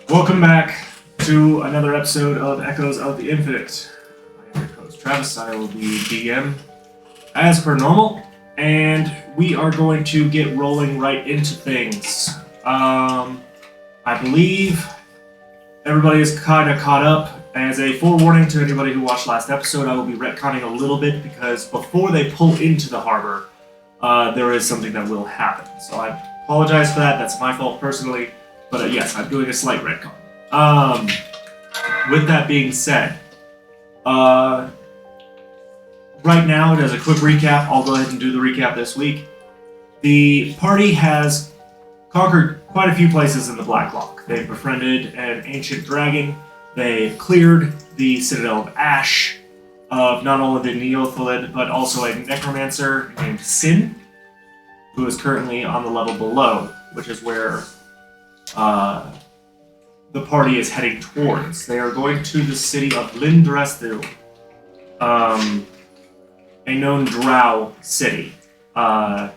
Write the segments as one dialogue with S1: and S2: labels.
S1: Welcome back to another episode of Echoes of the Infinite. I am your host, Travis. I will be DM as per normal, and we are going to get rolling right into things. I believe everybody is kind of caught up. As a forewarning to anybody who watched last episode, I will be retconning a little bit because before they pull into the harbor, there is something that will happen. So I apologize for that. That's my fault personally. But yes, I'm doing a slight retcon. With that being said, right now, as a quick recap, I'll go ahead and do the recap this week. The party has conquered quite a few places in the Black Lock. They've befriended an ancient dragon. They've cleared the Citadel of Ash of not only the Neothalid, but also a necromancer named Sin, who is currently on the level below, which is where the party is heading towards. They are going to the city of Lindrastil, a known drow city. Like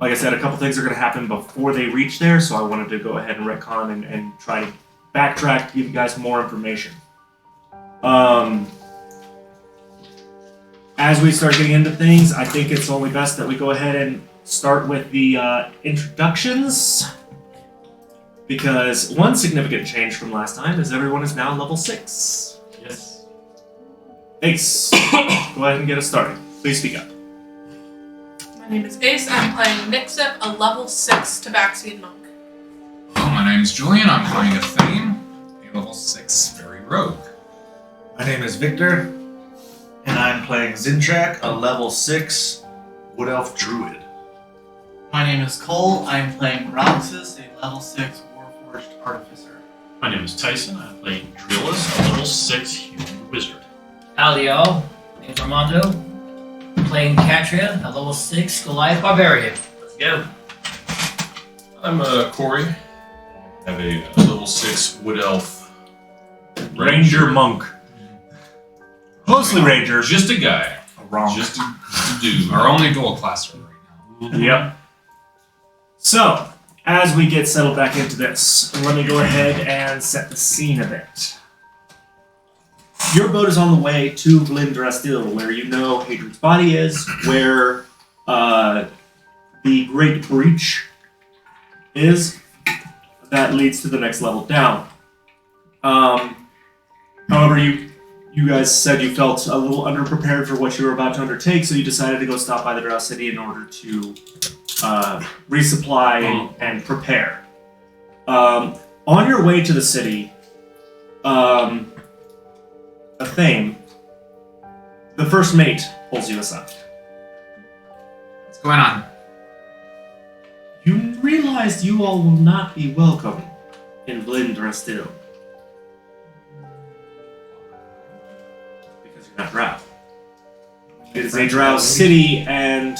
S1: I said, a couple things are going to happen before they reach there, so I wanted to go ahead and retcon and try to backtrack to give you guys more information. As we start getting into things, I think it's only best that we go ahead and start with the introductions. Because one significant change from last time is everyone is now level 6.
S2: Yes.
S1: Ace, go ahead and get us started. Please speak up.
S3: My name is Ace. I'm playing Nixip, a level 6 Tabaxian monk.
S2: Hello, my name's Julian. I'm playing a Thane, a level 6 fairy rogue.
S4: My name is Victor, and I'm playing Zintrak, a level 6 Wood Elf Druid.
S5: My name is Cole. I'm playing Roxas, a level 6 Warforged Artificer.
S6: My name is Tyson. I'm playing Drillus, a level 6 human wizard.
S7: Howdy y'all, name's Armando. Playing Katria, a level 6 Goliath Barbarian. Let's go.
S6: I'm Corey. I have a level 6 wood elf
S1: Ranger Monk. Mostly Ranger.
S6: Just a guy.
S4: Wrong.
S6: Just a dude.
S2: Our only dual classer right now.
S1: Yep. So, as we get settled back into this, let me go ahead and set the scene a bit. Your boat is on the way to Lindrastil, where you know Hadrian's body is, where the Great Breach is. That leads to the next level down. However, you guys said you felt a little underprepared for what you were about to undertake, so you decided to go stop by the Drow City in order to resupply and prepare. On your way to the city, a Thane, the first mate, pulls you aside.
S2: What's going on?
S1: You realize you all will not be welcome in Lindrastil. Because you're not Drow. It is a Drow city, and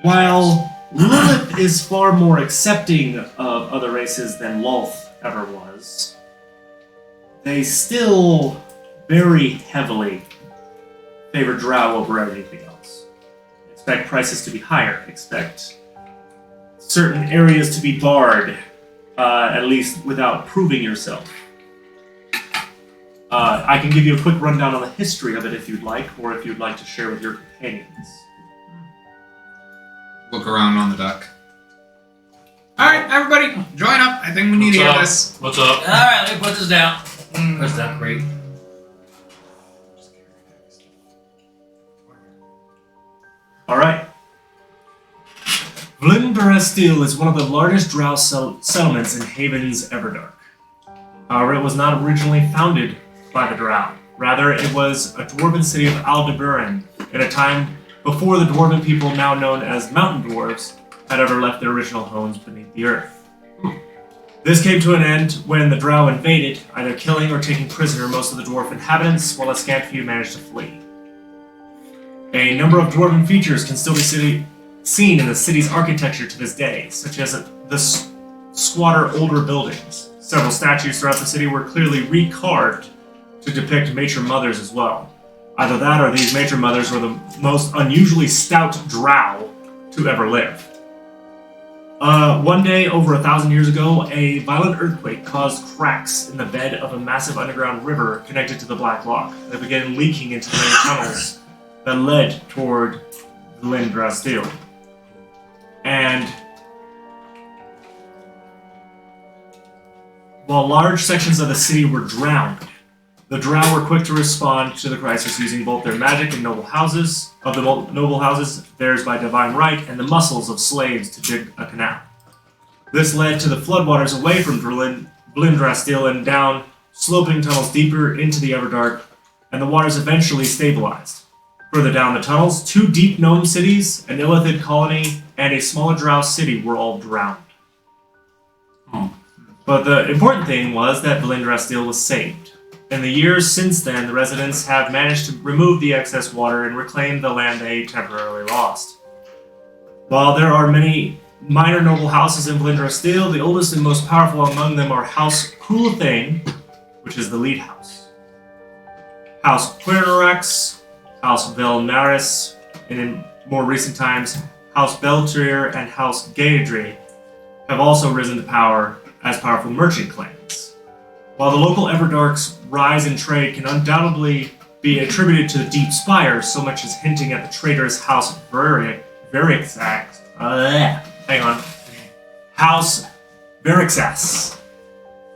S1: while Lilith is far more accepting of other races than Lolth ever was, they still very heavily favor Drow over everything else. Expect prices to be higher. Expect certain areas to be barred, at least without proving yourself. I can give you a quick rundown on the history of it if you'd like, or if you'd like to share with your companions.
S2: Look around on the deck. Alright, everybody, join up. I think we need to hear this.
S6: What's up?
S7: Alright, let me put this down. Where's that crate?
S1: Alright. Lindrastil is one of the largest Drow settlements in Haven's Everdark. However, it was not originally founded by the Drow. Rather, it was a dwarven city of Aldebaran at a time before the dwarven people now known as Mountain Dwarves had ever left their original homes beneath the earth. This came to an end when the Drow invaded, either killing or taking prisoner most of the dwarf inhabitants, while a scant few managed to flee. A number of dwarven features can still be seen in the city's architecture to this day, such as the squatter older buildings. Several statues throughout the city were clearly recarved to depict matron mothers as well. Either that or these matron mothers were the most unusually stout drow to ever live. One day, over 1,000 years ago, a violent earthquake caused cracks in the bed of a massive underground river connected to the Black Lock that began leaking into the many tunnels that led toward Glendrastil. And while large sections of the city were drowned, the Drow were quick to respond to the crisis using both their magic and noble houses, theirs by divine right, and the muscles of slaves to dig a canal. This led to the floodwaters away from Glendrastil and down sloping tunnels deeper into the Everdark, and the waters eventually stabilized. Further down the tunnels, 2 deep gnome cities, an Illithid colony, and a smaller Drow city were all drowned. But the important thing was that Glendrastil was saved. In the years since then, the residents have managed to remove the excess water and reclaim the land they temporarily lost. While there are many minor noble houses in Glendrastil, the oldest and most powerful among them are House Coolthane, which is the lead house, House Quirnorax, House Velmaris, and in more recent times, House Beltrier and House Gaedry have also risen to power as powerful merchant clans. While the local Everdark's rise in trade can undoubtedly be attributed to the Deep Spire, so much as hinting at the traitorous House House Verixas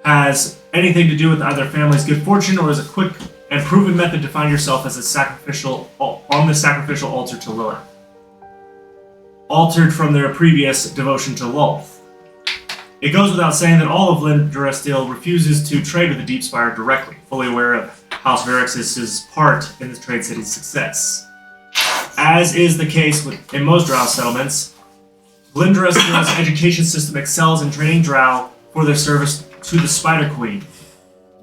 S1: has anything to do with either family's good fortune or is a quick and proven method to find yourself as on the sacrificial altar to Lilith, altered from their previous devotion to Lolth. It goes without saying that all of Glendrastil refuses to trade with the Deep Spire directly, fully aware of House Verix's part in the trade city's success. As is the case in most Drow settlements, Glendrastil's education system excels in training Drow for their service to the Spider Queen.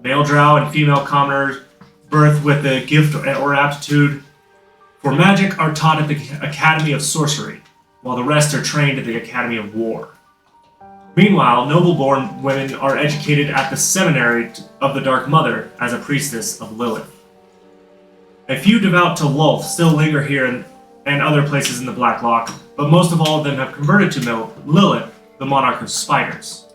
S1: Male Drow and female commoners birthed with the gift or aptitude for magic are taught at the Academy of Sorcery, while the rest are trained at the Academy of War. Meanwhile, noble-born women are educated at the Seminary of the Dark Mother as a priestess of Lilith. A few devout to Lolth still linger here and other places in the Black Lock, but most of all of them have converted to Lilith, the monarch of spiders.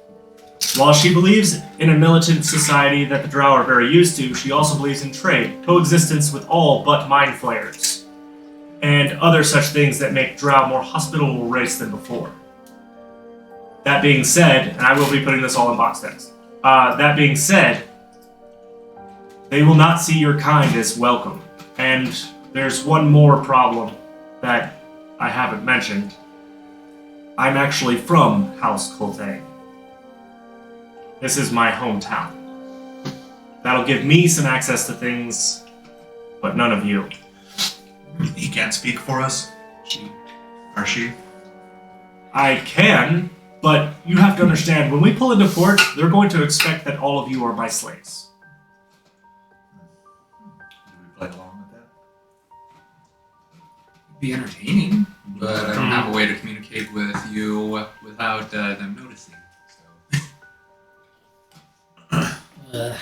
S1: While she believes in a militant society that the Drow are very used to, she also believes in trade, coexistence with all but mind flayers, and other such things that make Drow a more hospitable race than before. That being said, and I will be putting this all in box text, that being said, they will not see your kind as welcome. And there's one more problem that I haven't mentioned. I'm actually from House Coolthane. This is my hometown. That'll give me some access to things, but none of you.
S4: He can't speak for us? She?
S1: I can, but you have to understand, when we pull into port, they're going to expect that all of you are my slaves.
S4: Do we play along with that?
S2: Be entertaining, but I don't have a way to communicate with you without them noticing. So.
S7: Pretending.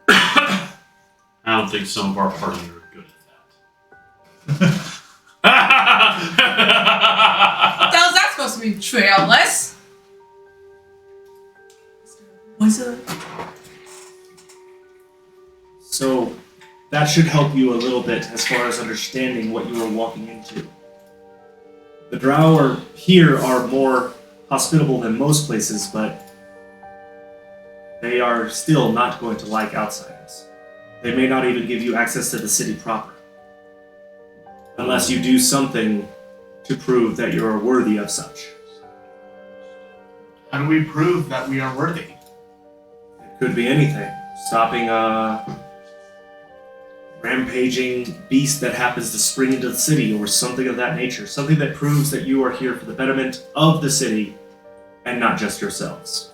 S8: I don't think some of our party are good at that.
S3: How's that supposed to be trailless? What's up?
S1: So that should help you a little bit as far as understanding what you are walking into. The Drow here are more hospitable than most places, but they are still not going to like outsiders. They may not even give you access to the city proper, unless you do something to prove that you are worthy of such.
S5: How do we prove that we are worthy?
S1: It could be anything. Stopping a rampaging beast that happens to spring into the city or something of that nature. Something that proves that you are here for the betterment of the city and not just yourselves.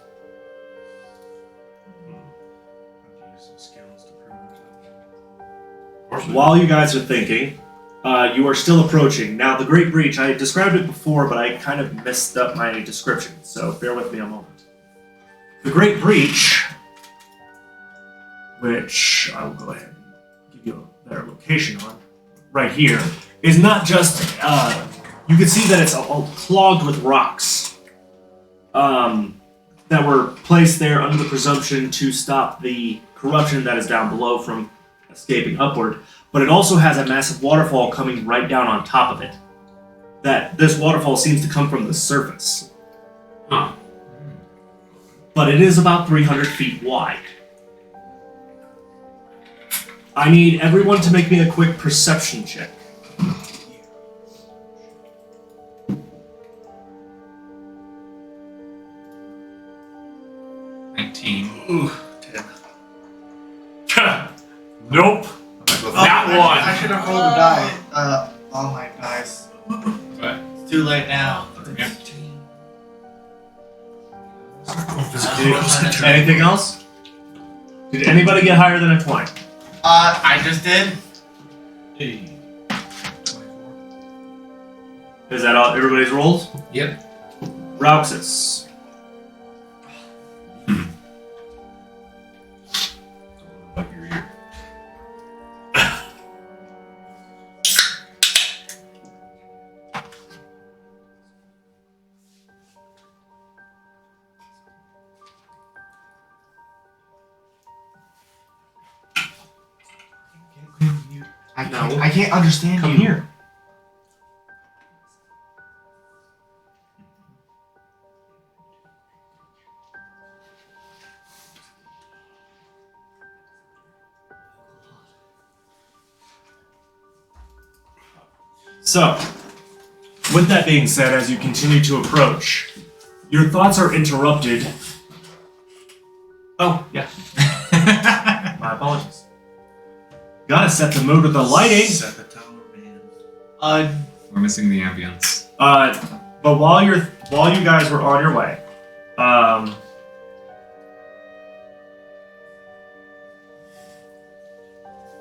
S1: While you guys are thinking, you are still approaching. Now, the Great Breach, I described it before, but I kind of messed up my description, so bear with me a moment. The Great Breach, which I will go ahead and give you a better location on, right here, is not just you can see that it's all clogged with rocks that were placed there under the presumption to stop the corruption that is down below from escaping upward. But it also has a massive waterfall coming right down on top of it. That this waterfall seems to come from the surface.
S8: Huh.
S1: But it is about 300 feet wide. I need everyone to make me a quick perception check.
S4: Ooh, 10.
S8: Nope. That one.
S5: I should have rolled a die. All my dice.
S2: What?
S5: It's too late now.
S2: Yeah.
S1: Anything else? Did anybody get higher than a 20?
S5: I just did.
S6: Hey.
S1: Is that all? Everybody's rolls?
S7: Yep.
S1: Roxas.
S6: Like your ear.
S5: I can't understand
S1: Come
S5: you.
S1: here. So, with that being said, as you continue to approach, your thoughts are interrupted. Oh, yeah. My apologies. Gotta set the mood with the lighting.
S4: Set the tower, man.
S2: We're missing the ambience.
S1: But while you guys were on your way,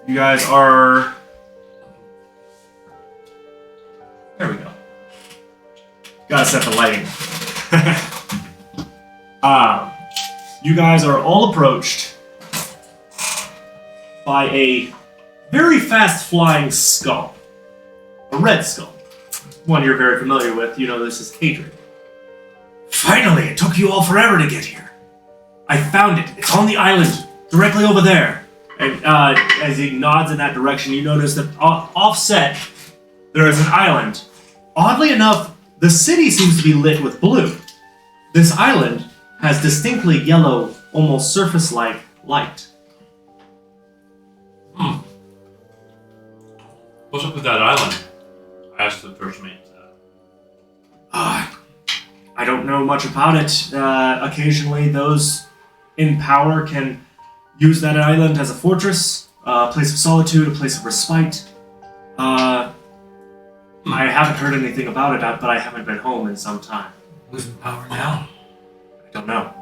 S1: you guys are. There we go. Gotta set the lighting. You guys are all approached by a very fast flying skull. A red skull. One you're very familiar with. You know this is Hadrian. Finally, it took you all forever to get here. I found it. It's on the island, directly over there. And as he nods in that direction, you notice that offset, there is an island. Oddly enough, the city seems to be lit with blue. This island has distinctly yellow, almost surface-like light.
S8: What's up with that island? I asked the first mate that.
S1: I don't know much about it. Occasionally, those in power can use that island as a fortress, a place of solitude, a place of respite. I haven't heard anything about it, but I haven't been home in some time.
S7: Who's in power now?
S1: I don't know.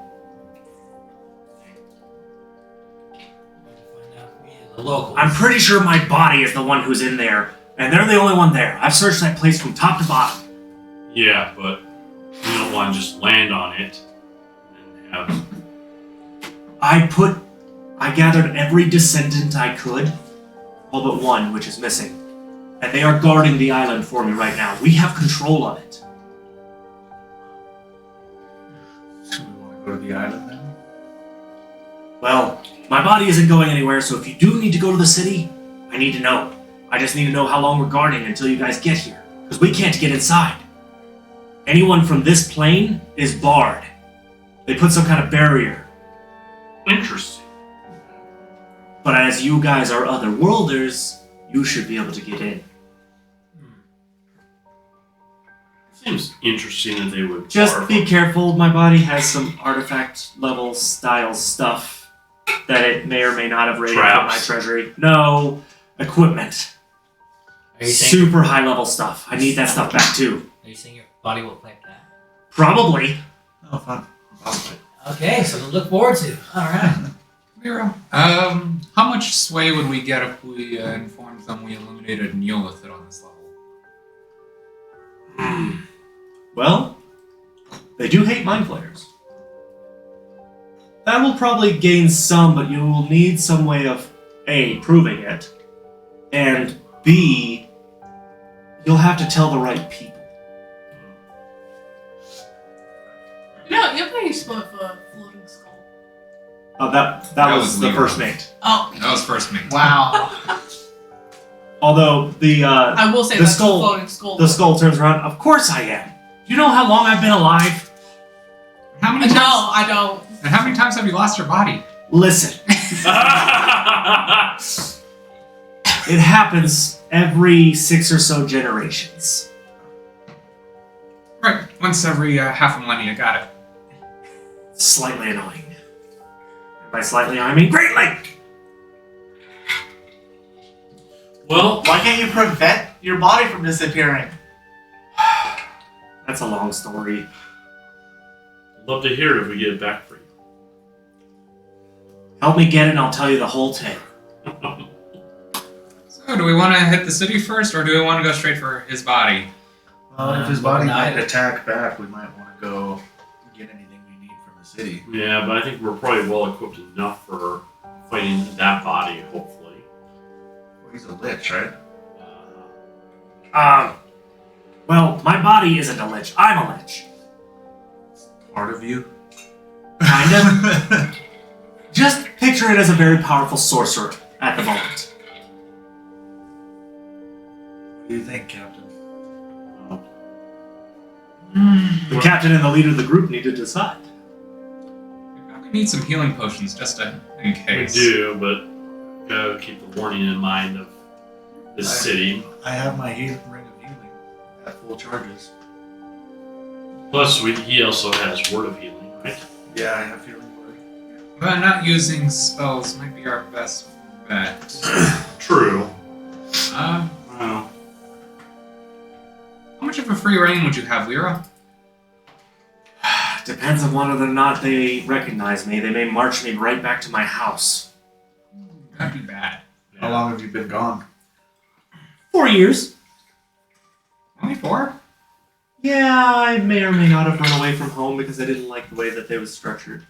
S7: Find out who is the locals.
S1: I'm pretty sure my body is the one who's in there, and they're the only one there. I've searched that place from top to bottom.
S8: Yeah, but we don't want to just land on it and have.
S1: I gathered every descendant I could, all but one, which is missing. And they are guarding the island for me right now. We have control of it.
S4: So we want to go to the island now?
S1: Well, my body isn't going anywhere, so if you do need to go to the city, I need to know. I just need to know how long we're guarding until you guys get here, because we can't get inside. Anyone from this plane is barred. They put some kind of barrier.
S8: Interesting.
S1: But as you guys are otherworlders, you should be able to get in.
S8: Seems interesting that they would.
S1: Just
S8: borrow
S1: be
S8: from-
S1: careful, my body has some artifact level style stuff that it may or may not have raided from my
S8: Traps.
S1: treasury. No, equipment.
S7: Are you saying,
S1: Super high level stuff. I need that stuff back too.
S7: are you saying your body will claim that?
S1: Probably.
S4: Oh, fun. Possibly.
S7: Okay, something to look forward to. Alright.
S2: Miro, how much sway would we get if we informed them we eliminated Neolithid on this level?
S1: Well, they do hate mind flayers. That will probably gain some, but you will need some way of A, proving it, and B, you'll have to tell the right people.
S3: many smoke for a floating skull?
S1: That
S2: That
S1: was
S2: was
S1: the
S2: Leroy.
S1: first mate.
S3: Oh,
S2: That was first mate.
S5: Wow.
S1: Although
S3: I will say
S1: The
S3: that's
S1: skull-
S3: a floating skull.
S1: the skull turns around. Of course I am. Do you know how long I've been alive?
S2: How many
S3: No,
S2: times?
S3: I don't.
S2: And how many times have you lost your body?
S1: Listen, it happens every 6 or so generations.
S2: Right, once every half a millennia. Got it.
S1: Slightly annoying. And by slightly, I mean greatly.
S8: Well,
S5: Why can't you prevent your body from disappearing?
S1: That's a long story.
S8: I'd love to hear it if we get it back for you.
S1: Help me get it, and I'll tell you the whole tale.
S2: So, do we want to hit the city first, or do we want to go straight for his body?
S4: Well, if his body
S7: No,
S4: might
S7: I-
S4: attack back, we might want to go get anything we need from the city.
S8: Yeah, but I think we're probably well equipped enough for fighting that body, hopefully.
S4: Well, he's a lich, right?
S1: Well, my body isn't a lich. I'm a lich.
S4: Part of you.
S1: Kind of. Just picture it as a very powerful sorcerer at the moment.
S4: What do you think, Captain?
S1: The captain and the leader of the group need to decide.
S2: We probably need some healing potions just in
S8: We
S2: case.
S8: do, but gotta keep the warning in mind of this city.
S4: I have my ring of healing at full charges.
S8: Plus, he also has word of healing, right?
S4: Yeah, I have healing word.
S2: But not using spells might be our best bet.
S8: True.
S2: Uh,
S8: Well,
S2: how much of a free reign would you have, Lyra?
S1: Depends on whether or not they recognize me. They may march me right back to my house.
S2: That'd be bad.
S4: How long have you been gone?
S1: 4 years.
S2: Only 4?
S1: Yeah, I may or may not have run away from home because I didn't like the way that they was structured.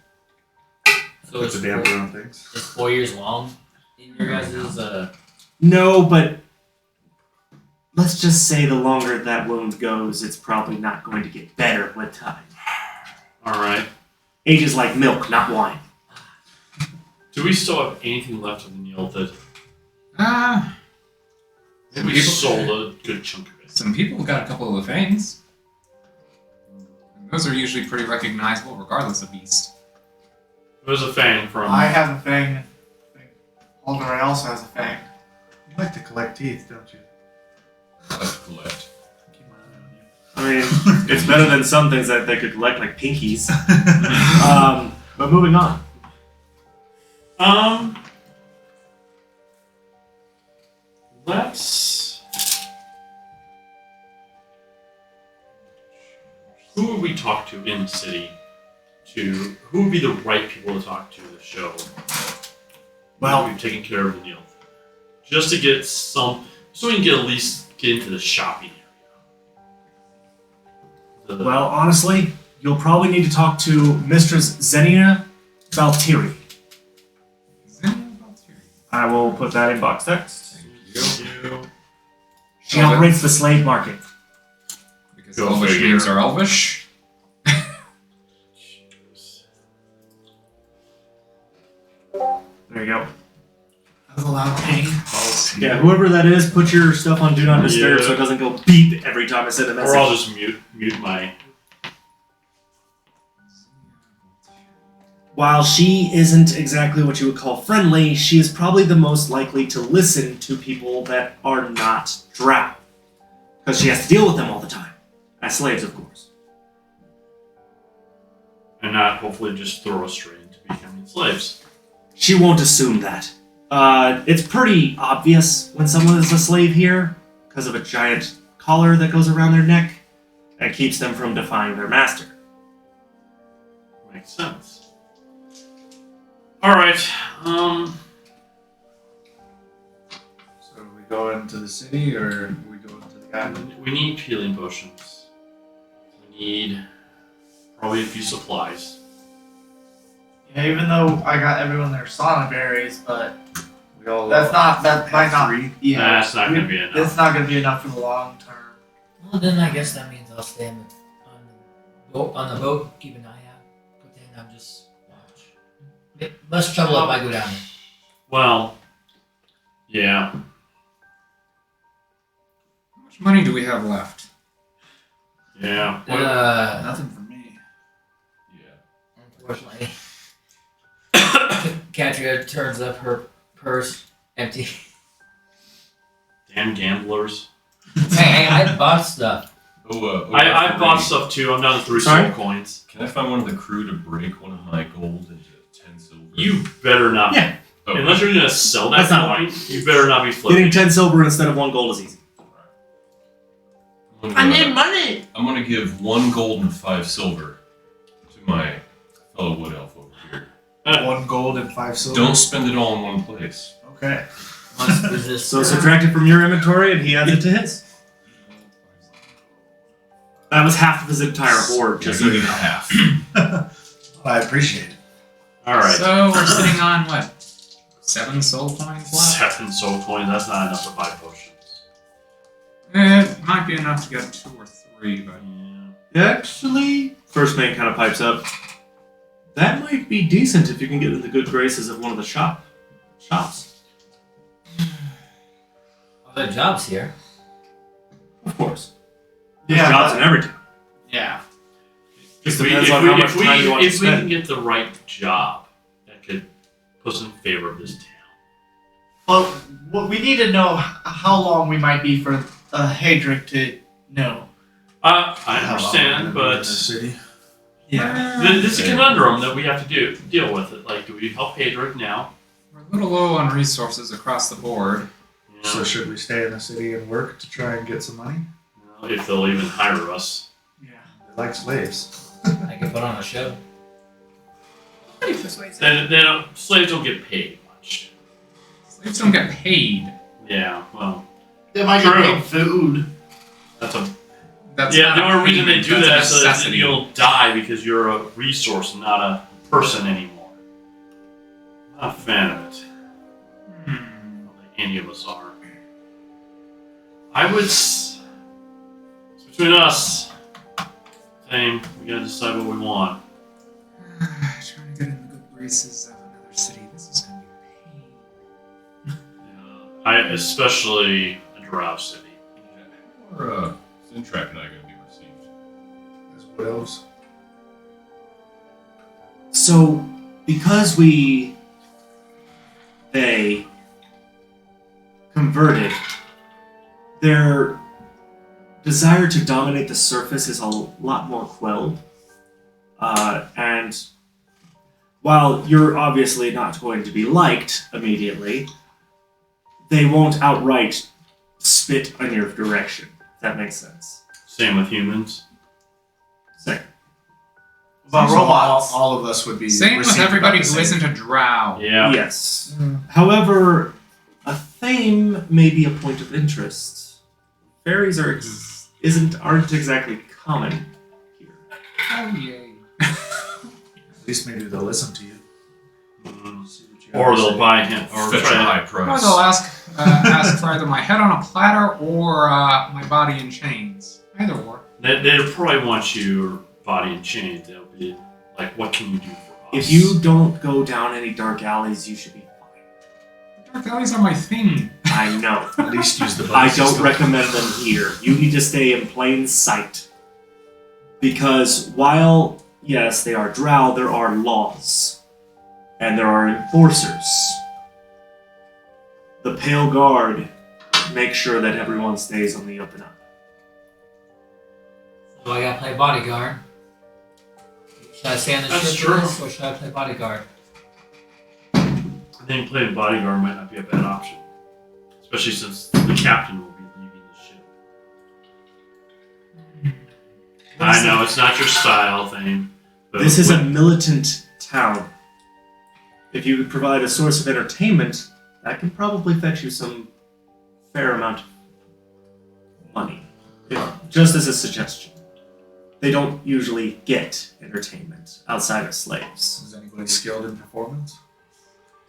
S7: So
S4: Puts
S7: it's
S4: a damper on things.
S7: 4 years long in your guys'
S1: No, but let's just say the longer that wound goes, it's probably not going to get better with time.
S8: alright.
S1: Age is like milk, not wine.
S8: Do we still have anything left of the Neil that
S2: Some
S8: we
S2: people-
S8: sold a good chunk of it?
S2: Some people got a couple of the fangs. Those are usually pretty recognizable regardless of beast.
S8: It was a fang from.
S5: I have a fang. Alderay also has a fang.
S4: You like to collect teeth, don't you?
S2: Let's collect.
S4: Keep my eye on you.
S1: I mean, it's better than some things that they could collect, like pinkies. But moving on.
S8: Let's. Who would we talk to in the city? Who would be the right people to talk to the show?
S1: Well,
S8: we've taken care of the deal. Just to get so we can at least get into the shopping area.
S1: well, honestly, you'll probably need to talk to Mistress Xenia Valtiri. I will put that in box text. She operates the slave market.
S2: Because
S8: Go
S2: Elvish
S8: figure.
S2: names are Elvish.
S1: There you go.
S5: That's a loud ping.
S1: Yeah, whoever that is, put your stuff on Do Not Disturb
S8: Yeah.
S1: so it doesn't go beep every time I send a message.
S8: Or I'll just mute my.
S1: While she isn't exactly what you would call friendly, she is probably the most likely to listen to people that are not drow. Because she has to deal with them all the time. As slaves, of course.
S8: And not hopefully just throw us straight into becoming slaves.
S1: She won't assume that. It's pretty obvious when someone is a slave here, because of a giant collar that goes around their neck that keeps them from defying their master.
S8: Makes sense. Alright,
S4: So we go into the city, or we go into the island?
S8: we need healing potions. We need probably a few supplies.
S5: Yeah, even though I got everyone their sauna berries, but
S4: We all
S5: that might not.
S4: three.
S5: Yeah,
S8: That's not going to be enough.
S5: It's not gonna be enough for the long term.
S7: Well, then I guess that means I'll stay on the boat, keep an eye out, I'm just watch. Less trouble if I go down there.
S8: Well, yeah.
S2: How much money do we have left?
S8: Yeah.
S5: Nothing for me.
S6: Yeah.
S7: Unfortunately, Katria turns up her purse empty.
S8: Damn gamblers.
S7: Hey, I bought stuff.
S8: I bought stuff too. I'm down to 3
S1: Sorry?
S8: soul coins.
S6: Can I find one of the crew to break one of my gold into 10 silver?
S8: You better not.
S1: Yeah.
S6: Oh,
S8: Unless you're gonna sell that
S1: That's not
S8: coin, you better not be flipping.
S1: Getting 10 silver instead of 1 gold is easy.
S6: I'm
S3: I
S6: gonna-
S3: need money.
S6: I'm gonna give 1 gold and 5 silver to my fellow wood elf over here.
S4: 1 gold and 5 silver.
S6: Don't spend it all in one place.
S4: Okay.
S7: Must resist.
S1: So subtract it from your inventory and he adds it to his. That was half of his entire hoard, just so
S6: Just
S1: you
S6: even
S1: know.
S6: half.
S4: I appreciate it.
S8: Alright.
S2: So we're sitting on what? 7 soul coins left?
S8: 7 soul coins, that's not enough to buy potions.
S2: It might be enough to get 2 or 3, but
S1: Actually, First Mate kind of pipes up. That might be decent if you can get in the good graces of one of the shops.
S7: Other jobs here.
S1: Of course. There's
S5: Yeah,
S1: jobs
S5: but-
S1: in every town.
S5: Yeah.
S1: Just depends on how much time you want to
S8: if we can
S1: spend.
S8: get the right job that could put us in favor of this town.
S5: Well, we need to know how long we might be for Hadric to know.
S8: I understand, but
S4: City.
S5: Yeah.
S8: this is a conundrum that we have to deal with it. Like, do we help Hadric now?
S2: we're a little low on resources across the board.
S8: You know,
S4: So should we stay in the city and work to try and get some money?
S8: if they'll even hire us.
S5: Yeah.
S4: They like slaves.
S7: I can put on a show.
S3: Pretty persuasive.
S8: Then slaves don't get paid much.
S2: Slaves don't get paid.
S8: Yeah, well,
S5: They might
S8: True.
S5: get paid food.
S8: that's a
S2: That's
S8: yeah.
S2: not
S8: The
S2: a
S8: only reason they
S2: payment,
S8: do
S2: that's a
S8: that is so that
S2: necessity.
S8: you'll die because you're a resource, not a person anymore. Not a fan of it.
S2: Hmm.
S8: I don't think any of us are. I would. It's between us. Same. We gotta decide what we want.
S2: Trying to get in the good graces of another city. This is going to be a pain.
S8: Especially a Drow city.
S6: Or Zintrak and I going to be received?
S4: As wood elves.
S1: So, because they converted, their desire to dominate the surface is a lot more quelled. And while you're obviously not going to be liked immediately, they won't outright spit in your direction. If that makes sense.
S8: Same with humans.
S1: Second.
S5: About
S4: So
S5: robots.
S4: all of us would be.
S2: Same with
S4: received
S2: everybody
S4: about
S2: who
S4: the same.
S2: isn't a drow.
S8: Yeah.
S1: Yes. However, a theme may be a point of interest. Fairies aren't exactly common here.
S2: Oh, yay.
S4: At least maybe they'll listen to you.
S8: Mhm.
S4: See what you have
S8: Or
S4: to
S8: they'll
S4: say.
S8: buy him. Or
S6: Fetch a
S8: try
S6: high
S2: Or
S6: price.
S2: they'll ask for either my head on a platter or my body in chains. Either or.
S8: They'd probably want your body in chains. They'll be like, what can you do for us?
S1: If you don't go down any dark alleys, you should be fine.
S2: Dark alleys are my thing.
S1: I know.
S4: At least use the
S1: I
S4: bus
S1: don't
S4: system.
S1: recommend them here. You need to stay in plain sight. Because while, yes, they are drow, there are laws. And there are enforcers. The Pale Guard make sure that everyone stays on the up and up.
S7: So I gotta play bodyguard. Should I stay on the
S8: That's
S7: ship for
S8: true.
S7: this, or should I play bodyguard?
S8: I think playing bodyguard might not be a bad option. Especially since the captain will be leaving the ship. I know, it's not your style thing. But
S1: This is a militant town. If you could provide a source of entertainment, that can probably fetch you some fair amount of money. Just as a suggestion. They don't usually get entertainment outside of slaves.
S4: Is anybody skilled in performance?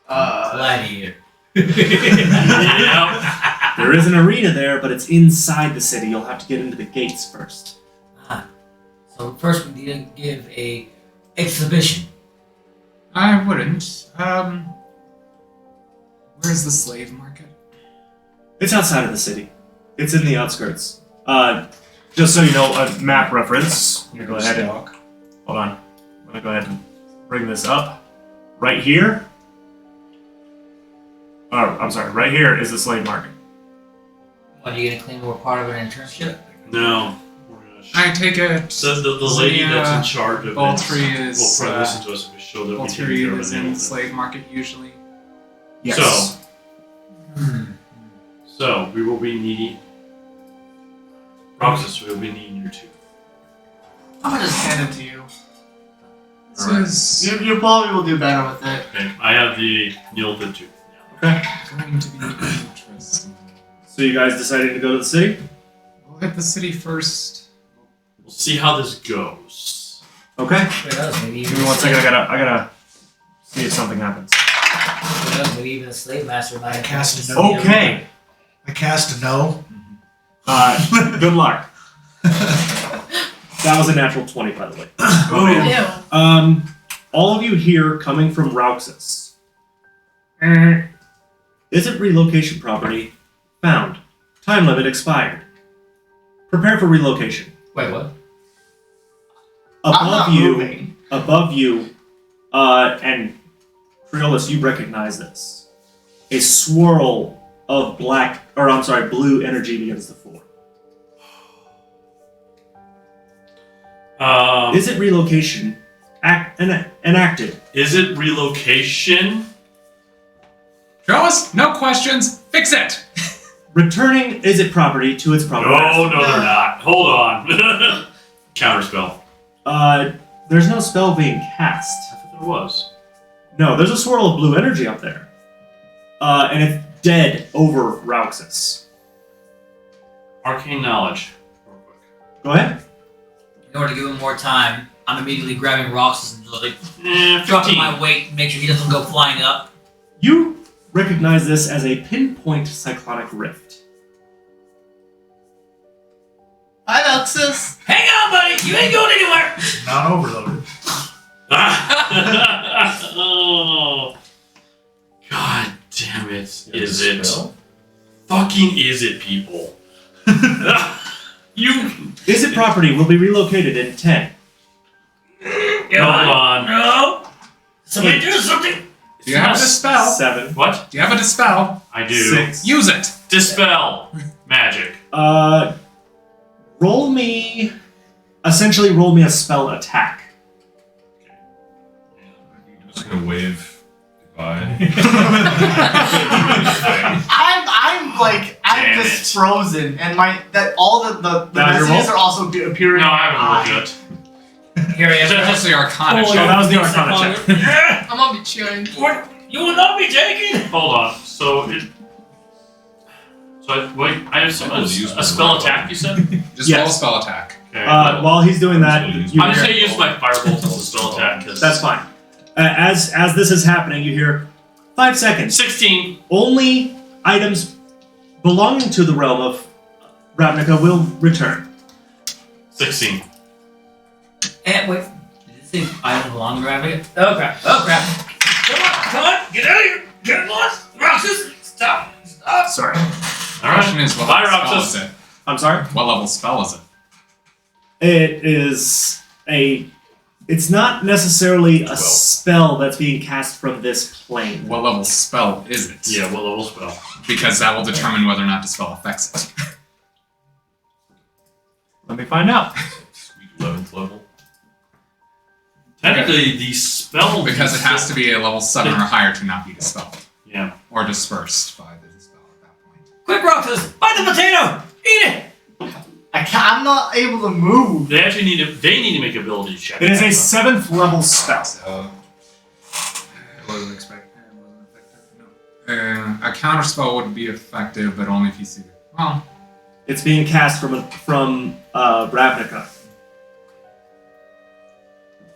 S7: Gladiator.
S8: Yeah.
S1: There is an arena there, but it's inside the city. You'll have to get into the gates first.
S7: Ah. So first we need to give a exhibition.
S2: I wouldn't. Where's the slave market?
S1: It's outside of the city. It's in the outskirts. Just so you know, a map reference. I'm gonna go ahead and hold on. I'm gonna go ahead and bring this up. Right here. Oh, I'm sorry. Right here is the slave market.
S7: What, are you gonna claim we're part of an internship?
S8: No. We're gonna
S2: I take it.
S8: the lady that's in charge of
S2: Baltry
S8: it
S2: is.
S8: will probably listen to us and show that we take care
S2: Baltry
S8: of
S2: is
S8: it.
S2: in the slave market usually.
S1: Yes.
S8: So we will be needing. Roxas, we will be needing your tooth.
S5: I'm gonna just hand it to you.
S2: This
S8: Alright.
S2: is
S5: You probably will do better with it.
S8: Okay, I have the Nilda tooth now.
S2: going to be interesting.
S1: So you guys decided to go to the city?
S2: We'll hit the city first.
S8: We'll see how this goes.
S1: Okay.
S7: Who knows? Maybe
S1: Give me 1 second. I gotta see if something happens.
S7: Who knows? Maybe even the slave master might have
S4: cast
S7: some-
S4: no.
S1: Okay.
S4: I cast a no.
S1: Good luck. That was a natural 20, by the way.
S3: Ew.
S1: All of you here coming from Rauxus. Isn't relocation property found? Time limit expired. Prepare for relocation.
S7: Wait, what?
S5: I'm not moving.
S1: Above you, and Creolus, you recognize this. A swirl of blue energy begins to form. Is it relocation enacted?
S8: Is it relocation?
S2: Trellis, no questions. Fix it.
S1: Returning is it property to its proper master?
S8: No, they're not. Hold on. Counterspell.
S1: There's no spell being cast.
S8: I thought there was.
S1: No, there's a swirl of blue energy up there. And it's dead over Rauxus.
S8: Arcane knowledge. Real quick.
S1: Go ahead.
S7: In order to give him more time, I'm immediately grabbing Roxas and just like dropping
S8: 15.
S7: my weight, make sure he doesn't go flying up.
S1: You recognize this as a pinpoint cyclonic rift.
S5: Hi, Alexis.
S7: Hang on, buddy! You ain't going anywhere!
S4: Not overloaded.
S8: Oh. God damn it. Is it?
S6: Spell?
S8: Fucking is it, people? You.
S1: Is it property will be relocated in 10.
S8: Hold on.
S7: No! Somebody do something!
S2: Do you have a dispel?
S1: 7.
S8: What?
S2: Do you have a dispel?
S8: I do.
S1: 6.
S2: Use it.
S8: Dispel. Magic.
S1: Roll me a spell attack.
S6: You're just gonna wave goodbye.
S5: I'm
S8: Damn
S5: just
S8: it.
S5: frozen, and all the
S1: Now your
S5: messages
S1: roll?
S5: are also appearing.
S8: No,
S5: in
S8: I
S5: my
S8: haven't rolled
S5: eye.
S8: yet.
S7: Here I am.
S2: That's the Arcana
S7: Oh,
S2: check.
S1: that was the Arcana check.
S3: I'm gonna be cheering.
S7: What? You will not be taken!
S8: Hold on. So I have
S6: I will use
S8: a
S6: my
S8: spell
S6: roll.
S8: attack, you said?
S2: Just
S1: Yes.
S2: roll a spell attack.
S8: Okay.
S1: While he's doing that,
S6: I'm
S1: you
S8: I'm just
S1: hear,
S8: gonna use my firebolt as a spell attack. 'Cause
S1: that's fine. As this is happening, you hear 5 seconds.
S8: 16.
S1: Only items belonging to the realm of Ravnica will return.
S8: 16.
S7: And wait. Did you think I don't belong to Rabbit? Oh crap. Oh crap. Come on! Get out of here! Get lost! Roxas! Stop! Stop!
S1: Sorry.
S2: The
S8: Alright.
S2: question is, what
S8: Bye,
S2: level spell
S8: Roxas.
S2: is it?
S1: I'm sorry?
S2: What level spell is it?
S1: It is it's not necessarily a
S6: 12.
S1: spell that's being cast from this plane.
S2: What level spell is it?
S8: Yeah, what level spell?
S2: Because that will determine whether or not the spell affects it.
S1: Let me find out.
S6: Sweet 11th level.
S8: Technically, the spell.
S2: Because it has to be a level 7 or higher to not be dispelled.
S8: Yeah.
S2: Or dispersed by the dispel at that point.
S7: Quick, Roxas! Bite the potato! Eat it!
S5: I'm not able to move.
S8: They actually need to. They need to make ability check.
S1: It is a 7th level spell.
S2: It wasn't expected. It wasn't effective. No. A counter spell would be effective, but only if you see it. Well,
S1: It's being cast from Ravnica.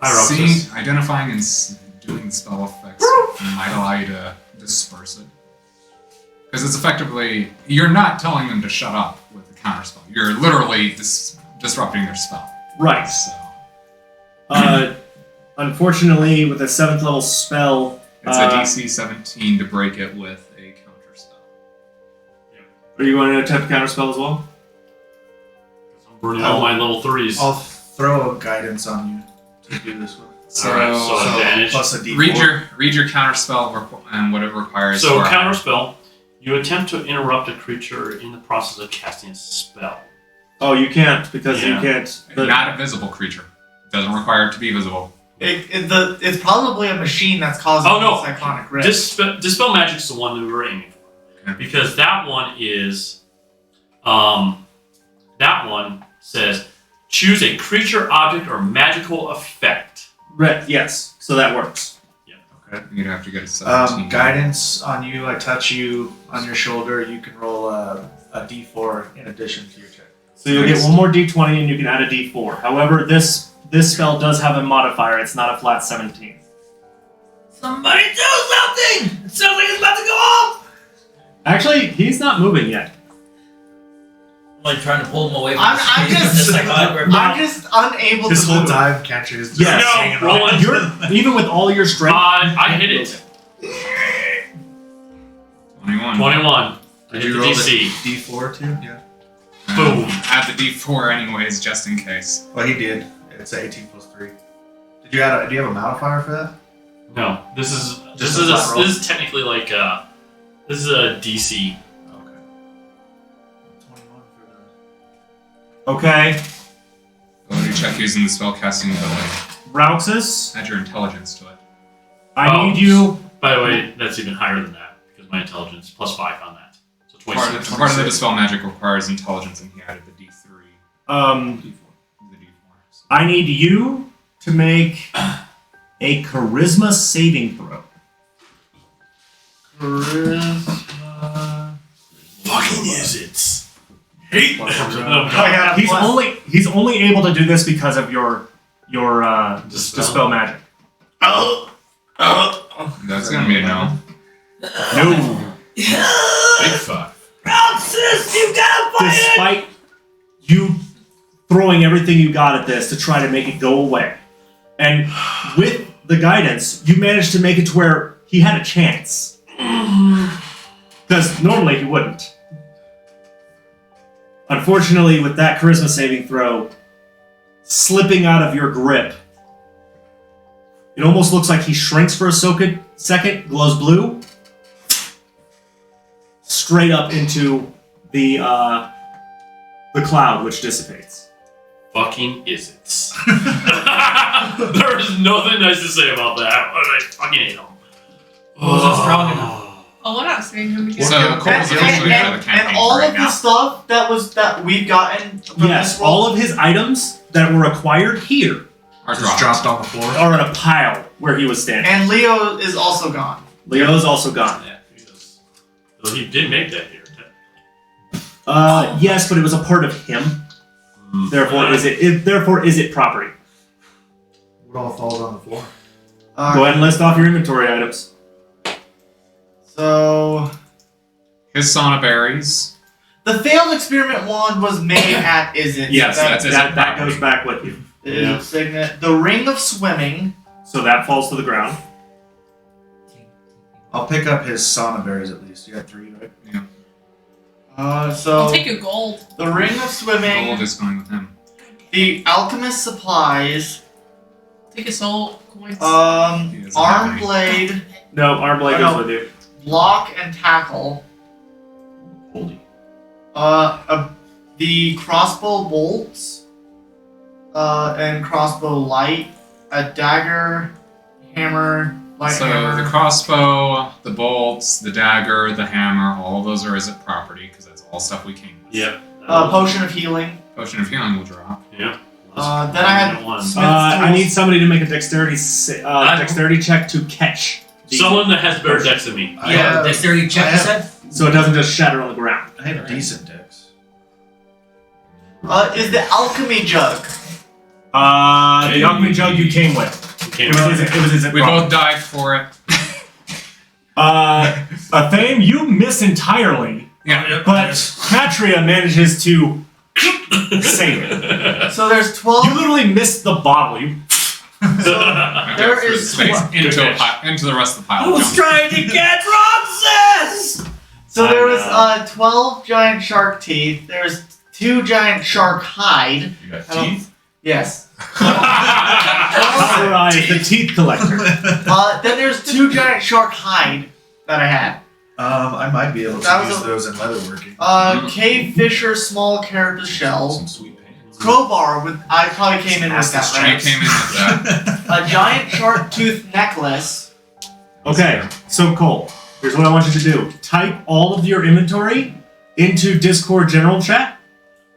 S8: Hi, Roxas.
S2: identifying and doing the spell effects might allow you to disperse it. Because it's effectively, you're not telling them to shut up with the counter spell. You're literally disrupting their spell.
S1: Right.
S2: So,
S1: unfortunately, with a 7th level spell,
S2: It's a DC 17 to break it with a counter spell.
S1: are you going to attempt a counterspell as well?
S8: I'm burning all my level 3s.
S4: I'll throw a guidance on you to do this one.
S2: So,
S8: Alright, so advantage.
S4: Plus a D4.
S2: read your counter spell and what it requires.
S8: So
S2: for-
S8: counterspell. You attempt to interrupt a creature in the process of casting a spell.
S1: Oh, you can't because you
S8: Yeah.
S1: can't. The,
S2: Not a visible creature. It doesn't require it to be visible.
S5: It's probably a machine that's causing
S8: Oh, no.
S5: the cyclonic rift.
S8: Dispel Magic's the one that we were aiming for.
S2: Okay.
S8: Because that one is that one says choose a creature, object, or magical effect.
S1: Right, yes, so that works.
S2: You'd have to get a 17.
S4: Guidance on you. I touch you on your shoulder. You can roll a D4 in addition to your check.
S1: So you'll
S2: Nice.
S1: get one more d20 and you can add a d4. However, this spell does have a modifier. It's not a flat 17.
S7: Somebody do something! It sounds like it's about to go off!
S1: Actually, he's not moving yet.
S7: I'm like trying to pull him away from
S5: I'm
S7: the
S5: just-
S7: psychotic rift.
S5: I'm just unable
S4: This
S5: to
S4: whole
S5: move.
S4: time, Catcher is just
S1: Yes.
S4: hanging
S8: No, roll
S4: on.
S8: it.
S1: You're even with all your strength.
S8: I hit it.
S2: 21.
S8: 21. I
S4: Did
S8: hit
S4: you
S8: the
S4: roll
S8: DC.
S4: the D4 too? Yeah.
S8: Boom.
S2: Add the D4 anyways, just in case.
S4: Well, he did. It's 18 plus 3. Did you add? Do you have a modifier for that?
S8: No, this is
S4: Just a flat roll?
S8: this is technically like this is a DC.
S4: Okay. 21 for the.
S1: Okay,
S2: Ability check using the spellcasting ability.
S1: Rauxus,
S2: Add your intelligence to it.
S1: I
S8: Oh.
S1: need you.
S8: By the way, that's even higher than that because my intelligence plus 5 on that, so 26.
S2: Part of the dispel magic requires intelligence, and he added the D3.
S1: Um,
S2: D4. The D4. So.
S1: I need you to make a charisma saving throw.
S5: Charisma.
S8: Fucking is it? Hate
S5: Oh, yeah,
S1: He's only able to do this because of your dispel magic.
S2: That's gonna be a no.
S1: No.
S2: Big 5.
S7: Roxas, you gotta fight it!
S1: Despite you throwing everything you got at this to try to make it go away. And with the guidance, you managed to make it to where he had a chance. Because normally he wouldn't. Unfortunately, with that charisma saving throw slipping out of your grip, it almost looks like he shrinks for a second, glows blue, straight up into the cloud, which dissipates.
S8: Fucking is it? There is nothing nice to say about that, but I fucking hate him.
S7: Wasn't strong enough.
S3: Oh, we're not seeing him again.
S2: So Cole's officially out of the campaign
S5: and all
S2: right
S5: of
S2: now.
S5: the stuff that we've gotten from
S1: Yes,
S5: this roll.
S1: all of his items that were acquired here
S2: Are
S4: Just dropped on the floor.
S1: are in a pile where he was standing.
S5: And Leo is also gone.
S1: Leo is also gone.
S8: Yeah, he does. So he did make that here.
S1: Yes, but it was a part of him. Therefore, is it property?
S4: What all falls on the floor?
S1: Go ahead and list off your inventory items.
S5: So
S2: His sauna berries.
S5: the failed experiment wand was made at Izzet.
S1: Yes,
S2: that's
S1: that
S2: property.
S1: goes back with you.
S8: Yeah.
S5: Signet. The ring of swimming.
S1: So that falls to the ground.
S4: I'll pick up his sauna berries at least. You got 3, right?
S5: So
S3: I'll take your gold.
S5: the ring of swimming.
S2: Gold is going with him.
S5: The alchemist supplies.
S3: Take his soul coins.
S2: He doesn't have
S5: Arm
S2: any.
S5: blade,
S1: No, arm blade
S5: Oh,
S1: goes
S5: no.
S1: with you.
S5: block, and tackle.
S8: Holy.
S5: The crossbow bolts, and crossbow light, a dagger, hammer, light
S2: So
S5: hammer.
S2: the crossbow, the bolts, the dagger, the hammer, all of those are Izzet property because that's all stuff we came with.
S8: Yep.
S5: Potion of healing.
S2: Potion of healing will drop.
S8: Yep.
S5: Then I had
S8: one.
S5: Smith's
S1: I
S5: tools.
S1: need somebody to make a dexterity check to catch. the-
S8: Someone that has better decks than me.
S5: Yeah.
S7: Dexterity check,
S4: I
S7: you
S4: have-
S7: said?
S1: So it doesn't just shatter on the ground.
S4: I have decent decks.
S5: Is the alchemy jug.
S1: The alchemy jug you came with.
S8: Okay.
S1: It was his
S2: We both died for it.
S1: Athame, you miss entirely,
S2: Yeah.
S1: but Katria manages to save it.
S5: So there's 12.
S1: You literally missed the bottle. You
S2: I
S5: There
S2: go through
S5: is
S2: space
S5: one-
S2: into,
S8: Okay.
S2: into the rest of the pile.
S7: Who's
S2: Jump.
S7: trying to catch Roxas?
S5: So
S1: I
S5: there was
S1: know.
S5: 12 giant shark teeth. There's 2 giant shark hide.
S6: You got
S5: I don't-
S6: teeth?
S5: Yes.
S1: Alright, the teeth collector.
S5: Then there's 2 giant shark hide that I had.
S4: I might be able to
S5: That was
S4: use
S5: a-
S4: those in leatherworking.
S5: Cave Fisher small carapace shell.
S6: Some sweet pants.
S5: Crowbar with I probably came in with that,
S2: I
S5: right?
S2: came in with that.
S5: A giant shark tooth necklace.
S1: Okay, so Cole, here's what I want you to do. Type all of your inventory into Discord general chat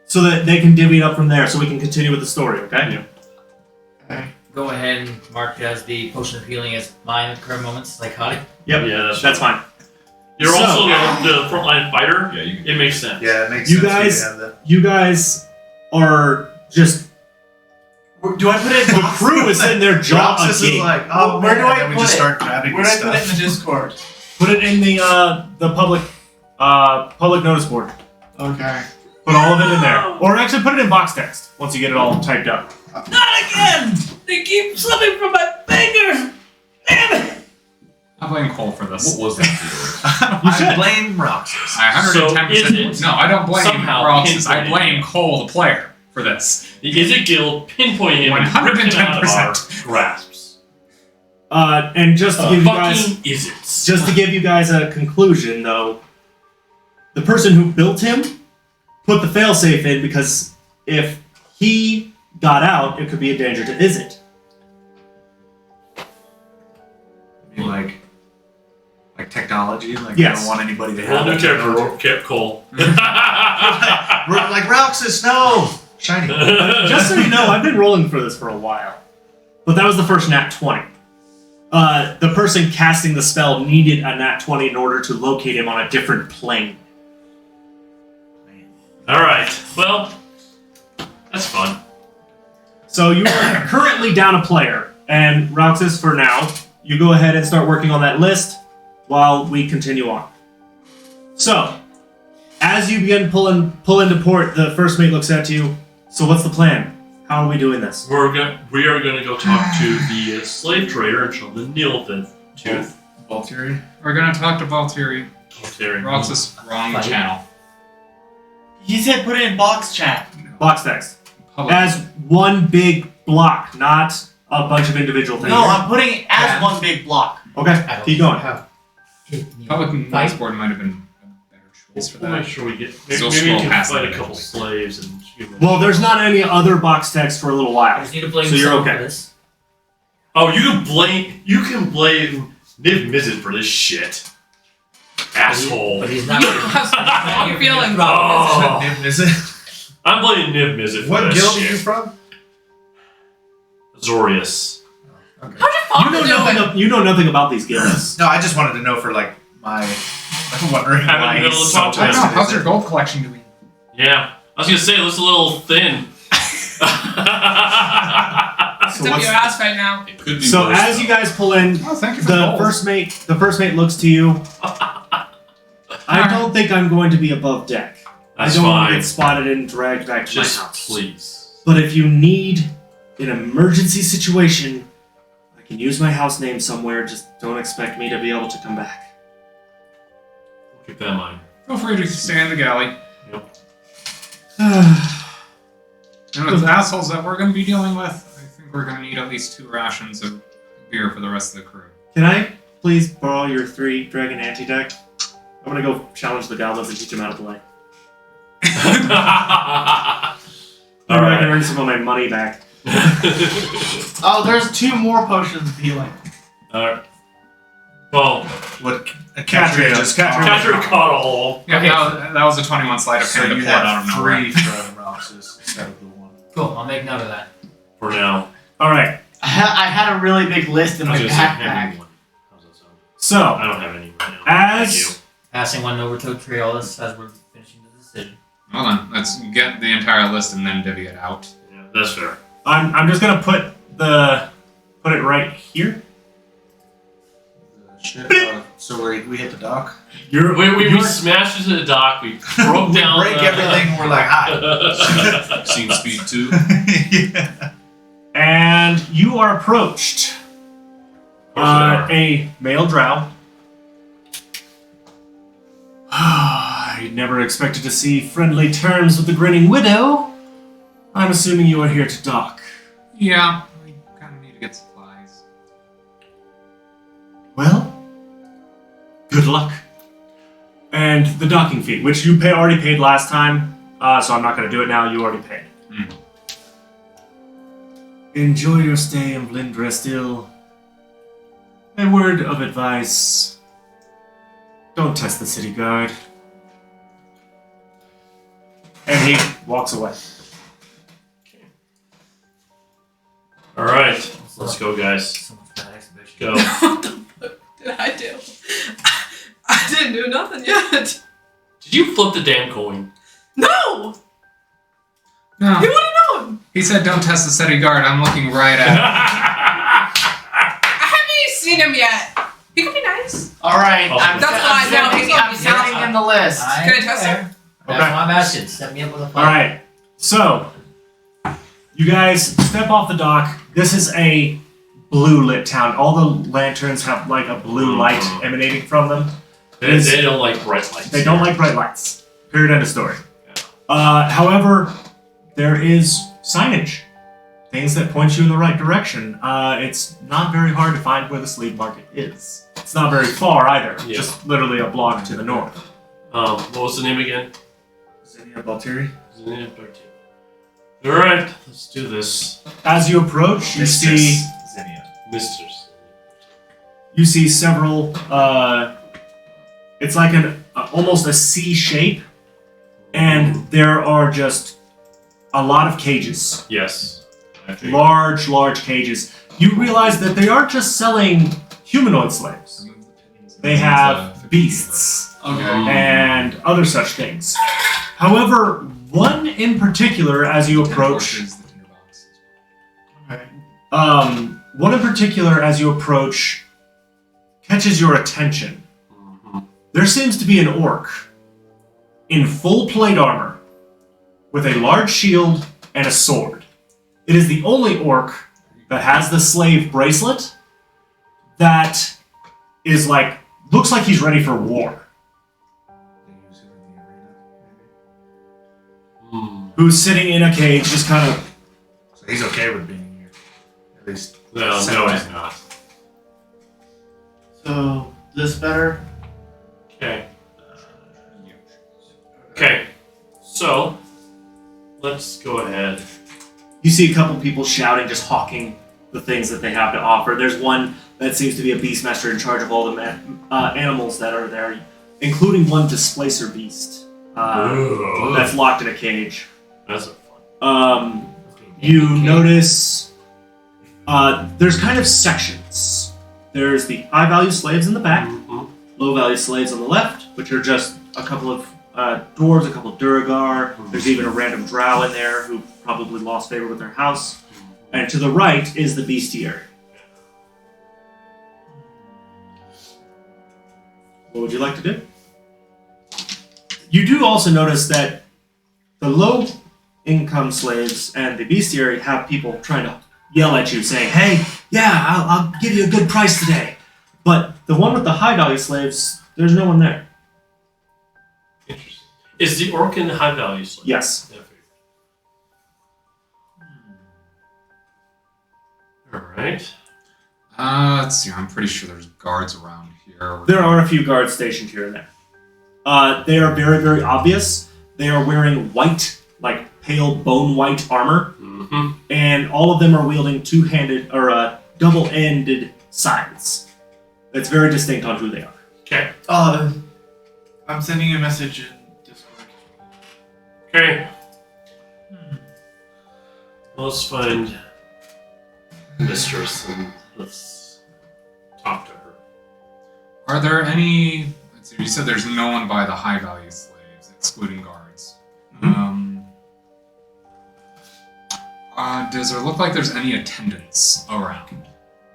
S1: so that they can divvy it up from there so we can continue with the story, okay?
S7: Go ahead and mark as the potion of healing as mine at current moment, psychotic.
S1: Yep,
S8: Yeah,
S1: that's fine.
S8: You're
S1: So-
S8: also the frontline fighter.
S6: Yeah, you
S8: It makes sense.
S4: Yeah, it makes
S1: You
S4: sense.
S1: guys-
S4: We have that.
S1: You guys are just...
S5: Do I put it in
S1: The crew is sitting there jaw
S4: Roxas is
S1: agape.
S4: like, oh,
S5: Where do I
S4: and then we
S5: put
S4: just
S5: it?
S4: start grabbing
S5: Where do I
S4: his
S5: put it
S4: stuff.
S5: in the Discord?
S1: Put it in the public notice board.
S5: Okay.
S1: Put all of it in there. Or actually put it in box text once you get it all typed up.
S7: Not again! They keep slipping from my fingers! Damn it!
S2: I blame Cole for this.
S6: What was that feeling?
S1: You should.
S4: I blame Roxas.
S2: I 110%.
S8: So
S2: no, I don't blame
S8: somehow
S2: Roxas. I
S8: pinpointed
S2: blame
S8: him?
S2: Cole, the player, for this.
S8: The Izzet Guild pinpointed him and ripped him out of our
S2: 110%.
S8: grasps.
S1: And just to give you guys...
S8: Fucking Izzets.
S1: Just to give you guys a conclusion, though, the person who built him put the failsafe in because if he got out, it could be a danger to Izzet.
S4: I mean, like technology. Like,
S1: Yes.
S4: I don't want anybody to
S8: Whole
S4: have
S8: new
S4: it.
S8: character, Cap Cole.
S4: We're like Roxas, no, shiny.
S1: Just so you know, I've been rolling for this for a while. But that was the first nat 20. The person casting the spell needed a nat 20 in order to locate him on a different plane.
S8: Alright, well, that's fun.
S1: So you are currently down a player, and Roxas, for now, you go ahead and start working on that list while we continue on. So, as you begin pull into port, the first mate looks at you. So what's the plan? How are we doing this?
S8: We are going to go talk to the slave trader and show the Nilfin tooth.
S4: Valkyrie.
S2: We're gonna talk to Valtteri.
S8: Terry.
S2: Roxas, wrong
S7: Fight.
S2: channel.
S5: He said put it in box chat.
S1: Box text.
S2: Public.
S1: As one big block, not a bunch of individual things.
S5: No, I'm putting it as one big block.
S1: Okay, keep going.
S2: Public notice board might have been a better choice for
S8: We'll make
S2: that.
S8: sure we get.
S2: Still
S8: Maybe we
S2: scroll
S8: can
S2: past
S8: find
S2: it
S8: a couple
S2: eventually.
S8: slaves and.
S1: Well, there's not any other box text for a little
S7: I
S1: while.
S7: just need to blame
S1: So you're
S7: someone
S1: okay.
S7: for this.
S8: Oh, you can blame Niv Mizzet for this shit. Asshole.
S7: But he's not.
S3: I'm feeling
S8: Oh.
S4: What is it?
S8: I'm blaming Niv Mizzet for
S4: What
S8: this
S4: guild are
S8: shit.
S4: you from?
S8: Zorius.
S3: How'd your
S1: You
S3: father
S1: know
S3: do
S1: nothing.
S3: it?
S1: You know nothing about these guilds.
S4: No, I just wanted to know for like my. I'm wondering
S8: Haven't
S4: why
S8: been able
S4: he's
S8: to
S4: so
S8: talk to
S2: I don't know.
S4: twisted,
S2: How's
S4: is
S2: your
S4: it?
S2: gold collection doing?
S8: Yeah. I was gonna say it looks a little thin.
S1: So,
S3: It's up
S1: what's-
S3: your ass right now.
S6: It could be
S1: so
S6: worse,
S1: as
S6: though.
S1: you guys pull in,
S2: Oh, thank you for
S1: the
S2: gold.
S1: first mate looks to you. I don't think I'm going to be above deck.
S8: That's
S1: I don't want to
S8: fine.
S1: get spotted and dragged back to
S8: Just
S1: my house.
S8: please.
S1: But if you need an emergency situation, I can use my house name somewhere. Just don't expect me to be able to come back.
S8: Keep that in mind.
S2: Feel free to stay in the galley.
S1: Can
S2: And with the assholes that we're going to be dealing with, I think we're going to need at least 2 rations of beer for the rest of the crew.
S1: I please borrow your 3 dragon anti-deck? I'm gonna go challenge the goblins and teach them how to play. Maybe I can
S8: Alright.
S1: earn some of my money back.
S5: Oh, there's 2 more potions of healing.
S8: Alright. Well,
S4: What?
S1: Catria.
S8: Catherine caught all.
S2: Yeah,
S7: Okay.
S2: that was a 21 sleight of
S4: So
S2: hand to
S4: you
S2: pull it out of
S4: have
S2: nowhere.
S4: 3 from Roxas instead of the 1.
S7: Cool, I'll make note of that.
S8: For now.
S1: Alright,
S5: I had a really big list in
S8: I
S5: my
S8: was gonna say, have
S5: backpack.
S8: one. How's that sound?
S1: so
S8: I don't have any right now. Thank you.
S1: as
S7: Passing one over to Triolis as we're finishing the decision.
S2: Hold on, let's get the entire list and then divvy it out.
S8: Yeah, that's fair.
S1: I'm just gonna put it right here.
S4: Shit. So we hit the dock.
S8: We smashed into the dock. We broke
S4: We
S8: down.
S4: break everything. We're like, hi.
S6: Scene speed 2.
S4: Yeah.
S1: And you are approached.
S8: Of course they are.
S1: A male drow. I never expected to see friendly terms with the Grinning Widow. I'm assuming you are here to dock.
S2: Yeah, we kind of need to get supplies.
S1: Well, good luck. And the docking fee, which you already paid last time, so I'm not going to do it now. You already paid.
S2: Mm.
S1: Enjoy your stay in Blindrestil. A word of advice: don't test the city guard. And he walks away.
S8: All right, let's go, guys.
S7: So much bad exhibition.
S8: Go.
S3: What the fuck did I do? I didn't do nothing yet.
S8: Did you flip the damn coin?
S3: No!
S2: No.
S3: He would have known!
S2: He said don't test the city guard. I'm looking right at him.
S3: I haven't even seen him yet. He could be nice.
S5: Alright,
S8: Oh.
S5: I'm,
S3: That's what I know. He's gonna
S5: I'm
S3: be
S5: sending
S3: nice.
S5: him the list.
S7: I
S3: Can I test
S7: there.
S3: him?
S7: That's
S1: Okay.
S7: why I'm asking. Set me up with a fight.
S1: Alright, so you guys step off the dock. This is a blue lit town. All the lanterns have like a blue light emanating from them.
S8: They don't like bright lights.
S1: They don't like bright lights. Period. End of story.
S8: Yeah.
S1: However, there is signage. Things that point you in the right direction. It's not very hard to find where the slave market is. It's not very far either.
S8: Yeah.
S1: Just literally a block to the north.
S8: What was the name again?
S1: Zinnia Baltiri.
S8: Zinnia Bertie. All right, let's do this,
S1: As you approach, you see
S4: Zinnia.
S8: Misters.
S1: several. It's like almost a C shape, and there are just a lot of cages.
S8: Yes. I think.
S1: Large cages. You realize that they aren't just selling humanoid slaves. They have beasts
S2: Okay.
S1: and other such things. However, one in particular, as you approach, one in particular, as you approach, catches your attention.
S8: Mhm.
S1: There seems to be an orc in full plate armor with a large shield and a sword. It is the only orc that has the slave bracelet that is like, looks like he's ready for war.
S8: Hmm.
S1: Who's sitting in a cage, just kind of.
S4: So he's okay with being here. At least.
S8: No, he's not.
S5: So, this better?
S8: Okay. Okay. So, let's go ahead.
S1: You see a couple people shouting, just hawking the things that they have to offer. There's one that seems to be a beastmaster in charge of all the animals that are there, including one displacer beast
S8: Ooh.
S1: that's locked in a cage.
S8: That's a fun.
S1: You notice there's kind of sections. There's the high value slaves in the back,
S8: Mhm.
S1: low value slaves on the left, which are just a couple of dwarves, a couple of Duragar. There's even a random drow in there who probably lost favor with their house. And to the right is the bestiary. What would you like to do? You do also notice that the low income slaves and the bestiary have people trying to yell at you saying, hey, yeah, I'll give you a good price today. But the one with the high value slaves, there's no one there.
S8: Interesting. Is the orc in high value slave?
S1: Yes.
S8: Yeah, I figured. All right.
S2: Let's see. I'm pretty sure there's guards around here.
S1: There are a few guards stationed here and there. They are very, very obvious. They are wearing white, like pale bone white armor,
S8: Mm-hmm.
S1: and all of them are wielding two-handed or double-ended scythes. It's very distinct on who they are.
S8: Okay.
S5: I'm sending you a message in Discord.
S8: Okay. Well, let's find Mistress and let's talk to her.
S2: Are there any? Let's see. You said there's no one by the high value slaves, excluding guards. Does there look like there's any attendants around?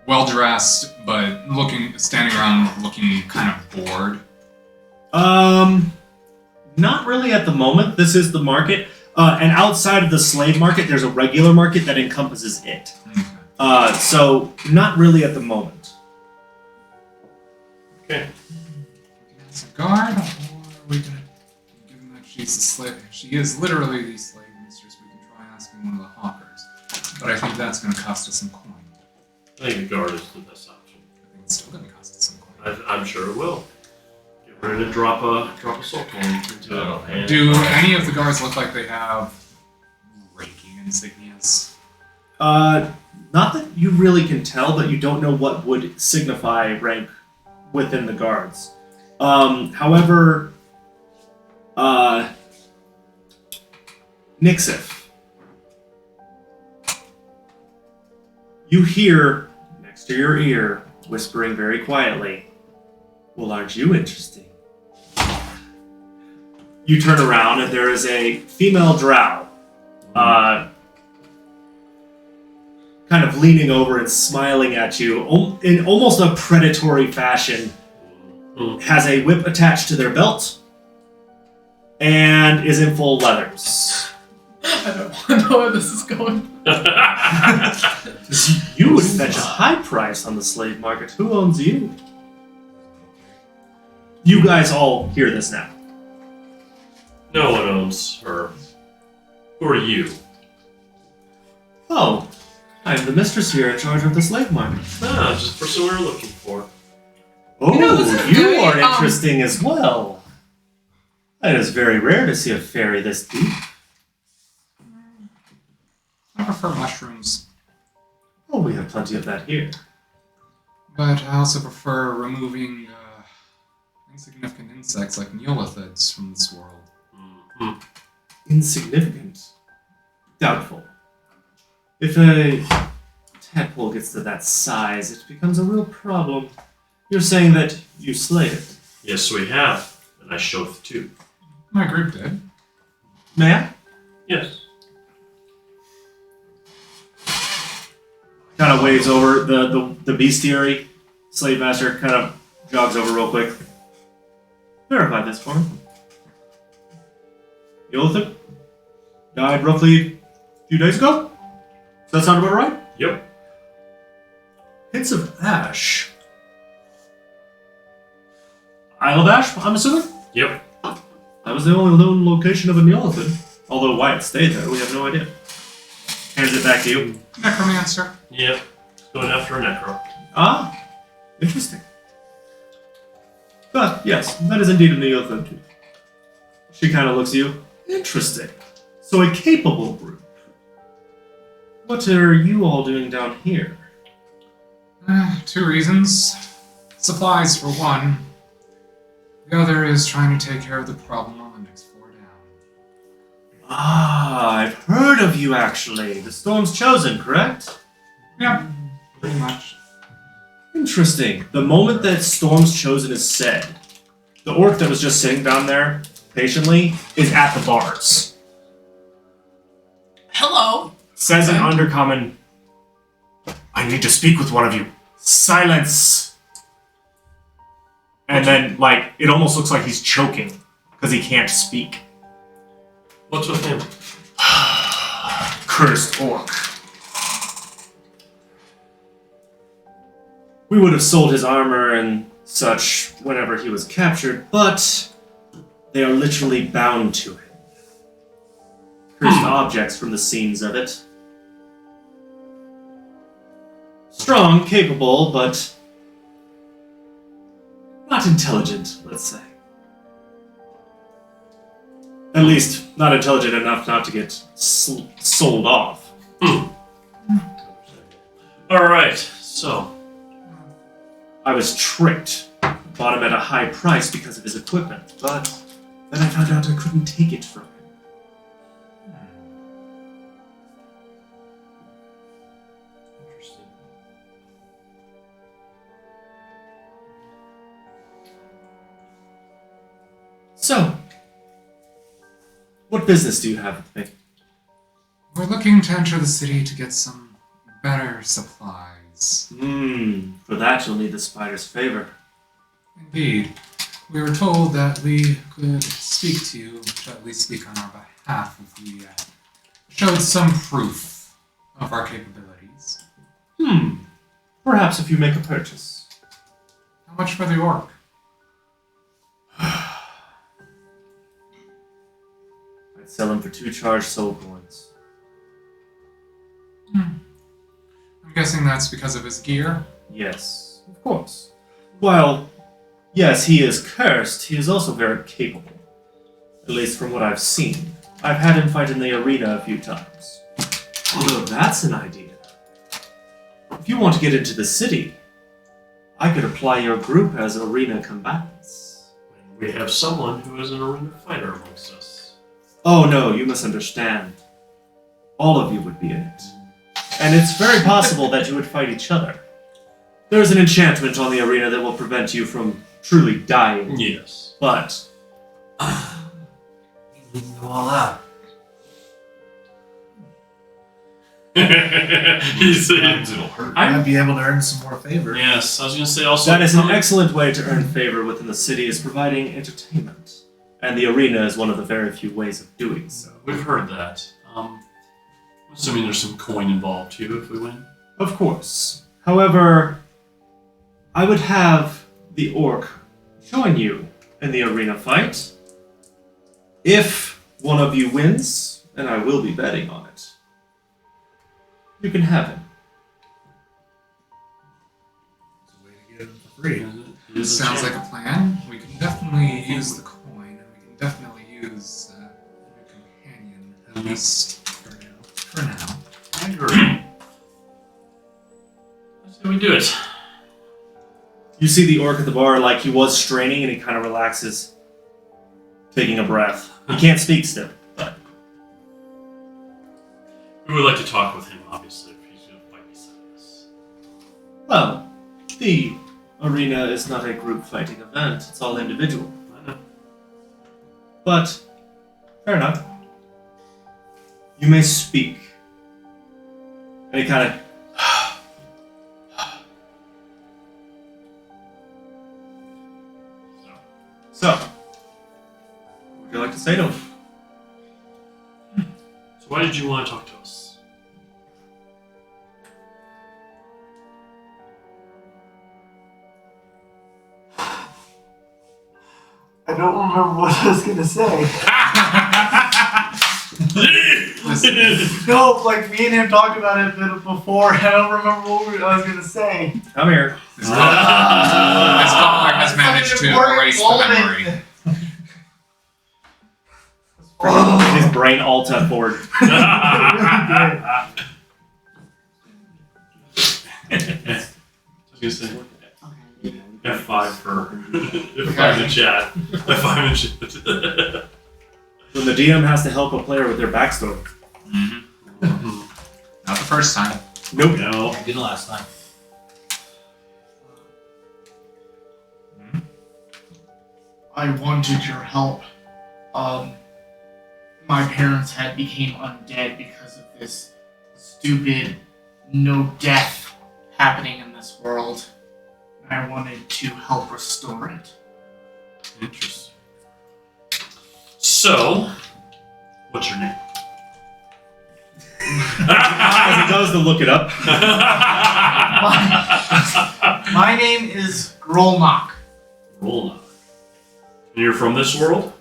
S2: Well dressed, but standing around looking kind of bored.
S1: Not really at the moment. This is the market. And outside of the slave market, there's a regular market that encompasses it. So not really at the moment.
S8: Okay.
S2: As a guard, or are we gonna, given that she's a slave, she is literally the slave mistress, we can try asking one of the hawkers. But I think that's gonna cost us some coin.
S8: I think the guard is the best option.
S2: I think it's still gonna cost us some coin.
S8: I'm sure it will. Get ready to drop a soul coin into it. And
S2: Do any of the guards look like they have ranking insignias?
S1: Not that you really can tell, but you don't know what would signify rank within the guards. However, Nixif, you hear next to your ear, whispering very quietly, "Well, aren't you interesting?" You turn around and there is a female drow, kind of leaning over and smiling at you in almost a predatory fashion. Has a whip attached to their belt and is in full leathers.
S3: I don't want to know where this is going.
S1: You would fetch a high price on the slave market. Who owns you? You guys all hear this now.
S8: No one owns her. Who are you?
S1: Oh, I'm the mistress here in charge of the slave market.
S8: Ah, just the person we were looking for.
S1: Oh,
S3: You know, this is
S1: you
S3: very,
S1: are interesting as well. It is very rare to see a fairy this deep.
S2: I prefer mushrooms,
S1: Oh, we have plenty of that here.
S2: but I also prefer removing insignificant insects like neolithids from this world.
S8: Mhm.
S1: Insignificant. Doubtful. If a tadpole gets to that size, it becomes a real problem. You're saying that you slay it.
S8: Yes, we have, and I showed it too.
S2: My group did.
S1: May I?
S8: Yes.
S1: Kind of waves over the bestiary. Slave master kind of jogs over real quick. Verify this for me. Neolithic? Died roughly a few days ago? Does that sound about right?
S8: Yep.
S1: Hints of ash. Isle of Ash, I'm assuming?
S8: Yep.
S1: That was the only known location of a Neolithid. Although why it stayed there, we have no idea. Hands it back to you.
S2: Necromancer.
S8: Yep. Going after a necro.
S1: Ah, interesting. But yes, that is indeed a Neolithid too. She kind of looks at you. Interesting. So a capable group. What are you all doing down here?
S2: 2 reasons. Supplies for one. The other is trying to take care of the problem on the next floor down.
S1: Ah, I've heard of you actually. The Storm's Chosen, correct?
S2: Yep, pretty much.
S1: Interesting. The moment that Storm's Chosen is said, the orc that was just sitting down there patiently is at the bars.
S3: Hello.
S1: Says in Undercommon, "I need to speak with one of you. Silence." And then, it almost looks like he's choking because he can't speak.
S8: What's with him?
S1: Cursed orc. We would have sold his armor and such whenever he was captured, but they are literally bound to him. Cursed objects from the scenes of it. Strong, capable, but not intelligent, let's say. At least, not intelligent enough not to get sold off.
S8: Alright, so.
S1: I was tricked. Bought him at a high price because of his equipment, but then I found out I couldn't take it from him.
S8: Interesting.
S1: So, what business do you have with me?
S2: We're looking to enter the city to get some better supplies.
S1: For that you'll need the spider's favor.
S2: Indeed. We were told that we could speak to you, to at least speak on our behalf if we showed some proof of our capabilities.
S1: Perhaps if you make a purchase.
S2: How much for the orc?
S1: I'd sell him for 2 charged soul coins.
S2: I'm guessing that's because of his gear.
S1: Yes, of course. Well, yes, he is cursed. He is also very capable. At least from what I've seen. I've had him fight in the arena a few times. Although that's an idea. If you want to get into the city, I could apply your group as arena combatants.
S8: We have someone who is an arena fighter amongst us.
S1: Oh no, you misunderstand. All of you would be in it. And it's very possible that you would fight each other. There's an enchantment on the arena that will prevent you from truly dying.
S8: Yes.
S1: But
S7: We can go all out.
S8: He said,
S6: It'll hurt.
S4: I might be able to earn some more favor.
S8: yes, I was going to say also.
S1: that is an excellent way to earn favor within the city is providing entertainment. And the arena is one of the very few ways of doing so.
S8: We've heard that. I'm assuming there's some coin involved too if we win.
S1: Of course. However, I would have the orc join you in the arena fight. If one of you wins, and I will be betting on it, you can have him.
S4: It's a way to get him for free.
S8: It is a
S2: Sounds like
S8: chance.
S2: a plan. We can definitely use the coin, and we can definitely use a companion, at least for now.
S8: I agree. That's how we do it.
S1: You see the orc at the bar like he was straining and he kind of relaxes, taking a breath. He can't speak still, but
S8: We would like to talk with him, obviously, if he's going to fight beside us.
S1: well, the arena is not a group fighting event. It's all individual.
S8: I know.
S1: But fair enough. You may speak. And he kind of So, what would you like to say to him?
S8: So why did you want to talk to us?
S5: I don't remember what I was gonna say. No, like me and him talked about it before. I don't remember what I was gonna say.
S1: Come here.
S2: This Goblin has managed to erase the memory.
S1: His brain alt forward.
S8: I was going to say, F5 for F5 in chat. F5 in chat.
S1: When the DM has to help a player with their backstory.
S2: Not the first time.
S1: Nope.
S8: No.
S7: I did last time.
S5: I wanted your help. My parents had became undead because of this stupid no death happening in this world. I wanted to help restore it.
S8: Interesting. So, what's your name?
S1: As he goes to look it up.
S5: My name is Grolnock.
S8: Rolna. And you're from this world?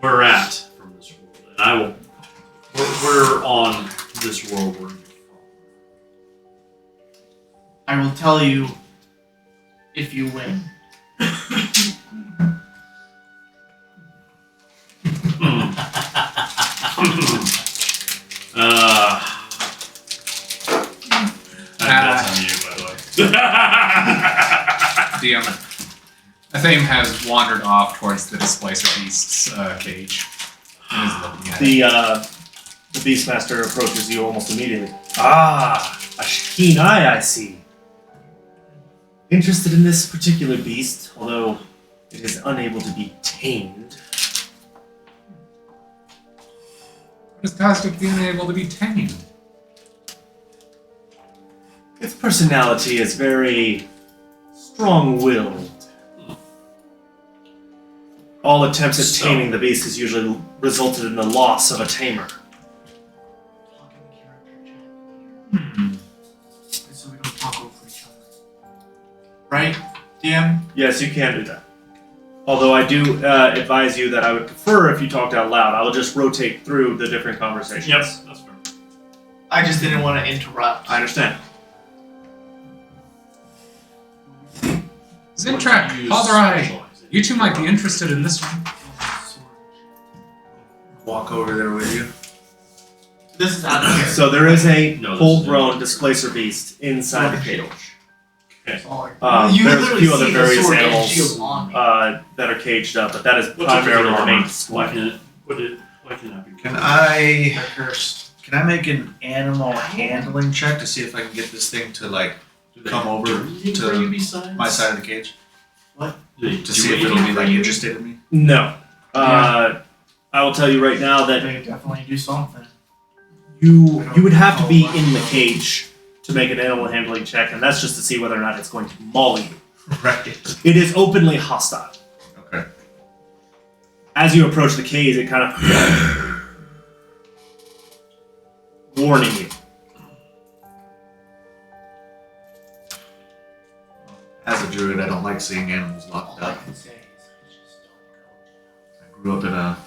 S8: Where at from this world? And I will. We're on this world where you're
S5: I will tell you if you win.
S8: That's on you, by the way.
S2: DM. Athame has wandered off towards the Displacer Beast's cage and is looking at it.
S1: The Beastmaster approaches you almost immediately. Ah, a keen eye, I see. Interested in this particular beast, although it is unable to be tamed.
S2: What is tasked with being able to be tamed?
S1: Its personality is very strong-willed. All attempts at taming the beast has usually resulted in the loss of a tamer. Yes, you can do that. Although I do advise you that I would prefer if you talked out loud. I will just rotate through the different conversations.
S8: Yep, that's fair.
S5: I just didn't want to interrupt.
S1: I understand.
S2: Zintrak, Father Eye, you two might be interested in this one.
S4: Walk over there with you.
S5: This is out of here.
S1: So there is a
S8: No, this
S1: full-grown
S8: is-
S1: displacer beast inside the cage.
S5: Sorry.
S1: There's a
S5: literally
S1: few other
S5: see the
S1: various
S5: sword and
S1: animals
S5: shield on me.
S1: that are caged up, but that is
S8: What's up with
S1: primarily
S8: your
S1: the main
S8: armor?
S1: display.
S8: Why can I be?
S4: Can I
S5: They're cursed.
S4: make an animal handling check to see if I can get this thing to like
S8: Do they
S4: come over
S8: do anything
S4: to
S8: for you besides?
S4: my side of the cage
S8: Do they
S4: to
S8: do
S4: see if it'll
S8: anything
S4: be
S8: for
S4: like
S8: you?
S4: interested in me?
S1: No. I will tell you right now that
S5: They definitely do something.
S1: you would have to be in the cage to make an animal handling check, and that's just to see whether or not it's going to maul you.
S4: Right.
S1: It is openly hostile.
S4: Okay.
S1: As you approach the cage, it kind of warning you.
S4: As a druid, I don't like seeing animals locked
S5: All I
S4: up.
S5: can say is just don't
S4: I grew up in a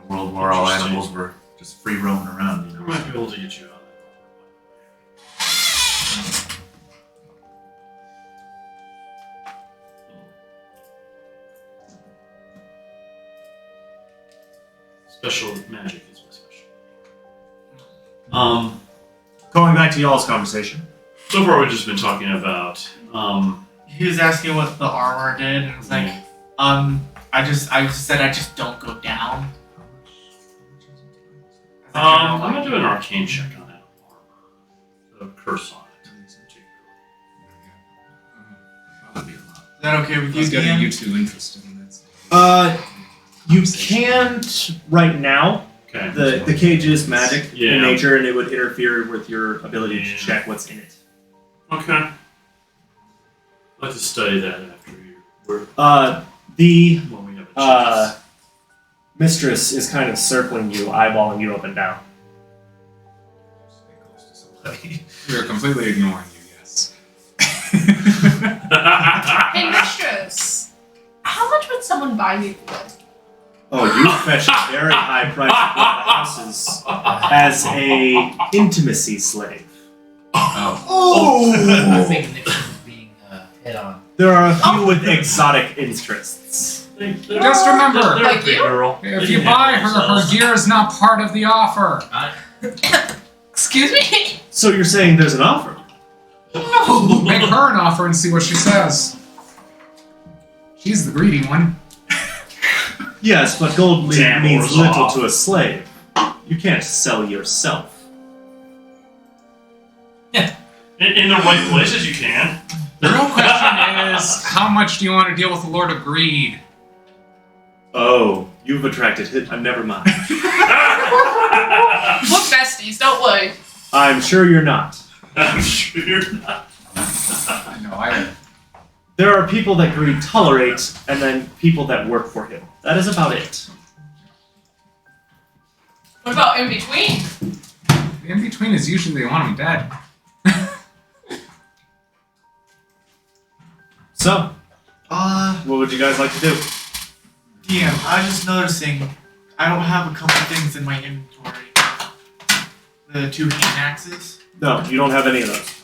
S4: world where all
S8: Interesting.
S4: animals were just free roaming around. You
S8: I
S4: know.
S8: might be able to get you out of that. Special magic is my special.
S1: Going back to y'all's conversation.
S8: So far, we've just been talking about.
S5: He was asking what the armor did, and it's like, I just said I just don't go down.
S8: I'm gonna do an arcane check on that armor. The curse on it.
S2: Probably
S5: Is that okay with you,
S2: He's getting
S5: DM?
S2: you two interested in this.
S1: You can't right now.
S8: Okay.
S1: The cage is magic
S8: Yeah.
S1: in nature, and it would interfere with your ability
S8: Yeah.
S1: to check what's in it.
S8: Okay. I'd like to study that after you. When
S1: The
S8: we have a chance.
S1: mistress is kind of circling you, eyeballing you up and down.
S4: Stay close to somebody.
S2: We are completely ignoring you, yes.
S3: Hey, mistress. How much would someone buy me for?
S1: Oh, you fetch a very high price for the houses as a intimacy slave.
S2: Oh.
S7: I think Nixon is being hit on.
S1: There are a few with exotic interests.
S2: Just remember,
S8: they're a
S3: like
S8: big
S3: you?
S8: girl.
S2: if
S8: They
S2: you
S8: can
S2: buy
S8: handle
S2: her, her
S8: themselves.
S2: gear is not part of the offer.
S3: Excuse me?
S1: So you're saying there's an offer?
S2: Make her an offer and see what she says. She's the greedy one.
S1: Yes, but gold
S8: Damn,
S1: means
S8: Orzhov.
S1: little to a slave. You can't sell yourself.
S8: In the right places, you can.
S2: The real question is, how much do you want to deal with the Lord of Greed?
S1: Oh, you've attracted hit. Never mind.
S3: Look, besties, don't worry.
S1: I'm sure you're not.
S8: I'm sure you're not.
S2: I know, I
S1: There are people that Greed tolerates, and then people that work for him. That is about it.
S3: What about in between?
S2: the in-between is usually they want him dead.
S1: So, what would you guys like to do?
S5: DM, I was just noticing I don't have a couple things in my inventory. The 2 hand axes.
S1: No, you don't have any of those.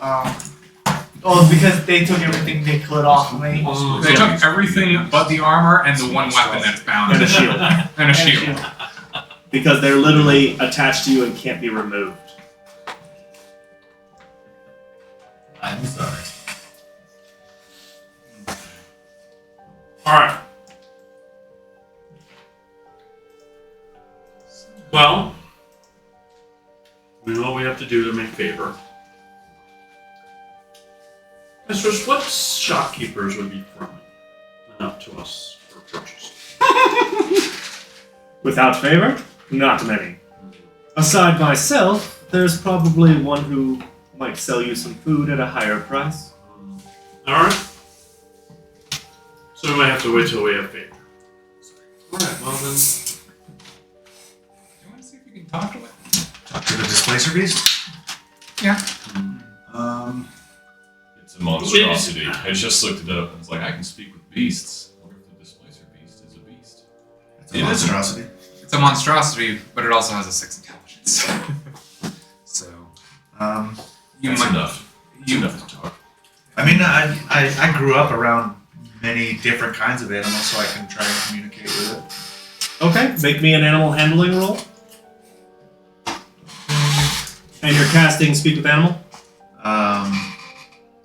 S5: Oh, because they took everything they could off of me.
S2: They took everything but the armor and the one weapon that's bound.
S1: And a shield.
S2: And a shield.
S1: Because they're literally attached to you and can't be removed.
S7: I'm sorry.
S8: Alright. Well, we know what we have to do to make favor. Mistress, what shopkeepers would be friendly enough to us for purchase?
S1: Without favor? Not many. Aside myself, there's probably one who might sell you some food at a higher price.
S8: Alright. So we might have to wait till we have favor. Alright, well then.
S2: You want to see if you can talk to it?
S4: Talk to the displacer beast.
S2: Yeah.
S6: It's a monstrosity. I just looked it up and it's like, I can speak with beasts. I wonder if the displacer beast is a beast.
S4: It's a monstrosity.
S2: It's a monstrosity, but it also has a 6 intelligence. So you
S6: That's
S2: might
S6: enough. It's enough to talk.
S4: I mean, I grew up around many different kinds of animals, so I can try and communicate with it.
S1: Okay, make me an animal handling roll. And you're casting Speak with Animal?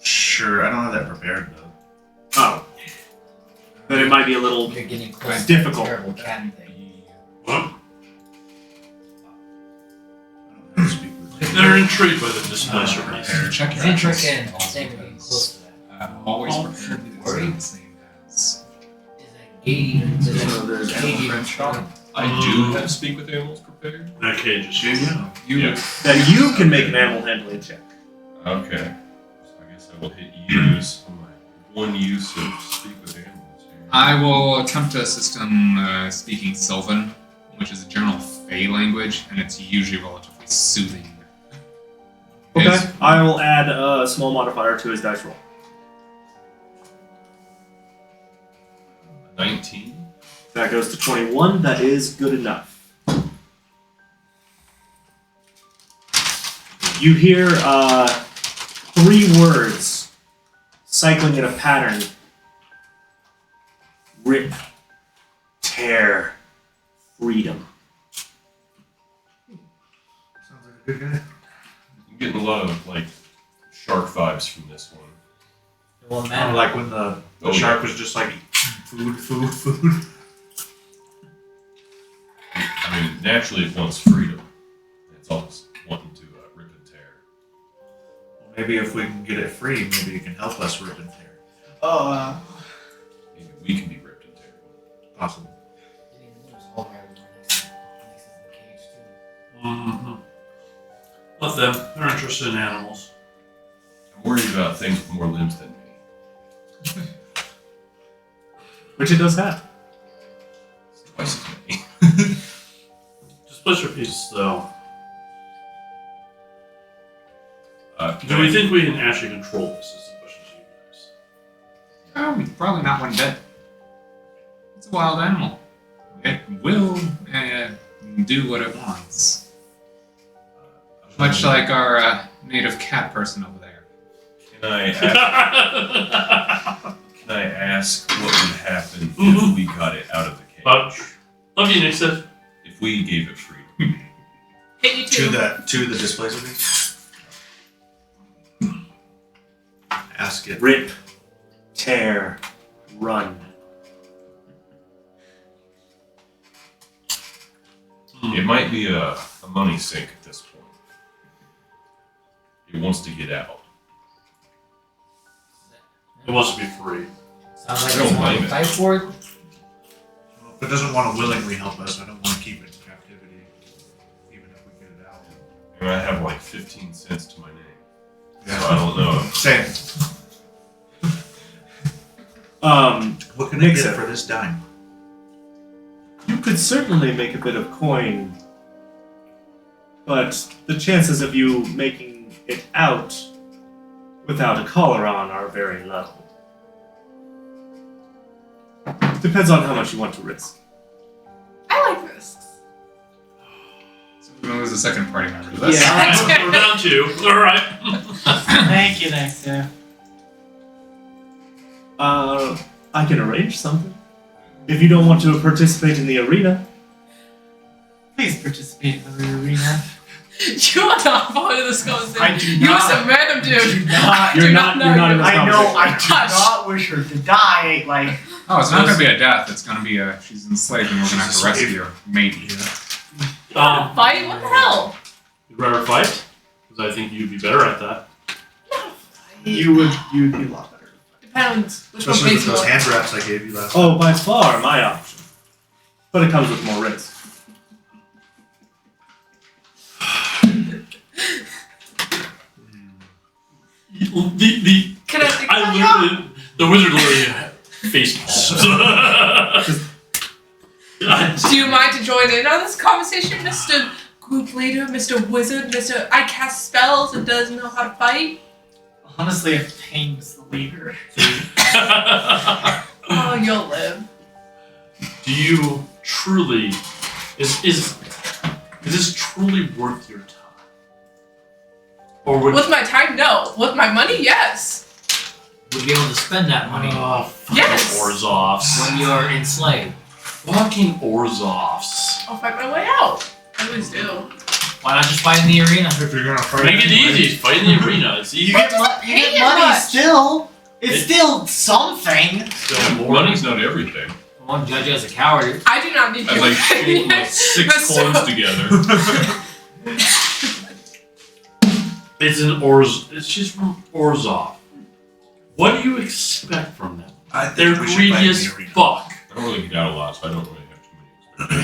S4: Sure. I don't have that prepared though.
S1: Oh. Then it might be a little
S7: You're getting close
S1: difficult.
S7: to the terrible cat thing.
S8: What?
S4: I don't have to speak with it.
S8: They're intrigued by the displacer beast.
S2: prepared. Check your
S7: Zintric
S2: actions.
S7: and Sam are getting close to that.
S2: Always
S7: Oh,
S2: prepared.
S7: worry.
S2: It's the same as.
S7: Is that gauge? Is
S4: So there's
S7: that gauge even
S4: animal
S7: strong?
S6: I do have speak with animals prepared.
S8: That cage is huge.
S2: You
S6: Yeah.
S1: Then you can make an animal handling check.
S6: Okay. So I guess I will hit use on my one use of speak with animals here.
S2: I will attempt to assist him speaking Sylvan, which is a general Fey language, and it's usually relatively soothing.
S1: Okay.
S2: It's-
S1: I will add a small modifier to his dice roll.
S6: 19.
S1: That goes to 21. That is good enough. You hear 3 words cycling in a pattern. Rip, tear, freedom.
S4: Sounds like a good guy.
S6: I'm getting a lot of like shark vibes from this one.
S7: Well,
S4: Kind
S7: man,
S4: of like when the
S6: Oh,
S4: shark was just like food.
S6: I mean, naturally it wants freedom. It's always wanting to rip and tear.
S4: Maybe if we can get it free, maybe it can help us rip and tear.
S6: Maybe we can be ripped and tear.
S4: Possible.
S8: Mm-hmm. Let them. They're interested in animals.
S6: I'm worried about things with more limbs than me.
S1: Which it does have.
S6: It's twice as many.
S8: Displacer beasts, though.
S6: Can
S8: Do
S6: I-
S8: we think we can actually control this? Is the question to you guys.
S2: Probably not one bit. It's a wild animal. It will do what it wants. Much like our native cat person over there.
S6: Can I ask what would happen if we got it out of the cage?
S8: Love you, Nixon.
S6: If we gave it freedom.
S3: Hit you too.
S4: To the displacer beast. Ask it.
S1: Rip, tear, run.
S6: It might be a money sink at this point. It wants to get out.
S8: It wants to be free.
S7: sounds like
S6: I don't
S7: it's one
S6: blame
S7: to
S6: it.
S7: fight for it.
S4: If it doesn't want to willingly help us, I don't want to keep it in captivity, even if we get it out.
S6: And I have like 15 cents to my name. So I don't know.
S4: Same. What can I
S1: Nixon.
S4: get for this dime?
S1: You could certainly make a bit of coin, but the chances of you making it out without a collar on are very low. Depends on how much you want to risk.
S3: I like risks.
S2: So we're gonna lose a second party member. That's
S8: Yeah, alright, we're down 2. Alright.
S5: Thank you, Nexia.
S1: I can arrange something. If you don't want to participate in the arena.
S5: Please participate in the arena.
S3: You are not part of this conversation.
S5: I do
S3: You
S5: not.
S3: some random dude.
S5: Do not.
S1: You're
S3: do
S1: not
S3: not
S1: you're
S3: know
S1: not in this
S5: I know. I
S1: conversation.
S5: do
S3: Hush.
S5: not wish her to die. Like,
S2: Oh, it's not gonna be a death. It's gonna be a she's enslaved and we're gonna have to rescue her. Maybe.
S3: Fight? What the hell?
S8: You'd rather fight? Because I think you'd be better at that.
S5: you'd be a lot better.
S3: Depends. Which one
S4: Especially with
S3: pays more?
S4: those hand wraps I gave you last
S1: Oh, by far my option. But it comes with more risk.
S3: Can I think
S8: I literally, the wizard literally face palms.
S3: Do you mind to join in on this conversation, Mr. Group Leader, Mr. Wizard, Mr. I cast spells and doesn't know how to fight?
S5: Honestly, if Payne was the leader.
S3: Oh, you'll live.
S8: Do you truly is this truly worth your time? Or would
S3: With my time, no. With my money, yes.
S7: Would be able to spend that money
S8: oh, fucking
S3: Yes.
S8: Orzovs.
S7: when you're enslaved.
S8: Fucking Orzovs.
S3: I'll fight my way out. I always do.
S7: Why not just fight in the arena?
S4: If you're gonna fight,
S8: Make it easy. Fight in the arena. It's easy.
S5: You get
S3: pay it
S5: money
S3: much.
S5: still. It's
S8: It-
S5: still something.
S6: Money's not everything.
S7: I won't judge you as a coward.
S3: I do not need
S6: I'd
S3: your
S6: like
S3: money.
S6: like 6
S3: Mr.
S6: coins together.
S8: It's she's from Orzov. What do you expect from them?
S4: I think
S8: They're
S4: we should
S8: greedy
S4: fight in
S8: as
S4: the arena.
S8: fuck.
S6: I don't really get out a lot, so I don't really have too many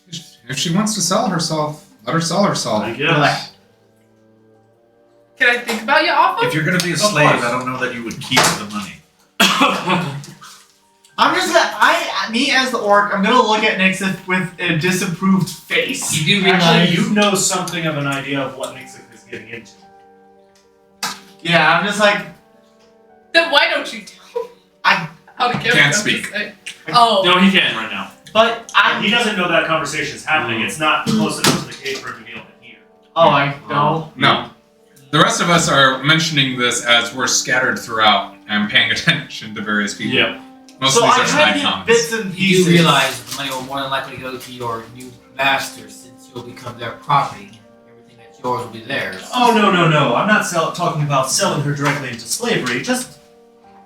S6: expectations.
S2: If she wants to sell herself, let her sell herself.
S8: I guess.
S3: Can I think about you often?
S4: If you're gonna be a slave, I don't know that you would keep the money.
S5: I'm just me as the orc, I'm gonna look at Nixon with a disapproved face.
S7: You do realize
S1: Actually, you know something of an idea of what Nixon is getting into.
S5: Yeah, I'm just like,
S3: Then why don't you tell me
S5: I
S3: how to get
S2: Can't
S3: them
S2: speak.
S3: to say? Oh.
S8: No, he can right now.
S5: but
S1: He doesn't know that conversation is happening. It's not close enough to the cave for him to be able to hear.
S5: Oh, I know.
S2: No. The rest of us are mentioning this as we're scattered throughout and paying attention to various people.
S8: Yeah.
S2: Most
S5: So
S2: of
S5: I
S2: these are
S5: try to
S2: side
S5: get
S2: comments.
S5: bits and
S7: you
S5: pieces.
S7: do realize the money will more than likely go to your new master since you'll become their property. Everything that's yours will be theirs.
S1: Oh, no. I'm not talking about selling her directly into slavery, just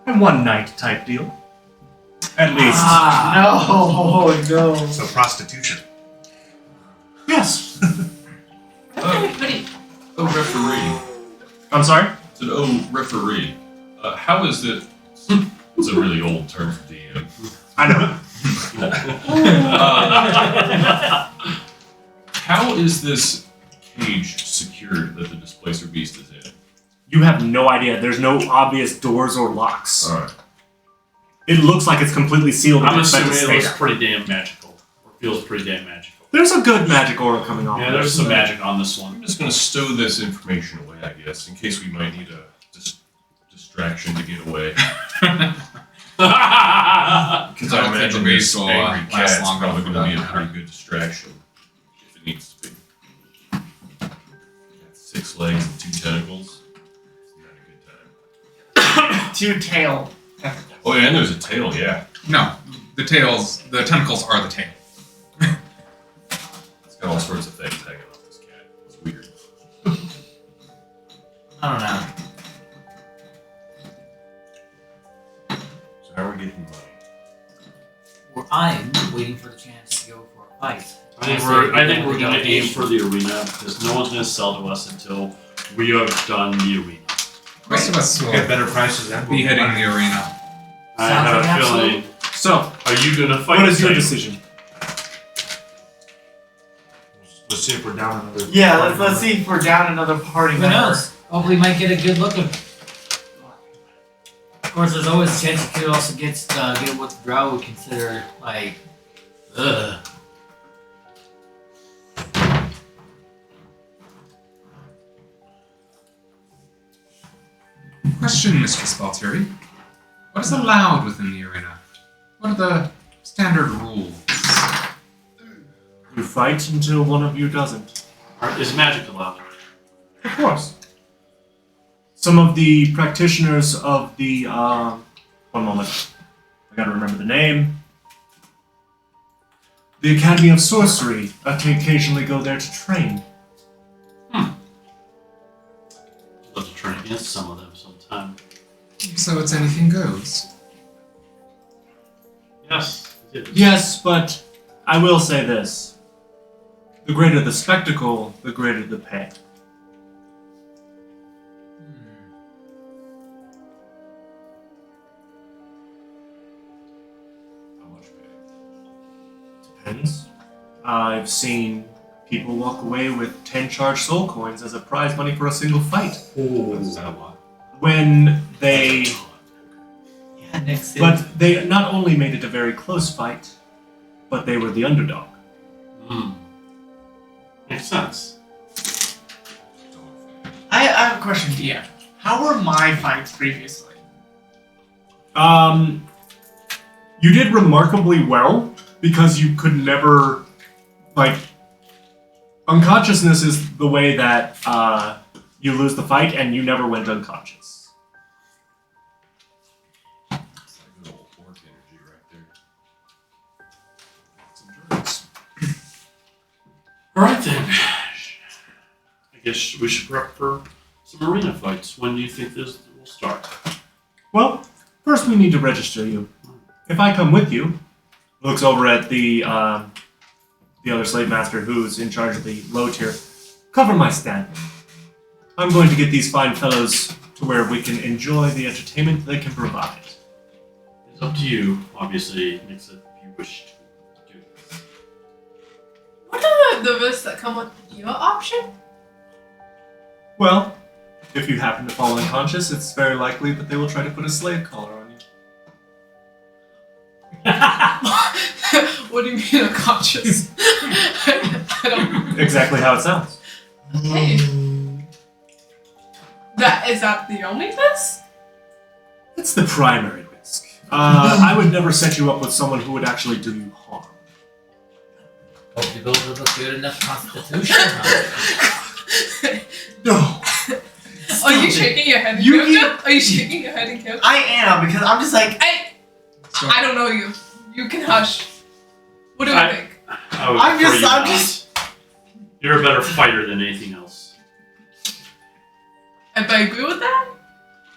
S1: a one night type deal. At least.
S7: Ah,
S5: No.
S4: So prostitution.
S1: Yes.
S3: Everybody.
S6: Oh, referee.
S1: I'm sorry?
S6: It's an referee. How is it? It's a really old term for DM.
S1: I know.
S6: How is this cage secured that the displacer beast is in?
S1: You have no idea. There's no obvious doors or locks.
S6: Alright.
S1: It looks like it's completely sealed.
S8: I'm
S1: and it's meant to
S8: assuming it
S1: stay
S8: looks
S1: there.
S8: pretty damn magical. Or feels pretty damn magical.
S1: There's a good magic aura coming off.
S8: Yeah,
S1: of
S8: there's
S1: it.
S8: some magic on this one.
S6: I'm just going to stow this information away, I guess, in case we might need a distraction to get away. Because
S2: I don't think the beast will,
S6: angry
S2: last
S6: cat's
S2: long
S6: probably
S2: enough
S6: going to be
S2: for
S6: a
S2: that.
S6: pretty good distraction if it needs to be. Got 6 legs and 2 tentacles. It's not a good time.
S5: 2 tail.
S6: Oh yeah, and there's a tail. Yeah,
S2: No, the tentacles are the tail.
S6: it's got all sorts of things hanging off this cat. It's weird.
S7: I don't know.
S6: So how are we getting money?
S7: Well, I'm waiting for the chance to go for a fight.
S8: I think we're gonna aim for the arena because no one's gonna sell to us until we have done the arena.
S2: Most of us will
S4: Get better prices and
S2: be hitting the arena.
S8: I have a
S7: Sounds like
S8: feeling.
S1: So,
S8: Are you gonna fight?
S1: what is your
S8: Satan?
S1: decision? Let's see if we're down another.
S5: Yeah,
S1: party
S5: let's
S1: member.
S5: see if we're down another party
S7: Who
S5: member.
S7: knows? Hopefully, we might get a good look of. Of course, there's always a chance you could also get what the drow would consider like, ugh.
S2: Question, Mr. Spaltieri. What is allowed within the arena? What are the standard rules?
S1: You fight until one of you doesn't.
S8: Is magic allowed?
S1: Of course. Some of the practitioners of the, one moment. I gotta remember the name. The Academy of Sorcery occasionally go there to train.
S8: I'd love to train against some of them sometime.
S2: So it's anything goes.
S8: Yes. I did.
S1: Yes, but I will say this. The greater the spectacle, the greater the pay.
S6: How much pay?
S1: Depends. I've seen people walk away with 10 charged soul coins as a prize money for a single fight.
S6: Is that a lot?
S1: When they...
S5: Yeah, next
S1: But they not only made it a very close fight, but they were the underdog.
S8: Hmm. Makes sense.
S5: I have a question, DM. How were my fights previously?
S1: You did remarkably well because you could never, like, unconsciousness is the way that you lose the fight, and you never went unconscious.
S6: That's that good old orc energy right there.
S1: Some drugs.
S8: All right then. I guess we should prep for some arena fights. When do you think this will start?
S1: Well, first we need to register you. If I come with you, looks over at the other slave master who's in charge of the low tier. Cover my stand. I'm going to get these fine fellows to where we can enjoy the entertainment they can provide.
S8: It's up to you. Obviously, makes it if you wish to do this.
S3: What are the risks that come with your option?
S1: Well, if you happen to fall unconscious, it's very likely that they will try to put a slave collar on you.
S3: What do you mean unconscious? I don't.
S1: Exactly how it sounds.
S3: Okay. Is that the only risk?
S1: It's the primary risk. I would never set you up with someone who would actually do you harm.
S7: Hope you build up a good enough constitution. Huh?
S1: No.
S3: Are you shaking your head in
S5: You
S3: character? Are you shaking your head in character?
S5: I am, because I'm just like,
S3: I don't know you. You can hush. What do you
S8: I-
S3: think?
S8: I would
S5: I'm
S8: prefer
S5: just,
S8: you
S5: I'm
S8: not.
S5: just.
S8: You're a better fighter than anything else.
S3: If I agree with that?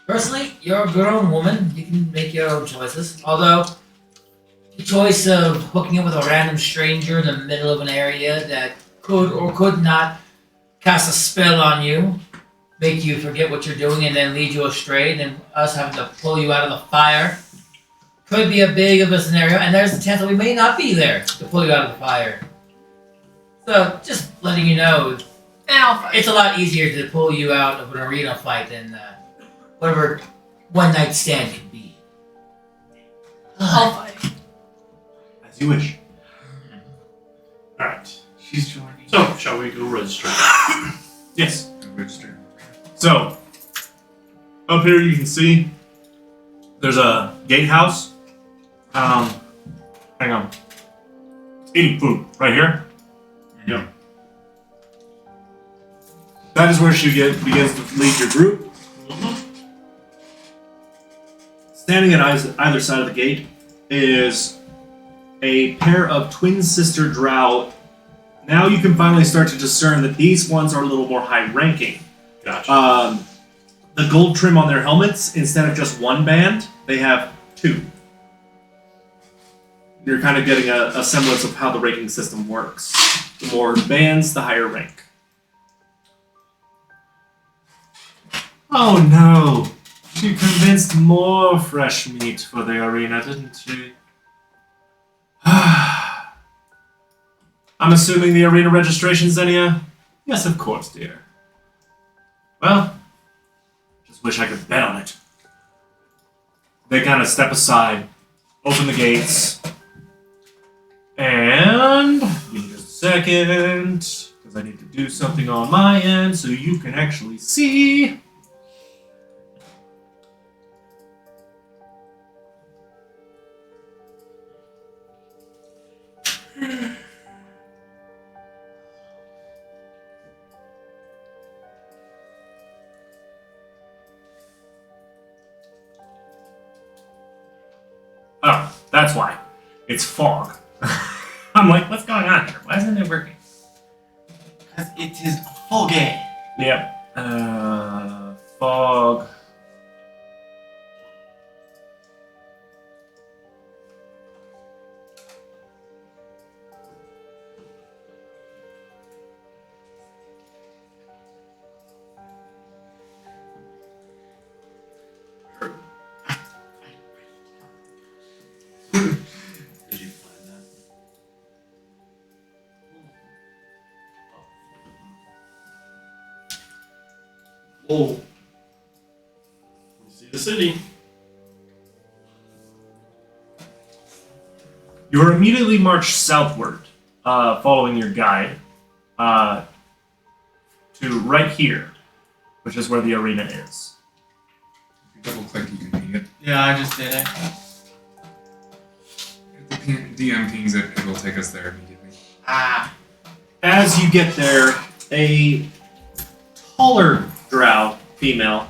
S7: Personally, you're a grown woman. You can make your own choices. Although, the choice of hooking up with a random stranger in the middle of an area that could or could not cast a spell on you, make you forget what you're doing, and then lead you astray, and then us having to pull you out of the fire, could be a big of a scenario, and there's a chance that we may not be there to pull you out of the fire. So, just letting you know,
S3: I'll fight.
S7: it's a lot easier to pull you out of an arena fight than whatever one night stand can be.
S3: I'll fight.
S1: As you wish.
S8: All right.
S5: She's joining.
S8: So, shall we go register?
S1: Yes. So, up here you can see there's a gatehouse. Hang on. Eating food right here.
S8: Yep.
S1: That is where she begins to lead your group. Standing at either side of the gate is a pair of twin sister drow. Now you can finally start to discern that these ones are a little more high-ranking.
S8: Gotcha.
S1: The gold trim on their helmets, instead of just one band, they have two. You're kind of getting a semblance of how the ranking system works. The more bands, the higher rank. Oh no! She convinced more fresh meat for the arena, didn't she? I'm assuming the arena registration, Xenia? Yes, of course, dear. Well, just wish I could bet on it. They kind of step aside, open the gates, and give me just a second, because I need to do something on my end so you can actually see. Oh, that's why. It's fog. I'm like, what's going on here? Why isn't it working?
S5: Because it is foggy.
S1: Yep. Fog.
S8: Did you find that? Oh. You see the city.
S1: You are immediately marched southward, following your guide, to right here, which is where the arena is.
S2: If you double click, you can read it.
S5: Yeah, I just did it.
S2: If the DM pings it, it will take us there immediately.
S5: Ah.
S1: As you get there, a taller drow female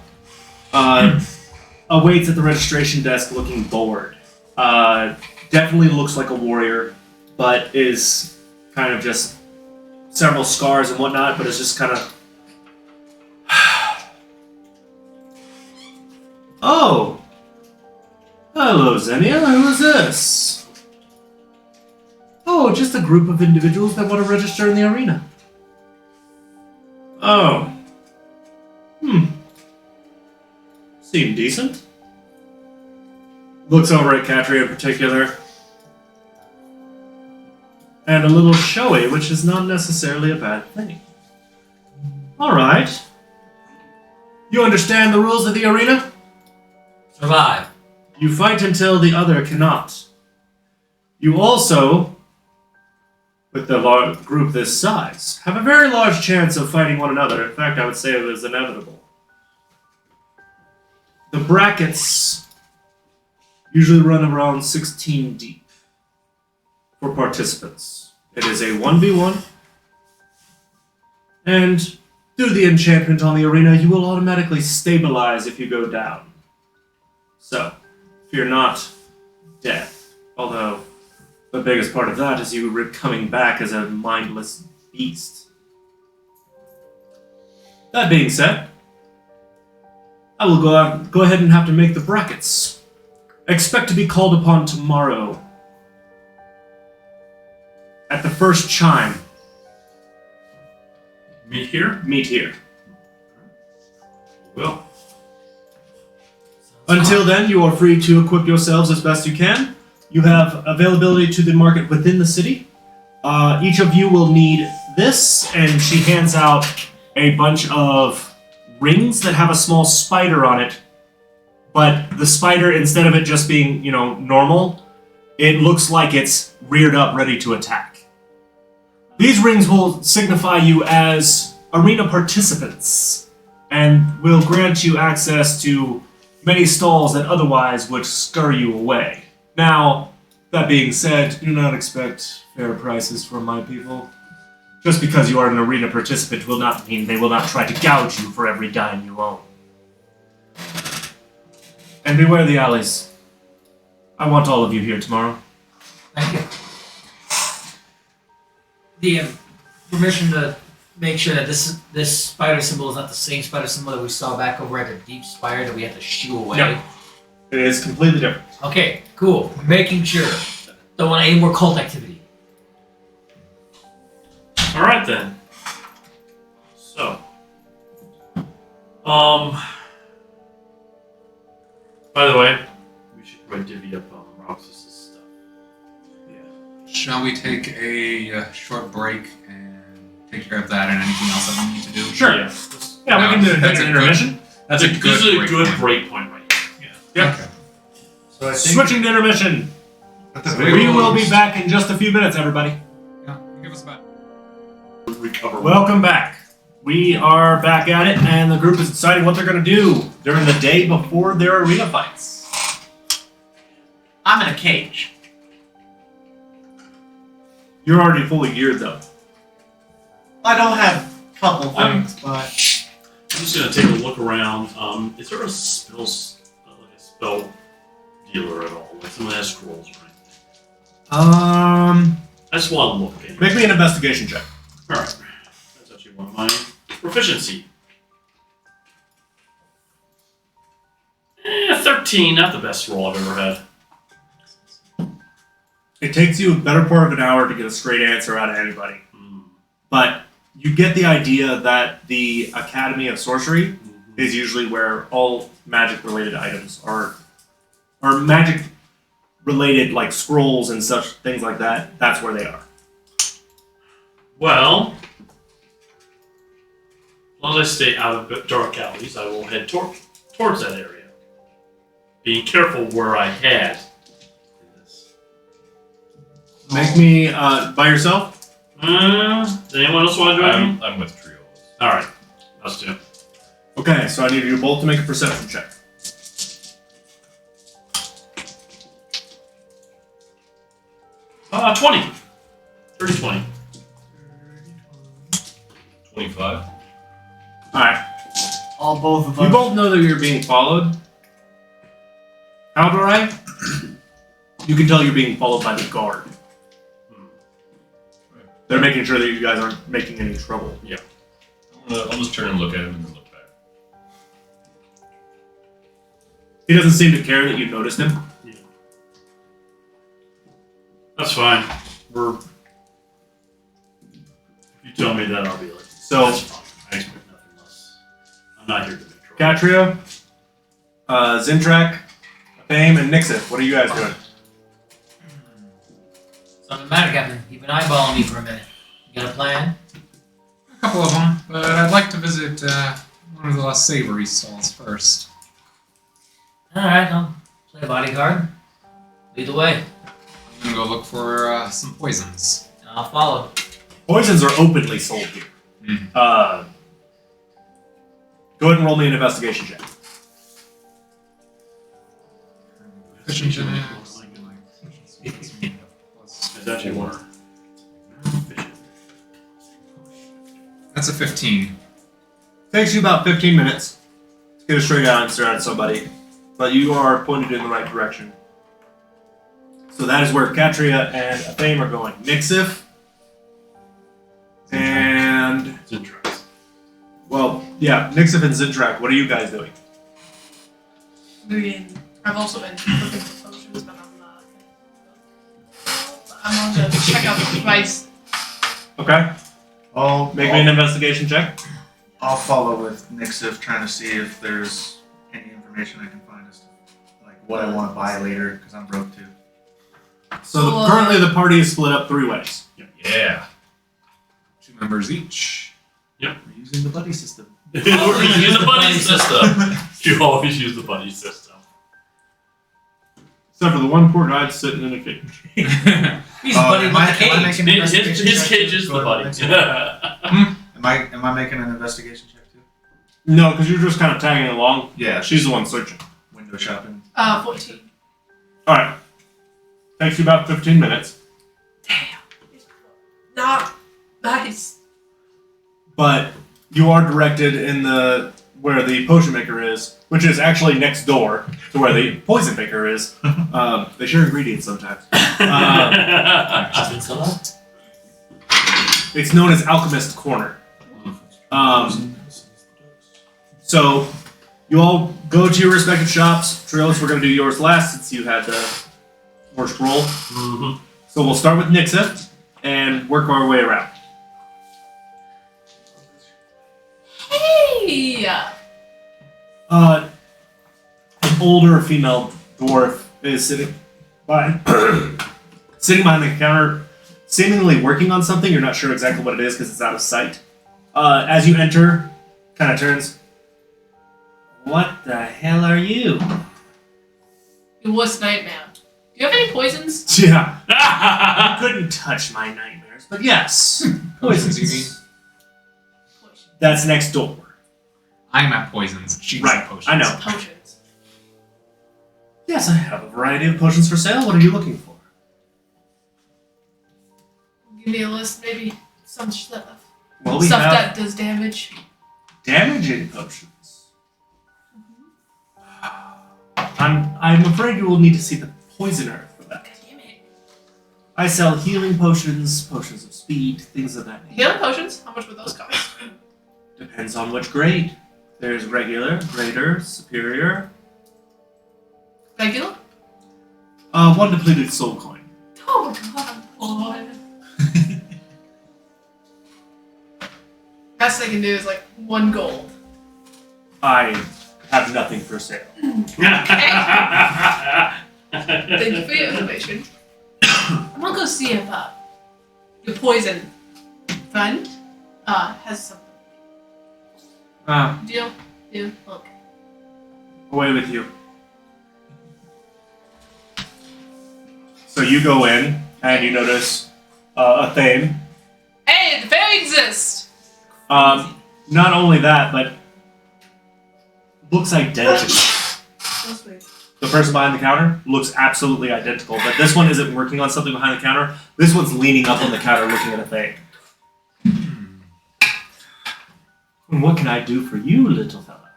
S1: awaits at the registration desk looking bored. Definitely looks like a warrior, but is kind of just several scars and whatnot, but is just kind of... Oh! Hello, Xenia. Who is this? Oh, just a group of individuals that want to register in the arena. Oh. Seem decent. Looks over at Katria in particular. And a little showy, which is not necessarily a bad thing. Alright. You understand the rules of the arena?
S7: Survive.
S1: You fight until the other cannot. You also, with the group this size, have a very large chance of fighting one another. In fact, I would say it is inevitable. The brackets usually run around 16 deep for participants. It is a 1v1, and due to the enchantment on the arena, you will automatically stabilize if you go down. So, fear not death. Although, the biggest part of that is you coming back as a mindless beast. That being said, I will go ahead and have to make the brackets. Expect to be called upon tomorrow at the first chime.
S6: Meet here?
S1: Meet here.
S6: Well,
S1: Until then, you are free to equip yourselves as best you can. You have availability to the market within the city. Each of you will need this, and she hands out a bunch of rings that have a small spider on it. But the spider, instead of it just being, normal, it looks like it's reared up, ready to attack. These rings will signify you as arena participants, and will grant you access to many stalls that otherwise would scurry you away. Now, that being said, do not expect fair prices from my people. Just because you are an arena participant will not mean they will not try to gouge you for every dime you own. And beware the alleys. I want all of you here tomorrow.
S7: Thank you. The permission to make sure that this spider symbol is not the same spider symbol that we saw back over at the Deep Spire that we had to shoo away.
S1: No. It is completely different.
S7: Okay, cool. Making sure. Don't want any more cult activity.
S8: All right then. So, by the way, we should probably divvy up Roxas' stuff.
S2: Shall we take a short break and take care of that and anything else that we need to do?
S1: Sure.
S8: Yeah.
S1: Yeah, we can do
S2: That's
S1: an
S2: a
S1: intermission.
S2: That's a
S8: This
S2: good
S8: is a
S2: break
S8: good
S2: point.
S8: break point right here.
S1: Yeah.
S2: Okay.
S4: So I think
S1: Switching to intermission.
S4: at the
S2: So
S4: very
S1: We will be
S4: least-
S1: back in just a few minutes, everybody.
S2: Yeah, give us about.
S8: Recover.
S1: Welcome back. We are back at it, and the group is deciding what they're going to do during the day before their arena fights.
S5: I'm in a cage.
S1: You're already fully geared, though.
S5: I don't have a couple
S8: I'm-
S5: things, but
S8: I'm just gonna take a look around. Is there a spell dealer at all? Like someone has scrolls or anything? I just want to look. Anyway.
S1: Make me an investigation check.
S8: All right. That's actually one of mine. Proficiency. 13. Not the best roll I've ever had.
S1: It takes you a better part of an hour to get a straight answer out of anybody. But you get the idea that the Academy of Sorcery is usually where all magic-related items are magic-related, like scrolls and such things like that. That's where they are.
S8: Well, as long as I stay out of dark alleys, I will head towards that area. Being careful where I head.
S1: Make me by yourself.
S8: Does anyone else want to join me?
S6: I'm with Trio.
S8: All right, us two.
S1: Okay, so I need you both to make a perception check.
S8: 20. 30, 20.
S6: 25.
S1: Alright.
S5: Both of
S1: You
S5: us.
S1: both know that you're being followed. Aldorai, you can tell you're being followed by the guard. They're making sure that you guys aren't making any trouble.
S6: I'll just turn and look at him and then look back.
S1: He doesn't seem to care that you noticed him.
S8: That's fine. If you tell me that, I'll be like,
S1: So,
S8: that's fine. I expect nothing less. I'm not here to make trouble.
S1: Katria, Zintrak, Fame, and Nixon, what are you guys doing?
S7: Something matter, Captain. Keep an eyeballing me for a minute. You got a plan?
S2: A couple of them, but I'd like to visit one of the less savory stalls first.
S7: Alright, I'll play bodyguard. Lead the way.
S2: I'm gonna go look for some poisons.
S7: And I'll follow.
S1: Poisons are openly sold here.
S2: Mhm.
S1: Go ahead and roll me an investigation check.
S2: Fishing genetics.
S8: Is that you want?
S2: That's a 15.
S1: Takes you about 15 minutes to get a straight answer out of somebody, but you are pointed in the right direction. So that is where Katria and Fame are going. Nixif and
S8: Zintrax.
S1: well, yeah, Nixif and Zintrak. What are you guys doing?
S3: I've also been looking for potions, but I'm going to check out the device.
S1: Okay,
S4: I'll
S1: make me an investigation check.
S4: I'll follow with Nixif, trying to see if there's any information I can find as to like what I want to buy later, because I'm broke too.
S1: So currently the party is split up 3 ways.
S6: Yeah.
S2: 2 members each.
S1: We're using the buddy system.
S8: We're using the buddy system. You always use the buddy system.
S1: Except for the one poor guy sitting in a cage.
S7: He's a buddy with the cage.
S4: making an investigation
S8: His
S4: check
S8: cage
S4: too?
S8: is
S4: Go
S8: the
S4: ahead,
S8: buddy.
S4: Nixif. Am I making an investigation check too?
S1: No, because you're just kind of tagging along.
S4: Yeah.
S1: She's the one searching.
S4: Window shopping.
S3: 14.
S1: Alright. Takes you about 15 minutes.
S3: Not nice.
S1: But you are directed in the where the potion maker is, which is actually next door to where the poison maker is. They share ingredients sometimes. It's known as Alchemist Corner. So you all go to your respective shops. Trails, we're going to do yours last since you had the worst roll.
S8: Mhm.
S1: So we'll start with Nixa and work our way around.
S3: Hey!
S1: An older female dwarf is sitting behind the counter, seemingly working on something. You're not sure exactly what it is because it's out of sight. As you enter, kind of turns. What the hell are you?
S3: It was nightmare. Do you have any poisons?
S1: Yeah, I couldn't touch my nightmares, but yes,
S2: Poisons, you mean?
S1: that's next door.
S2: I'm at poisons. She's
S1: Right,
S2: at potions.
S1: I know.
S3: Potions.
S1: Yes, I have a variety of potions for sale. What are you looking for?
S3: Give me a list, maybe some stuff.
S1: Well, we
S3: Stuff
S1: have
S3: that does damage.
S1: damaging potions. I'm afraid you will need to see the poisoner for that.
S3: God damn it.
S1: I sell healing potions, potions of speed, things of that nature.
S3: Healing potions? How much would those cost?
S1: Depends on which grade. There's regular, greater, superior.
S3: Regular?
S1: 1 depleted soul coin.
S3: Oh god, boy. Best I can do is like 1 gold.
S1: I have nothing for sale.
S3: Thank you for your information. I'm gonna go see if your poison friend has something. Deal? Look.
S1: Away with you. So you go in, and you notice a thing.
S3: Hey, the fairy exists!
S1: Not only that, but looks identical.
S3: So sweet.
S1: The person behind the counter looks absolutely identical, but this one isn't working on something behind the counter. This one's leaning up on the counter looking at a thing. And what can I do for you, little fella?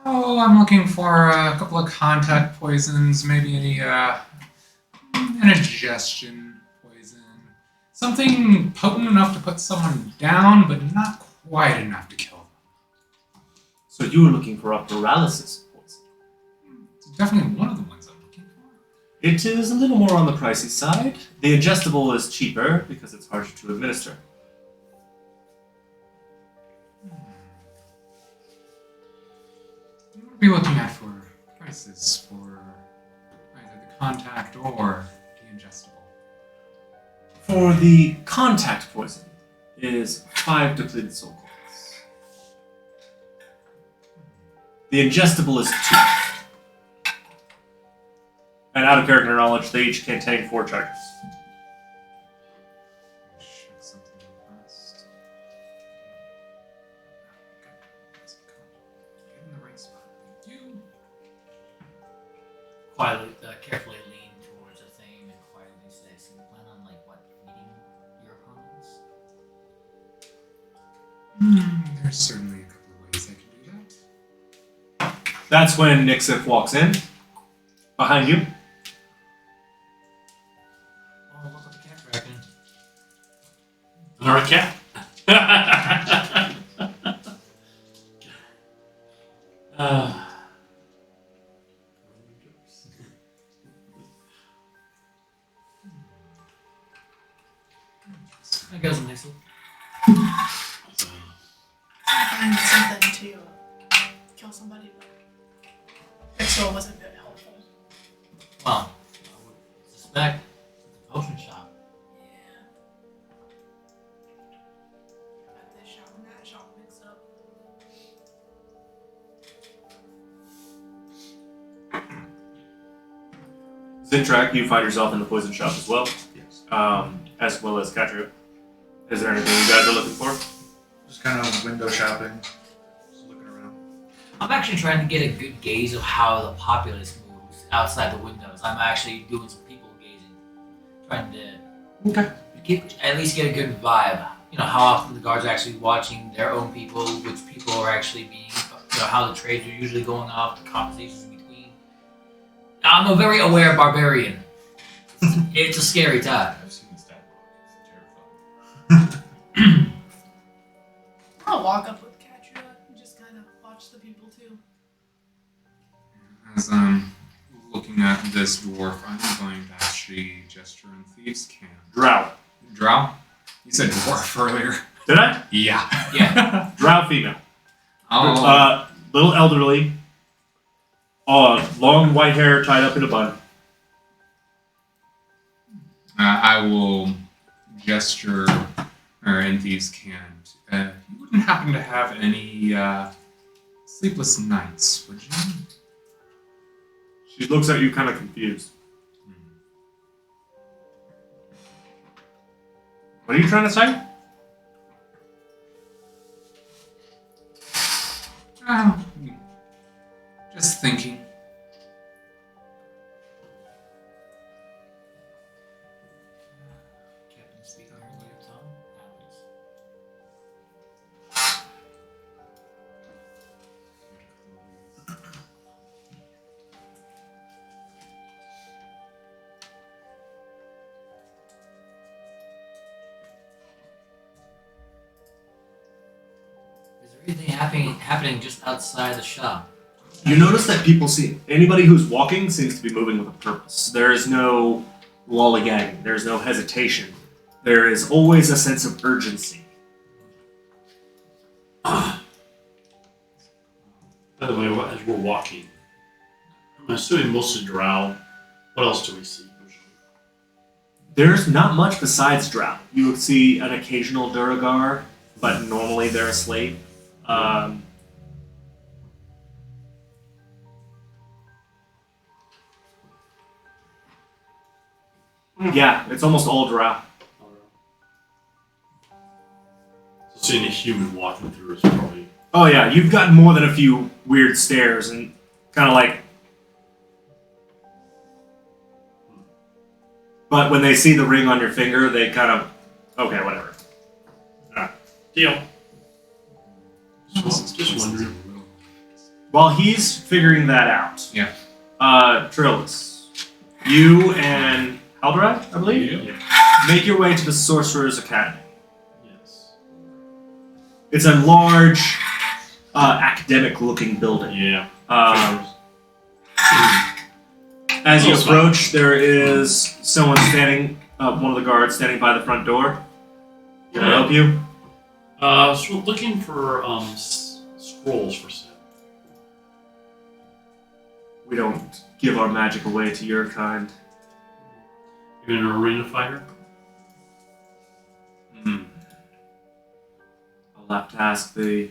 S2: Oh, I'm looking for a couple of contact poisons, maybe any indigestion poison. Something potent enough to put someone down, but not quite enough to kill them.
S1: So you were looking for a paralysis poison.
S2: It's definitely one of the ones I'm looking for.
S1: It is a little more on the pricey side. The ingestible is cheaper because it's harder to administer.
S2: What are we looking at for prices for either the contact or the ingestible?
S1: For the contact poison is 5 depleted soul coins. The ingestible is 2. And out of character knowledge, they each contain 4 charges.
S2: Check something first. Get in the right spot. Thank you.
S7: Quietly, carefully lean towards the thing and quietly say, "So you plan on meeting your opponents?"
S2: There's certainly a couple of ways I can do that.
S1: That's when Nixif walks in. Behind you.
S7: Oh, look at the cat dragon.
S8: Alright, cat.
S7: That goes in next one.
S3: Find something to kill somebody, but Pixel wasn't very helpful.
S7: Well, I would suspect it's a potion shop.
S3: Yeah. Got this shop and that shop mixed up.
S1: Zintrak, you find yourself in the poison shop as well.
S4: Yes.
S1: As well as Katru. Is there anything you guys are looking for?
S4: Just kind of window shopping. Just looking around.
S7: I'm actually trying to get a good gaze of how the populace moves outside the windows. I'm actually doing some people gazing, trying to at least get a good vibe. You know, how often the guards are actually watching their own people, which people are actually being, how the trades are usually going off, the conversations in between. I'm a very aware barbarian. It's a scary time.
S6: I've seen the stat block. It's terrifying.
S3: I'll walk up with Katra and just kind of watch the people too.
S2: As I'm looking at this dwarf, I'm going to actually gesture in Thieves' Camp.
S1: Drow.
S2: Drow? You said dwarf earlier.
S1: Did I?
S2: Yeah.
S7: Yeah.
S1: Drow female.
S2: Oh.
S1: Little elderly. Long white hair tied up in a bun.
S2: I will gesture in Thieves' Camp. You wouldn't happen to have any sleepless nights, would you?
S1: She looks at you kind of confused. What are you trying to say?
S2: Oh, just thinking.
S7: Captain, speak on your native tongue. Happens. Is there anything happening just outside the shop?
S1: You notice that anybody who's walking seems to be moving with a purpose. There is no lollygagging. There's no hesitation. There is always a sense of urgency.
S8: By the way, as we're walking, I'm assuming mostly drow. What else do we see?
S1: There's not much besides drow. You would see an occasional Duragar, but normally they're a slave. Yeah, it's almost all drow.
S8: So seeing a human walking through is probably.
S1: Oh yeah, you've gotten more than a few weird stares and kind of like But when they see the ring on your finger, they kind of, okay, whatever.
S8: Deal. Just wondering.
S1: While he's figuring that out,
S2: Yeah.
S1: Trillis, you and Haldrad, I believe,
S8: Yeah.
S1: make your way to the Sorcerer's Academy.
S8: Yes.
S1: It's a large, academic-looking building.
S8: Yeah.
S1: As you
S8: Oh,
S1: approach, there is someone standing, one of the guards standing by the front door. Can I help you?
S8: So we're looking for scrolls for sale.
S1: We don't give our magic away to your kind.
S8: You're an arena fighter?
S1: Hmm. I'll have to ask the.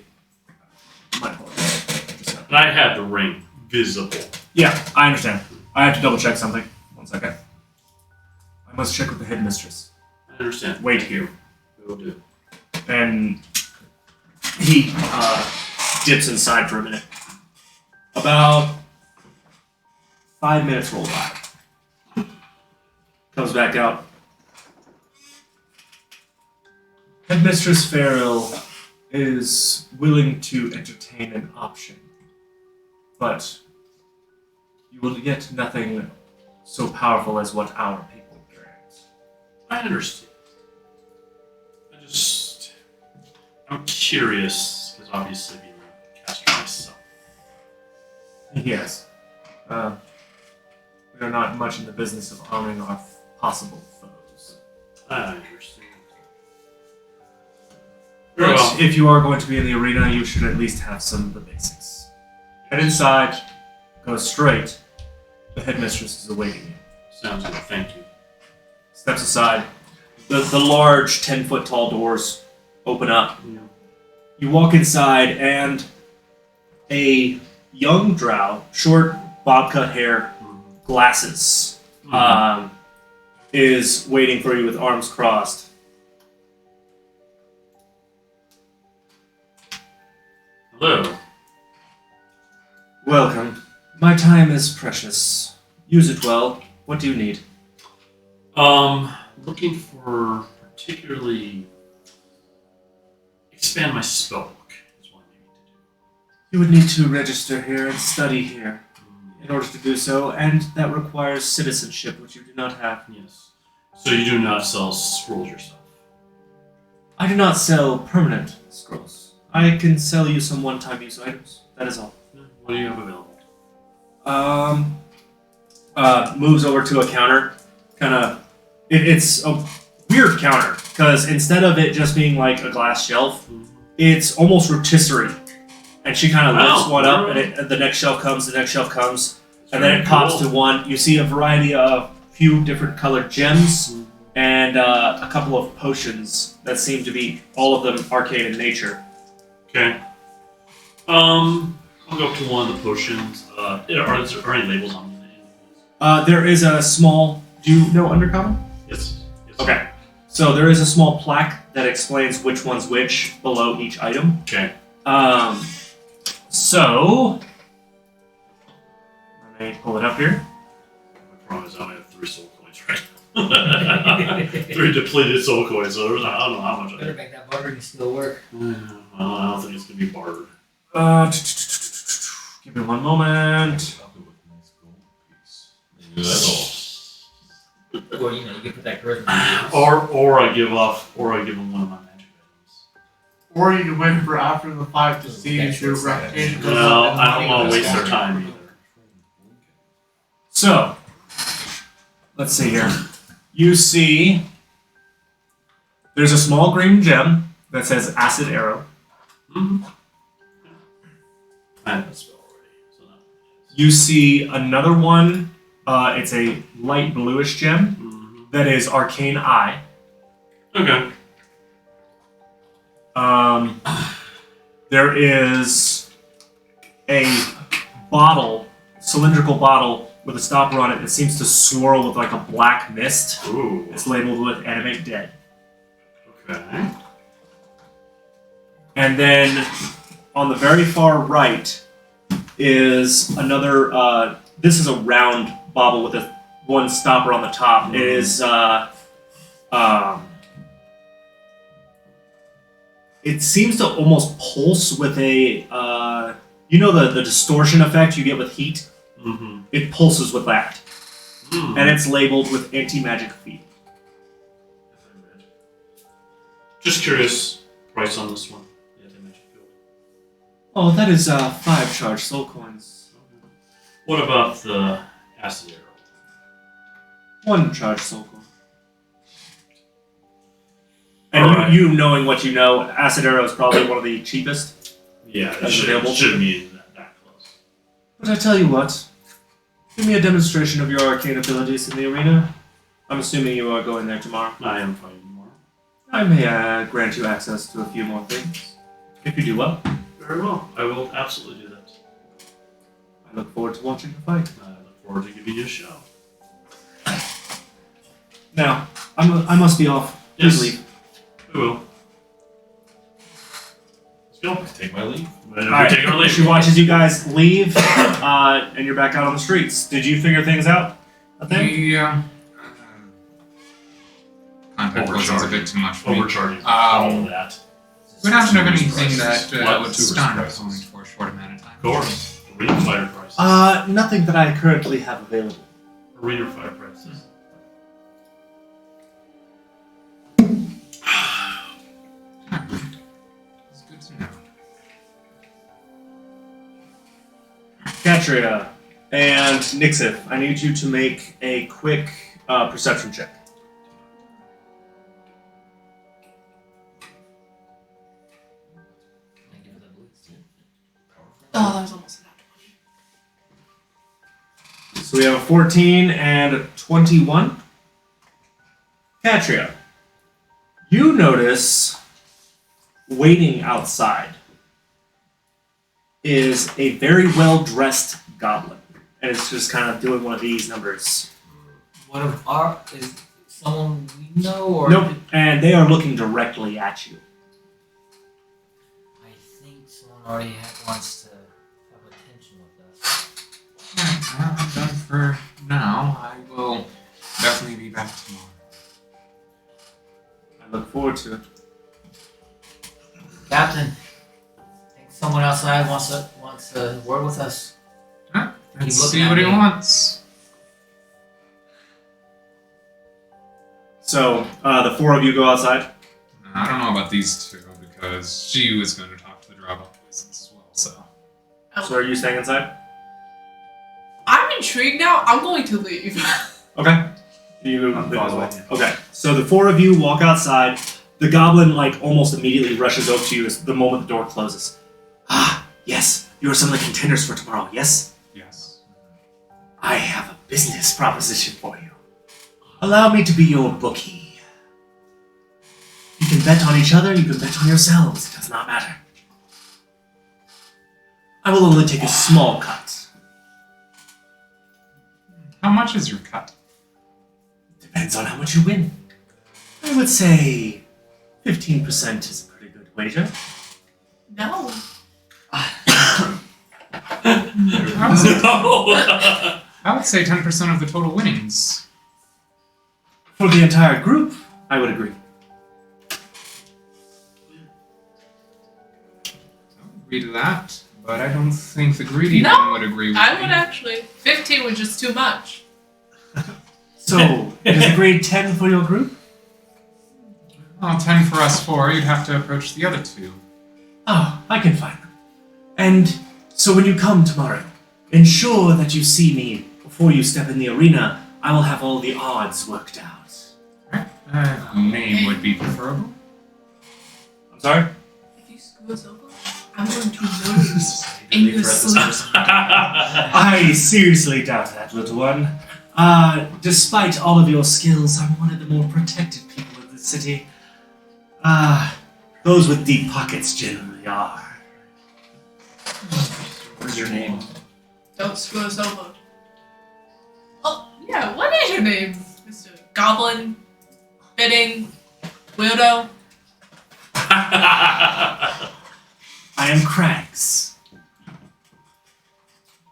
S1: My apologies.
S8: And I have the ring visible.
S1: Yeah, I understand. I have to double check something. 1 second. I must check with the headmistress.
S8: I understand.
S1: Wait here.
S8: Will do.
S1: And he dips inside for a minute. About 5 minutes roll by. Comes back out. Headmistress Farrell is willing to entertain an option, but you will get nothing so powerful as what our people grant.
S8: I understand. I'm curious, because obviously being a caster myself.
S1: Yes. We are not much in the business of arming our possible foes.
S8: I understand.
S1: But
S8: Very well.
S1: if you are going to be in the arena, you should at least have some of the basics. Head inside, go straight. The headmistress is awaiting you.
S8: Sounds good, thank you.
S1: Steps aside. The large 10-foot tall doors open up. You walk inside, and a young drow, short bob cut hair, glasses, is waiting for you with arms crossed.
S8: Hello.
S1: Welcome. My time is precious. Use it well. What do you need?
S8: Looking for particularly expand my spell book is what I need to
S1: You would need to register here and study here
S8: do.
S1: in order to do so, and that requires citizenship, which you do not have.
S8: Yes. So you do not sell scrolls yourself?
S1: I do not sell permanent scrolls. I can sell you some one-time use items. That is all.
S8: What do you have available?
S1: Moves over to a counter. It's a weird counter, because instead of it just being like a glass shelf, it's almost rotisserie. And she kind of lifts one up, and the next shelf comes, and then it pops to one. You see a variety of few different colored gems, and a couple of potions that seem to be, all of them arcane in nature.
S8: Okay. I'll go up to one of the potions. Are there any labels on them?
S1: There is a small. Do you know Undercommon?
S8: Yes.
S1: Okay. So there is a small plaque that explains which one's which below each item.
S8: Okay.
S1: So let me pull it up here.
S8: I promise I only have 3 soul coins, right? 3 depleted soul coins, so I don't know how much I
S7: Better
S8: have.
S7: make that bartering still work.
S8: Well, I don't think it's going to be bartered.
S1: Give me one moment.
S6: Yeah, that's all.
S7: Or you can put that charisma.
S8: Or I give them one of my magic items.
S5: Or you can wait for after the fight to see if your reputation goes
S8: Well,
S5: up. and
S8: I don't want to
S5: money
S8: waste their
S5: goes
S8: time
S5: down.
S8: either.
S1: So let's see here. You see there's a small green gem that says Acid Arrow.
S8: Mm-hmm. I have that spell already, so that
S1: You see another one. It's a light bluish gem that is Arcane Eye.
S8: Okay.
S1: There is a bottle, cylindrical bottle with a stopper on it that seems to swirl with like a black mist.
S8: Ooh.
S1: It's labeled with Animate Dead.
S8: Okay.
S1: And then on the very far right is another. This is a round bauble with one stopper on the top. It is it seems to almost pulse with a you know the distortion effect you get with heat?
S8: Mm-hmm.
S1: It pulses with that. And it's labeled with anti-magic field.
S8: Just curious, price on this one. The anti-magic field.
S1: Oh, that is 5 charged soul coins.
S8: What about the acid arrow?
S1: 1 charged soul coin. And
S8: Alright.
S1: you knowing what you know, acid arrow is probably one of the cheapest.
S8: Yeah, it
S1: That's
S8: should,
S1: available?
S8: shouldn't be that close.
S1: But I tell you what, give me a demonstration of your arcane abilities in the arena. I'm assuming you are going there tomorrow.
S8: I am fighting tomorrow.
S1: I may grant you access to a few more things. If you do well,
S8: Very well. I will absolutely do that.
S1: I look forward to watching the fight.
S8: I look forward to giving you a show.
S1: Now, I must be off.
S8: Yes.
S1: Please leave.
S8: We will. Let's go.
S6: Take my leave.
S8: We're
S1: Alright,
S8: taking our leave.
S1: she watches you guys leave, and you're back out on the streets. Did you figure things out? I think?
S2: Yeah. Contact potion's a
S8: Overcharging.
S2: bit too much for me.
S8: Overcharging. All of that.
S2: We happen to have anything
S6: Prices.
S2: that
S6: What?
S2: would
S6: Tourist
S2: stun a
S6: prices.
S2: opponent for a short amount of time.
S8: Of course. Arena fighter prices.
S1: Nothing that I currently have available.
S8: Arena fighter prices.
S2: It's good to know.
S1: Katria and Nixif, I need you to make a quick perception check.
S3: Oh, that was almost enough.
S1: So we have a 14 and a 21. Katria, you notice waiting outside is a very well-dressed goblin. And it's just kind of doing one of these numbers.
S7: What of our is someone we know or
S1: Nope. And they are looking directly at you.
S7: I think someone already wants to have attention with us.
S2: Alright, well, I'm done for now. I will definitely be back tomorrow.
S1: I look forward to it.
S7: Captain, I think someone outside wants a word with us.
S2: Let's
S7: looking
S2: see
S7: at
S2: what he
S7: me.
S2: wants.
S1: So, the 4 of you go outside.
S2: I don't know about these two because she was going to talk to the drow about poisons as well. So
S1: So are you staying inside?
S3: I'm intrigued now. I'm going to leave.
S1: Okay. You
S4: I'm following you.
S1: Okay. So the 4 of you walk outside. The goblin almost immediately rushes over to you as the moment the door closes. Ah, yes. You are some of the contenders for tomorrow, yes?
S2: yes.
S1: I have a business proposition for you. Allow me to be your bookie. You can bet on each other, you can bet on yourselves. It does not matter. I will only take a small cut.
S2: How much is your cut?
S1: Depends on how much you win. I would say 15% is a pretty good wager.
S3: No.
S2: I would say 10% of the total winnings.
S1: For the entire group, I would agree.
S2: I would agree to that, but I don't think the greedy
S3: No,
S2: one would agree with
S3: I
S2: me.
S3: would actually. 15 was just too much.
S1: So, it is agreed 10 for your group?
S2: Well, 10 for us 4. You'd have to approach the other 2.
S1: Oh, I can find them. And so when you come tomorrow, ensure that you see me before you step in the arena. I will have all the odds worked out.
S2: Name would be preferable.
S1: I'm sorry?
S3: If you screw us over, I'm going to notice in your sleep.
S1: I seriously doubt that, little one. Despite all of your skills, I'm one of the more protected people of the city. Those with deep pockets generally are. What's your name?
S3: Don't screw us over. Oh, yeah, what is your name, Mr. Goblin? Fitting? Weirdo?
S1: I am Krags.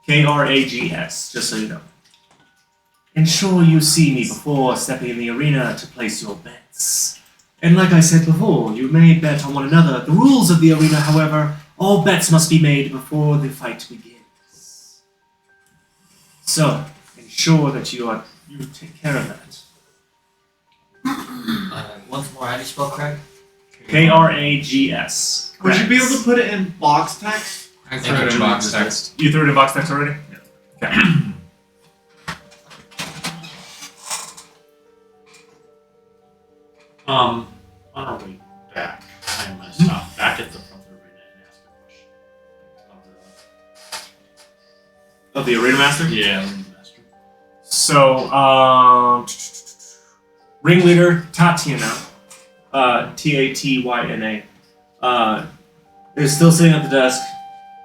S1: Krags, just so you know. ensure you see me before stepping in the arena to place your bets. And like I said before, you may bet on one another. The rules of the arena, however, all bets must be made before the fight begins. So, ensure that you take care of that.
S7: Once more, how do you spell Craig?
S1: Krags.
S4: Would you be able to put it in box text?
S2: I threw it in box text.
S1: You threw it in box text already? Yeah. Okay.
S8: On our way back, I'm gonna stop back at the front of the arena and ask a question.
S1: Of the arena master?
S8: Yeah, arena master.
S1: So, ringleader Tatiana, Tatyna, is still sitting at the desk,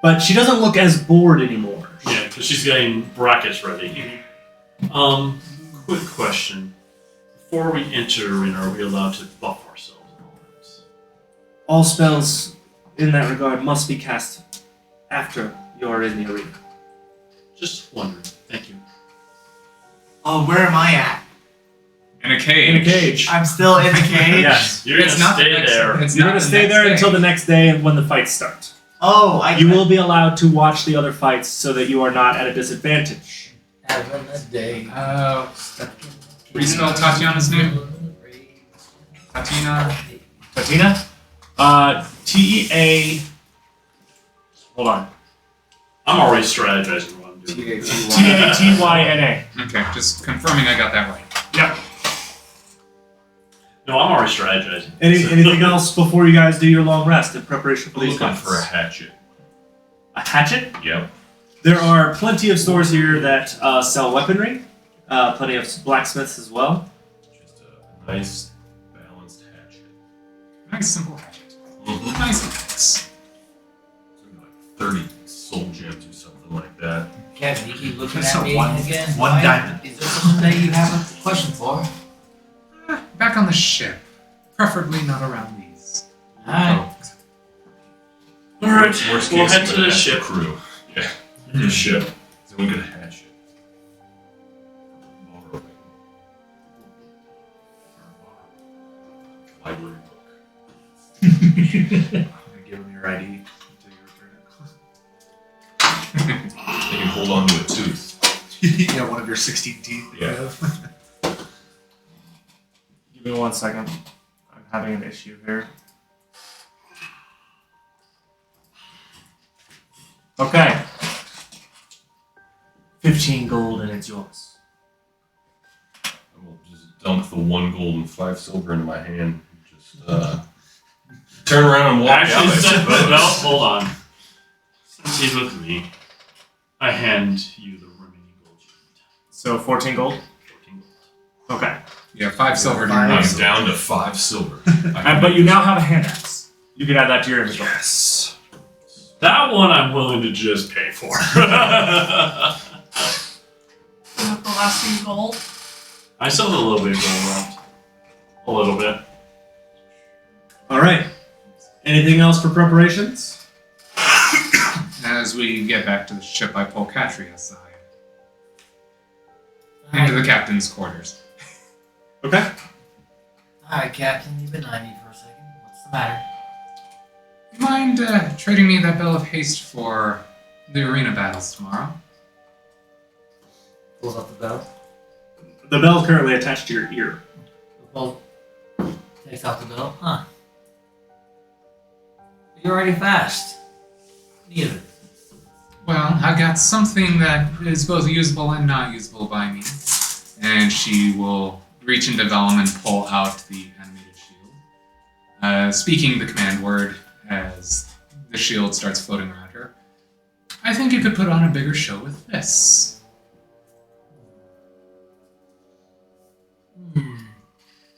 S1: but she doesn't look as bored anymore.
S8: Yeah, because she's getting brackets ready. Quick question. Before we enter arena, are we allowed to buff ourselves and all that?
S1: All spells in that regard must be cast after you're in the arena.
S8: Just wondering. Thank you.
S4: Oh, where am I at?
S2: In a cage.
S1: In a cage.
S4: I'm still in the cage?
S1: Yes.
S8: You're
S2: It's
S8: gonna
S2: not the
S8: stay
S2: next-
S8: there.
S2: it's
S1: You're
S2: not
S1: going to
S2: the
S1: stay
S2: next
S1: there
S2: day.
S1: until the next day when the fights start.
S4: Oh,
S1: You will be allowed to watch the other fights so that you are not at a disadvantage.
S7: Having a day.
S2: Respell Tatiana's name? Tatina.
S1: Tatina? T-E-A... Hold on.
S8: I'm already strategizing what I'm doing.
S1: T-A-T-Y-N-A.
S2: Okay, just confirming I got that right.
S1: Yep.
S8: No, I'm already strategizing.
S1: Anything else before you guys do your long rest in preparation for
S6: I'm
S1: these
S6: looking
S1: fights?
S6: for a hatchet.
S1: A hatchet?
S6: Yep.
S1: There are plenty of stores here that sell weaponry. Plenty of blacksmiths as well.
S6: Just a nice, balanced hatchet.
S2: Nice simple hatchet.
S6: Mm-hmm.
S2: Nice and nice.
S6: Like 30 soul gems or something like that.
S7: Kevin, you keep looking
S4: That's
S7: at
S4: a
S7: me
S4: one-
S7: again.
S4: one
S7: Why?
S4: diamond.
S7: Is there something that you have a question for?
S2: Back on the ship. Preferably not around these.
S7: Alright.
S8: Alright,
S6: Worst
S8: we'll
S6: case,
S8: head
S6: I'm
S8: to
S6: gonna
S8: the
S6: ask
S8: ship.
S6: Crew. Yeah. The ship. So we get a hatchet. Borrow it. Library book.
S4: I'm gonna give him your ID until you return
S6: They can hold on to a tooth.
S4: it. Yeah, one of your 16 teeth. that you
S6: Yeah.
S4: have.
S1: Give me 1 second. I'm having an issue here. Okay. 15 gold and it's yours.
S6: I will just dunk the 1 gold and 5 silver into my hand. And just turn around and walk
S8: Actually,
S6: out.
S8: since, well, hold on. Since he's with me, I hand you the remaining gold you need.
S1: So 14 gold?
S8: 14 gold.
S1: Okay.
S2: Yeah, 5 silver.
S4: Five.
S2: Nice.
S6: I'm down to 5 silver. I can
S1: But
S6: make
S1: you
S6: this-
S1: now have a hand axe. You can add that to your inventory.
S6: Yes.
S8: That one I'm willing to just pay for.
S3: With the last few gold.
S8: I still have a little bit of gold left. A little bit.
S1: Alright. Anything else for preparations?
S2: As we get back to the ship, I pull Katri aside. Into the captain's quarters.
S1: Okay.
S7: Alright, Captain, you've been eyeing me for a second. What's the matter?
S2: You mind trading me that Bell of Haste for the arena battles tomorrow?
S7: Pulls up the belt.
S1: The bell's currently attached to your ear.
S7: Well, takes off the belt. Huh. You're already fast. Neither.
S2: Well, I got something that is both usable and not usable by me. And she will reach into Vellum and pull out the animated shield. Speaking the command word as the shield starts floating around her. I think you could put on a bigger show with this.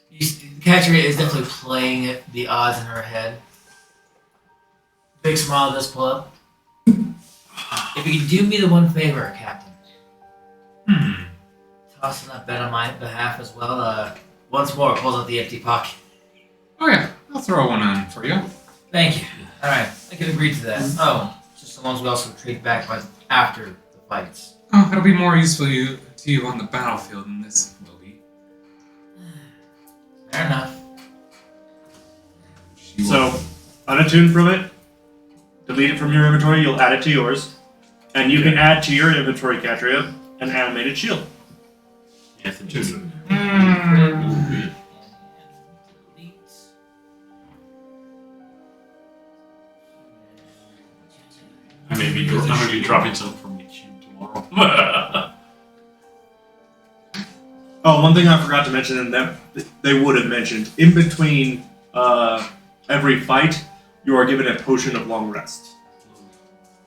S7: Katria is definitely playing the odds in her head. Big smile does pull up. If you could do me the one favor, Captain. Tossing that bet on my behalf as well. Once more, pulls out the empty pocket.
S2: Oh yeah, I'll throw one on for you.
S7: Thank you. Alright, I can agree to that. Oh, just the ones we also trade back by after the fights.
S2: Oh, it'll be more useful to to you on the battlefield than this will be.
S5: Fair enough.
S2: She will-
S1: So, unattune from it, delete it from your inventory, you'll add it to yours. And you can add to your inventory, Catria, an animated shield.
S8: Yes, it is.
S5: Mm.
S8: I may be dropping some from each tomorrow.
S1: Oh, one thing I forgot to mention, and that they would have mentioned, in between every fight, you are given a potion of long rest.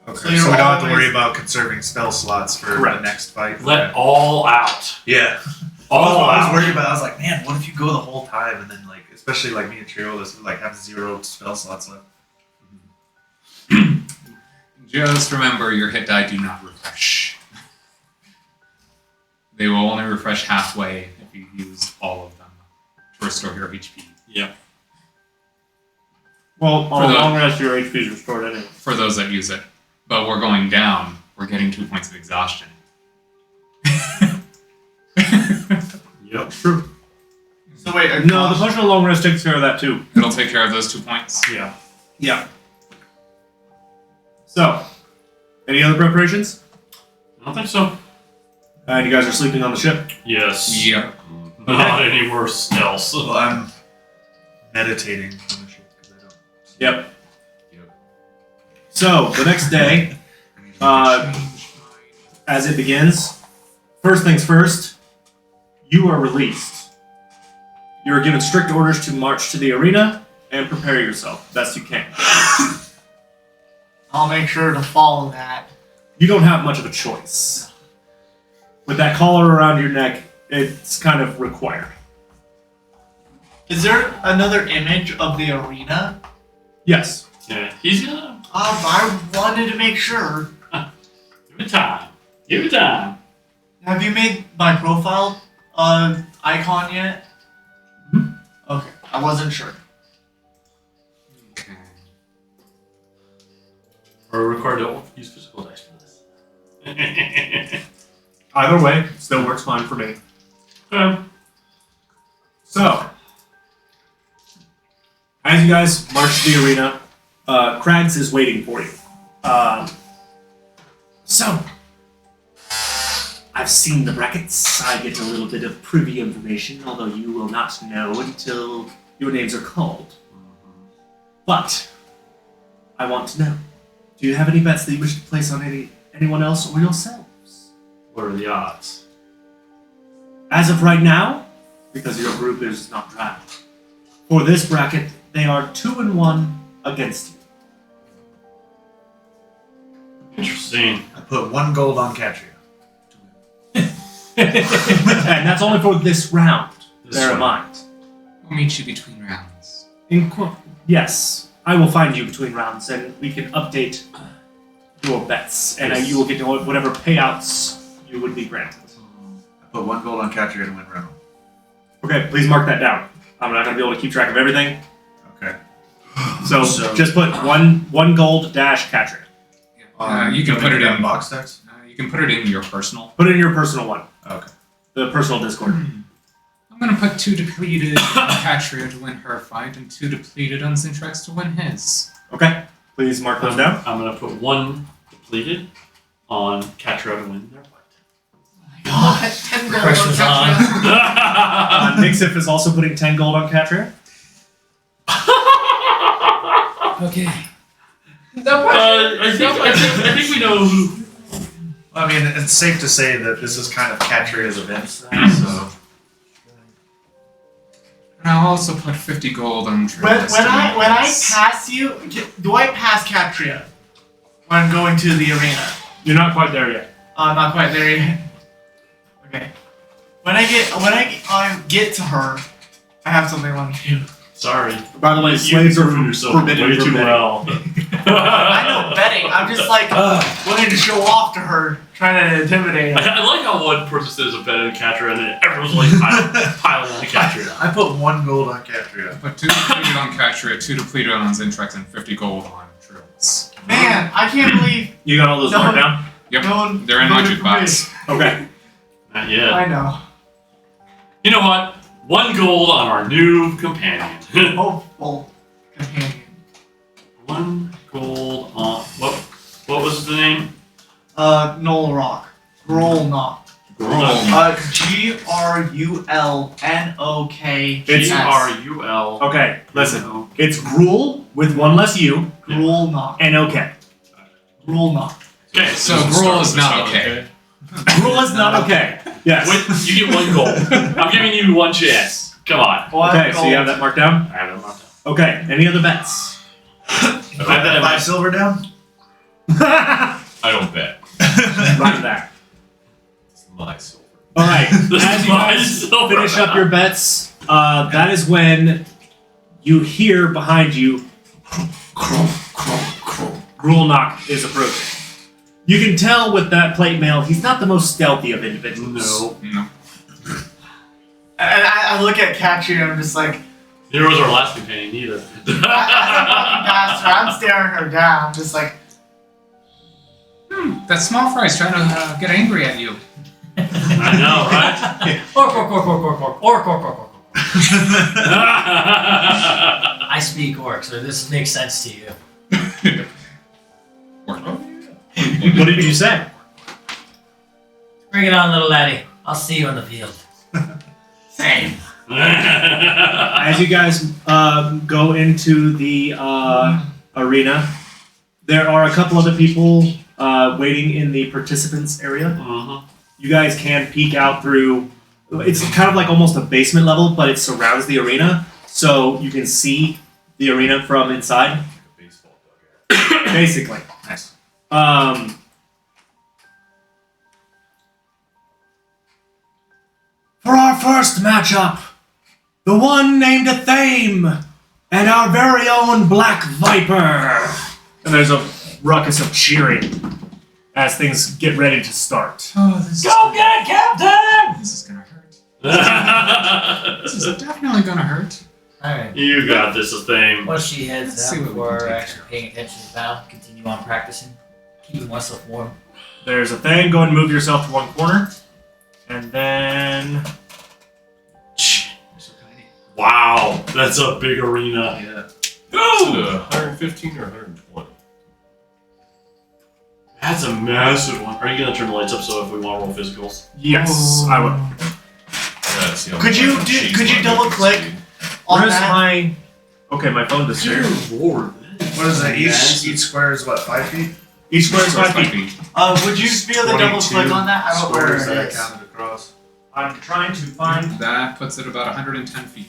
S4: Okay,
S5: So
S4: so,
S5: you're
S4: we don't have to
S5: always-
S4: worry about conserving spell slots for
S1: Correct.
S4: the next fight.
S8: Let all out.
S4: Yeah.
S8: All
S4: I was
S8: out.
S4: worried about. I was like, man, what if you go the whole time and then like, especially like me and Triolus, like have 0 spell slots left.
S2: Just remember, your hit die do not refresh. They will only refresh halfway if you use all of them to restore your HP.
S8: Yep.
S1: Well,
S2: For
S1: on a
S2: the-
S1: long rest, your HP is restored anyway.
S2: For those that use it. But we're going down. We're getting 2 points of exhaustion.
S8: Yep.
S1: True.
S5: So wait, are
S1: No, the potion of long rest takes care of that too.
S2: It'll take care of those 2 points.
S8: Yeah.
S1: Yeah. So, any other preparations?
S8: I don't think so.
S1: And you guys are sleeping on the ship?
S8: Yes.
S2: Yep.
S8: Not any worse else.
S4: Well, I'm meditating on the ship because I don't.
S1: Yep.
S6: Yep.
S1: So, the next day,
S4: I need to
S1: as it begins, first things first, you are released. You are given strict orders to march to the arena and prepare yourself best you can.
S5: I'll make sure to follow that.
S1: You don't have much of a choice. With that collar around your neck, it's kind of required.
S5: Is there another image of the arena?
S1: Yes.
S8: Yeah. He's gonna
S5: I wanted to make sure.
S8: give it time. Give it time.
S5: Have you made my profile icon yet? Okay, I wasn't sure.
S2: Okay.
S8: We're required to use physical dice for this.
S1: Either way, still works fine for me. So, as you guys march to the arena, Krags is waiting for you. So, I've seen the brackets. I get a little bit of privy information, although you will not know until your names are called. But, I want to know. Do you have any bets that you wish to place on anyone else or yourselves?
S8: What are the odds?
S1: As of right now, because your group is not draft, for this bracket, they are 2-1 against you.
S8: Interesting.
S4: I put 1 gold on Catria.
S1: And that's only for this round.
S8: This
S1: Bear in
S8: round.
S1: mind.
S2: We'll meet you between rounds.
S1: Yes, I will find you between rounds, and we can update your bets, and
S8: Yes.
S1: you will get whatever payouts you would be granted.
S4: I put 1 gold on Catria to win round.
S1: Okay, please mark that down. I'm not going to be able to keep track of everything,
S4: Okay.
S1: so,
S4: So-
S1: just put one gold dash Catria.
S2: You can put it in.
S4: box text.
S2: You can put it in your personal.
S1: Put it in your personal one,
S4: Okay.
S1: the personal Discord.
S2: I'm gonna put 2 depleted on Catria to win her fight, and 2 depleted on Zintrex to win his.
S1: Okay, please mark those down.
S8: I'm gonna put 1 depleted on Catra to win their fight.
S5: God, 10 gold
S7: Pressure's
S5: on Catria.
S1: Nixif is also putting 10 gold on Catria.
S7: Okay.
S3: No pressure.
S8: I think we know who.
S4: I mean, it's safe to say that this is kind of Catria's event, so.
S2: And I'll also put 50 gold on
S5: When
S2: Trillis.
S5: I pass you, do I pass Catria when I'm going to the arena?
S1: You're not quite there yet.
S5: I'm not quite there yet. Okay. When I get to her, I have something I want to do.
S8: Sorry.
S1: By the way,
S8: You
S1: slaves are
S8: proved yourself
S1: forbidden
S8: way
S1: from
S8: too
S1: betting.
S8: well.
S5: I know betting. I'm just like wanting to show off to her, trying to intimidate her.
S8: I like how one person says a bet on Catra and then everyone's like piling on Catra.
S4: I put 1 gold on Catria.
S2: Put 2 depleted on Catria, 2 depleted on Zintrex, and 50 gold on Trillis.
S5: Man, I can't believe
S1: You got all those
S5: No.
S1: marked down?
S2: Yep.
S5: no one
S2: They're in my
S5: voted for
S2: jukebox.
S1: Okay.
S8: Not yet.
S5: I know.
S8: You know what? 1 gold on our new companion.
S5: Hopeful companion.
S8: 1 gold on what was the name?
S5: Null Rock. Grolnok. Grulnok.
S1: It's
S8: Grul.
S1: Okay, listen. It's Gruul with 1 less U
S5: Grolnok.
S1: and okay.
S5: Grolnok.
S8: Okay,
S2: So Gruul is not okay.
S1: Gruul is not okay. Yes.
S8: Wait, you get 1 gold. I'm giving you 1 chance. Come on.
S1: Okay, so you have that marked down?
S8: I have it marked down.
S1: Okay, any other bets?
S4: I have that 5 silver down.
S1: Right
S6: I don't bet.
S1: there.
S6: It's my silver.
S1: Alright,
S8: This
S1: as
S8: is
S1: you
S8: my
S1: guys
S8: silver.
S1: finish up your bets, that is when you hear behind you Grulnok is approaching. You can tell with that plate mail, he's not the most stealthy of individuals.
S8: No.
S5: And I look at Catchy and I'm just like,
S8: Neither was our last companion either.
S5: bastard. I'm staring her down. I'm just like,
S2: That small fry's trying to get angry at you.
S8: I know, right?
S7: Orc. I speak orc, so this makes sense to you.
S1: What did you say?
S7: Bring it on, little laddie. I'll see you on the field.
S5: same.
S1: As you guys go into the arena, there are a couple other people waiting in the participants area.
S8: Uh-huh.
S1: You guys can peek out through. It's kind of like almost a basement level, but it surrounds the arena, so you can see the arena from inside.
S6: Like a baseball dugout.
S1: Basically.
S4: Nice.
S1: For our first matchup, the one named Athame and our very own Black Viper. And there's a ruckus of cheering as things get ready to start.
S2: Oh, this
S7: Go get it, Captain!
S2: This is gonna hurt. This is definitely gonna hurt.
S7: Alright.
S8: You got this, thing.
S7: Once she heads
S2: Let's see
S7: out
S2: what we
S7: before
S2: can take
S7: actually paying attention to the battle, continue on practicing, keeping myself warm.
S1: There's a thing. Go and move yourself to one corner. And then.
S8: Wow, that's a big arena.
S4: Yeah.
S6: Is it 115 or 120?
S8: That's a massive one. Are you gonna turn the lights up so if we want to roll physicals?
S1: Yes, I will.
S6: Yeah, see how
S5: Could you
S6: much cheese
S5: could you
S6: my
S5: double
S6: bacon
S5: click
S6: is.
S5: on
S1: Where's
S5: that?
S1: my. Okay, my phone disappeared.
S8: Lord.
S4: What is that? Each square is what, 5 feet?
S1: Each square is 5
S2: 5
S1: feet.
S2: feet.
S5: Would you be able to double click on that? I don't know where
S4: Squares
S5: it
S4: that I
S5: is.
S4: counted across.
S1: I'm trying to find
S2: That puts it about 110 feet.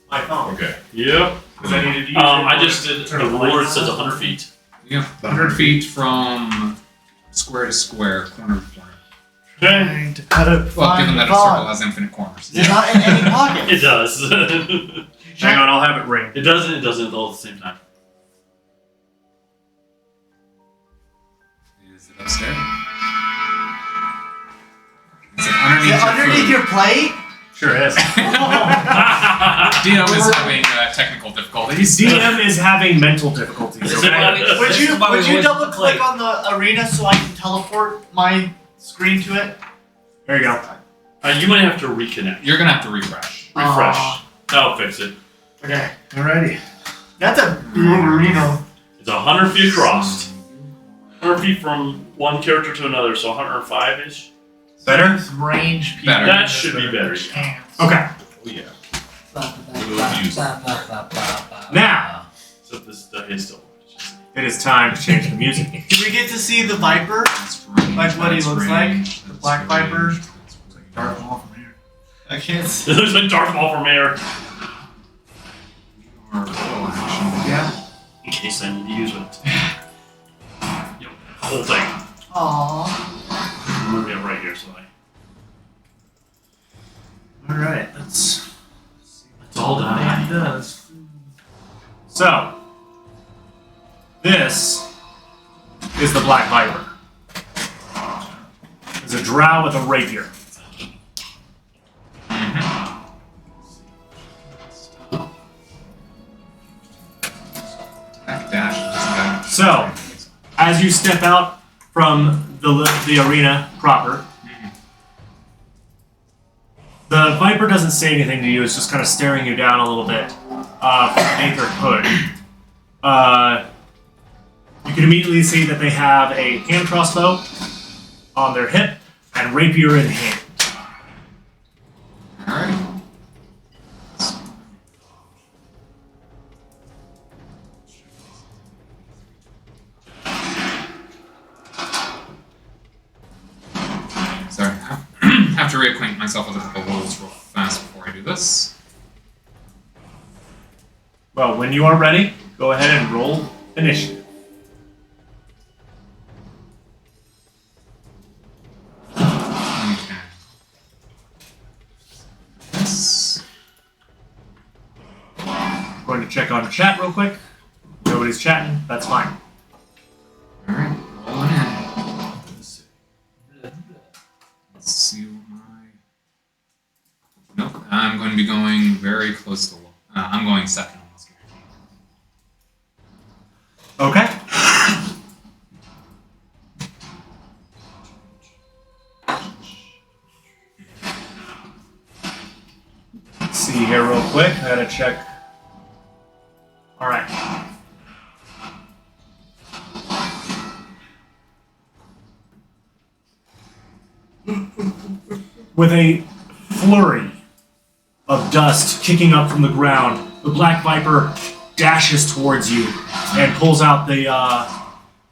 S1: my phone.
S6: Okay.
S8: Yep.
S1: Because I needed to use
S8: I just did. The ruler says 100 feet.
S2: Yep, 100 feet from square to square, corner to corner.
S8: Okay.
S5: Trying to cut it.
S2: Well, given that a
S5: fine.
S2: circle has infinite corners.
S5: It's not in any pocket.
S8: It does.
S1: Hang on, I'll have it ring.
S8: It doesn't. It doesn't all at the same time.
S2: Is it upstairs? Is it
S5: Is
S2: underneath,
S5: it underneath your plate?
S1: Sure is.
S2: DM is having technical difficulties.
S1: DM is having mental difficulties.
S8: This is
S1: Okay?
S8: why
S5: Would
S7: This
S5: you
S7: is why we
S5: would you
S7: always
S5: double
S7: play.
S5: click on the arena so I can teleport my screen to it?
S1: There you go.
S8: You might have to reconnect.
S2: You're gonna have to refresh.
S8: Refresh.
S5: Aw.
S8: That'll fix it.
S5: Okay.
S4: Alrighty.
S5: That's a big arena.
S8: It's 100 feet across. 100 feet from one character to another, so 105 ish.
S1: Better?
S5: Range people.
S2: Better.
S8: That should be better.
S5: Chance.
S1: Okay.
S6: Oh, yeah.
S1: Now,
S8: So this is still.
S1: it is time to change the music.
S5: Do we get to see the Viper? Like what he looks like? The Black Viper?
S4: Dark Maul from here.
S5: I can't see.
S8: There's a Darth Maul from air.
S5: Yeah.
S8: In case I need to use it. Yep. Whole thing.
S5: Aww.
S8: Move it right here, so
S4: Alright, let's
S8: it's all
S4: what
S8: done.
S4: that does.
S1: So, this is the Black Viper. It's a drow with a rapier. So, as you step out from the arena proper, The Viper doesn't say anything to you, it's just kind of staring you down a little bit beneath their hood. You can immediately see that they have a hand crossbow on their hip and rapier in hand.
S2: Alright. Sorry, I have to reacquaint myself with a couple rules real fast before I do this.
S1: Well, when you are ready, go ahead and roll initiative.
S2: Okay. Yes.
S1: Going to check on chat real quick. Nobody's chatting, that's fine.
S2: Alright, rolling in. Let's see what my... Nope, I'm going to be going very close to... I'm going second on this game.
S1: Okay. Let's see here real quick. I gotta check. Alright. With a flurry of dust kicking up from the ground, the Black Viper dashes towards you and pulls out the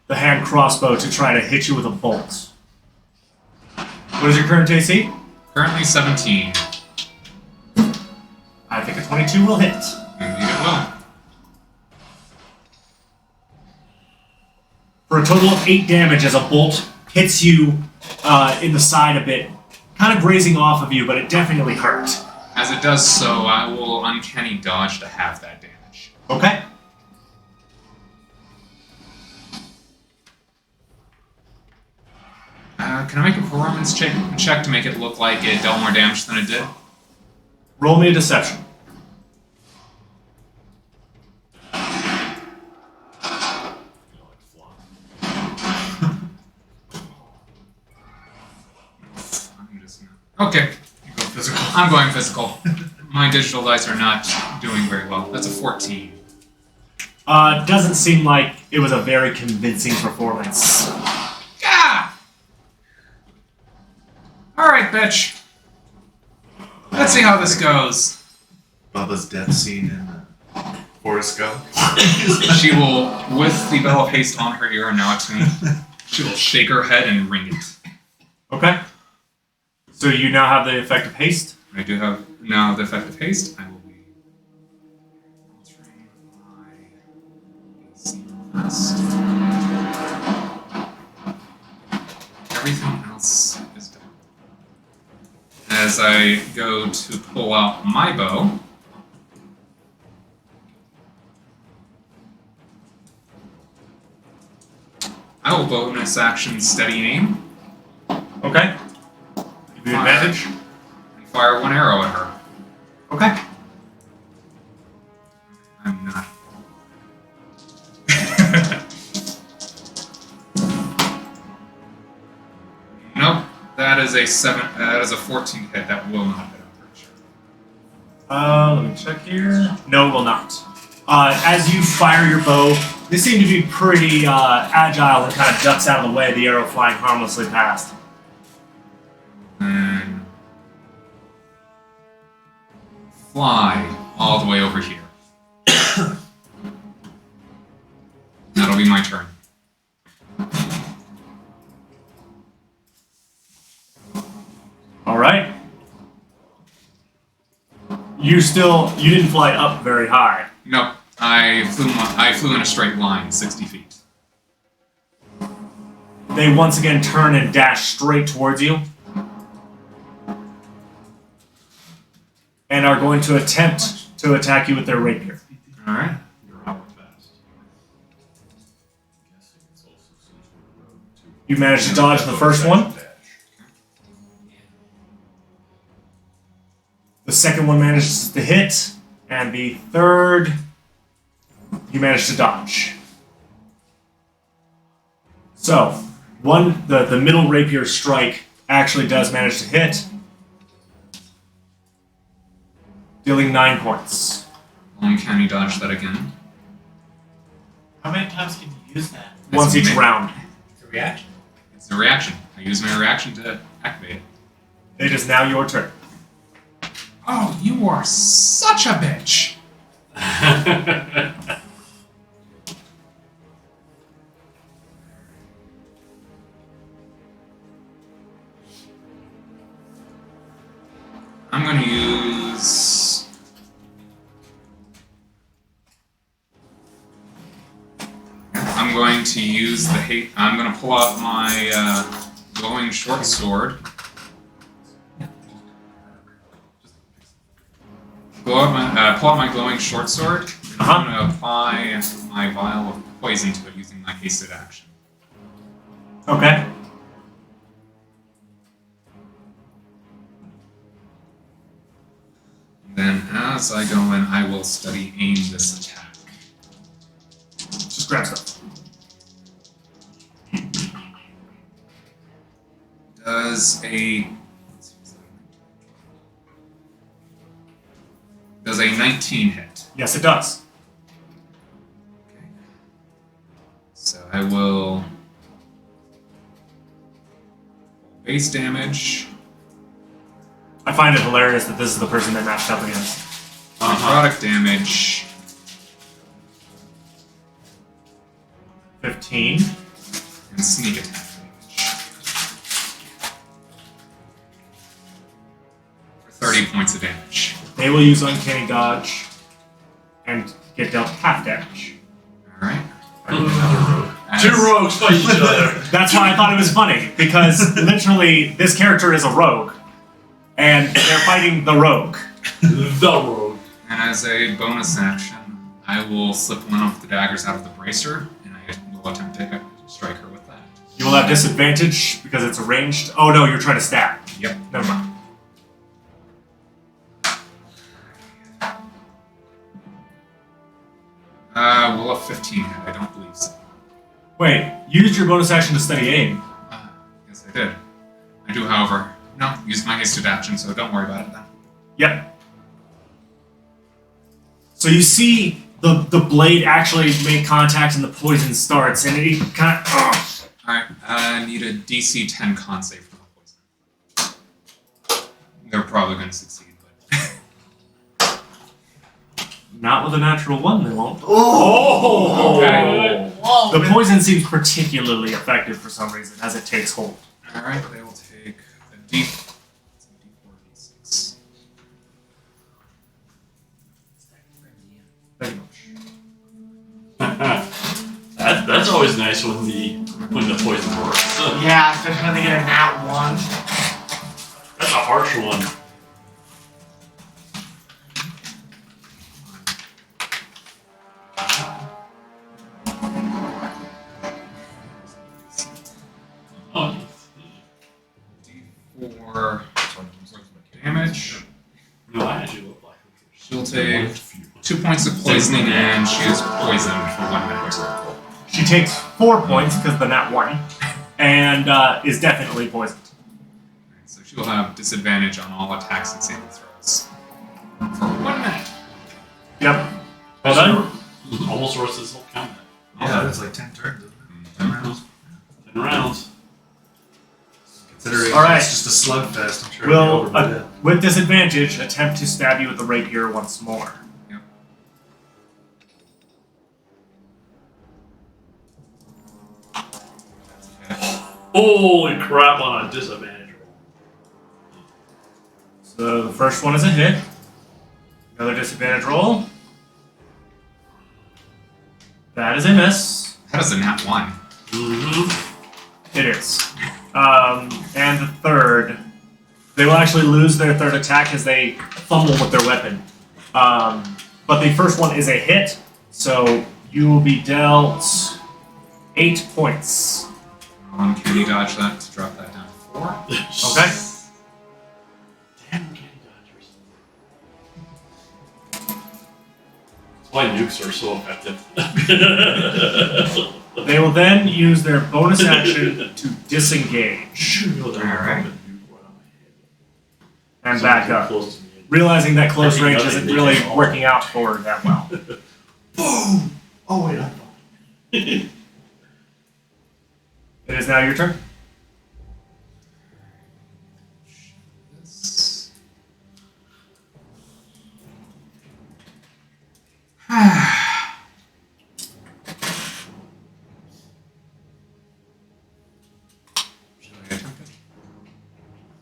S1: hand crossbow to try to hit you with a bolt. What is your current AC?
S2: Currently 17.
S1: I think a 22 will hit.
S2: Indeed it will.
S1: For a total of 8 damage as a bolt hits you in the side a bit, kind of grazing off of you, but it definitely hurt.
S2: As it does so, I will uncanny dodge to halve that damage.
S1: Okay.
S2: Can I make a performance check to make it look like it dealt more damage than it did?
S1: Roll me a deception.
S2: Okay,
S4: You go physical.
S2: I'm going physical. My digital dice are not doing very well. That's a 14.
S1: Doesn't seem like it was a very convincing performance.
S2: Yeah! Alright, bitch. Let's see how this goes.
S4: Bubba's death scene in Forrest Gump.
S2: She will, with the bell of haste on her ear now attuned, she will shake her head and ring it.
S1: Okay. So you now have the effect of haste?
S2: I do have now the effect of haste. I will be altering my AC first. Everything else is done. As I go to pull out my bow, I will bonus action steady aim
S1: Okay. Give you advantage?
S2: and fire one arrow at her.
S1: Okay.
S2: I'm not. Nope. That is a 7. That is a 14 hit. That will not hit. I'm pretty sure.
S1: Let me check here. No, it will not. As you fire your bow, they seem to be pretty agile and kind of ducks out of the way, the arrow flying harmlessly past.
S2: And fly all the way over here. That'll be my turn.
S1: Alright. You didn't fly up very high.
S2: Nope. I flew in a straight line, 60 feet.
S1: They once again turn and dash straight towards you. And are going to attempt to attack you with their rapier.
S2: Alright.
S6: You're out fast. I'm guessing it's also some sort of road to.
S1: You managed to dodge the first one. The second one manages to hit. And the third, you managed to dodge. So, the middle rapier strike actually does manage to hit. dealing 9 points.
S2: Uncanny dodge that again.
S5: How many times can you use that?
S1: Once each
S2: amazing.
S1: round.
S7: It's a reaction.
S2: It's a reaction. I use my reaction to activate it.
S1: It is now your turn.
S2: Oh, you are such a bitch! I'm gonna use. I'm going to use the hate. I'm gonna pull out my glowing short sword. Pull out my glowing short sword. And I'm gonna apply my vial of poison to it using my hasted action.
S1: Okay.
S2: Then, as I go in, I will study aim this attack.
S1: Just grab stuff.
S2: Does a 19 hit?
S1: Yes, it does.
S2: Okay. So I will base damage.
S1: I find it hilarious that this is the person they matched up against.
S2: Product damage.
S1: 15.
S2: And sneak attack damage. For 30 points of damage.
S1: They will use Uncanny Dodge and get dealt half damage.
S2: Alright.
S8: Two rogues fight each other.
S1: That's why I thought it was funny, because literally this character is a rogue, and they're fighting the rogue.
S8: The rogue.
S2: And as a bonus action, I will slip one of the daggers out of the bracer, and I will attempt to strike her with that.
S1: You will have disadvantage because it's a ranged. Oh no, you're trying to stab.
S2: Yep.
S1: Never mind.
S2: Will a 15 hit? I don't believe so.
S1: Wait, you used your bonus action to study aim.
S2: Yes, I did. I do, however, used my hasted action, so don't worry about it then.
S1: Yep. So you see the blade actually make contact and the poison starts, and it kind of.
S2: Alright, I need a DC 10 con save for the poison. They're probably going to succeed, but.
S1: Not with a natural 1, they won't.
S8: Oh!
S2: Okay.
S3: Whoa.
S1: The poison seems particularly effective for some reason as it takes hold.
S2: Alright, they will take a D4, D6.
S1: Very much.
S8: That's always nice when the poison works.
S5: Yeah, especially when they get a nat 1.
S8: That's a harsh one. Oh,
S2: D4 damage.
S8: no, I actually look like it.
S2: She'll take 2 points of poisoning, and she is poisoned for 1 minute.
S1: She takes 4 points because of the nat 1, and is definitely poisoned.
S2: So she'll have disadvantage on all attacks and saving throws. For 1 minute.
S1: Yep. Well done.
S8: Almost worth this whole combat.
S4: Yeah, it's like 10 turns, isn't it? 10 rounds.
S8: 10 rounds.
S4: Considering
S1: All right.
S4: it's just a slugfest, I'm sure
S1: Will,
S4: it'll be over by then.
S1: with disadvantage, attempt to stab you with the rapier once more.
S8: Holy crap on a disadvantage roll.
S1: So the first one is a hit. Another disadvantage roll. That is a miss.
S2: That is a nat 1.
S8: Mm-hmm.
S1: It is. And the third, they will actually lose their third attack as they fumble with their weapon. But the first one is a hit, so you will be dealt 8 points.
S2: Can you dodge that to drop that down to 4?
S1: Okay.
S8: Damn candy dodgers. That's why nukes are so effective.
S1: They will then use their bonus action to disengage
S8: Alright.
S1: and back up.
S8: Close to me.
S1: realizing that close
S8: I think
S1: range
S8: nothing
S1: isn't
S8: they
S1: really
S8: can all-
S1: working out for her that well.
S4: Boom! Oh wait, I thought.
S1: It is now your turn.
S2: This. Should I attempt it?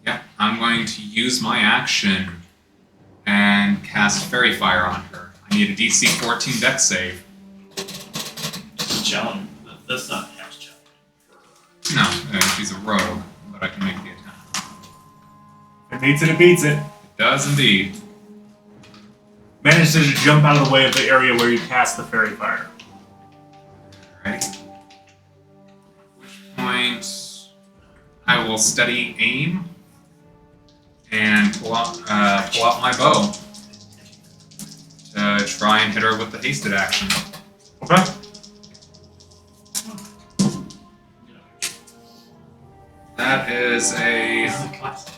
S2: Yeah, I'm going to use my action and cast Fairy Fire on her. I need a DC 14 Dex save.
S8: It's a challenge. That's not house challenge.
S2: No, she's a rogue, but I can make the attack.
S1: It beats it, it beats it.
S2: It does indeed.
S1: Managed to jump out of the way of the area where you cast the fairy fire.
S2: Alright. At which point, I will steady aim and pull out my bow to try and hit her with the hasted action.
S1: Okay.
S2: That is a
S8: This is a classic.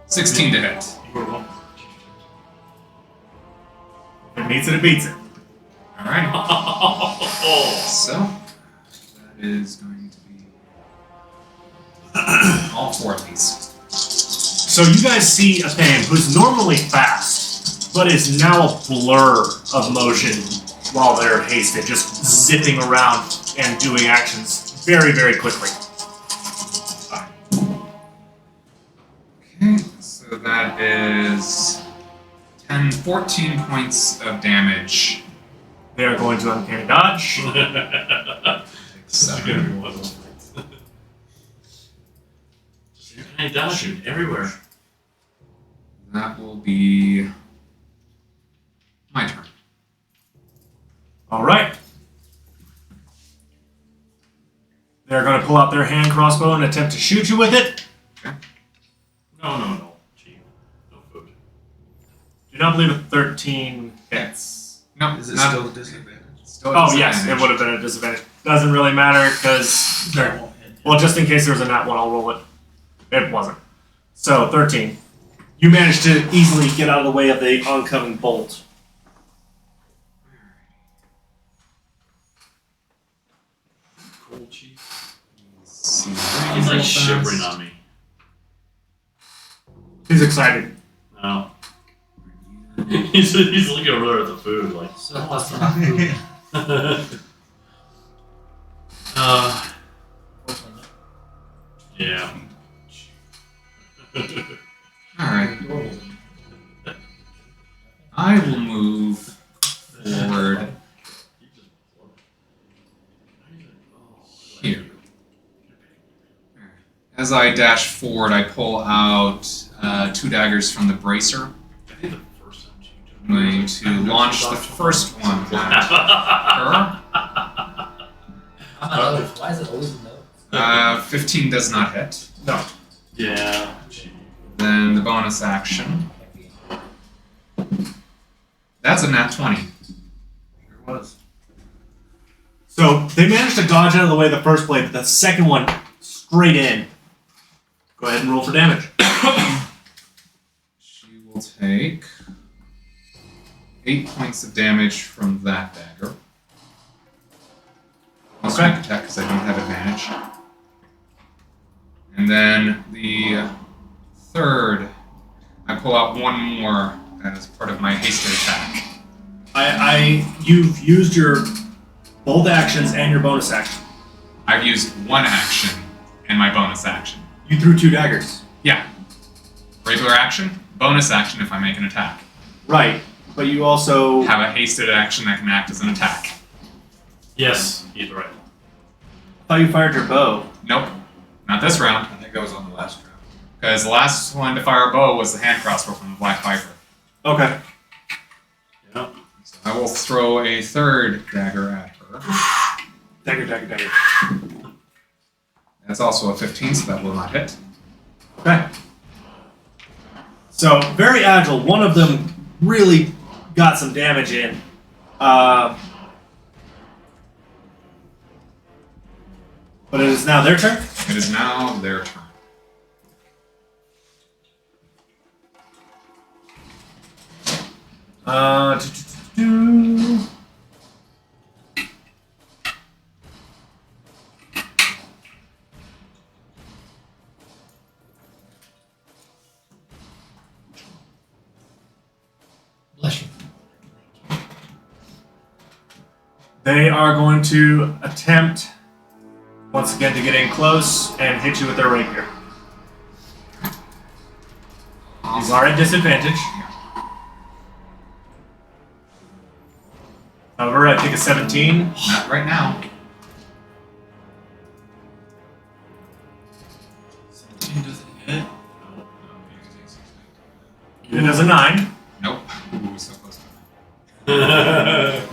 S2: 16 to hit.
S8: You were wrong.
S1: It beats it, it beats it.
S2: Alright.
S8: Oh.
S2: So, that is going to be all 4 of these.
S1: So you guys see Athane, who's normally fast, but is now a blur of motion while they're hasted, just zipping around and doing actions very, very quickly.
S2: Okay, so that is 14 points of damage.
S1: They are going to uncanny dodge.
S8: This is a good one. Just you're dodging everywhere.
S2: That will be my turn.
S1: All right. They're going to pull out their hand crossbow and attempt to shoot you with it.
S8: No. Gee. No food.
S1: Do not believe a 13 hits.
S2: No,
S4: Is it
S2: not
S4: still a disadvantage?
S2: still a
S1: Oh, yes,
S2: disadvantage.
S1: it would have been a disadvantage. Doesn't really matter because, well, just in case there was a nat one, I'll roll it. It wasn't. So, 13. You managed to easily get out of the way of the oncoming bolt.
S8: Cold cheese.
S2: See,
S8: He's like shivering on me.
S1: He's excited.
S8: No. He's looking over there at the food like.
S7: So that's not food.
S8: Yeah.
S2: Alright. I will move forward here. As I dash forward, I pull out 2 daggers from the bracer.
S8: I think the first time she
S2: I'm going to launch the first one at her.
S7: Why is it always no?
S2: 15 does not hit.
S1: No.
S8: Yeah. Gee.
S2: Then the bonus action. That's a nat 20.
S4: Sure was.
S1: So, they managed to dodge out of the way of the first blade, but the second one straight in. Go ahead and roll for damage.
S2: She will take 8 points of damage from that dagger. I'll
S1: Okay.
S2: strike attack because I don't have advantage. And then the third, I pull out one more as part of my hasted attack.
S1: You've used your both actions and your bonus action.
S2: I've used one action and my bonus action.
S1: You threw 2 daggers.
S2: Yeah. Regular action, bonus action if I make an attack.
S1: Right, but you also...
S2: Have a hasted action that can act as an attack.
S8: Yes, he's right.
S1: I thought you fired your bow.
S2: Nope. Not this round.
S4: I think that was on the last round.
S2: Because the last one to fire a bow was the hand crossbow from the Black Viper.
S1: Okay.
S8: Yeah.
S2: So I will throw a third dagger at her.
S1: Dagger.
S2: That's also a 15, so that will not hit.
S1: Okay. So, very agile. One of them really got some damage in. But it is now their turn.
S2: It is now their turn.
S1: Uh, do, do, do, do.
S7: Bless you.
S1: They are going to attempt once again to get in close and hit you with their rapier. These are at disadvantage. However, I think a 17.
S2: Not right now.
S4: 17 doesn't hit.
S1: It is a 9.
S2: Nope. Ooh, so close to that.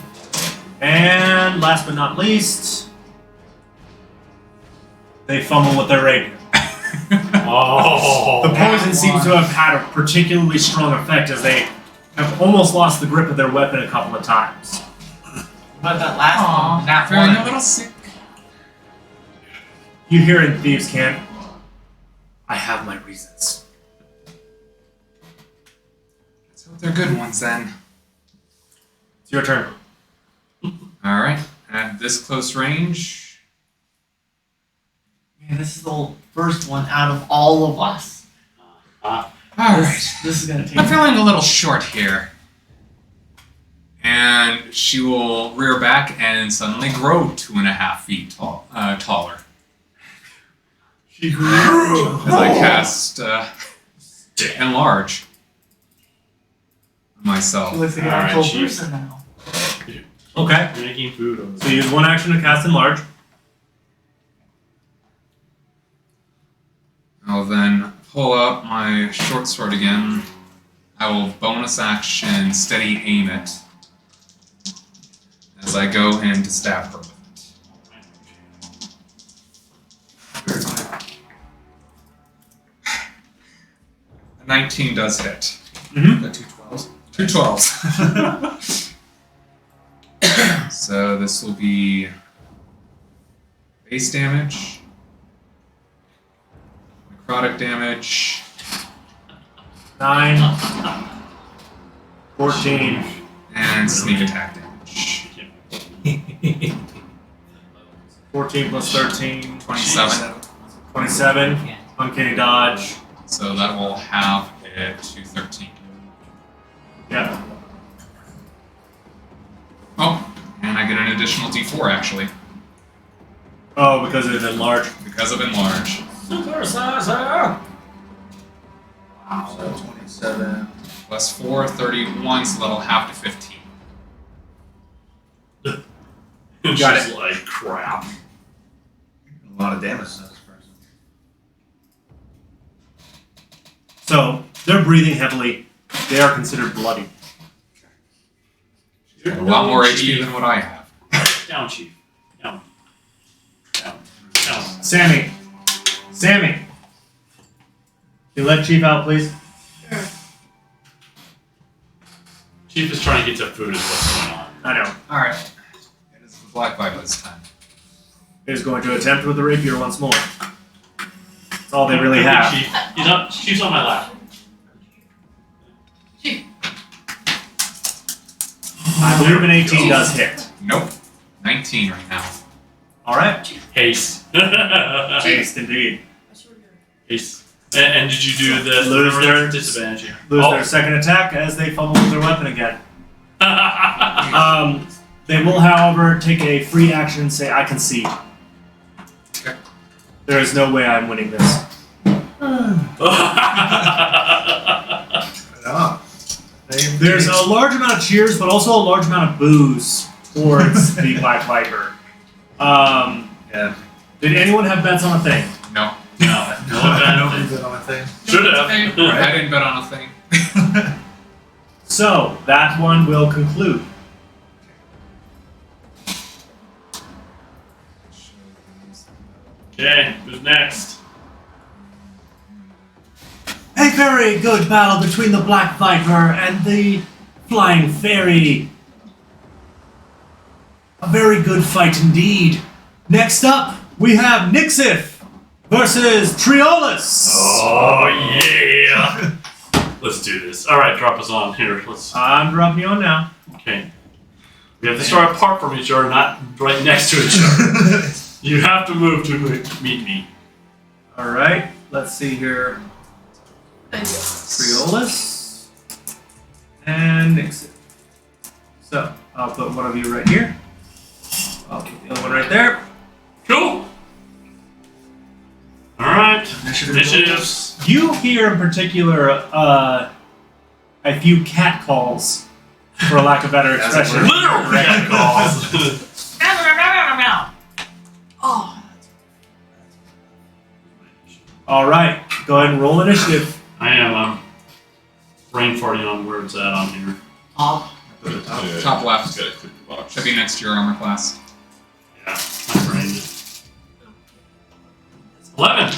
S1: And last but not least, they fumble with their rapier.
S8: Oh.
S1: The poison seems to have had a particularly strong effect as they have almost lost the grip of their weapon a couple of times.
S5: What about that last one? That
S2: Feeling a
S5: one.
S2: little sick.
S1: You hear in Thieves' Camp, I have my reasons.
S2: Let's hope they're good ones then.
S1: It's your turn.
S2: Alright. At this close range.
S5: Man, this is the first one out of all of us.
S2: Alright.
S5: This is gonna take.
S2: I'm feeling a little short here. And she will rear back and suddenly grow 2.5 feet taller.
S5: She grew.
S2: As I cast Enlarge on myself.
S5: She looks like an
S8: Alright,
S5: actual
S8: Chief.
S5: person now.
S1: Okay.
S8: You're making food over
S1: So you use one action to cast Enlarge.
S2: I'll then pull up my short sword again. I will bonus action steady aim it as I go in to stab her with it. A 19 does hit.
S1: Mm-hmm.
S4: The 2 12s.
S2: 2 12s. So this will be base damage, necrotic damage,
S1: 9, 14,
S2: and sneak attack damage.
S1: 14 plus 13,
S2: 27.
S1: 27.
S7: Yeah.
S1: Uncanny dodge.
S2: So that will have it to 13.
S1: Yeah.
S2: Oh, and I get an additional d4 actually,
S1: Oh, because it is Enlarge.
S2: because of enlarge.
S7: Super Sasa!
S4: So 27.
S2: Plus 4, 31, so that'll have to 15.
S8: It's
S1: Got
S8: just like crap.
S4: A lot of damage to this person.
S1: So they're breathing heavily. They are considered bloody.
S2: A lot more HP than what I have.
S8: Down, Chief. Down. Down. Down.
S1: Sammy. Sammy. Can you let Chief out, please?
S8: Chief is trying to get to food is what's going on.
S1: I know.
S5: Alright.
S2: It is the Black Vibe this time.
S1: He's going to attempt with the rapier once more. That's all they really
S8: Good thing,
S1: have.
S8: Chief. He's on, Chief's on my lap.
S1: I believe an 18 does hit.
S2: Nope. 19 right now.
S1: All right.
S8: Haste.
S1: Haste indeed.
S8: Haste. And did you do the
S1: Lose their-
S8: disadvantage here?
S1: Lose
S8: Oh.
S1: their second attack as they fumble with their weapon again. They will, however, take a free action and say, I concede.
S2: Okay.
S1: There is no way I'm winning this. There's a large amount of cheers, but also a large amount of boos towards the Black Viper.
S4: Yeah.
S1: Did anyone have bets on a thing?
S2: No.
S8: No.
S4: Nobody did on a thing.
S8: Should have.
S2: I didn't bet on a thing.
S1: So, that one will conclude.
S8: Okay, who's next?
S1: A very good battle between the Black Viper and the Flying Fairy. A very good fight indeed. Next up, we have Nixif versus Triolis.
S8: Oh yeah! Let's do this. All right, drop us on here. Let's.
S1: I'm dropping you on now.
S8: Okay. We have to start apart from each other, not right next to each other. You have to move to meet me.
S1: All right. Let's see here.
S3: Thank you.
S1: Triolus and Nixon. So I'll put one of you right here. I'll put the other one right there.
S8: Cool. All right.
S4: Initiative.
S8: Initiatives.
S1: You hear in particular a few cat calls, for lack of better
S4: That's a
S1: expression.
S4: word.
S8: Literal cat calls.
S3: Oh,
S1: All right. Go ahead and roll initiative.
S8: I am. Brain farting on where it's at on here.
S5: Up.
S4: Go to the top.
S6: Yeah,
S2: Top left.
S6: Just gotta click the box.
S2: Should be next to your armor class.
S8: Yeah, my brain. 11.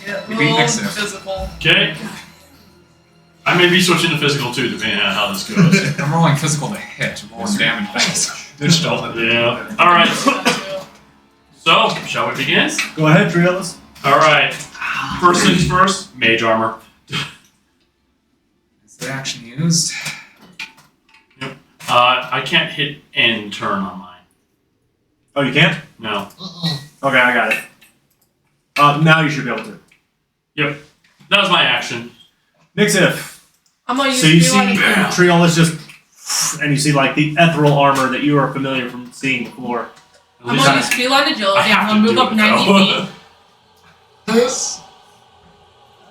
S3: yeah.
S2: You beat
S3: Roll
S2: Nixon.
S3: physical.
S8: Okay. I may be switching to physical too, depending on how this goes.
S2: I'm rolling physical to hit. Rolling damage dice.
S4: Digital.
S8: Yeah. All right. So, shall we begin?
S1: Go ahead, Triolus.
S8: All right. First things first. Mage armor.
S2: Is the action used?
S8: I can't hit end turn on mine.
S1: Oh, you can't?
S8: No.
S1: Okay, I got it. Now you should be able to.
S8: That was my action.
S1: Nixif.
S3: I'm gonna use
S1: So you see
S3: Feline-
S1: Triolus just, and you see like the ethereal armor that you are familiar from seeing before.
S8: At
S3: I'm
S8: least
S3: gonna use feline agility.
S8: I have
S3: I'm
S8: to
S3: gonna move
S8: do
S3: up
S8: it,
S3: 90
S8: though.
S3: feet.
S2: Nice.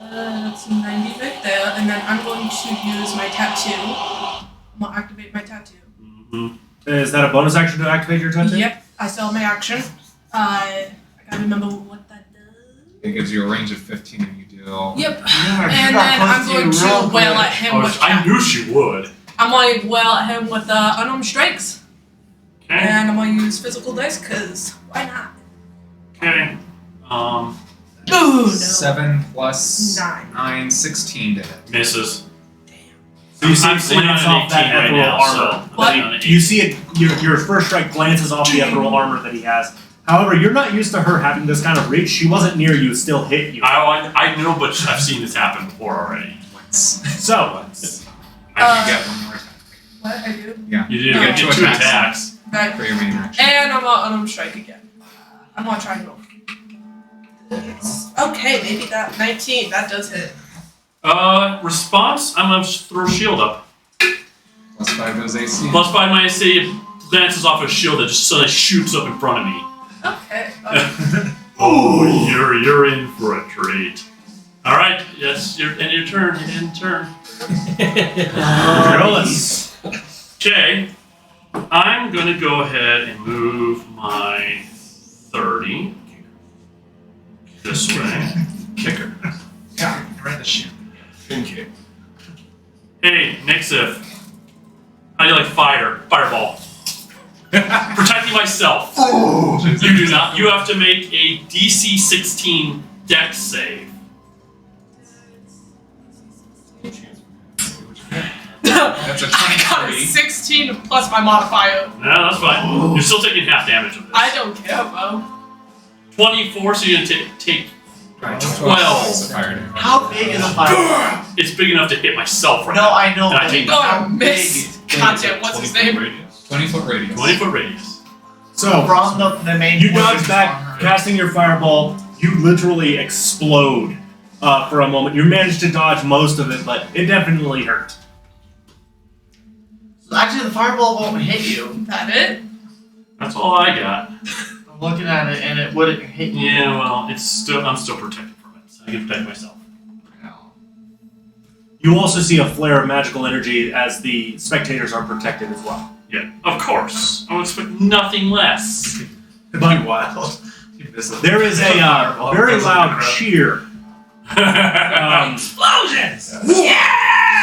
S3: That's 90 right there, and then I'm going to use my tattoo. I'm gonna activate my tattoo.
S8: Mhm.
S1: Is that a bonus action to activate your tattoo?
S3: Yep, I still have my action. I gotta remember what that does.
S2: It gives you a range of 15 and you deal.
S3: Yep,
S5: Yeah,
S3: and then I'm going to wail at him
S8: Oh,
S3: with
S8: I knew she would.
S3: I'm going to wail at him with unarmed strikes,
S8: Okay.
S3: and I'm going to use physical dice, cause why not?
S8: Okay.
S3: Ooh, no.
S2: 7 plus
S3: 9.
S2: 9, 16 to hit.
S8: Misses.
S1: So you see
S8: I'm
S1: it
S8: sitting
S1: glance
S8: on an
S1: off that
S8: 18 right
S1: ethereal
S8: now,
S1: armor.
S8: so I'm
S3: What?
S8: sitting on an
S1: You see it. Your first strike glances off the ethereal armor that he has. However, you're not used to her having this kind of reach. She wasn't near you, still hit you.
S8: I know, but I've seen this happen before already.
S2: Once.
S1: So,
S2: I can get one more attack
S3: What I do?
S8: You did
S3: No.
S8: get two attacks.
S3: Right.
S2: for your main action.
S3: And I'm gonna unarmed strike again. I'm gonna try and roll. Okay, maybe that 19. That does hit.
S8: Response. I'm gonna throw shield up.
S2: Plus 5 goes AC.
S8: Plus 5 my AC. It glances off a shield that just suddenly shoots up in front of me.
S3: Okay.
S8: Oh, you're in for a treat. All right. Yes. Your turn. You end turn.
S1: Triolus.
S8: Okay. I'm gonna go ahead and move my 30 this way.
S4: Kicker. Yeah, right in the shin.
S6: Fin kick.
S8: Hey, Nixif. How do you like fireball? Protecting myself. You do not. You have to make a DC 16 Dex save.
S2: That's a
S3: I got a
S2: 23.
S3: 16 plus my modifier.
S8: No, that's fine. You're still taking half damage of this.
S3: I don't care, bro.
S8: 24, so you're gonna take.
S2: Right,
S8: 12.
S2: is the fire damage.
S5: How big is a fire?
S8: It's big enough to hit myself right
S5: No,
S8: now.
S5: I know.
S8: And I
S5: but
S8: take
S3: Oh, I
S5: how big
S3: missed.
S5: is-
S3: Content, what's his
S6: 20 foot
S3: name?
S6: radius.
S2: 20-foot radius.
S8: 20-foot radius.
S1: So,
S5: From the main.
S1: you
S5: portion
S1: dodge back,
S5: from her.
S1: casting your fireball. You literally explode for a moment. You managed to dodge most of it, but it definitely hurt.
S5: So actually, the fireball won't hit you.
S3: That it?
S8: That's all I got.
S5: I'm looking at it, and it wouldn't hit you.
S8: Yeah, well, I'm still protected from it, so I can protect myself.
S1: You also see a flare of magical energy as the spectators are protected as well.
S8: Yeah, of course. I would expect nothing less.
S1: But
S4: Wild. You miss it.
S1: there is a
S4: Fireball
S1: very
S4: goes in the
S1: loud
S4: crowd.
S1: cheer.
S3: Explosions!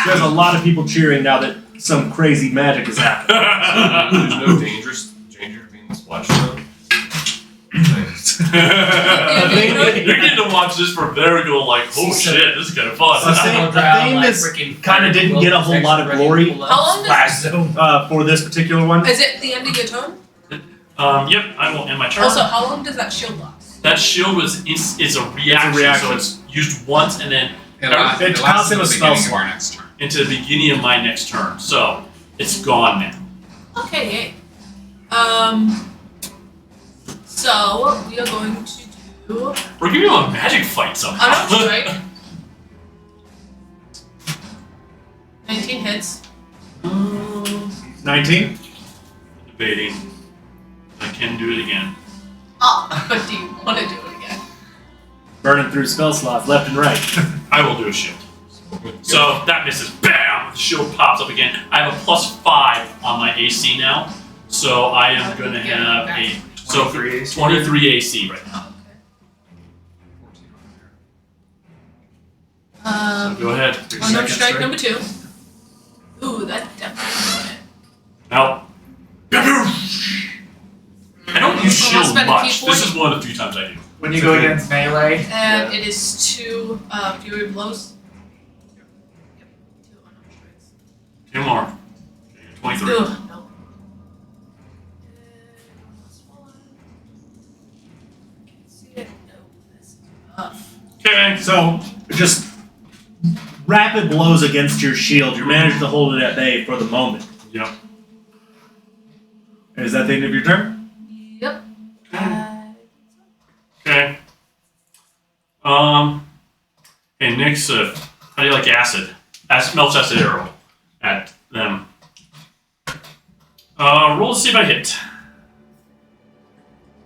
S1: There's a lot of people cheering now that some crazy magic is happening.
S6: There's no danger being splashed on.
S8: You're getting to watch this from there and go like, oh shit, this is kind of fun.
S1: The thing is, kind of didn't get a whole lot of glory
S3: How long does
S1: for this particular one.
S3: Is it the end of your turn?
S8: Yep, I will end my turn.
S3: Also, how long does that shield last?
S8: That shield is a reaction,
S1: reaction.
S8: so it's used once, and then
S2: It
S1: It
S2: lasts
S1: counts
S2: until
S1: in a
S2: the
S1: spell
S2: beginning of
S1: slot.
S2: our next turn.
S8: Into the beginning of my next turn. So it's gone now.
S3: Okay, yay. So we are going to do
S8: We're giving you a magic fight somehow.
S3: unarmed strike. 19 hits.
S1: 19.
S8: Debating. I can do it again.
S3: Oh, but do you want to do it again?
S1: Burning through spell slots left and right.
S8: I will do a shield. So that misses. Bam! The shield pops up again. I have a +5 on my AC now. So I am going to have a
S4: 23 AC.
S8: 23 AC right now. So go ahead.
S3: Unarmed strike number 2. Ooh, that definitely won it.
S8: Now. I don't use
S3: I'll
S8: shield
S3: spend a
S8: much.
S3: key
S8: This
S3: point.
S8: is one of the few times I do.
S5: When you go against melee,
S3: And it is 2 fury blows. Yep. 2 unarmed strikes.
S8: 2 more. Okay, 23.
S3: Ugh, no. Can't see it. No, this is tough.
S8: Okay.
S1: So, just rapid blows against your shield. You manage to hold it at bay for the moment.
S8: Yep.
S1: Is that the end of your turn?
S3: Yep.
S8: Okay. Hey, Nyx, how do you like acid? Melts acid arrow at them. Roll to see if I hit.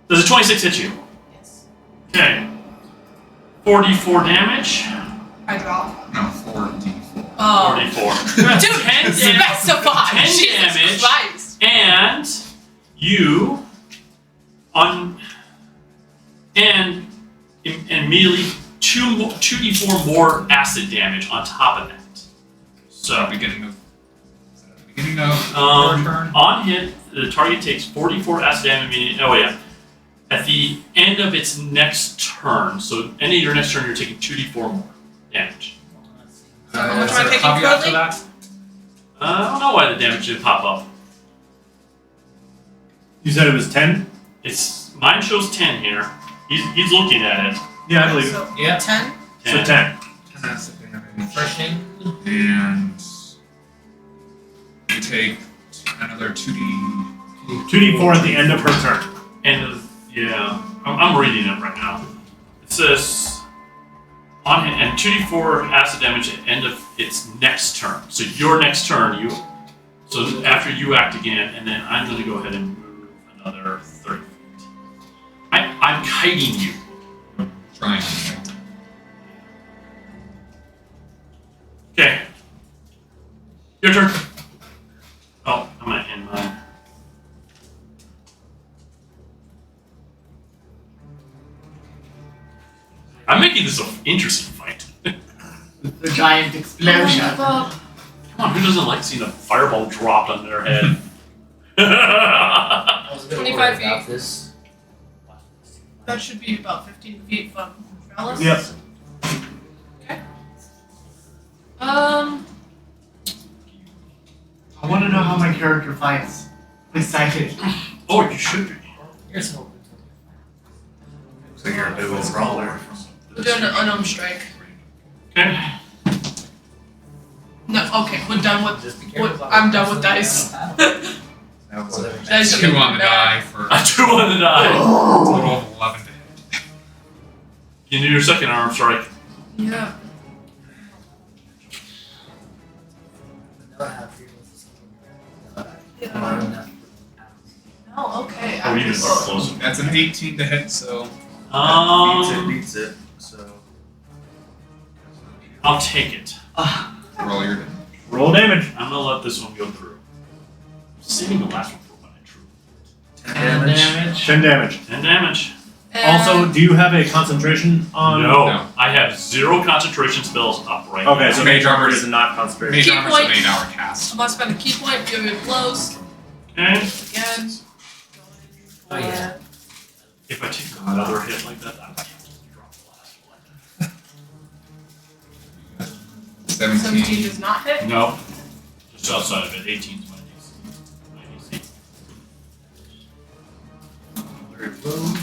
S8: Does a 26 hit you?
S3: Yes.
S8: Okay. 44 damage.
S3: I drop.
S2: No, 4d4.
S3: Oh.
S8: 44.
S3: 2
S8: 10
S3: specify.
S8: 10
S3: Jesus
S8: damage.
S3: Christ.
S8: And you and immediately 2d4 more acid damage on top of that. So
S2: Beginning of. Is that at the beginning of your turn?
S8: on hit, the target takes 44 acid damage. Oh yeah. At the end of its next turn, so end of your next turn, you're taking 2d4 more damage.
S3: How much
S2: Is
S3: am I
S2: there a
S3: taking
S2: caveat
S3: currently?
S2: to that?
S8: I don't know why the damage didn't pop up.
S1: You said it was 10?
S8: It's mine shows 10 here. He's looking at it.
S1: Yeah, I believe it.
S3: So,
S7: Yeah.
S3: 10?
S8: 10.
S1: So 10.
S2: 10 acid damage.
S7: Refreshing.
S2: And you take another 2d.
S1: 2d4 at the end of her turn.
S8: And yeah, I'm reading it right now. It says on hit and 2d4 acid damage at end of its next turn. So your next turn, so after you act again, and then I'm going to go ahead and move another 30 feet. I'm kiting you.
S2: Trying.
S8: Okay. Your turn. Oh, I'm gonna end mine. I'm making this an interesting fight.
S5: the giant explosion.
S3: Oh,
S8: Come on, who doesn't like seeing a fireball dropped on their head?
S7: I was a bit
S3: 25
S7: worried
S3: feet.
S7: about this.
S3: that should be about 15 feet from Trellis.
S1: Yep.
S3: Okay.
S5: I want to know how my character fights. I'm excited.
S8: Oh, you should be.
S7: Here's hope.
S4: So you're a dual brawler.
S3: We're doing an unarmed strike.
S8: Okay.
S3: No, okay, we're done with.
S7: Just be
S3: What-
S7: careful.
S3: I'm done with dice.
S4: That was a
S3: Dice are
S2: 2 on
S3: getting
S2: the
S3: bad.
S2: die for
S8: I do want to die.
S2: total of 11 to hit.
S8: You can do your second arm strike.
S3: Yeah. Yeah. No, okay.
S8: Oh, you just are close.
S2: That's an 18 to hit, so
S4: beats it. So
S8: I'll take it.
S2: roll your damage.
S1: Roll damage.
S8: I'm gonna let this one go through. Saving the last one for when I drew.
S4: 10 damage.
S1: 10 damage.
S8: 10 damage.
S1: Also, do you have a concentration on?
S8: No, I have 0 concentration spells up right now.
S1: Okay, so
S2: Mage
S1: Mage Armor
S2: Armor
S1: is not concentration.
S2: Mage
S3: Key
S2: Armor's an
S3: point.
S2: 8-hour cast.
S3: I'm gonna spend a key point, fury blows.
S8: Okay.
S3: Again.
S7: Oh, yeah.
S8: If I take another hit like that, I might have to drop the last one.
S3: 17 does not hit.
S8: No. Just outside of it. 18 is my DC.
S4: Very low.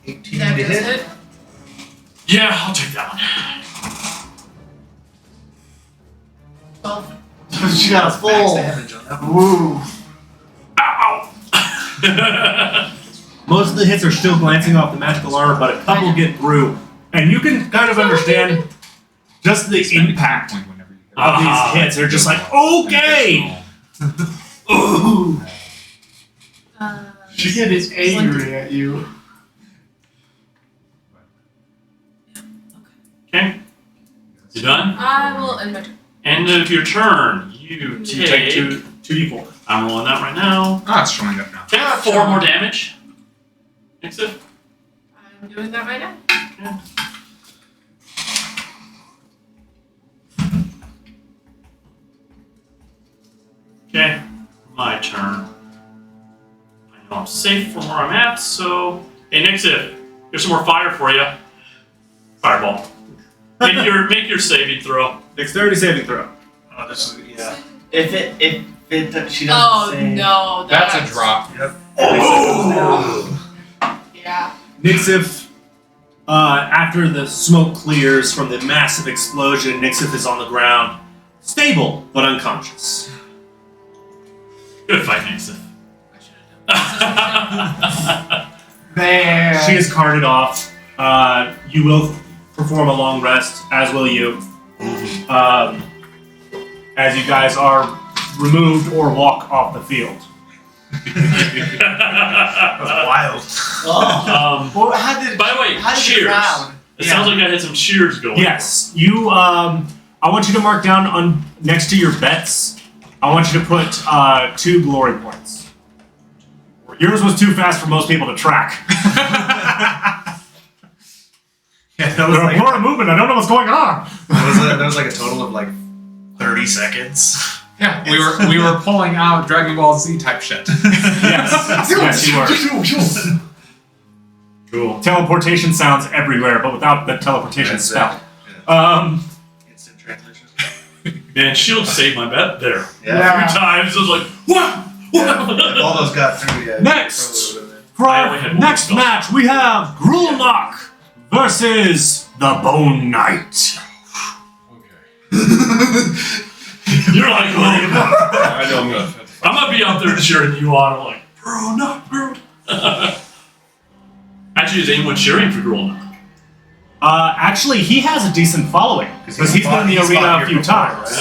S4: 18
S3: That
S4: to
S3: does
S4: hit.
S3: hit.
S8: Yeah, I'll take that one.
S5: she got a
S4: Max
S5: full.
S4: damage on that one.
S5: Woo.
S8: Ow!
S1: Most of the hits are still glancing off the magical armor, but a couple get through. And you can kind of understand just the
S2: Spend a
S1: impact
S2: point whenever you hit
S1: of
S8: Ah.
S1: these hits. They're just like,
S2: an
S1: okay!
S2: additional-
S1: Ooh!
S5: She getting angry at you.
S8: Okay. You done?
S3: I will end my turn.
S8: End of your turn. You
S1: You take
S8: take.
S1: 2d4.
S8: I'm rolling that right now.
S2: Oh, it's showing up now.
S8: Take 4 more damage. Nixif.
S3: I'm doing that right now.
S8: Okay. My turn. I know I'm safe from where I'm at, so. Hey, Nixif. Here's some more fire for you. Fireball. Make your saving throw.
S1: Dexterity saving throw.
S4: Oh, this is, yeah.
S5: If she doesn't
S3: Oh
S5: say.
S3: no,
S2: That's a drop.
S1: Oh!
S3: Yeah.
S1: Nixif, after the smoke clears from the massive explosion, Nixif is on the ground, stable but unconscious.
S8: Good fight, Nixif.
S5: There.
S1: She is carted off. You will perform a long rest, as will you. As you guys are removed or walk off the field.
S4: That's wild.
S5: Oh. Well, how did?
S8: By the way,
S5: how did
S8: cheers.
S5: you round?
S8: It sounds like I had some cheers going.
S1: Yes, you. I want you to mark down on next to your bets. I want you to put 2 glory points. Yours was too fast for most people to track.
S4: Yeah, that was
S1: There are
S4: like,
S1: a lot of movement. I don't know what's going on.
S4: that was like a total of like 30 seconds.
S2: Yeah, we were pulling out Dragon Ball Z type shit.
S1: Yes, yes, you were. Cool. Teleportation sounds everywhere, but without the teleportation
S4: That's
S1: spell.
S4: it. Instant translation.
S8: Man, Shield saved my bet there.
S4: Yeah.
S8: 3 times. I was like, what?
S4: Yeah. If all those got through, yeah.
S1: Next.
S4: probably would've been.
S1: For
S8: I only had
S1: our
S8: one
S1: next
S8: spell.
S1: match, we have Grulnock versus the Bone Knight.
S8: You're like, oh,
S6: I know I'm gonna.
S8: I'm gonna be out there cheering you on. I'm like, bro, not bro. Actually, is anyone cheering for Girl Knock?
S1: Actually, he has a decent following because he's been in the
S4: He's
S1: arena
S4: fought
S1: a few
S4: here before,
S1: times.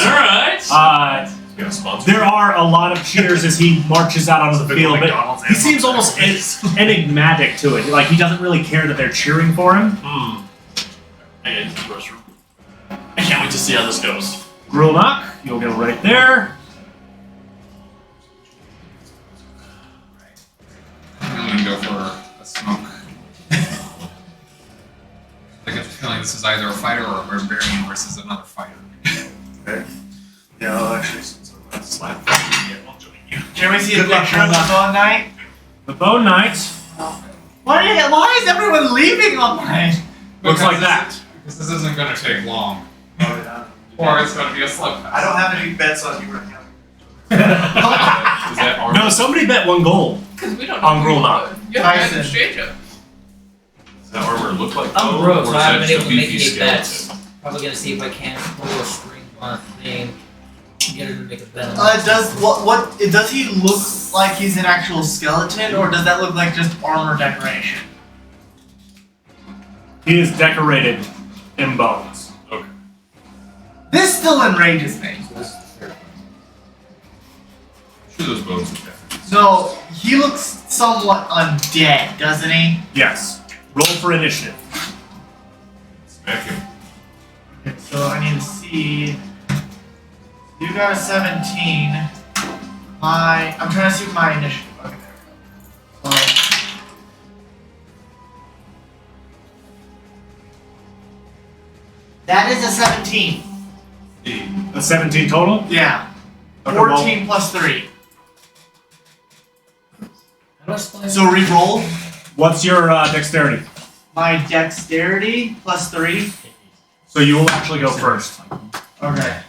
S8: Alright.
S6: Got a sponsor.
S1: There are a lot of cheers as he marches out onto the
S4: Big
S1: field, but
S4: McDonald's
S1: he seems almost enigmatic to it. Like he doesn't really care that they're cheering for him.
S8: I gotta use the restroom. I can't wait to see how this goes.
S1: Grulnock, you'll go right there.
S2: I'm gonna go for a smoke. I get the feeling this is either a fighter or a barbarian versus another fighter.
S4: Okay. Yeah, I'll actually, since I'm not slap I'll join you.
S5: Can we see a
S4: Good luck,
S5: picture of the Bone Knight?
S1: The Bone Knight
S5: Why is everyone leaving on mine?
S1: looks like that.
S2: Because this isn't gonna take long.
S4: Oh, yeah.
S2: Or it's gonna be a slugfest.
S4: I don't have any bets on you right now.
S2: Is that armor?
S1: No, somebody bet 1 gold.
S3: Because we don't know.
S1: On
S3: who you
S1: Grulnock.
S3: are. You're a random
S5: Tyson.
S3: stranger.
S6: Does that armor look like
S7: I'm
S6: bone,
S7: broke,
S6: or
S7: so
S6: is
S7: I haven't
S6: that
S7: been
S6: just
S7: able
S6: a
S7: to make
S6: beefy
S7: any
S6: skeleton?
S7: bets. Probably gonna see if I can pull a string on a thing. Get her to make a bet.
S5: Does he look like he's an actual skeleton, or does that look like just armor decoration?
S1: He is decorated in bones.
S6: Okay.
S5: This still enrages me.
S6: So this is the fair fight. I'm sure those bones are definitely.
S5: So he looks somewhat undead, doesn't he?
S1: Yes. Roll for initiative.
S6: Smack him.
S5: Okay, so I need to see. You got a 17. I'm trying to see my initiative. Okay, there we go. So, that is a 17.
S1: A 17 total?
S5: Yeah.
S1: Okay, roll.
S5: 14 plus 3.
S7: How do I spell
S5: So re-roll.
S1: What's your dexterity?
S5: My dexterity plus 3.
S1: So you will actually go first.
S5: Okay.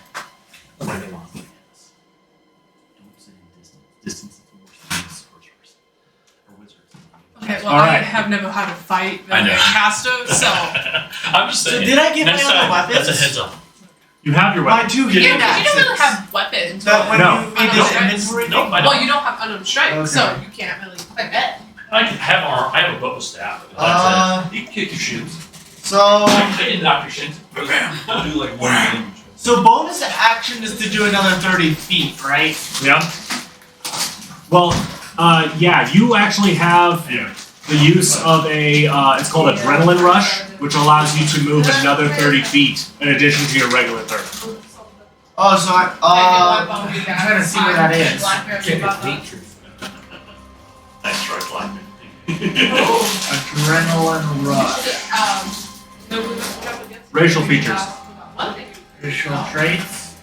S3: Okay, well,
S1: All
S3: I
S1: right.
S3: have never had a fight
S8: I
S3: with
S8: know.
S3: a caster, so.
S8: I'm just
S5: So
S8: saying.
S5: did I get my
S8: Next
S5: other
S8: time,
S5: weapons?
S8: that's a heads up.
S1: You have your
S5: My
S1: weapon.
S5: 2
S3: Yeah,
S5: hand
S3: because you don't really
S5: axes.
S3: have have weapons.
S4: That when
S1: No.
S4: you made this
S3: No.
S4: inventory
S8: Nope,
S4: thing?
S8: I
S3: Well,
S8: don't.
S3: you don't have unarmed strike, so
S4: Okay.
S3: you can't really play that.
S8: I have arm. I have a bow staff. That's it. You can kick your shins.
S4: So
S8: I didn't knock your shins.
S6: I'll do like one damage.
S4: so bonus action is to do another 30 feet, right?
S1: Yeah. Well, yeah, you actually have the use of a, it's called Adrenaline Rush, which allows you to move another 30 feet in addition to your regular 30.
S4: Oh, so
S3: I'm
S4: I'm trying to see where that is.
S7: Get the features.
S8: Nice try, Blackman.
S4: Adrenaline rush.
S1: Racial features.
S4: Visual traits.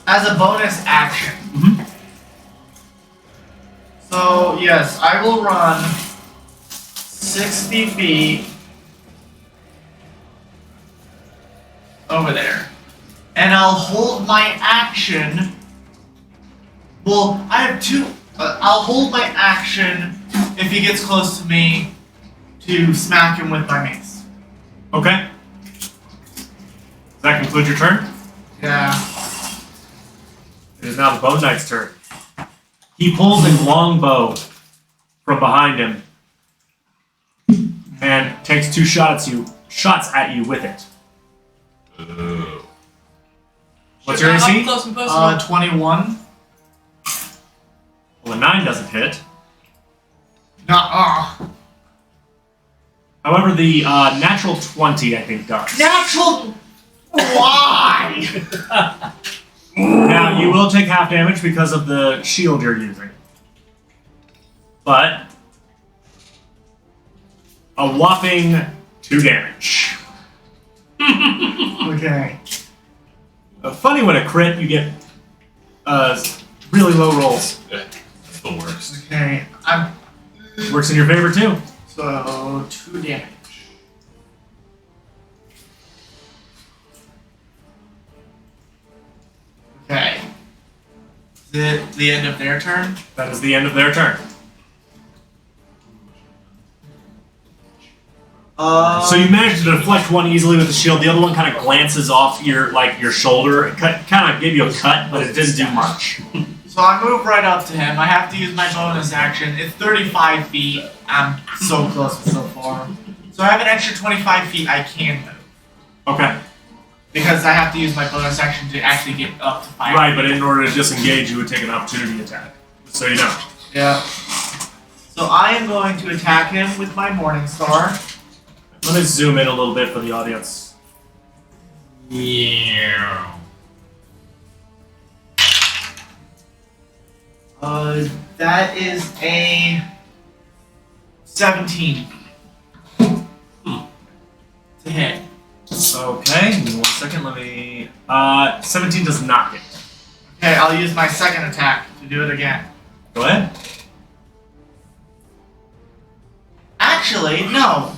S4: As a bonus action.
S1: Mhm.
S4: So yes, I will run 60 feet over there. And I'll hold my action. Well, I have two. I'll hold my action if he gets close to me to smack him with my mace.
S1: Okay. Does that conclude your turn?
S4: Yeah.
S1: It is now the Bone Knight's turn. He pulls a longbow from behind him and takes 2 shots at you with it.
S6: Oh.
S1: What's your AC?
S3: Close and personal.
S4: 21.
S1: Well, a 9 doesn't hit.
S4: Nuh-uh.
S1: However, the natural 20, I think, does.
S4: Natural. Why?
S1: Now, you will take half damage because of the shield you're using. But a whopping 2 damage.
S4: Okay.
S1: Funny when a crit, you get really low rolls.
S6: That's the worst.
S4: Okay.
S1: Works in your favor, too.
S4: So 2 damage. Okay. Is it the end of their turn?
S1: That is the end of their turn. So you managed to deflect one easily with the shield. The other one kind of glances off your shoulder. It kind of gave you a cut, but it didn't do much.
S4: So I move right up to him. I have to use my bonus action. It's 35 feet. I'm so close and so far. So I have an extra 25 feet I can move.
S1: Okay.
S4: Because I have to use my bonus action to actually get up to 5
S1: Right, but in order to disengage, you would take an opportunity attack. So you know.
S4: Yeah. So I am going to attack him with my Morning Star.
S1: Let me zoom in a little bit for the audience.
S2: Yeah.
S4: That is a 17 to hit.
S1: Okay, give me 1 second. Let me. 17 does not hit.
S4: Okay, I'll use my second attack to do it again.
S1: Go ahead.
S4: Actually, no.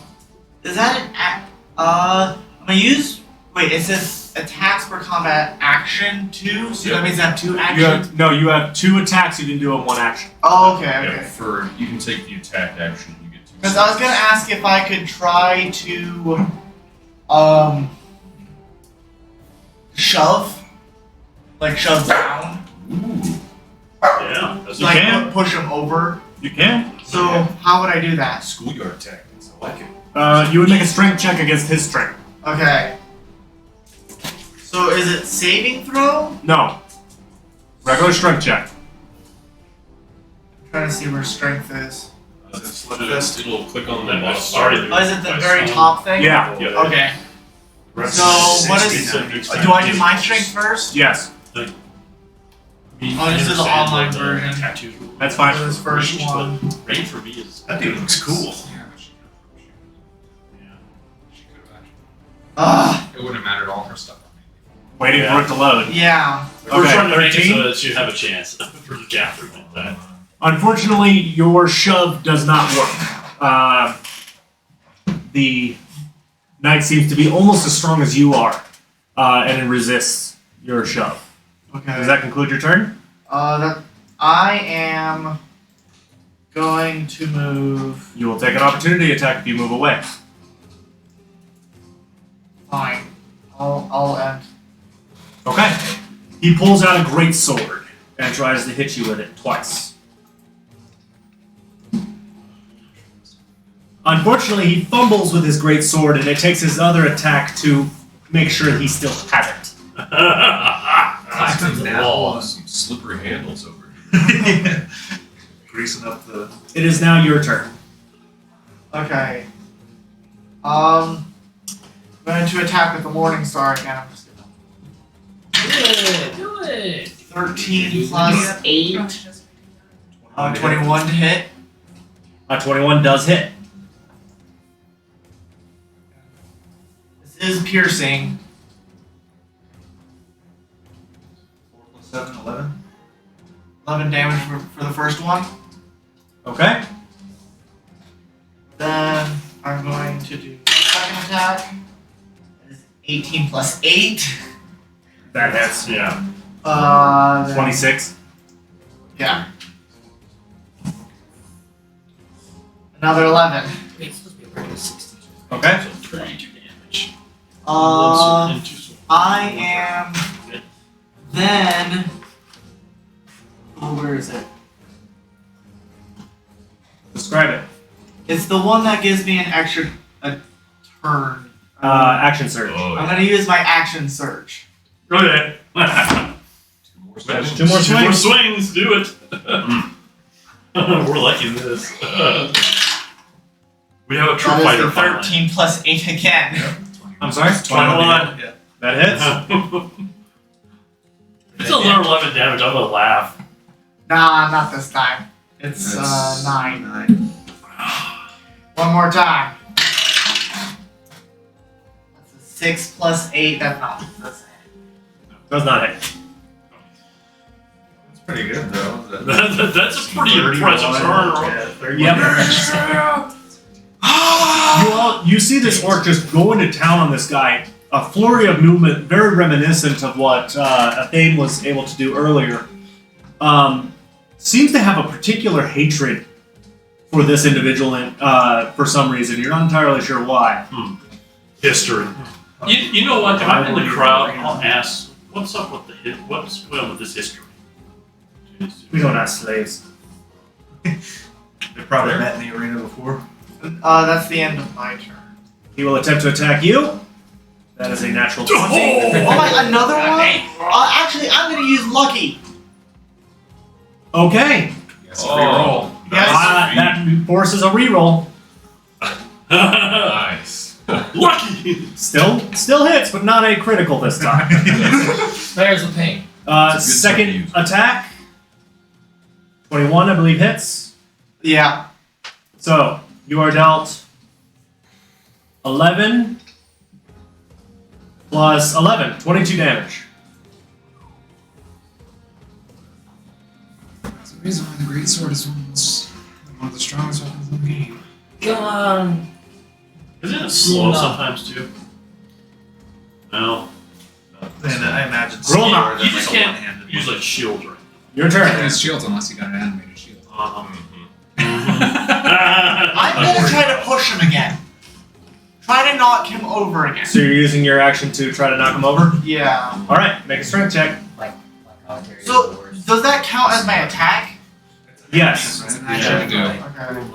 S4: Is that an I'm gonna use. Wait, it says attacks per combat action 2, so that means I have 2 actions.
S1: You have 2 attacks you can do in 1 action.
S4: Oh, okay,
S6: Yeah,
S4: okay.
S6: you can take the attack action. You get 2.
S4: Because I was gonna ask if I could try to, shove, like shove down,
S6: Ooh.
S8: Yeah, that's
S1: You
S4: like
S1: can.
S4: push him over.
S1: You can.
S4: So how would I do that?
S6: Schoolyard tactics. I like it.
S1: You would make a strength check against his strength.
S4: Okay. So is it saving throw?
S1: No. Regular strength check.
S4: I'm trying to see where strength is.
S6: It'll click on the
S8: That
S6: bottom.
S8: was started.
S4: Oh, is it the very top thing?
S1: Yeah.
S8: Yeah.
S4: Okay. So what is? Do I do my strength first?
S1: Yes.
S4: Oh, this is the online version.
S8: Tattoos.
S1: That's fine.
S4: This first one.
S8: Rain for me is.
S6: That dude looks cool.
S4: Ugh.
S2: It wouldn't have mattered all her stuff.
S1: Waiting for it to load.
S4: Yeah.
S8: We're
S1: Okay,
S8: trying to make it
S1: 13?
S8: so that you have a chance for the Catherine like that.
S1: Unfortunately, your shove does not work. The knight seems to be almost as strong as you are, and it resists your shove.
S4: Okay.
S1: Does that conclude your turn?
S4: That I am going to move.
S1: You will take an opportunity attack if you move away.
S4: Fine. I'll end.
S1: Okay. He pulls out a great sword and tries to hit you with it twice. Unfortunately, he fumbles with his great sword, and it takes his other attack to make sure he still has it.
S7: Claps the
S6: Oh,
S7: wall.
S6: some slippery handles over here.
S9: Greasing up the.
S1: It is now your turn.
S4: Okay. I'm going to attack with the Morning Star again. I'm just gonna
S7: Do it.
S4: 13 plus 8. 21 to hit.
S1: 21 does hit.
S4: This is piercing.
S9: 4 plus 7, 11.
S4: 11 damage for the first one.
S1: Okay.
S4: Then I'm going to do the second attack. That is 18 plus 8.
S1: That hits.
S8: Yeah.
S4: Then-
S1: 26.
S4: Yeah. Another 11.
S7: Wait, it's supposed to be a regular 60.
S1: Okay.
S8: So 32 damage.
S4: I am then. Oh, where is it?
S1: Describe it.
S4: It's the one that gives me an extra turn.
S1: Action surge.
S6: Oh,
S4: I'm gonna use my action surge.
S8: Okay.
S6: two more swings.
S1: Two more
S8: Two more
S1: swings.
S8: swings. Do it. We're liking this. We have a true
S4: That is
S8: fighter
S4: the
S8: finally.
S4: 13 plus 8 again.
S1: I'm sorry?
S8: 21.
S9: Yeah.
S1: That hits.
S8: If it's another 11 damage, I'm gonna laugh.
S4: Nah, not this time. It's
S9: That's
S4: 9.
S9: 9.
S4: One more time. That's a 6 plus 8. That's not.
S1: Does not hit.
S9: That's pretty good, though.
S8: That's a pretty
S9: 31,
S8: impressive turn.
S9: Yeah, 31
S1: Yep.
S9: damage.
S1: You see this orc just go into town on this guy. A flurry of movement, very reminiscent of what Athane was able to do earlier. Seems to have a particular hatred for this individual, and for some reason. You're not entirely sure why.
S8: History. You know what? If I'm in the crowd, I'll ask, what's up with what's going on with this history?
S1: We don't have slaves.
S9: They probably met in the arena before.
S4: That's the end of my turn.
S1: He will attempt to attack you. That is a natural 20.
S4: Oh my, another one? Actually, I'm gonna use Lucky.
S1: Okay.
S2: Yes,
S6: Oh,
S2: reroll.
S4: Yes.
S1: That forces a reroll.
S6: nice.
S8: Lucky!
S1: Still hits, but not a critical this time.
S7: Spares the pain.
S6: It's a good
S1: Second
S6: turn to use.
S1: attack. 21, I believe, hits.
S4: Yeah.
S1: So, you are dealt 11 plus 11, 22 damage.
S2: That's the reason why the great sword is one of the strongest weapons in the game.
S7: Come on.
S8: Isn't it slow
S7: No.
S8: sometimes too? No.
S9: And I imagine
S1: Roll
S9: slower
S1: not.
S9: than
S8: You just
S9: like a
S8: can't
S9: one-handed
S8: use
S9: one.
S8: like shield right?
S1: Your
S2: You
S1: turn.
S2: can't use shields unless you got an animated shield.
S4: I'm gonna try to push him again. Try to knock him over again.
S1: So you're using your action to try to knock him over?
S4: Yeah.
S1: Alright, make a strength check.
S7: Like commentary.
S4: So, does that count as my attack?
S1: Yes.
S2: It's an
S9: Right?
S2: action to do.
S4: Okay.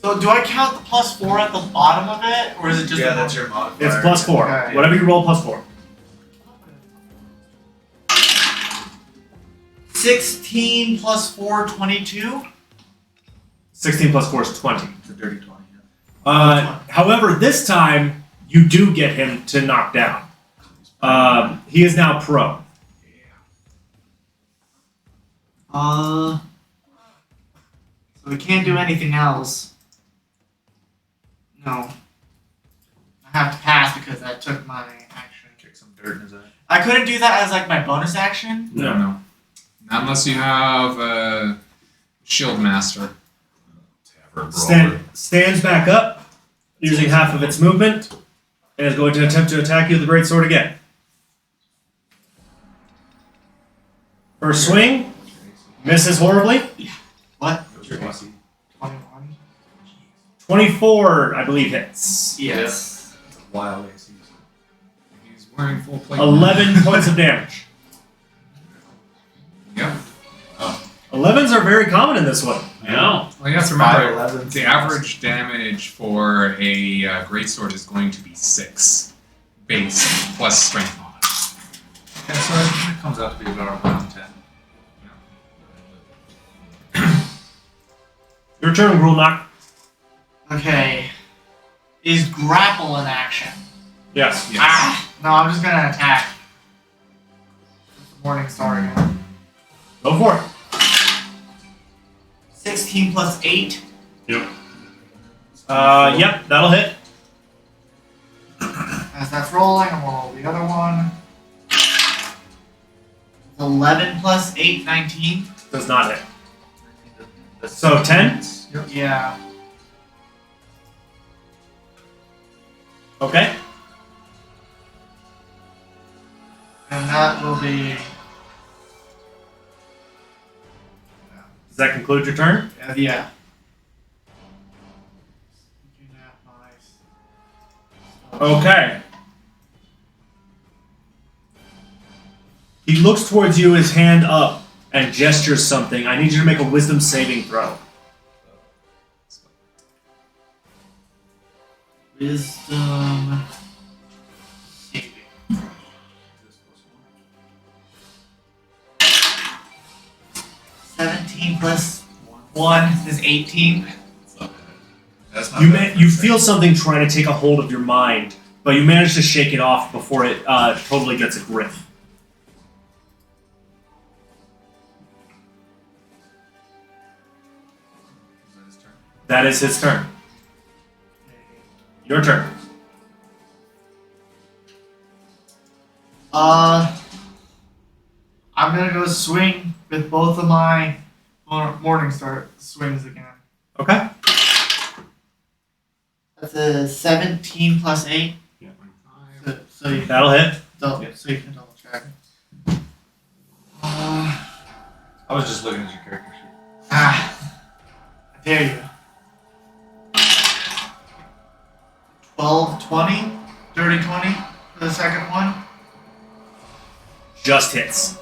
S4: So, do I count the +4 at the bottom of it, or is it just
S9: Yeah,
S4: a
S9: that's your modifier.
S1: It's plus 4.
S4: Okay.
S1: Whatever you roll, plus 4.
S4: 16 plus 4, 22?
S1: 16 plus 4 is 20.
S9: It's a dirty 20. Yeah.
S1: However, this time, you do get him to knock down. He is now prone.
S4: So we can't do anything else. No. I have to pass because that took my action.
S9: Kick some dirt in his eye.
S4: I couldn't do that as like my bonus action?
S2: No. Not unless you have a shield master.
S6: Tavern brawler.
S1: Stands back up, using half of its movement, and is going to attempt to attack you with the great sword again. First swing, misses horribly.
S4: What?
S9: What's your AC?
S4: 21.
S1: 24, I believe, hits.
S5: Yes.
S9: Wild AC.
S2: He's wearing full plate.
S1: 11 points of damage.
S2: Yep.
S1: 11s are very common in this one.
S8: Yeah.
S2: Well, you have to remember,
S9: 5'11".
S2: the average damage for a greatsword is going to be 6 base plus strength mod.
S9: Okay, so it comes out to be about around 10.
S1: Your turn, Grulnak.
S5: Okay. Is grapple an action?
S1: Yes.
S2: Yes.
S5: Ah! No, I'm just gonna attack. Morning Star again.
S1: Go for it.
S5: 16 plus 8.
S8: Yep.
S1: Yep, that'll hit.
S5: As that's rolling, I'm gonna roll the other one. 11 plus 8, 19.
S1: Does not hit. So 10?
S5: Yeah.
S1: Okay.
S5: And that will be.
S1: Does that conclude your turn?
S5: Yeah.
S1: Okay. He looks towards you, his hand up, and gestures something. I need you to make a wisdom saving throw.
S5: Wisdom saving. 17 plus 1 is 18.
S9: That's not
S1: You
S9: bad for
S1: you
S9: a
S1: feel something trying to take a hold of your mind, but you manage to shake it off before it totally gets a grip. That is his turn. Your turn.
S5: I'm gonna go swing with both of my Morningstar swings again.
S1: Okay.
S5: That's a 17 plus 8.
S8: Yeah.
S5: So you
S1: That'll hit.
S5: so you can double check.
S9: I was just looking at your character sheet.
S5: I dare you. 12, 20, dirty 20 for the second one.
S1: Just hits.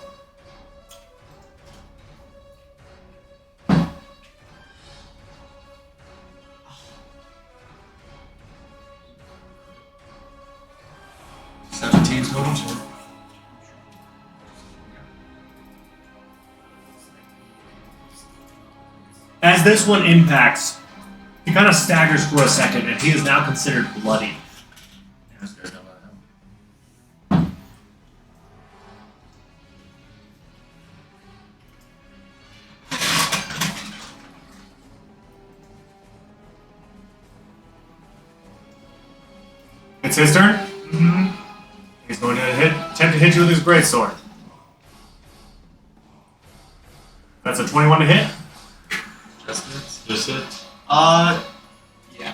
S9: Total.
S1: As this one impacts, he kind of staggers for a second, and he is now considered bloody.
S9: That's good. How about him?
S1: It's his turn.
S5: Mm-hmm.
S1: He's going to attempt to hit you with his greatsword. That's a 21 to hit.
S6: Just it.
S5: Yeah.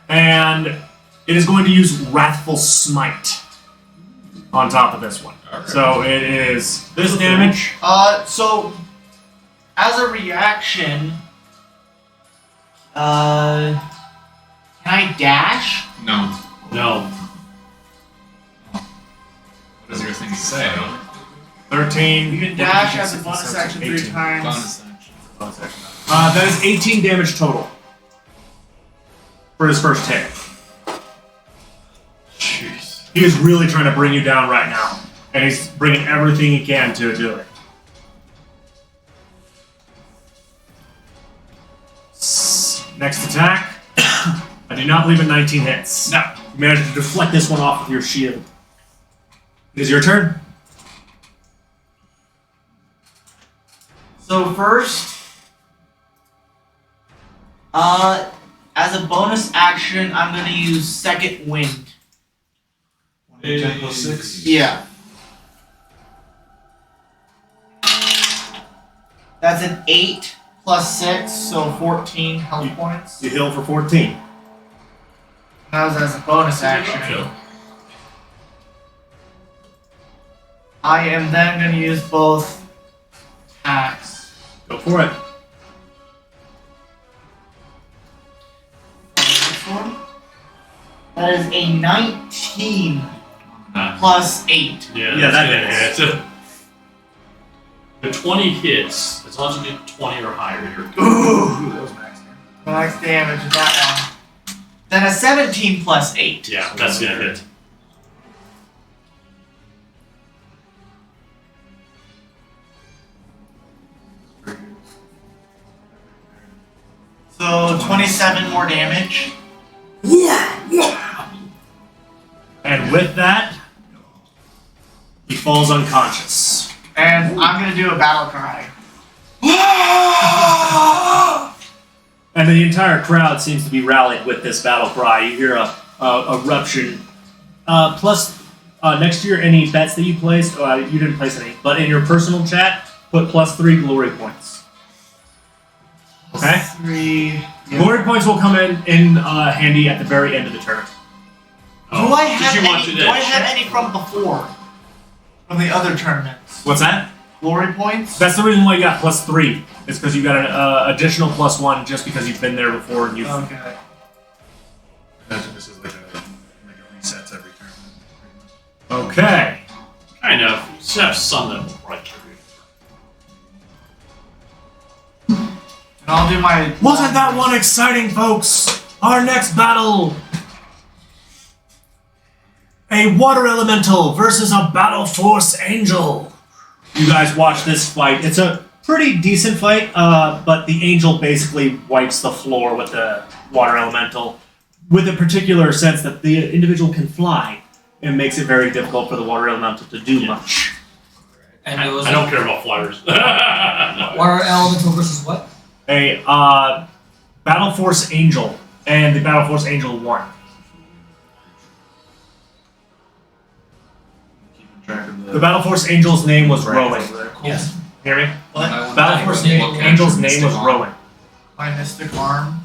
S1: And it is going to use Wrathful Smite on top of this one.
S6: Alright.
S1: So it is this damage.
S5: So as a reaction, can I dash?
S2: No.
S8: No.
S2: What does your thing say?
S1: 13.
S5: You can dash as a bonus action 3 times.
S2: Bonus action.
S1: That is 18 damage total for his first hit.
S9: Jeez.
S1: He is really trying to bring you down right now, and he's bringing everything he can to do it. Next attack. I do not believe a 19 hits.
S5: No.
S1: You managed to deflect this one off with your shield. It is your turn.
S5: So first, as a bonus action, I'm gonna use Second Wind.
S9: 10 plus 6.
S5: Yeah. That's an 8 plus 6, so 14 health points.
S1: You heal for 14.
S5: That was as a bonus action.
S8: Yeah.
S5: I am then gonna use both attacks.
S1: Go for it.
S4: That is a 19 plus 8.
S8: Yeah,
S1: Yeah, that
S8: hits. The 20 hits. As long as you get 20 or higher, you're good.
S4: Ooh!
S9: That was max damage.
S4: Max damage with that one. Then a 17 plus 8.
S8: Yeah, that's gonna hit.
S4: So 27 more damage.
S1: And with that, he falls unconscious.
S4: And I'm gonna do a battle cry.
S1: And the entire crowd seems to be rallied with this battle cry. You hear a eruption. Plus, next year, any bets that you placed, you didn't place any, but in your personal chat, put +3 glory points. Okay?
S4: 3.
S1: Glory points will come in handy at the very end of the turn.
S4: Do I have
S8: Did you want
S4: any?
S8: to
S4: Do I have any from before? From the other tournaments?
S1: What's that?
S4: Glory points?
S1: That's the reason why you got +3. It's because you got an additional +1 just because you've been there before and you've.
S4: Okay.
S9: Imagine this is like a resets every turn.
S1: Okay.
S8: Kind of. You just have some that will probably carry it.
S4: And I'll do my.
S1: Wasn't that one exciting, folks? Our next battle. A water elemental versus a battle force angel. You guys watch this fight. It's a pretty decent fight, but the angel basically wipes the floor with the water elemental, with a particular sense that the individual can fly. It makes it very difficult for the water elemental to do much.
S7: And it was
S8: I don't care about flyers.
S7: water elemental versus what?
S1: A battle force angel, and the battle force angel won.
S9: Keeping track of
S1: The battle force angel's name was Rowan.
S7: Yes.
S1: Hear me?
S4: What?
S1: Battle force angel's name was Rowan.
S4: My mystic arm.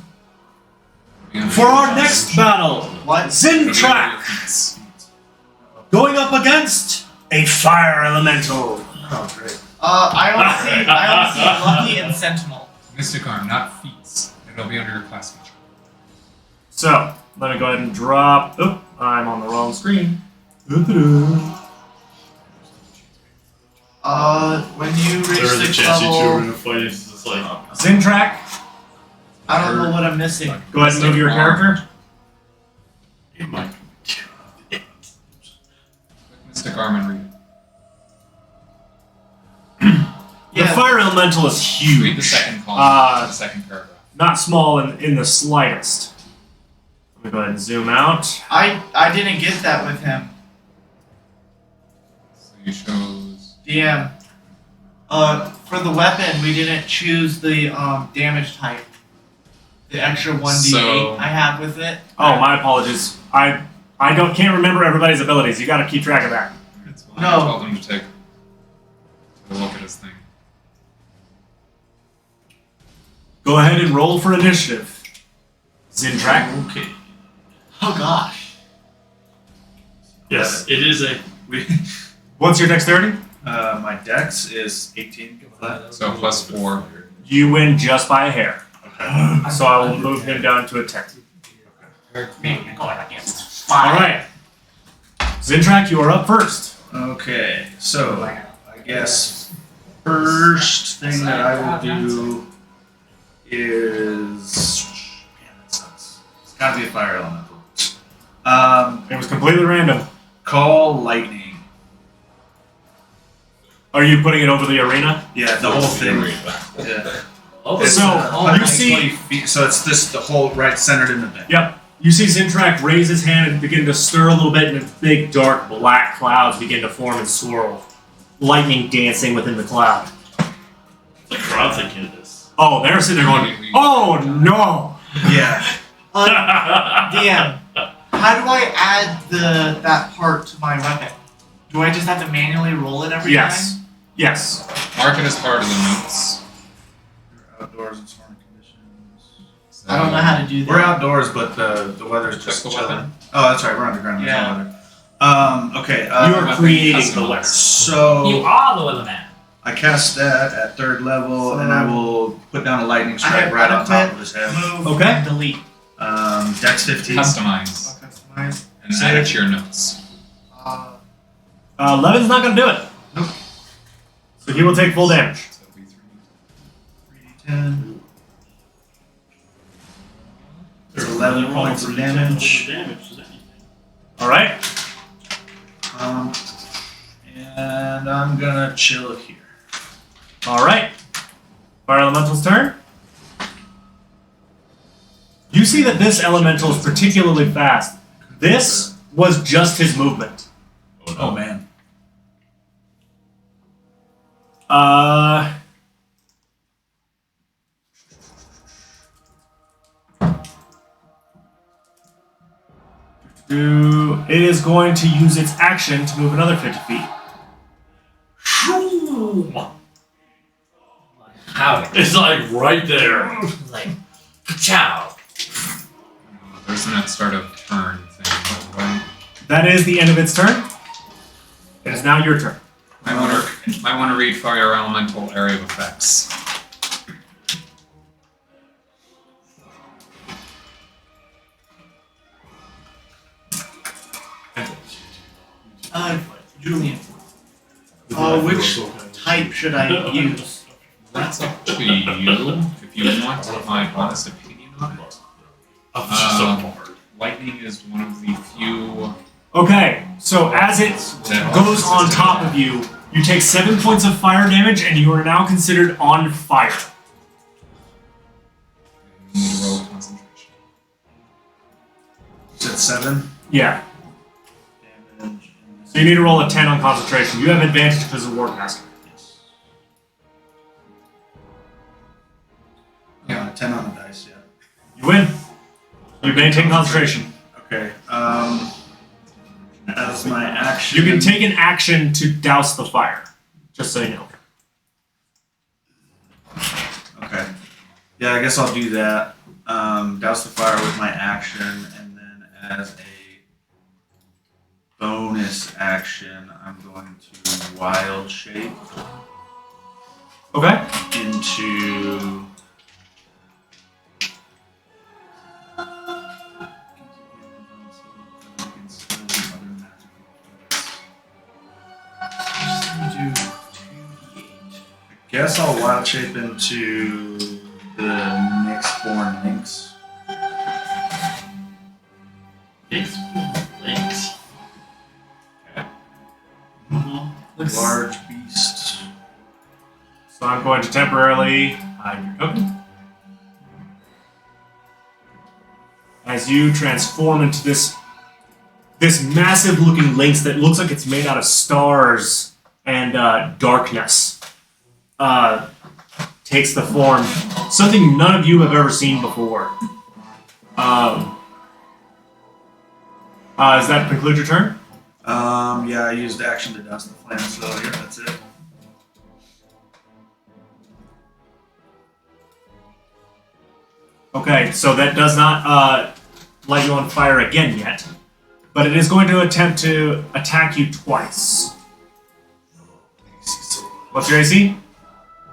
S1: For our next battle,
S4: What?
S1: Zintrak going up against a fire elemental.
S9: Oh, great.
S4: I only see Lucky and Sentinel.
S2: Mystic Arm, not feats. It'll be under your class feature.
S1: So, let me go ahead and drop. Oh, I'm on the wrong screen.
S4: When you reach
S8: There is a
S4: 6th
S8: chance you two are
S4: level,
S8: in a fight. It's just like.
S1: Zintrak,
S4: I don't know what I'm missing.
S1: go ahead and move your character.
S8: It might be.
S2: Mystic Arm and read it.
S1: The
S4: Yeah.
S1: fire elemental is
S2: Read the
S1: huge.
S2: second column, the second paragraph.
S1: Not small in the slightest. Let me go ahead and zoom out.
S4: I didn't get that with him.
S2: So you chose.
S4: DM. For the weapon, we didn't choose the damage type. The extra 1d8
S2: So-
S4: I have with it.
S1: Oh, my apologies. I can't remember everybody's abilities. You got to keep track of that.
S2: That's why
S4: No.
S2: I told him to take a look at his thing.
S1: Go ahead and roll for initiative. Zintrak.
S8: Okay.
S4: Oh gosh.
S8: Yes, it is a.
S1: What's your dexterity?
S9: My dex is 18 for that.
S2: So +4.
S1: You win just by a hair.
S8: Okay.
S1: So I will move him down to a 10.
S4: Five.
S1: Alright. Zintrak, you are up first.
S9: Okay, so I guess first thing that I will do is that sucks. It's gotta be a fire elemental.
S1: It was completely random.
S9: Call lightning.
S1: Are you putting it over the arena?
S9: Yeah, the whole thing. Yeah. It's,
S1: So,
S9: 120 feet, so it's this the whole right centered in the bed.
S1: Yep. You see Zintrak raise his hand and begin to stir a little bit, and big, dark, black clouds begin to form and swirl. Lightning dancing within the cloud.
S8: The crowd thinking of this.
S1: Oh, they're sitting there going, oh no!
S9: Yeah.
S4: DM. How do I add that part to my weapon? Do I just have to manually roll it every
S1: Yes.
S4: time?
S1: Yes.
S2: Mark it as part of the notes.
S9: We're outdoors in stormy conditions.
S2: So
S4: I don't know how to do that.
S9: We're outdoors, but the weather's
S2: Check
S9: just
S2: the
S9: chilling.
S2: weather.
S9: Oh, that's right. We're underground. There's
S4: Yeah.
S9: no weather. Okay.
S1: You are
S2: weapon
S1: creating the
S2: customized.
S1: weather.
S7: You
S9: So
S7: are the weatherman.
S9: I cast that at 3rd level, and I will put down a lightning
S4: I
S9: strike
S4: have
S9: right on top
S4: unequip,
S9: of his head.
S4: Move,
S1: Okay.
S4: and delete.
S9: Dex 15.
S2: Customize.
S4: Okay, so Nice.
S2: and add it to your notes.
S1: 11's not gonna do it.
S4: Nope.
S1: So he will take full damage.
S2: So it'll be
S4: 3d10.
S9: There's 11 points of damage.
S1: Alright.
S9: And I'm gonna chill here.
S1: Alright. Fire Elemental's turn. You see that this elemental is particularly fast. This was just his movement.
S9: Oh man.
S1: It is going to use its action to move another 50 feet.
S7: Howdy.
S8: It's like right there.
S7: Like, ciao.
S2: There's that start of turn thing, right?
S1: That is the end of its turn. It is now your turn.
S2: Might want to read Fire Elemental Area of Effects.
S5: Julian. Which type should I use?
S2: That's up to you if you want my honest opinion on it. Lightning is one of the few.
S1: Okay, so as it goes on top of you, you take 7 points of fire damage, and you are now considered on fire.
S2: You need to roll concentration.
S9: You said 7
S1: Yeah.
S9: damage.
S1: So you need to roll a 10 on concentration. You have advantage because of Wardmaster.
S2: Yeah.
S9: 10 on the dice, yeah.
S1: You win. You maintain concentration.
S9: Okay. As my action.
S1: You can take an action to douse the fire. Just so you know.
S9: Okay. Yeah, I guess I'll do that. Douse the fire with my action, and then as a bonus action, I'm going to wild shape
S1: Okay.
S9: into. I guess I'll wild shape into the Nyx-born lynx.
S8: Thanks.
S9: Large beast.
S1: So I'm going to temporarily hide your token. As you transform into this massive looking lynx that looks like it's made out of stars and darkness, takes the form, something none of you have ever seen before. Does that conclude your turn?
S9: Yeah, I used action to douse the flame, so yeah, that's it.
S1: Okay, so that does not light you on fire again yet, but it is going to attempt to attack you twice. What's your AC?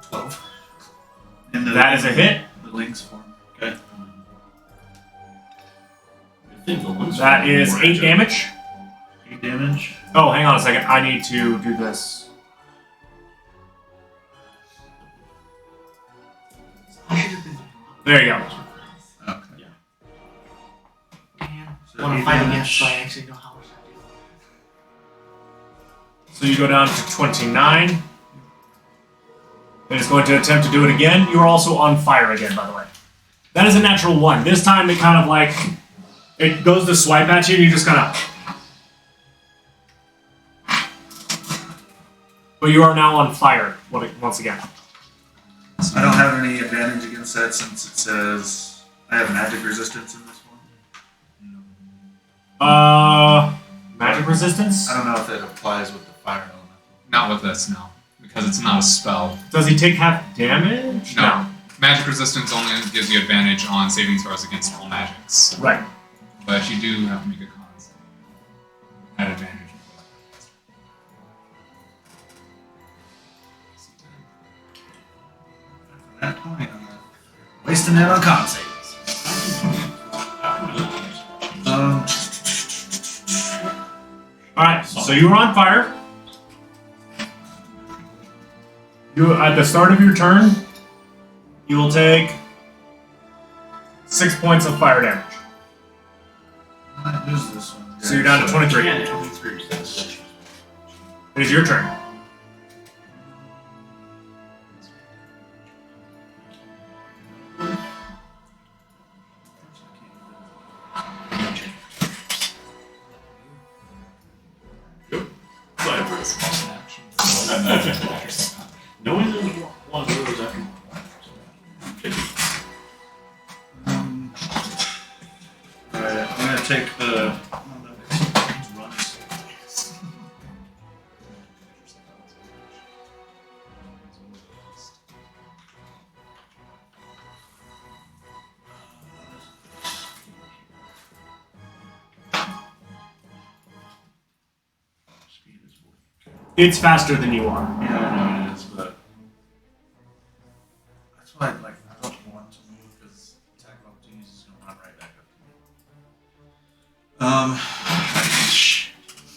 S9: 12. And
S1: That is a hit.
S9: The lynx form. Okay.
S1: That is 8 damage.
S9: 8 damage.
S1: Oh, hang on a second. I need to do this. There you go.
S9: Okay.
S5: Man,
S9: So
S5: when I'm
S9: 8
S5: fighting
S9: damage.
S5: against, so I actually know how much I do.
S1: So you go down to 29. It is going to attempt to do it again. You are also on fire again, by the way. That is a natural 1. This time it kind of like... It goes to swipe at you and you just kind of... But you are now on fire once again.
S9: I don't have any advantage against that since it says I have magic resistance in this one.
S1: Magic resistance?
S9: I don't know if it applies with the fire element.
S2: Not with this, no. Because it's not a spell.
S1: Does he take half damage?
S2: No. Magic resistance only gives you advantage on saving throws against all magics.
S1: Right.
S2: But you do have to make a con save at advantage.
S9: From that point, I'm wasting it on con saves.
S1: Alright, so you were on fire. You at the start of your turn, you will take 6 points of fire damage.
S9: I might lose this one.
S1: So you're down to 23.
S5: Yeah.
S1: It is your turn.
S8: No one knows one of those after.
S9: Alright, I'm gonna take the.
S1: It's faster than you are.
S9: Yeah, I know it is, but that's why I don't want to move because attack of opportunities is gonna run right back up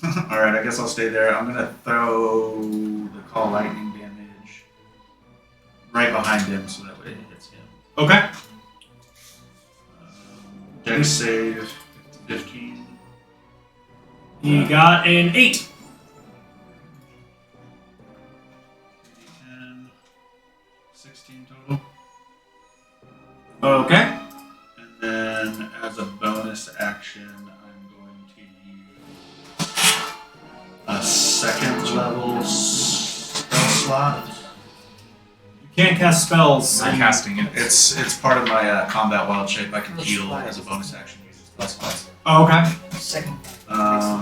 S9: to me. Alright, I guess I'll stay there. I'm gonna throw the call lightning damage right behind him so that way it hits him.
S1: Okay.
S9: Dex save 15.
S1: He got an 8.
S9: 10, 16 total.
S1: Okay.
S9: And then as a bonus action, I'm going to use a second level spell slot.
S1: You can't cast spells.
S2: I'm casting it.
S9: It's part of my combat wild shape. I can heal as a bonus action using spell slots.
S1: Oh, okay.
S7: Second.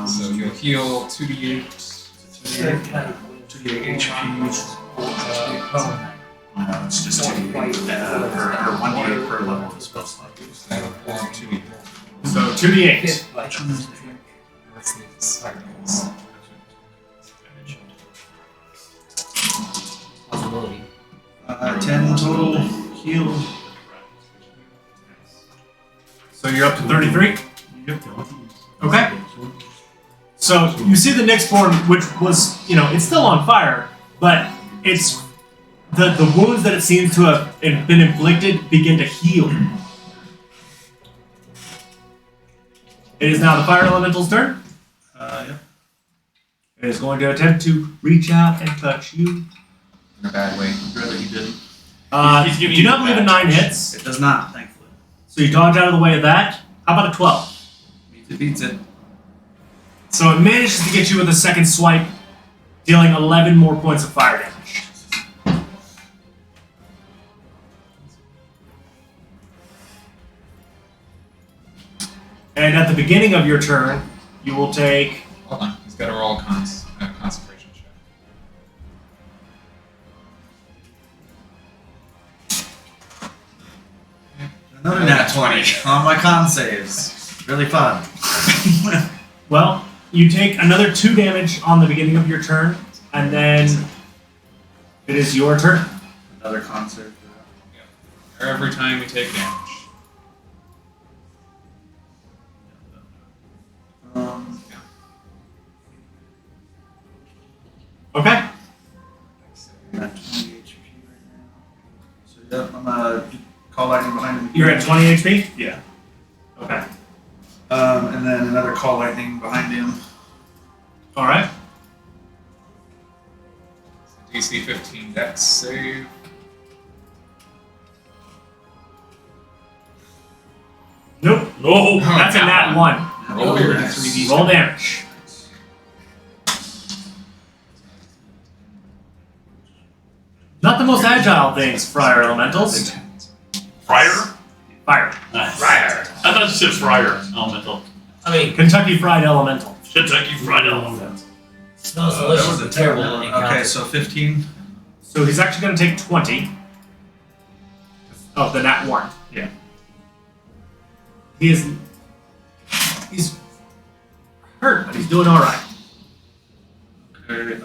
S2: So you'll heal 2d8.
S9: 2d8 HP. No, it's just 2d8 or 1d8 per level of the spell slot.
S2: 2d8.
S1: So 2d8.
S7: Possibility.
S9: 10 total heal.
S1: So you're up to 33? Okay. So you see the Nyxborn, which was, it's still on fire, but it's the wounds that it seems to have been inflicted begin to heal. It is now the fire elemental's turn.
S9: Yeah.
S1: It is going to attempt to reach out and touch you.
S2: In a bad way.
S9: I'd rather he didn't.
S8: He's giving
S1: Do
S8: you
S1: not
S8: the
S1: believe a
S8: bad
S1: 9 hits,
S9: It does not, thankfully.
S1: so you dodge out of the way of that. How about a 12?
S9: It beats it.
S1: So it manages to get you with a second swipe, dealing 11 more points of fire damage. And at the beginning of your turn, you will take
S2: Hold on. He's got to roll a concentration check.
S9: Another nat 20 on my con saves. Really fun.
S1: Well, you take another 2 damage on the beginning of your turn, and then it is your turn.
S9: Another con save.
S2: Every time we take damage.
S1: Okay.
S9: I'm at 20 HP right now. So yep, I'm gonna call lightning behind him.
S1: You're at 20 HP?
S9: Yeah.
S1: Okay.
S9: And then another call lightning behind him.
S1: Alright.
S2: DC 15 dex save.
S1: Nope.
S8: No.
S1: That's a nat 1.
S2: Roll your
S1: Roll damage. Not the most agile things, Friar Elementals.
S8: Fryer?
S1: Fire.
S8: Fryer. I thought you said fryer elemental.
S7: I mean,
S1: Kentucky Fried Elemental.
S8: Kentucky fried elemental.
S7: smells
S9: That
S7: delicious.
S9: was a
S7: but
S9: terrible
S7: terrible.
S9: one. Okay, so 15.
S1: So he's actually going to take 20 of the nat 1.
S8: Yeah.
S1: He's hurt, but he's doing alright.
S9: Okay,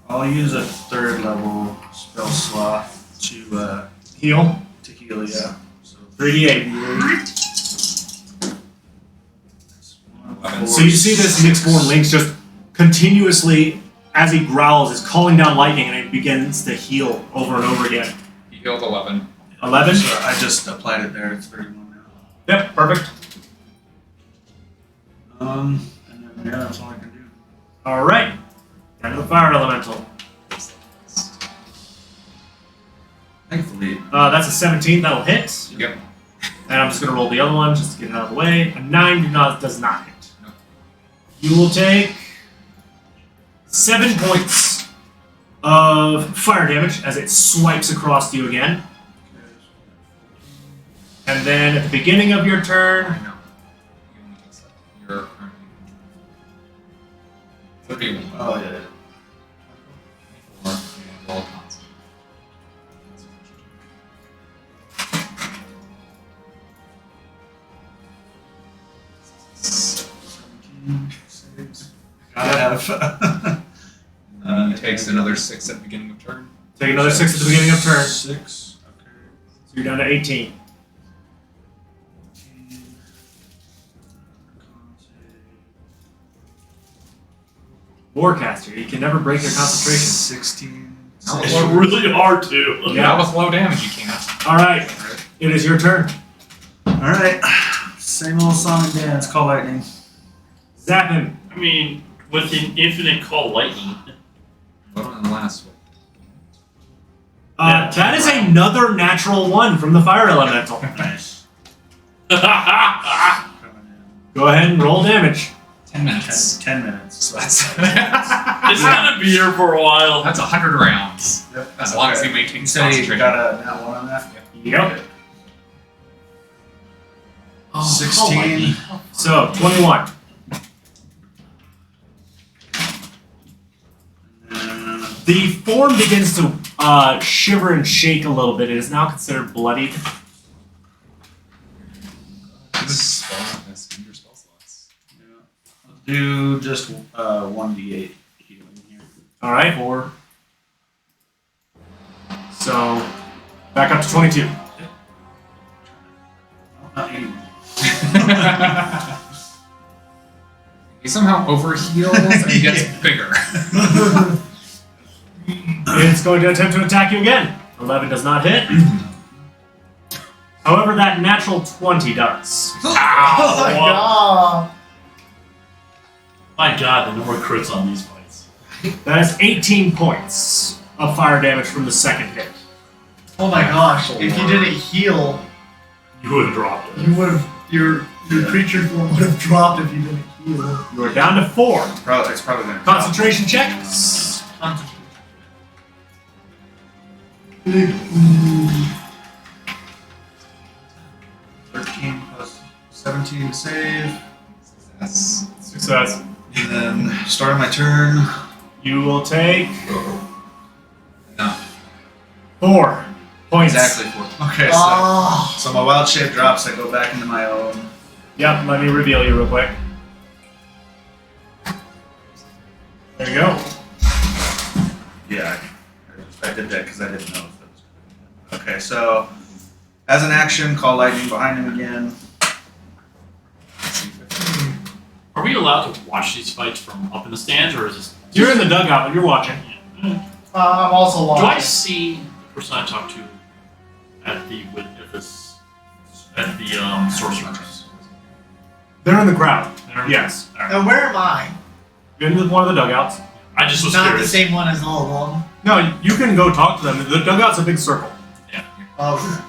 S9: I'll use a 3rd level spell slot to
S1: Heal.
S9: heal, yeah. So
S1: 3d8. So you see this Mixborn Lynx just continuously, as he growls, is calling down lightning, and it begins to heal over and over again.
S2: He healed 11.
S1: 11?
S9: So I just applied it there. It's 31 now.
S1: Yep, perfect.
S9: And then yeah, that's all I can do.
S1: Alright. Down to the fire elemental.
S9: Thankfully.
S1: That's a 17, that'll hit.
S2: Yep.
S1: And I'm just gonna roll the other one just to get it out of the way. A 9 does not hit.
S2: Nope.
S1: You will take 7 points of fire damage as it swipes across you again. And then at the beginning of your turn,
S2: I know. You only take 7. You're currently 31.
S9: Oh yeah.
S2: 4. And roll constant.
S9: Saves. Gotta have.
S2: He takes another 6 at the beginning of turn.
S1: take another 6 at the beginning of turn.
S9: 6. Okay.
S1: So you're down to 18. Warcaster, you can never break your concentration.
S9: 16.
S2: Oh,
S8: It's really hard to.
S2: Yeah, with low damage you can't.
S1: Alright, it is your turn.
S9: Alright. Same old song and dance. Call lightning.
S1: Zap him.
S8: I mean, with an infinite call lightning.
S2: What on the last one?
S1: That is another natural 1 from the fire elemental.
S9: Nice.
S8: This
S9: Coming in.
S1: Go ahead and roll damage.
S2: 10 minutes.
S9: 10 minutes.
S2: So that's
S8: is gonna be here for a while.
S2: that's 100 rounds.
S9: Yep.
S2: As long as you maintain
S9: You said you
S2: concentration.
S9: got a nat 1 on that?
S1: Yep.
S3: Oh,
S9: 16.
S1: So, 21. The form begins to shiver and shake a little bit. It is now considered bloodied.
S2: This spell has your spell slots.
S9: Yeah. I'll do just 1d8 healing here.
S1: Alright.
S9: 4.
S1: So, back up to 22.
S9: Oh, not 81.
S2: He somehow overheals and he gets bigger.
S1: It's going to attempt to attack you again. 11 does not hit. However, that natural 20 does.
S4: Oh my god.
S8: My god, the more crits on these fights.
S1: That is 18 points of fire damage from the second hit.
S4: Oh my gosh. If you didn't heal,
S8: You would have dropped it.
S4: you would have your creature form would have dropped if you didn't heal.
S1: You are down to 4.
S9: It's probably going to
S1: Concentration checks.
S9: 13 plus 17 to save.
S2: That's
S1: Success.
S9: And then starting my turn.
S1: You will take
S2: no.
S1: 4 points.
S9: Exactly 4. Okay,
S4: Oh.
S9: so my wild shape drops. I go back into my own.
S1: Yep, let me reveal you real quick. There you go.
S9: Yeah, I did that because I didn't know if it was. Okay, so as an action, call lightning behind him again.
S8: Are we allowed to watch these fights from up in the stands, or is this?
S1: You're in the dugout, but you're watching.
S4: I'm also
S8: Do I
S4: watching.
S8: see the person I talked to at the sorcerers?
S1: They're in the crowd.
S8: There?
S1: Yes.
S8: Alright.
S4: Now where am I?
S1: You're in one of the dugouts.
S8: I just was
S4: Not the
S8: curious.
S4: same one as all of them.
S1: No, you can go talk to them. The dugout's a big circle.
S4: Oh.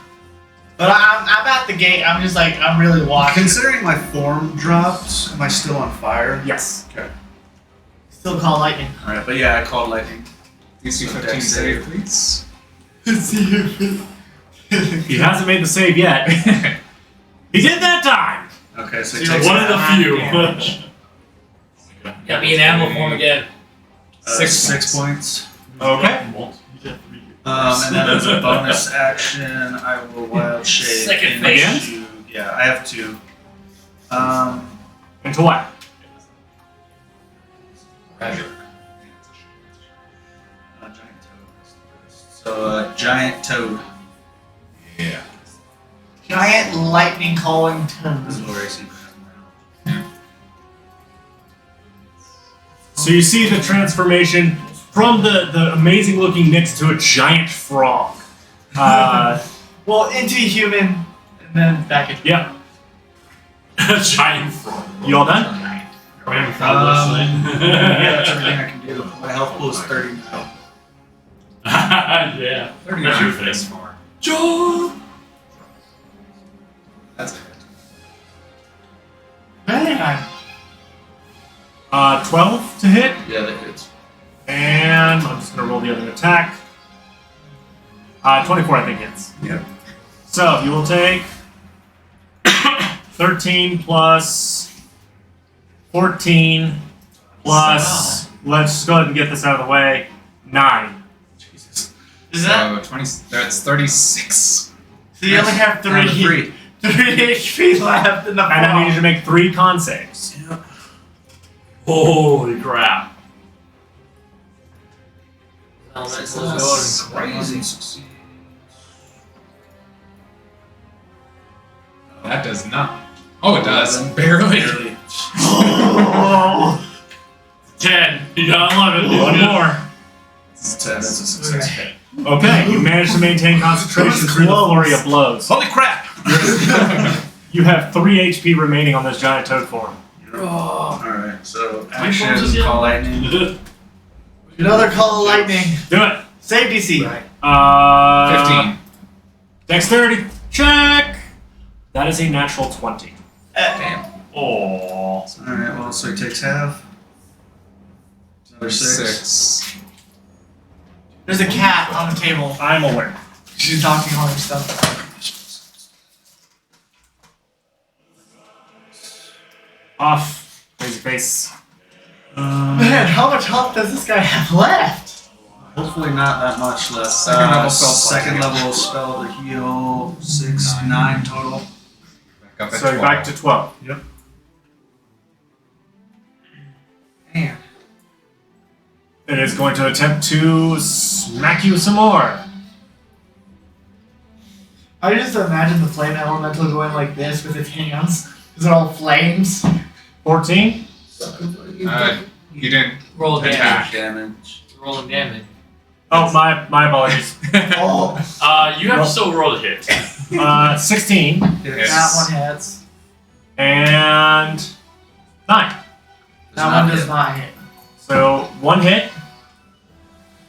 S4: But I'm at the gate. I'm just like I'm really watching.
S9: Considering my form dropped, am I still on fire?
S1: Yes.
S9: Okay.
S4: Still call lightning.
S9: Alright, but yeah, I called lightning.
S2: DC
S9: So
S2: 15
S9: dex
S2: save,
S9: save.
S2: please.
S1: He hasn't made the save yet. He did that time.
S9: Okay, so he
S4: Zero.
S9: takes
S8: One of the few.
S9: damage.
S7: Gotta be an animal form again.
S9: 6 points.
S1: Okay.
S9: And then as a bonus action, I will wild shape.
S7: Second
S9: into- Yeah, I have 2.
S1: Into what?
S2: Magic.
S9: Giant toad. So giant toad.
S2: Yeah.
S4: Giant lightning calling toad.
S9: This is where I see him around.
S1: So you see the transformation from the amazing looking Nyx to a giant frog.
S4: Well, into human, and then back in.
S1: Yeah.
S8: Giant frog.
S1: You all done?
S8: Are we having fun listening?
S9: Yeah, that's everything I can do. My health pool is 30 now.
S8: Yeah.
S2: 30
S8: That's your
S2: for
S8: face.
S2: this far.
S1: John!
S9: That's it.
S4: Man.
S1: 12 to hit.
S9: Yeah, that hits.
S1: And I'm just going to roll the other attack. 24, I think, hits.
S9: Yep.
S1: So you will take 13 plus 14 plus. Let's just go ahead and get this out of the way. 9.
S9: Jesus.
S4: Is that?
S2: So 20, that's 36.
S4: So you only have
S9: Down to
S4: 3
S9: 3.
S4: HP left in the
S1: And I need you
S4: frog.
S1: to make 3 con saves.
S9: Yep.
S8: Holy crap.
S7: Elementals.
S9: Crazy.
S2: That does not. Oh, it does. Barely.
S9: Barely.
S4: Oh.
S8: 10. You got 11.
S1: One more.
S9: That's a success.
S4: Okay.
S1: Okay, you managed to maintain concentration through the flurry of blows.
S9: Holy crap!
S1: You have 3 HP remaining on this giant toad form.
S9: Alright, so
S8: forms
S9: action,
S8: is it?
S9: call lightning.
S4: Another call of lightning.
S1: Do it.
S4: Save DC.
S2: 15.
S1: Dexterity check. That is a natural 20.
S9: Damn.
S8: Oh.
S9: Alright, well, so he takes half. Another 6.
S2: 6.
S4: There's a cat on the table.
S1: I'm aware.
S4: She's knocking all her stuff.
S1: Off. Crazy face.
S4: Man, how much health does this guy have left?
S9: Hopefully not that much left.
S2: Second level spell slot.
S9: Second level spell to heal. 6, 9 total.
S2: Back up at
S1: So
S2: 12.
S1: back to 12.
S9: Yep.
S4: Man.
S1: It is going to attempt to smack you some more.
S4: I just imagine the flame elemental going like this with its hands. Because they're all flames.
S1: 14.
S2: You didn't
S7: Roll
S2: attack.
S7: damage. Rolling damage.
S1: Oh, my apologies.
S4: Oh,
S8: You have to still roll a hit.
S1: 16
S2: Yes.
S4: that one hits.
S1: and 9.
S4: That one does not hit.
S1: So 1 hit.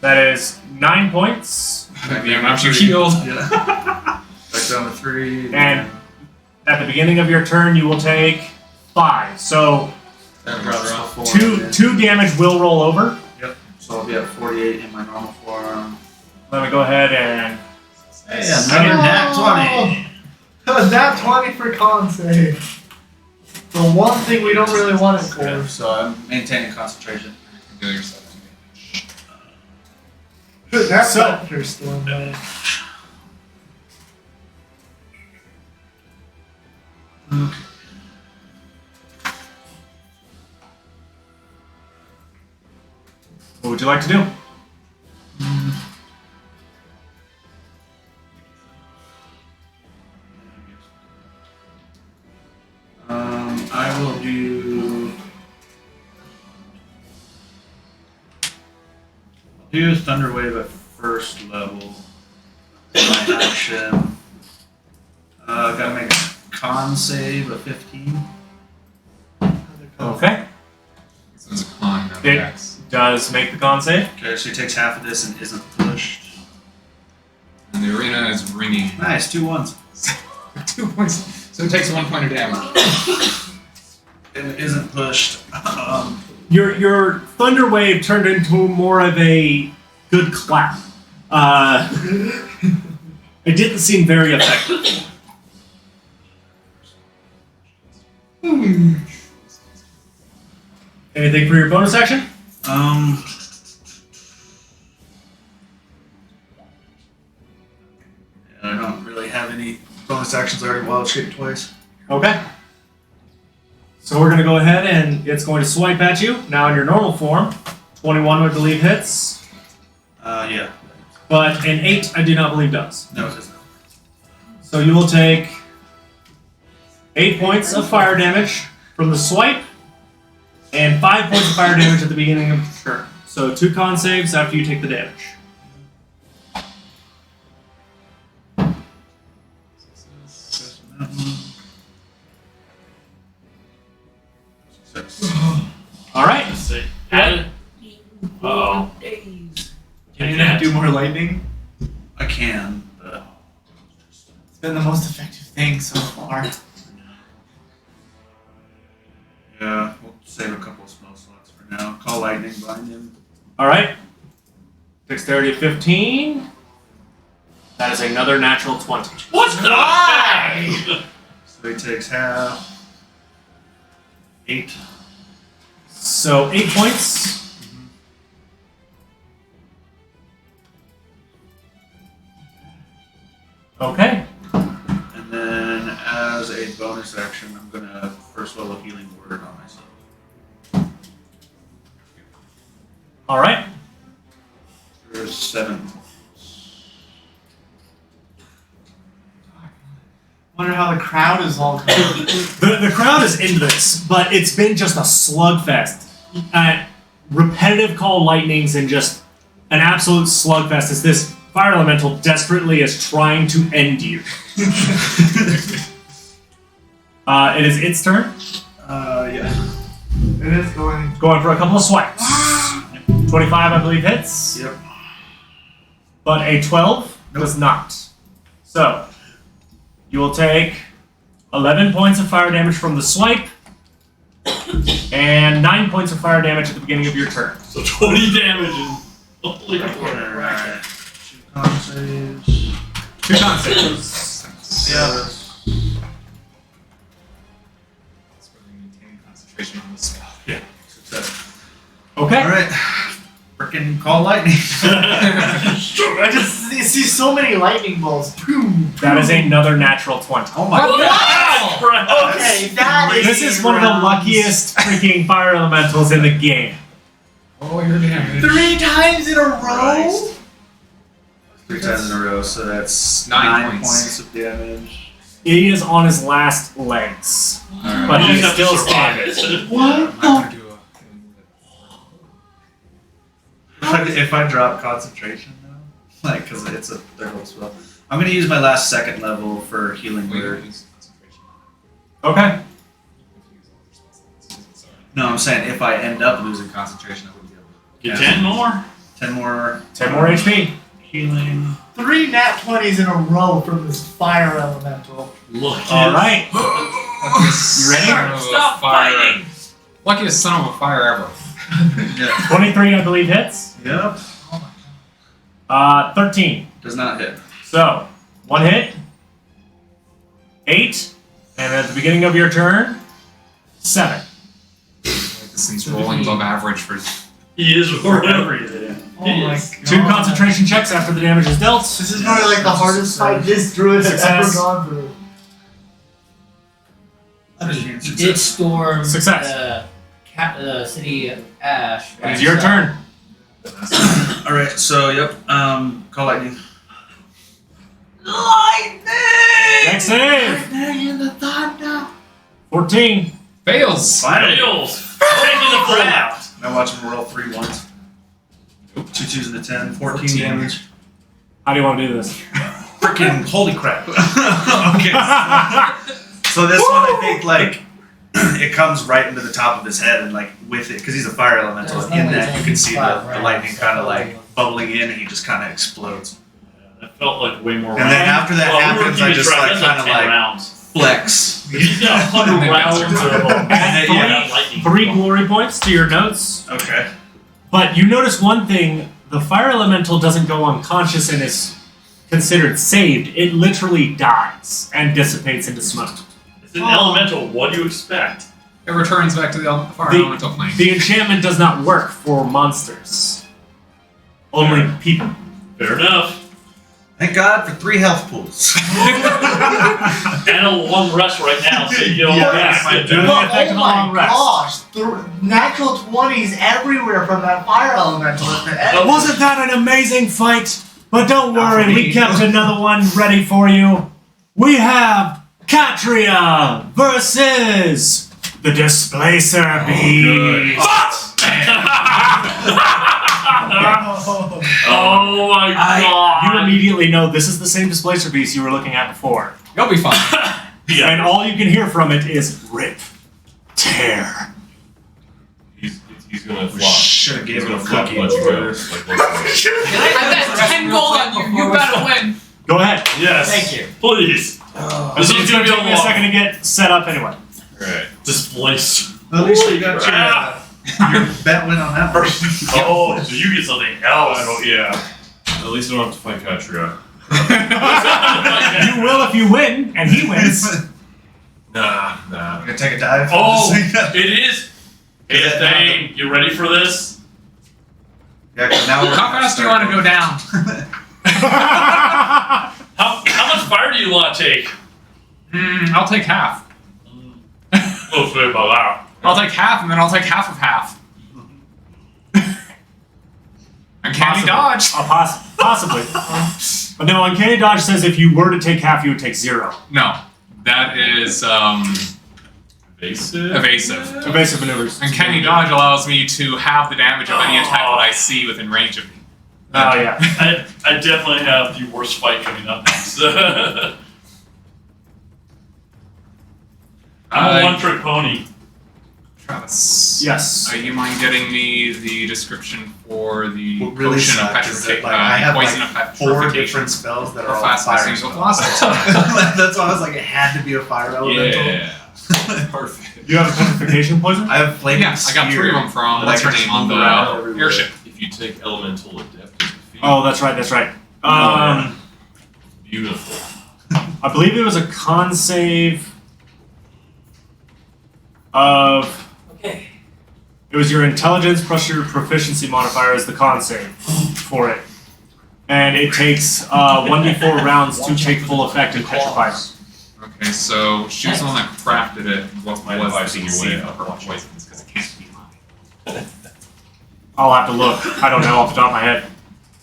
S1: That is 9 points.
S2: The amount you healed.
S9: Yeah. Back down to 3.
S1: And at the beginning of your turn, you will take 5. So
S9: That drops to 4.
S1: two damage will roll over.
S9: So I'll be at 48 in my normal form.
S1: Let me go ahead and
S9: Hey, another nat 20.
S4: Nat 20 for con save. The one thing we don't really want it for.
S9: Okay, so I'm maintaining concentration.
S2: Heal yourself.
S4: That's
S1: So-
S4: Thunder Storm, man.
S1: what would you like to do?
S9: I will do Thunder Wave at first level. My action. Gotta make a con save of 15.
S1: Okay.
S2: This is a con, not
S1: It-
S2: dex.
S1: Does make the con save.
S9: Okay, so he takes half of this and isn't pushed.
S2: And the arena is ringing.
S9: Nice, 2 1s.
S2: 2 points. So it takes 1 point of damage.
S9: And it isn't pushed.
S1: Your thunder wave turned into more of a good clap. It didn't seem very effective. Anything for your bonus action?
S9: I don't really have any bonus actions. I already wild shape twice.
S1: Okay. So we're gonna go ahead and it's going to swipe at you now in your normal form. 21, I believe, hits,
S9: Yeah.
S1: but an 8, I do not believe does.
S9: No, it doesn't.
S1: So you will take 8 points of fire damage from the swipe, And 5 points of fire damage at the beginning of the turn. So 2 con saves after you take the damage.
S9: Success on that one. Success.
S1: Alright.
S8: Let's see. Add it. Uh-oh.
S7: Days.
S4: Can you not do more lightning?
S9: I can, but
S4: It's been the most effective thing so far.
S9: yeah, we'll save a couple of spell slots for now. Call lightning, blind him.
S1: Alright. Dexterity 15. That is another natural 20.
S8: What the
S4: Why?
S8: heck?
S9: So he takes half. 8.
S1: So 8 points. Okay.
S9: And then as a bonus action, I'm gonna first level healing word on myself.
S1: Alright.
S9: There's 7.
S4: Wonder how the crowd is all going.
S1: The crowd is into this, but it's been just a slugfest. Repetitive call lightnings and just an absolute slugfest as this fire elemental desperately is trying to end you. It is its turn.
S9: Yeah.
S4: It is going.
S1: Going for a couple of swipes. 25, I believe, hits.
S9: Yep.
S1: But a 12 does not. So, you will take 11 points of fire damage from the swipe, and 9 points of fire damage at the beginning of your turn.
S8: So 20 damage and holy crap.
S9: Alright. 2 con saves.
S1: 2 con saves.
S9: Yeah.
S2: That's where we maintain concentration on the spell.
S9: Success.
S1: Okay.
S9: Alright. Frickin' call lightning.
S4: I just see so many lightning bolts. Boom.
S1: That is another natural 20.
S9: Oh my god.
S8: Wow!
S4: Okay, that is.
S1: This is one of the luckiest freaking fire elementals in the game.
S2: Oh, your damage.
S4: 3 times in a row.
S9: Christ. 3 times in a row, so that's
S2: 9
S9: points.
S2: points.
S9: Of damage.
S1: He is on his last legs,
S9: Alright.
S1: but
S8: You
S1: he's
S8: just have to
S1: still
S8: survive
S1: standing.
S8: it.
S4: What
S2: I'm
S4: the?
S2: gonna do
S9: If I drop concentration though, like, because it's a third level spell, I'm gonna use my last second level for healing
S2: we
S9: word.
S2: use concentration
S1: Okay.
S2: if you use all your spell slots. Sorry.
S9: No, I'm saying if I end up losing concentration, I wouldn't be able to.
S8: Get 10 more.
S9: 10 more.
S1: 10 more HP.
S9: Healing.
S4: 3 nat 20s in a row from this fire elemental.
S8: Look.
S1: Alright.
S2: You
S1: ready?
S8: Stop fighting.
S2: Luckiest son of a fire ever.
S9: Yeah.
S1: 23, I believe, hits.
S9: Yep.
S1: 13.
S9: Does not hit.
S1: So, 1 hit. 8. And at the beginning of your turn, 7.
S2: This thing's rolling above average for.
S8: He is
S9: Whatever
S8: rolling.
S9: you did.
S4: Oh my
S8: Yes.
S4: god.
S1: 2 concentration checks after the damage is dealt.
S4: This is probably like the hardest fight this druid has ever
S1: Success.
S4: gone through.
S7: You did storm
S1: Success.
S7: the city of Ash.
S1: It is your turn.
S9: Alright, so, yep. Call lightning.
S4: Lightning!
S1: Next save.
S4: Lightning in the thunder.
S1: 14.
S2: Fails!
S9: Finally.
S8: Fails. Taking the crap.
S9: Now watch him roll 3 ones. 2 2s and a 10. 14 damage.
S1: How do you want to do this?
S9: Freaking holy crap. Okay. So this one, I think, like, it comes right into the top of his head, and like with it, because he's a fire elemental.
S7: There's
S9: In
S7: no
S9: that,
S7: way
S9: you can see the
S7: right.
S9: lightning kind of like bubbling in, and he just kind of explodes.
S8: That felt like way more
S9: And then after that
S8: Well, we were
S9: happens, I
S8: keeping
S9: just
S8: track.
S9: like
S8: That's
S9: kind of
S8: 10
S9: like
S8: rounds.
S9: flex.
S8: He's got 100 rounds of
S1: Add
S9: Yeah.
S8: lightning.
S1: 3 glory points to your notes.
S9: Okay.
S1: But you notice one thing: the fire elemental doesn't go unconscious and is considered saved. It literally dies and dissipates into smoke.
S8: It's an elemental. What do you expect?
S2: It returns back to the fire
S1: The-
S2: elemental plane.
S1: The enchantment does not work for monsters. Only people.
S8: Fair enough.
S9: Thank God for 3 health pools.
S8: And a long rest right now, so you don't
S9: Yeah,
S8: get
S1: do it.
S4: But
S1: Effect
S4: oh
S1: of
S4: my
S1: long rest.
S4: gosh, the natural 20s everywhere from that fire elemental at the end.
S1: Wasn't that an amazing fight? But don't
S9: Not for
S1: worry, we
S9: me.
S1: kept another one ready for you. We have Katria versus The Displacer Beast.
S8: Oh my god!
S1: You immediately know this is the same Displacer Beast you were looking at before.
S2: You'll be fine.
S8: Yeah.
S1: And all you can hear from it is rip, tear.
S6: He's gonna
S9: We
S6: flop.
S9: should have
S6: He's
S9: gave him
S6: gonna
S9: a
S6: flop
S9: cookie.
S6: let you go. Like, let's go.
S3: I bet 10 gold on you. You better win.
S1: Go ahead.
S8: Yes.
S7: Thank you.
S8: Please. This
S1: It's
S8: is
S1: gonna
S8: gonna be
S1: take me
S8: a
S1: a
S8: long.
S1: second to get set up anyway.
S6: Alright.
S8: Displaced.
S9: At least you got
S8: Ah.
S9: your bet win on that one.
S8: Oh, so you get something else.
S6: I don't, yeah. At least I don't have to fight Katria.
S1: You will if you win, and he wins.
S6: Nah.
S9: Gonna take a dive.
S8: Oh, it is. Hey,
S9: Is it now
S8: Thane, you ready for this?
S9: Yeah, 'cause now we're
S2: How fast do you want to go down?
S8: How much fire do you want to take?
S2: I'll take half.
S8: Oh, sorry about that.
S2: I'll take half, and then I'll take half of half. Uncanny dodge.
S1: Possibly. But no, Uncanny Dodge says if you were to take half, you would take 0.
S2: No, that is
S6: Evasive?
S2: evasive.
S1: Evasive maneuvers.
S2: Uncanny dodge allows me to have the damage of any attack that I see within range of me.
S1: Oh, yeah.
S8: I definitely have the worst fight coming up next. I'm a one-trick pony.
S2: Travis.
S1: Yes.
S2: You mind getting me the description for the
S9: What really
S2: potion of
S9: sucks is that,
S2: petrification?
S9: like, I have
S2: Poison
S9: like
S2: of
S9: 4
S2: petrification.
S9: different spells that
S2: For
S9: are all
S2: fast
S9: fire
S2: single
S9: spells.
S2: velocity.
S9: That's why I was like, it had to be a fire elemental.
S6: Yeah. Perfect.
S1: You have a petrification poison?
S9: I have flaming
S2: Yeah, I got 3 of them from what's her name on the airship.
S6: If you take Elemental Adept as defeat,
S1: Oh, that's right, that's right.
S6: beautiful.
S1: I believe it was a con save of.
S7: Okay.
S1: It was your intelligence plus your proficiency modifier as the con save for it. And it takes 1d4 rounds to take full effect and petrify them.
S2: Okay, so she was the one that crafted it. What
S6: My
S2: was
S6: advice
S2: the
S6: in your
S2: DC
S6: way
S2: of
S6: out.
S2: her poisons? Because it can't be mine.
S1: I'll have to look. I don't know off the top of my head.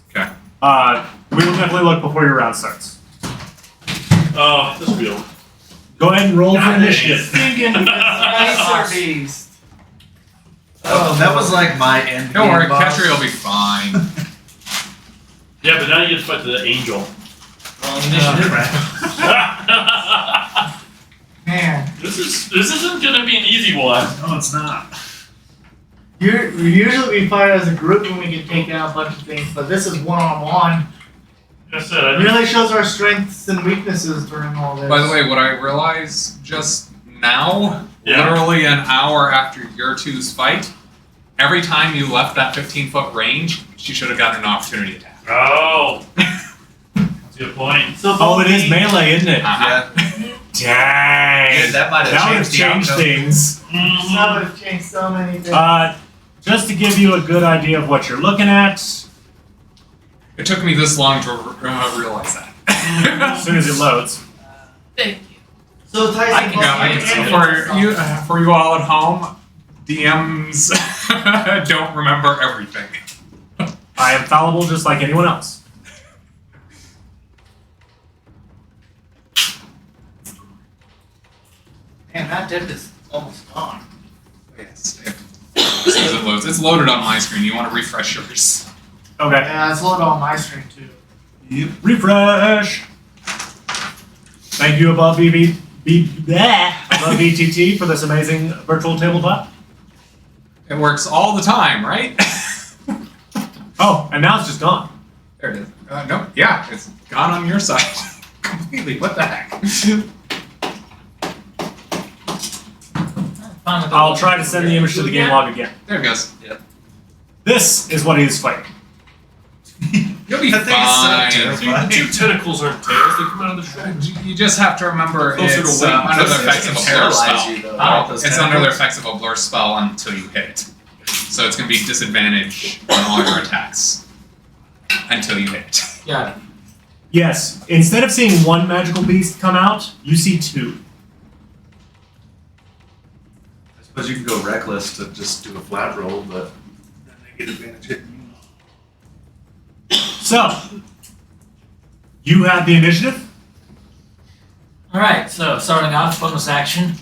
S2: Okay.
S1: We will definitely look before your round starts.
S8: Oh, this wheel.
S1: Go ahead and roll for
S8: God,
S1: initiative.
S5: Thinking Displacer Beast.
S9: Oh, that was like my end
S2: Don't
S9: game
S2: worry,
S9: boss.
S2: Ketri will be fine.
S8: Yeah, but now you get to fight the angel.
S7: Initiative.
S5: Man,
S8: This isn't gonna be an easy one.
S9: No, it's not.
S5: usually we fight as a group when we can take down a bunch of things, but this is one-on-one.
S8: Like I said, I
S5: It really shows our strengths and weaknesses during all this.
S2: By the way, what I realized just now,
S8: Yeah.
S2: literally an hour after your two's fight, every time you left that 15-foot range, she should have gotten an opportunity attack.
S8: Oh. That's a good point.
S5: So
S1: Oh, it is melee, isn't it?
S2: Uh-huh.
S9: Yeah.
S1: Dang.
S9: That might have
S1: That would have
S9: changed the
S1: changed
S9: outcome.
S1: things.
S5: That would have changed so many things.
S1: Just to give you a good idea of what you're looking at,
S2: It took me this long to realize that.
S1: as soon as it loads.
S3: Thank you.
S5: So Tyson,
S2: I can see for you all at home, DMs don't remember everything.
S1: I am fallible just like anyone else.
S5: Man, that dip is almost gone.
S2: Yes. As soon as it loads, it's loaded on my screen. You want to refresh yours.
S1: Okay.
S5: Yeah, it's loaded on my screen too.
S1: Refresh. Thank you above above BTT for this amazing virtual tabletop.
S2: It works all the time, right?
S1: Oh, and now it's just gone.
S2: There it is. No, yeah, it's gone on your side completely. What the heck?
S7: Fine with
S1: I'll try to send the image to the game log again.
S2: There it goes.
S1: This is what he's fighting.
S2: You'll be
S9: That thing is so
S2: fine.
S9: terrifying.
S6: Two tentacles aren't tails, they come out of the shoulder.
S2: You just have to remember
S6: Closer to
S2: it's
S6: weight.
S2: under the
S9: Those
S2: effects
S9: things
S2: of a
S9: can
S2: blur
S9: paralyze
S2: spell.
S9: you, though,
S2: Oh,
S9: right? Those
S2: it's under the
S9: tentacles?
S2: effects of a blur spell until you hit it. So it's going to be disadvantage on all your attacks until you hit it.
S7: Yeah.
S1: Yes, instead of seeing one magical beast come out, you see 2.
S9: I suppose you can go reckless to just do a flat roll, but then they get advantage hitting you.
S1: So, you have the initiative.
S7: Alright, so starting off, bonus action.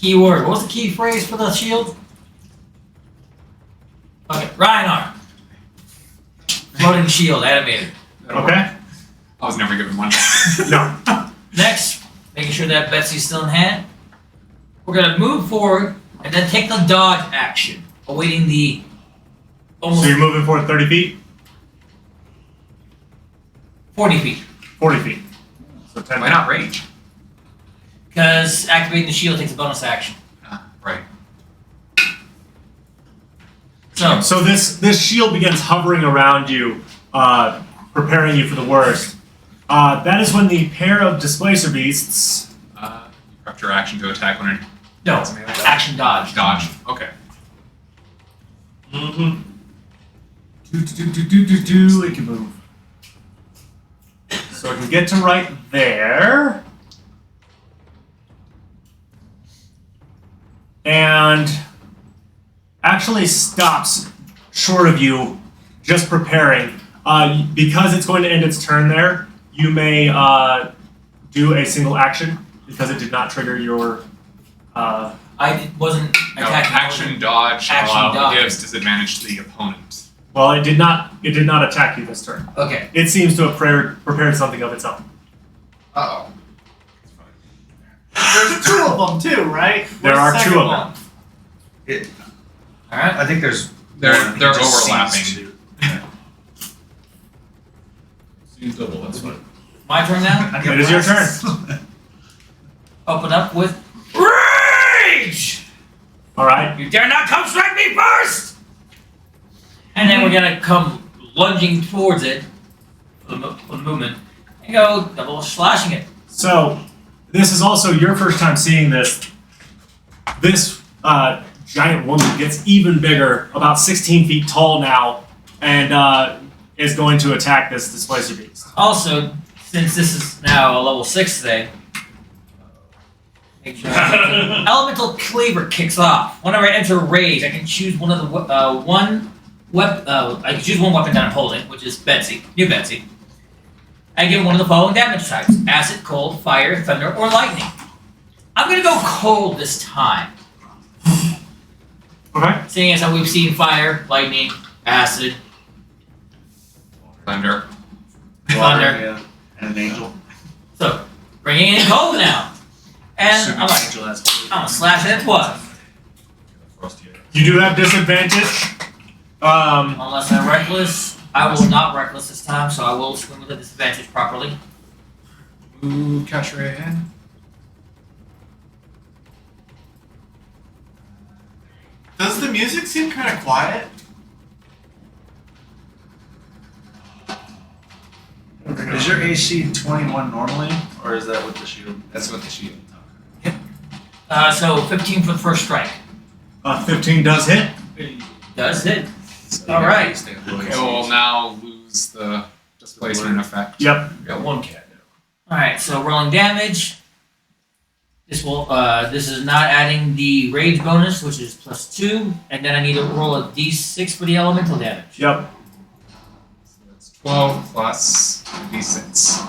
S7: Keyword. What was the key phrase for the shield? Okay, Reinhardt. Floating shield animated.
S1: Okay.
S2: I was never given one.
S1: No.
S7: Next, making sure that Betsy's still in hand. We're gonna move forward and then take the dodge action, awaiting the almost
S1: So you're moving forward 30 feet,
S7: 40 feet.
S1: 40 feet. So 10.
S2: Why not rage?
S7: Because activating the shield takes a bonus action.
S2: Right.
S7: So
S1: this shield begins hovering around you, preparing you for the worst. That is when the pair of displacer beasts.
S2: Prep your action to attack when it
S7: no
S2: does melee.
S7: action dodge.
S2: Dodge. Okay.
S1: Mm-hmm. It can move. So it can get to right there. And actually stops short of you, just preparing. Because it's going to end its turn there, you may do a single action because it did not trigger your.
S7: Wasn't
S2: No,
S7: attacking.
S2: action dodge
S7: Action dodge.
S2: gives disadvantage to the opponent.
S1: Well, it did not. It did not attack you this turn.
S7: Okay.
S1: It seems to have prepared something of its own.
S2: Uh-oh.
S4: There's two of them too, right?
S1: There
S4: Where's
S1: are
S4: the
S1: two
S4: second
S1: of
S4: one?
S1: them.
S7: All right.
S9: I think there's.
S2: They're
S9: one, he just
S2: overlapping.
S9: sees two.
S6: Seems double, that's fine.
S7: My turn now.
S9: I got
S1: It is your
S9: glasses.
S7: Open up with rage.
S1: All right.
S7: You dare not come strike me first! And then we're gonna come lunging towards it for the movement and go double slashing it.
S1: So, this is also your first time seeing this. This giant woman gets even bigger, about 16 feet tall now, and is going to attack this displacer beast.
S7: Also, since this is now a level 6 thing, make sure Elemental Cleaver kicks off. Whenever I enter rage, I can choose one of the I can choose one weapon that I'm holding, which is Betsy, new Betsy. I give one of the following damage types: acid, cold, fire, thunder, or lightning. I'm gonna go cold this time.
S1: Okay.
S7: Seeing as how we've seen fire, lightning, acid,
S2: Thunder.
S7: thunder.
S9: Yeah. And an angel.
S7: So, bringing in cold now. And
S9: Assuming
S7: I'm
S9: an
S7: like,
S9: angel has holy.
S7: I'm gonna slash it at 12.
S6: Frosty Air.
S1: You do have disadvantage.
S7: Unless I'm reckless. I will not reckless this time, so I will swing with a disadvantage properly.
S2: Ooh, catch ray ahead.
S4: Does the music seem kind of quiet?
S9: Is your AC 21 normally, or is that with the shield?
S2: That's with the shield.
S7: So 15 for the first strike.
S1: 15 does hit.
S7: Does hit.
S9: So
S7: All
S9: you
S7: right.
S9: gotta stay below
S2: It
S9: AC.
S2: will now lose the displacement effect.
S1: Yep.
S6: We got one cat now.
S7: Alright, so rolling damage. This will this is not adding the rage bonus, which is +2, and then I need to roll a d6 for the elemental damage.
S1: Yep.
S2: So that's 12 plus d6.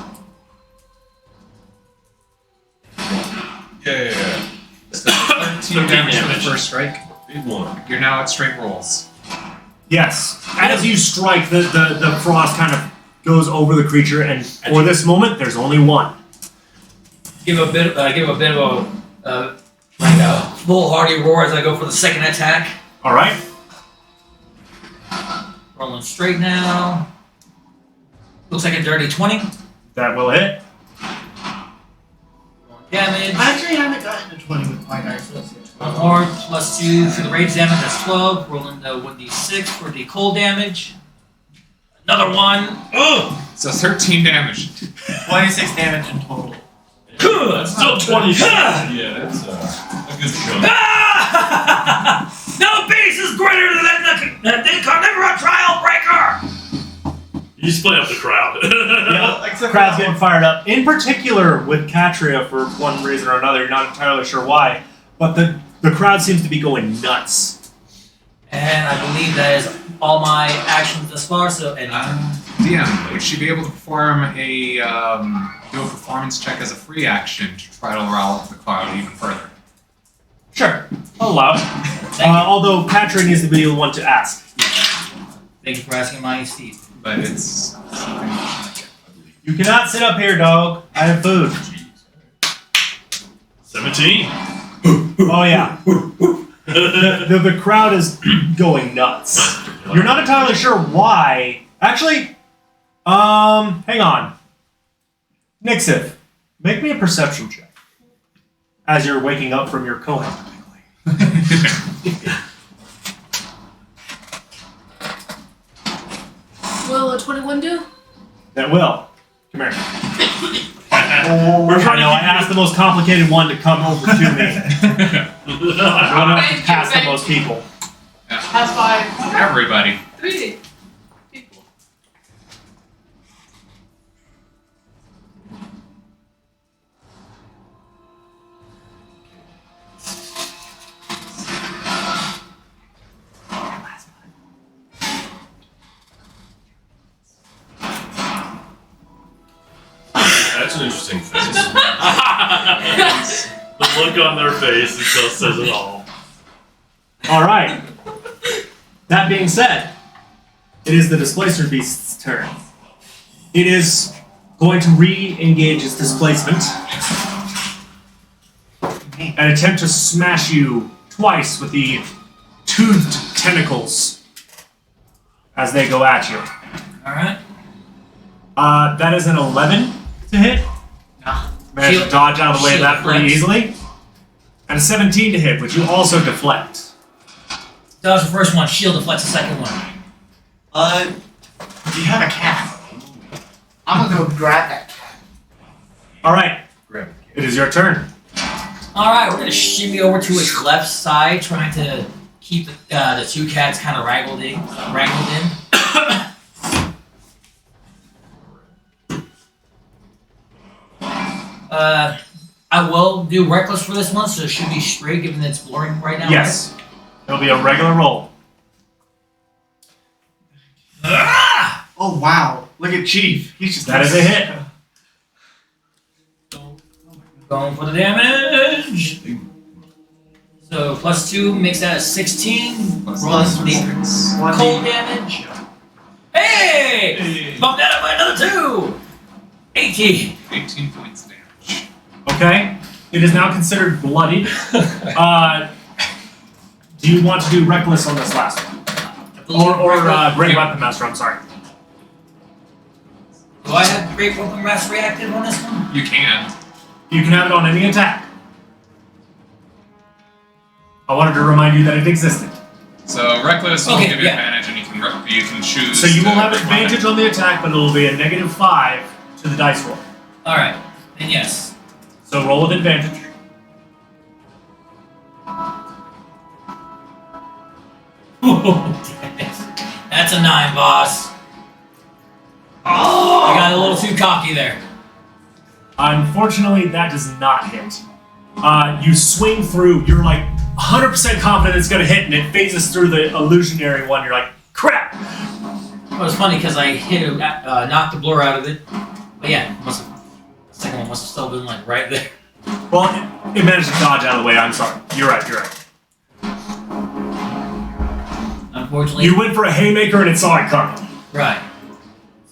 S6: Yeah.
S2: So 13 damage for the first strike.
S6: Big one.
S2: You're now at straight rolls.
S1: Yes. As you strike, the frost kind of goes over the creature, and for this moment, there's only one.
S7: Give a bit of a foolhardy roar as I go for the second attack.
S1: All right.
S7: Rolling straight now. Looks like a dirty 20.
S1: That will hit.
S7: Rolling damage.
S5: I actually haven't gotten to 20 with my dice. So let's get 12.
S7: One more, +2 for the rage damage, that's 12. Rolling the 1d6 for the cold damage. Another one. Ugh!
S2: So 13 damage.
S4: 26 damage in total.
S6: That's still 20. Yeah, that's a good chunk.
S7: No beast is greater than the carnivora trial breaker!
S8: You split up the crowd.
S1: Yeah.
S4: Except
S1: Crowd's
S4: for
S1: getting fired up. In particular, with Katria, for one reason or another, you're not entirely sure why, but the crowd seems to be going nuts.
S7: And I believe that is all my actions thus far, so and
S2: DM, would she be able to perform a do a performance check as a free action to try to rile up the crowd even further?
S1: Sure, I'll allow it.
S7: Thank you.
S1: Although Patrick needs to be the one to ask.
S7: Thank you for asking, Majesty.
S2: But it's
S1: You cannot sit up here, dog. I have food.
S8: 17.
S1: Oh yeah. The crowd is going nuts. You're not entirely sure why. Actually, hang on. Nixif, make me a perception check. As you're waking up from your coma.
S3: Will a 21 do?
S1: That will. Come here.
S8: We're trying
S1: I know, I asked the most complicated one to come over to me. I don't know if to pass to most people.
S3: Has 5.
S2: everybody.
S3: 3 people.
S6: That's an interesting face.
S8: The look on their face just says it all.
S1: Alright. That being said, it is the Displacer Beast's turn. It is going to re-engage its displacement and attempt to smash you twice with the toothed tentacles as they go at you.
S7: Alright.
S1: That is an 11 to hit. Managed to
S7: Shield-
S1: dodge out of the way of
S7: shield
S1: that pretty
S7: deflects.
S1: easily. And a 17 to hit, which you also deflect.
S7: That was the first one. Shield deflects the second one.
S4: Do you have a cat? I'm gonna go grab that cat.
S1: Alright,
S6: Grab
S1: it is your turn.
S7: Alright, we're gonna shimmy over to its left side, trying to keep the two cats kind of wrangled in. I will do reckless for this one, so it should be straight given that it's blurring right now.
S1: Yes. It'll be a regular roll.
S7: Right? Ah!
S4: Oh wow! Look at Chief. He's just
S1: That is a hit.
S7: Going for the damage. So +2 makes that a 16. Rolling
S4: Plus
S7: for the
S4: 1
S7: cold damage. Hey! Bump that up by another 2! 18.
S2: 18 points damage.
S1: Okay. It is now considered bloodied. Do you want to do reckless on this last one? Or Great Weapon Master, I'm sorry.
S7: Do I have Great Weapon Master reactive on this one?
S2: You can.
S1: You can have it on any attack. I wanted to remind you that it existed.
S2: So reckless will
S7: Okay,
S2: give you
S7: yeah.
S2: advantage, and you can choose.
S1: So you will
S2: the
S1: have
S2: great
S1: advantage
S2: weapon.
S1: on the attack, but it'll be a -5 to the dice roll.
S7: Alright, then yes.
S1: So roll with advantage.
S7: That's a 9, boss. Oh! I got a little too cocky there.
S1: Unfortunately, that does not hit. You swing through, you're like 100% confident it's going to hit, and it phases through the illusionary one. You're like, crap!
S7: Well, it's funny because I hit it, knocked the blur out of it. But yeah, the second one must have still been like right there.
S1: Well, it managed to dodge out of the way. I'm sorry. You're right.
S7: Unfortunately,
S1: You went for a haymaker, and it saw it coming.
S7: right.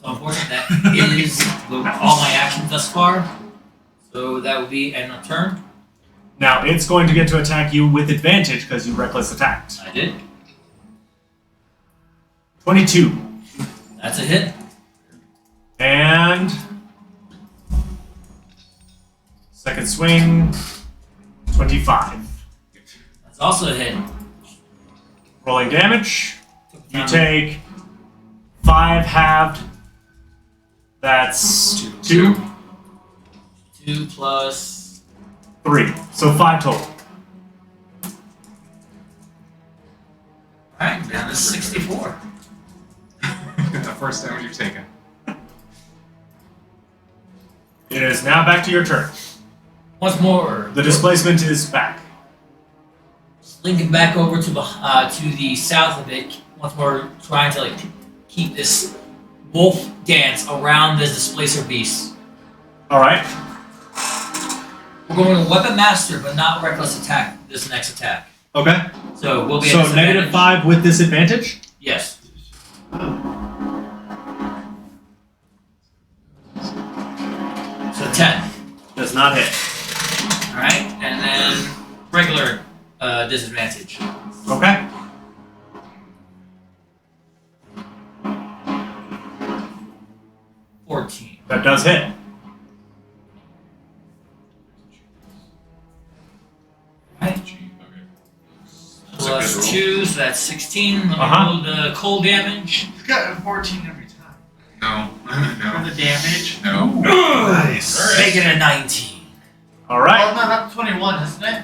S7: So unfortunately, that is all my actions thus far. So that would be end of turn.
S1: Now, it's going to get to attack you with advantage because you reckless attacked.
S7: I did.
S1: 22.
S7: That's a hit.
S1: And second swing, 25.
S7: That's also a hit.
S1: Rolling damage. You
S7: Um,
S1: take 5 halved. That's 2,
S7: 2 plus.
S1: 3. So 5 total.
S7: Alright, down to 64.
S2: The first damage you've taken.
S1: It is now back to your turn.
S7: Once more.
S1: The displacement is back.
S7: Linking back over to the south of it, once more trying to keep this wolf dance around the displacer beast.
S1: All right.
S7: We're going to weapon master, but not reckless attack. This next attack.
S1: Okay.
S7: So we'll be
S1: So
S7: at disadvantage.
S1: -5 with disadvantage.
S7: Yes. So 10.
S1: Does not hit.
S7: All right, and then regular disadvantage.
S1: Okay. That does hit.
S7: Right.
S6: Gee, okay.
S7: Plus 2, so that's 16. Let me
S1: Uh-huh.
S7: roll the cold damage.
S4: He's got 14 every time.
S2: No.
S4: For
S2: No.
S4: the damage.
S2: No.
S9: Nice.
S7: Make it a 19.
S1: All right.
S4: Oh, no, that's 21, isn't it?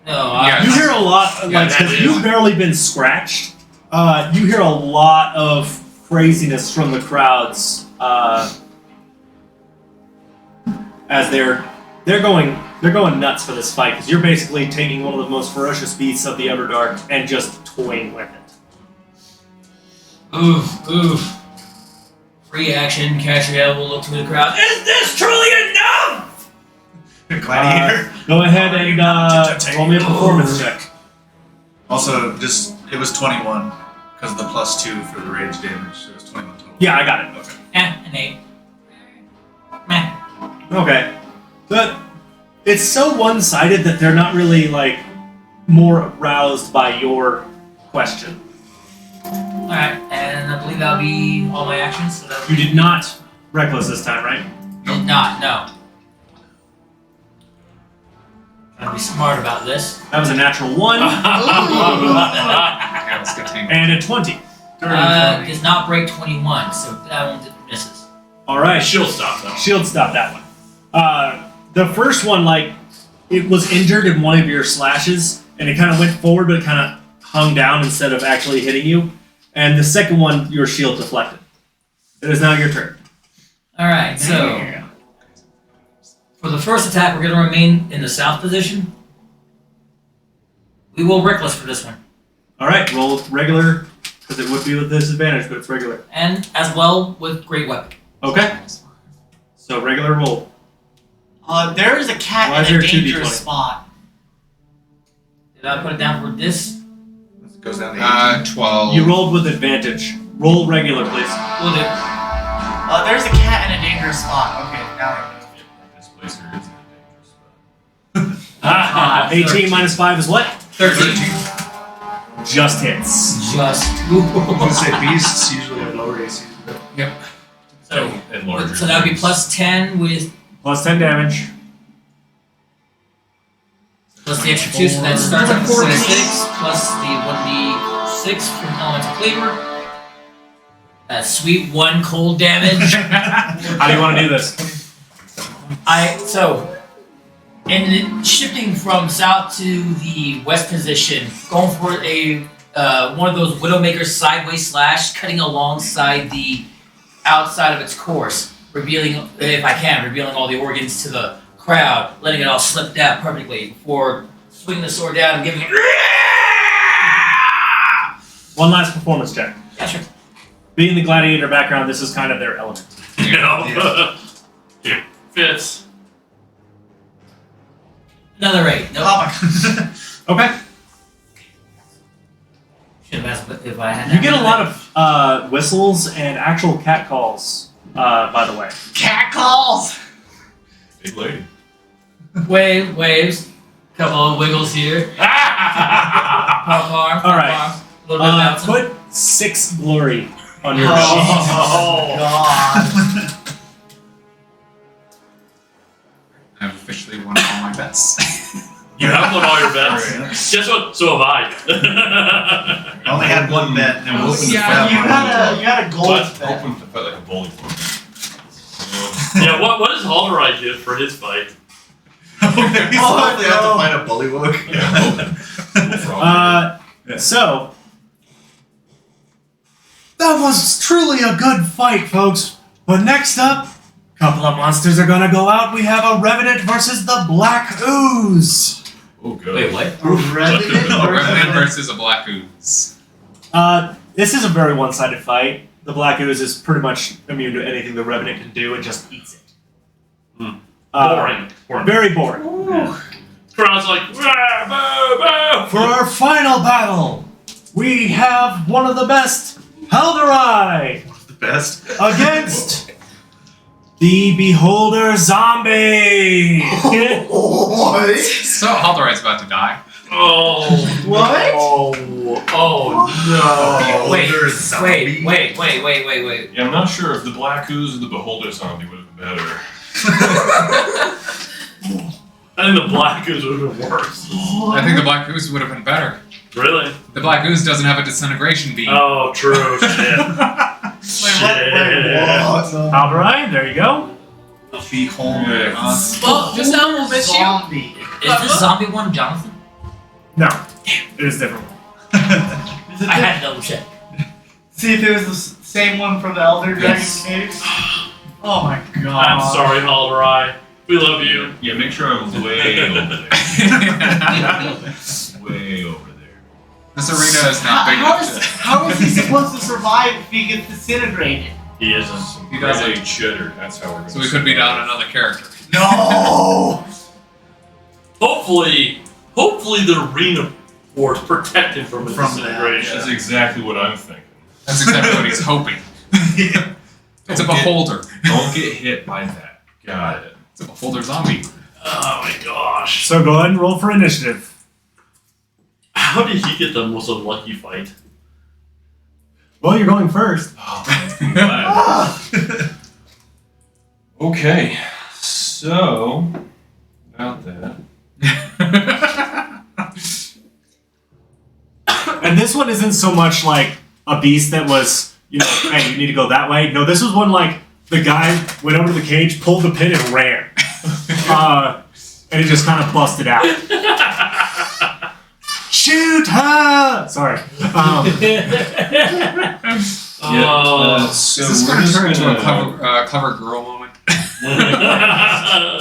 S7: No,
S2: Yeah.
S1: You hear a lot,
S2: Yeah,
S1: like,
S2: that
S1: because
S2: is.
S1: you've barely been scratched. You hear a lot of craziness from the crowds as they're going nuts for this fight because you're basically taking one of the most ferocious beasts of the Everdark and just toying with it.
S7: Oof. Free action, catch your elbow, look to the crowd. Is this truly enough?
S9: Gladiator.
S1: Go ahead and roll me a performance check.
S9: Also, just it was 21 because of the +2 for the rage damage. So it was 21 total.
S1: Yeah, I got it.
S9: Okay.
S7: An 8. Meh.
S1: Okay. But it's so one-sided that they're not really, like, more aroused by your question.
S7: Alright, and I believe that'll be all my actions. So that
S1: You did not reckless this time, right?
S7: did not, no. Gotta be smart about this.
S1: That was a natural 1
S2: Yeah, let's get tangled.
S1: and a 20.
S7: Does not break 21, so that one misses.
S1: Alright.
S8: Shield stop though.
S1: Shield stop that one. The first one, like, it was injured in one of your slashes, and it kind of went forward, but it kind of hung down instead of actually hitting you. And the second one, your shield deflected. It is now your turn.
S7: Alright, so for the first attack, we're going to remain in the south position. We will reckless for this one.
S1: Alright, roll regular, because it would be with disadvantage, but it's regular.
S7: And as well with great weapon.
S1: Okay, so regular roll.
S4: There is a cat
S1: Why is
S4: in a
S1: there 2d20?
S4: dangerous spot.
S7: Did I put it down for this?
S9: It goes down to 18.
S2: 12.
S1: You rolled with advantage. Roll regular, please.
S7: We'll do.
S4: There's a cat in a dangerous spot. Okay, now I know.
S6: This place here is a dangerous spot.
S1: 18
S7: 13.
S1: minus 5 is what?
S7: 13.
S1: Just hits.
S7: Just.
S9: I was gonna say beasts usually have lower AC.
S7: So,
S6: And larger.
S7: so that would be plus 10 with
S1: Plus 10 damage.
S7: plus the extra 2, so that starts at 46, plus the 1d6 from Elemental Cleaver. That sweet 1 cold damage.
S1: How do you want to do this?
S7: In shifting from south to the west position, going for a one of those Widowmaker sideways slash, cutting alongside the outside of its course, revealing, if I can, revealing all the organs to the crowd, letting it all slip down perfectly before swinging the sword down and giving it.
S1: One last performance check.
S7: Yeah, sure.
S1: Being the gladiator background, this is kind of their element.
S8: You know? It fits.
S7: Another 8. Nope.
S4: Oh my god.
S1: Okay.
S7: Should have asked if I had.
S1: You get a lot of whistles and actual cat calls, by the way.
S4: Cat calls!
S6: Big lady.
S7: Waves. Couple of wiggles here. Pop arm.
S1: All right.
S7: Arm, a little bit of bouncing.
S1: Put 6 glory on your sheet.
S8: Oh,
S4: God.
S2: I've officially won all my bets.
S8: you have won all your bets. Guess what? So have I.
S9: I only had one bet, and it was
S4: Yeah, you had a gold
S8: What?
S4: bet.
S6: Open to fight like a bowling ball.
S8: Yeah, what does Halderai get for his fight?
S9: Hopefully I have to
S4: no.
S9: find a bullywug.
S1: So, that was truly a good fight, folks. But next up, a couple of monsters are gonna go out. We have a Revenant versus the Black Ooze.
S6: Oh, good.
S7: Wait, what?
S4: A revenant
S2: A Revenant
S4: versus-
S2: versus a Black Ooze.
S1: This is a very one-sided fight. The Black Ooze is pretty much immune to anything the Revenant can do and just eats it.
S8: Boring. Boring.
S1: Very boring.
S8: Crowd's like, "Rah, boo, boo."
S1: For our final battle, we have one of the best, Haldorai,
S9: The best.
S1: against the Beholder Zombie.
S4: What?
S2: So Haldorai's about to die.
S8: Oh.
S4: What?
S8: Oh no.
S7: Wait,
S9: Beholder zombie.
S7: wait.
S6: Yeah, I'm not sure if the Black Ooze or the Beholder Zombie would have been better.
S8: I think the Black Ooze would have been worse.
S2: I think the Black Goose would have been better.
S8: Really?
S2: The Black Goose doesn't have a disintegration beam.
S8: Oh, true. Shit.
S1: Haldorai, there you go.
S9: Beholder.
S3: Well, just now we'll miss you.
S4: Zombie.
S7: Is this zombie one Jonathan?
S1: No, it is different.
S4: Is it
S7: I had to double check.
S4: See if it was the same one from the Elder Dragon
S7: Yes.
S4: Caves? Oh my god.
S8: I'm sorry, Haldorai. We love you.
S6: Yeah, make sure I'm way over there. Way over there.
S2: This arena is not big enough to.
S4: How is he supposed to survive if he gets disintegrated?
S8: He isn't.
S6: Some
S2: He doesn't.
S6: grade cheddar. That's how we're going
S2: So we could be down another character.
S4: No!
S8: Hopefully the arena force protect him from his
S9: From that,
S8: disintegration.
S6: That's exactly what I'm thinking.
S2: That's exactly what he's hoping. It's a beholder.
S6: Don't get hit by that. Got it.
S2: It's a beholder zombie.
S8: Oh my gosh.
S1: So go ahead and roll for initiative.
S8: How did he get the most unlucky fight?
S1: Well, you're going first.
S6: Oh, I'm glad. Okay, so about that.
S1: And this one isn't so much like a beast that was, hey, you need to go that way. No, this was one like the guy went over to the cage, pulled the pin, and ran. And it just kind of busted out. Shoot her! Sorry.
S6: So
S2: Is this
S6: we're
S2: going to
S6: just
S2: turn into a
S6: gonna,
S2: cover girl moment?
S6: we're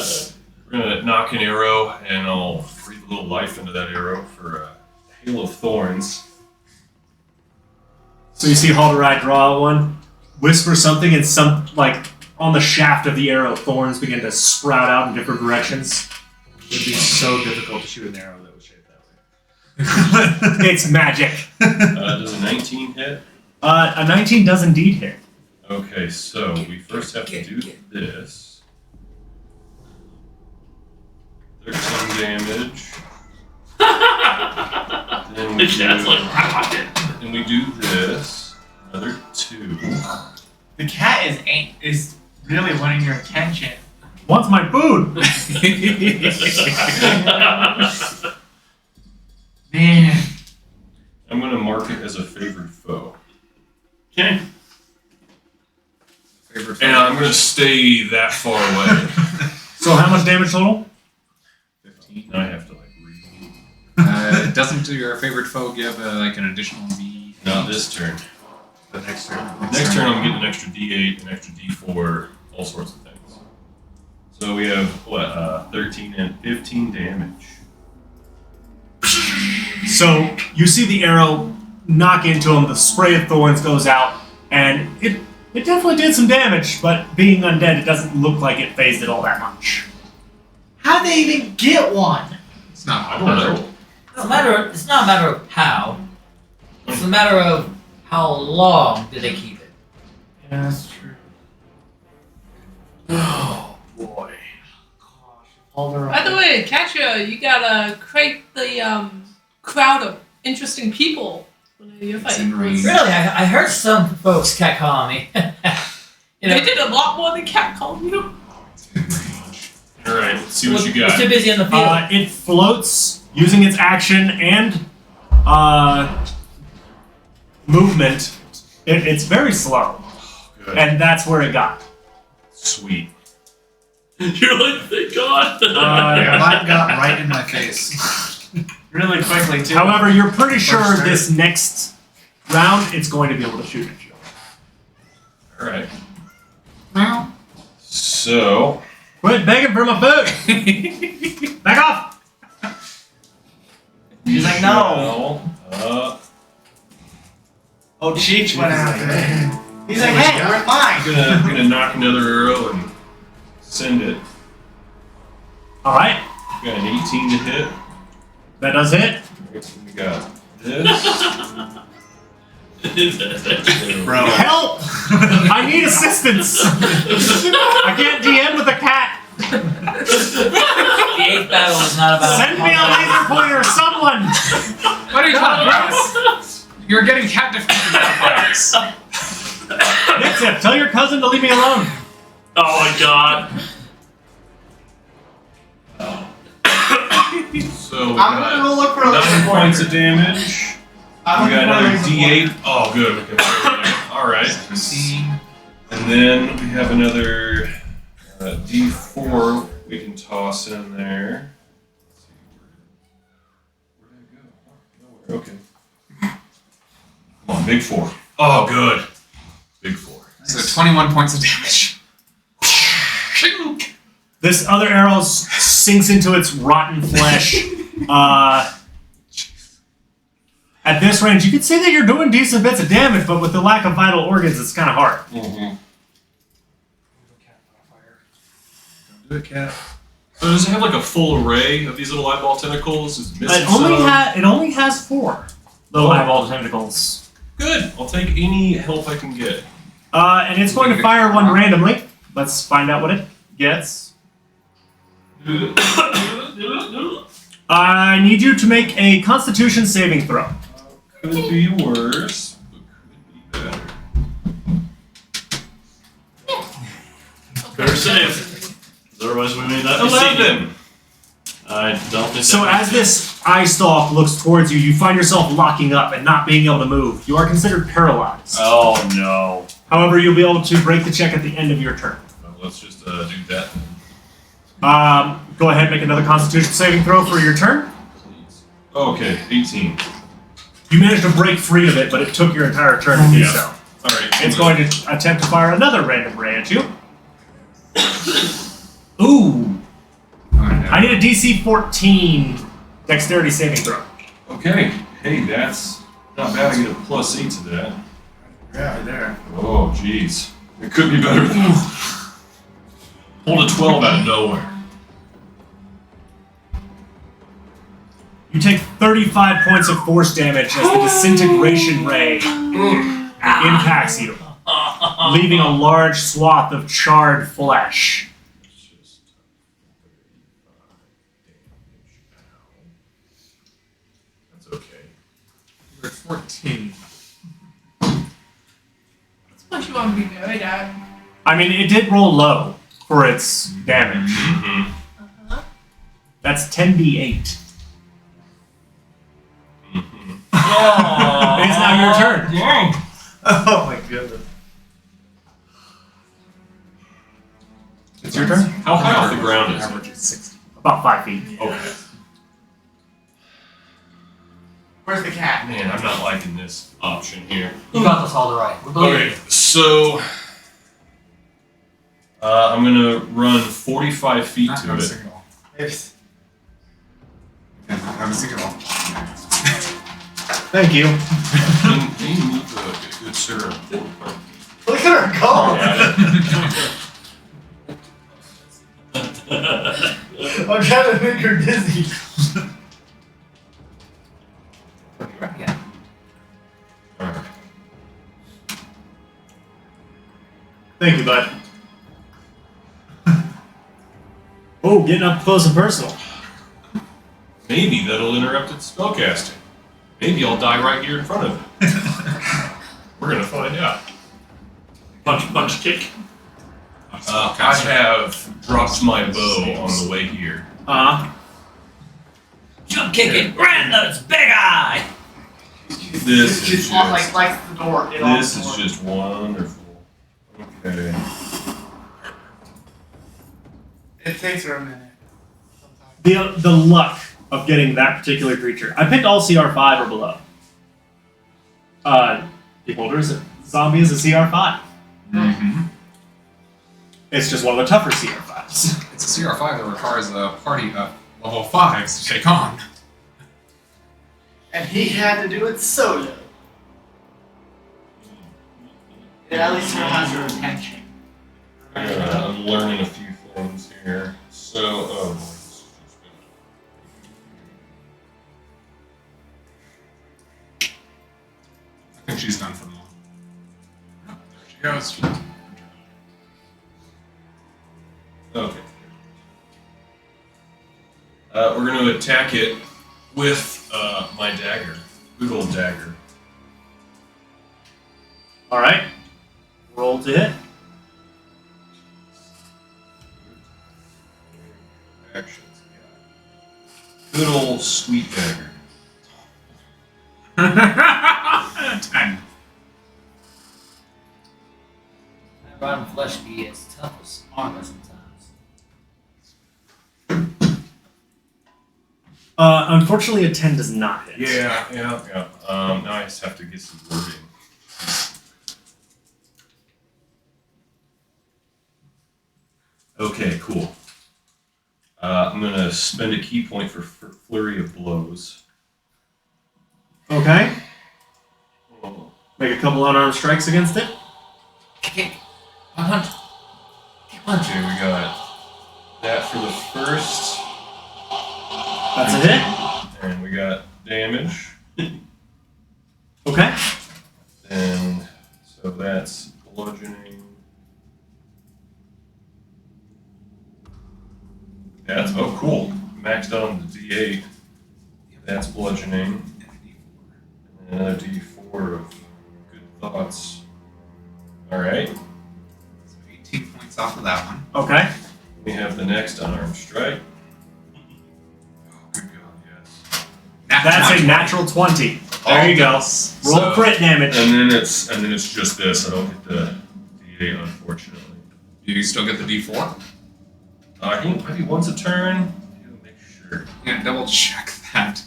S6: gonna knock an arrow, and I'll breathe a little life into that arrow for a hail of thorns.
S1: So you see Haldorai draw one, whisper something, and some, like, on the shaft of the arrow, thorns begin to sprout out in different directions.
S9: It would be so difficult to shoot an arrow that was shaped that way.
S1: It's magic.
S6: Does a 19 hit?
S1: A 19 does indeed hit.
S6: Okay, so we first have to do this. 13 damage. Then we
S8: The cat's like,
S6: do,
S8: I want it.
S6: then we do this. Another 2.
S4: The cat is really wanting your attention.
S1: Wants my food.
S4: Man.
S6: I'm gonna mark it as a favored foe.
S8: Okay.
S2: Favorite
S6: And I'm gonna stay that far away.
S1: So how much damage total?
S2: 15.
S6: I have to like read.
S2: Doesn't your favorite foe give like an additional D?
S6: Not this turn.
S9: The next turn.
S6: Next turn I'm getting an extra D8, an extra D4, all sorts of things. So we have 13 and 15 damage.
S1: So you see the arrow knock into him, the spray of thorns goes out, and it definitely did some damage, but being undead, it doesn't look like it phased it all that much.
S4: How'd they even get one?
S2: It's not
S6: I don't know.
S7: It's not a matter of how. It's a matter of how long did they keep it.
S4: Yeah, that's true.
S8: Oh boy.
S3: By the way, Katya, you gotta create the crowd of interesting people when you're fighting.
S2: range.
S7: Really, I heard some folks catcalling me. You know,
S3: They did a lot more than catcalling you.
S6: Alright, let's see what you
S7: was too
S6: got.
S7: busy in the field.
S1: It floats using its action and movement. It's very slow,
S6: Good.
S1: and that's where it got.
S6: Sweet.
S8: You're like, thank God.
S9: Mine got right in my face.
S4: Really quickly, too.
S1: However, you're pretty sure
S9: First turn.
S1: this next round it's going to be able to shoot at you.
S6: Alright.
S7: Well,
S6: So
S1: Quit begging for my food! Back off!
S4: He's like, no. Oh, Cheech went after it. He's like, hey, we're fine.
S6: I'm gonna knock another arrow and send it
S1: All right,
S6: We got an 18 to hit.
S1: that does hit.
S6: We got this.
S9: Bro.
S1: Help! I need assistance. I can't DM with a cat.
S7: The 8th battle is not about.
S1: Send me a laser pointer, someone.
S2: What are you talking about? You're getting cat defeated vampires.
S1: Nixip, tell your cousin to leave me alone.
S8: Oh my god.
S6: So we
S4: I'm gonna
S6: got
S4: go look for a
S6: 9
S4: laser
S6: points of
S4: pointer.
S6: damage.
S4: I'm
S6: We got
S4: looking for a
S6: another
S4: laser
S6: D8.
S4: pointer.
S6: Oh, good. We can Alright.
S2: 17.
S6: And then we have another D4 we can toss in there. Let's see, where'd it go? Nowhere. Okay. Come on, big 4. Oh, good. Big 4.
S2: So 21 points of damage. Shink.
S1: This other arrow sinks into its rotten flesh. At this range, you could say that you're doing decent bits of damage, but with the lack of vital organs, it's kind of hard.
S6: Mm-hmm.
S9: Don't do it, cat.
S6: So does it have like a full array of these little eyeball tentacles? Is it missing
S1: It
S6: some?
S1: only has 4 little eyeball tentacles.
S6: Good. I'll take any help I can get.
S1: And it's going to fire one randomly. Let's find out what it gets. I need you to make a Constitution saving throw.
S6: Could be worse, but could be better.
S8: Better save. 'Cause otherwise we may not be seeing it.
S6: 11.
S8: I don't think
S1: So
S8: that
S1: as this eye stalk looks towards you, you find yourself locking up and not being able to move. You are considered paralyzed.
S8: Oh no.
S1: However, you'll be able to break the check at the end of your turn.
S6: Well, let's just do that then.
S1: Go ahead, make another Constitution saving throw for your turn.
S6: Please. Okay, 18.
S1: You managed to break free of it, but it took your entire turn to do
S6: Yeah.
S1: so.
S6: Alright.
S1: It's going to attempt to fire another random ray at you. Ooh. I need a DC 14 dexterity saving throw.
S6: Okay. Hey, that's not bad. I get a +8 to that.
S9: Yeah, right there.
S6: Oh, jeez. It could be better than Pulled a 12 out of nowhere.
S1: You take 35 points of force damage as the disintegration ray impacts you, leaving a large swath of charred flesh.
S6: That's okay.
S2: You're at 14.
S3: That's what you want to be good at.
S1: I mean, it did roll low for its damage.
S6: Mm-hmm.
S3: Uh-huh.
S1: That's 10d8.
S6: Mm-hmm.
S1: It's now your turn.
S9: Oh my goodness.
S1: It's your turn?
S6: How high off the ground is it?
S2: Average is 60.
S1: About 5 feet.
S6: Okay.
S4: Where's the cat?
S6: Man, I'm not liking this option here.
S7: You got this all right. We believe
S6: Okay, so I'm gonna run 45 feet
S2: Not
S6: to
S2: have a
S6: it.
S2: signal.
S4: It's
S2: Not have a signal.
S1: Thank you.
S6: Can you move the good sir?
S4: look at her go. I'm trying to make her dizzy.
S7: Yeah.
S6: Alright.
S1: Thank you, bud. Oh, getting up close and personal.
S6: Maybe that'll interrupt its spellcasting. Maybe I'll die right here in front of it. We're gonna find out.
S8: punch kick.
S6: I have dropped my bow on the way here.
S7: Jump kicking, Grandnut's big eye!
S6: This is
S4: She's on,
S6: just,
S4: like the door.
S6: this is just wonderful. Okay.
S4: It takes her a minute.
S1: The luck of getting that particular creature. I picked all CR5 or below. Beholder's zombie is a CR5.
S2: Mm-hmm.
S1: It's just one of the tougher CR5s.
S2: It's a CR5 that requires a party of level 5s to take on.
S4: And he had to do it solo. It at least has her attention.
S6: I'm learning a few things here. So, oh boy, this is
S2: think she's done for the moment. Oh, there she goes.
S6: Okay. We're going to attack it with my dagger. Good old dagger.
S1: Alright. Roll to hit.
S6: Actions. Yeah. Good old sweet dagger.
S2: 10.
S7: That rotten flesh be as tough as armor sometimes.
S1: Unfortunately, a 10 does not hit.
S6: Yeah. Now I just have to get some wording. Okay, cool. I'm gonna spend a key point for flurry of blows.
S1: Okay.
S6: Oh.
S1: Make a couple unarmed strikes against it.
S7: Kick. Punch. Kick punch.
S6: Okay, we got that for the first.
S1: That's a hit.
S6: And we got damage.
S1: Okay.
S6: And so that's bludgeoning. That's cool. Maxed out on the D8. That's bludgeoning. And another D4 of good thoughts. Alright.
S2: So 18 points off of that one.
S1: Okay.
S6: We have the next unarmed strike. Oh, good God, yes.
S1: That's a natural 20. There you go. Roll
S6: So-
S1: crit damage.
S6: And then it's just this. I don't get the D8, unfortunately.
S2: Do you still get the D4?
S6: I think maybe once a turn. Make sure.
S2: Yeah, double check that.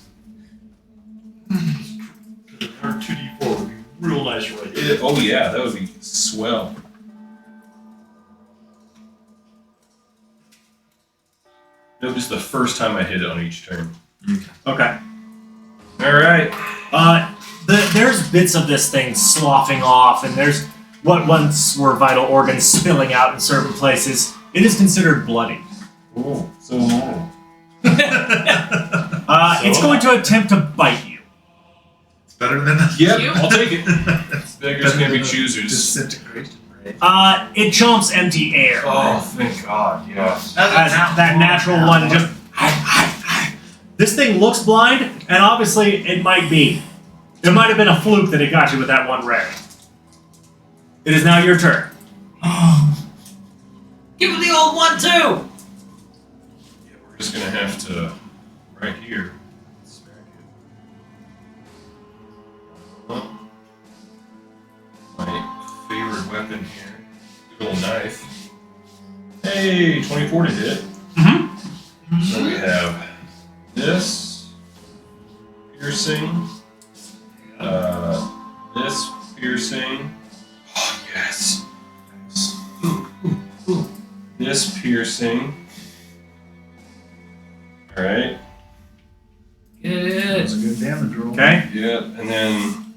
S8: Our 2d4 would be real nice right here.
S6: Oh yeah, that would be swell. Nope, just the first time I hit it on each turn.
S1: Okay.
S6: All right.
S1: There's bits of this thing sloughing off, and there's what once were vital organs spilling out in certain places. It is considered bloody.
S6: Oh, so long.
S1: It's going to attempt to bite you.
S9: It's better than a
S6: Yep,
S3: Cute.
S6: I'll take it. Beggars can't be choosers.
S9: disintegration rate.
S1: It chomps empty air.
S6: Oh, thank God, yeah.
S1: As that natural one just. This thing looks blind, and obviously it might be. It might have been a fluke that it got you with that one ray. It is now your turn.
S7: Give him the old one too!
S6: Yeah, we're just gonna have to right here smack it. My favorite weapon here, good old knife. Hey, 24 to hit. So we have this piercing, this piercing. Oh yes. This piercing. All right.
S7: Good.
S9: That's a good damage roll.
S1: Okay.
S6: Yep. And then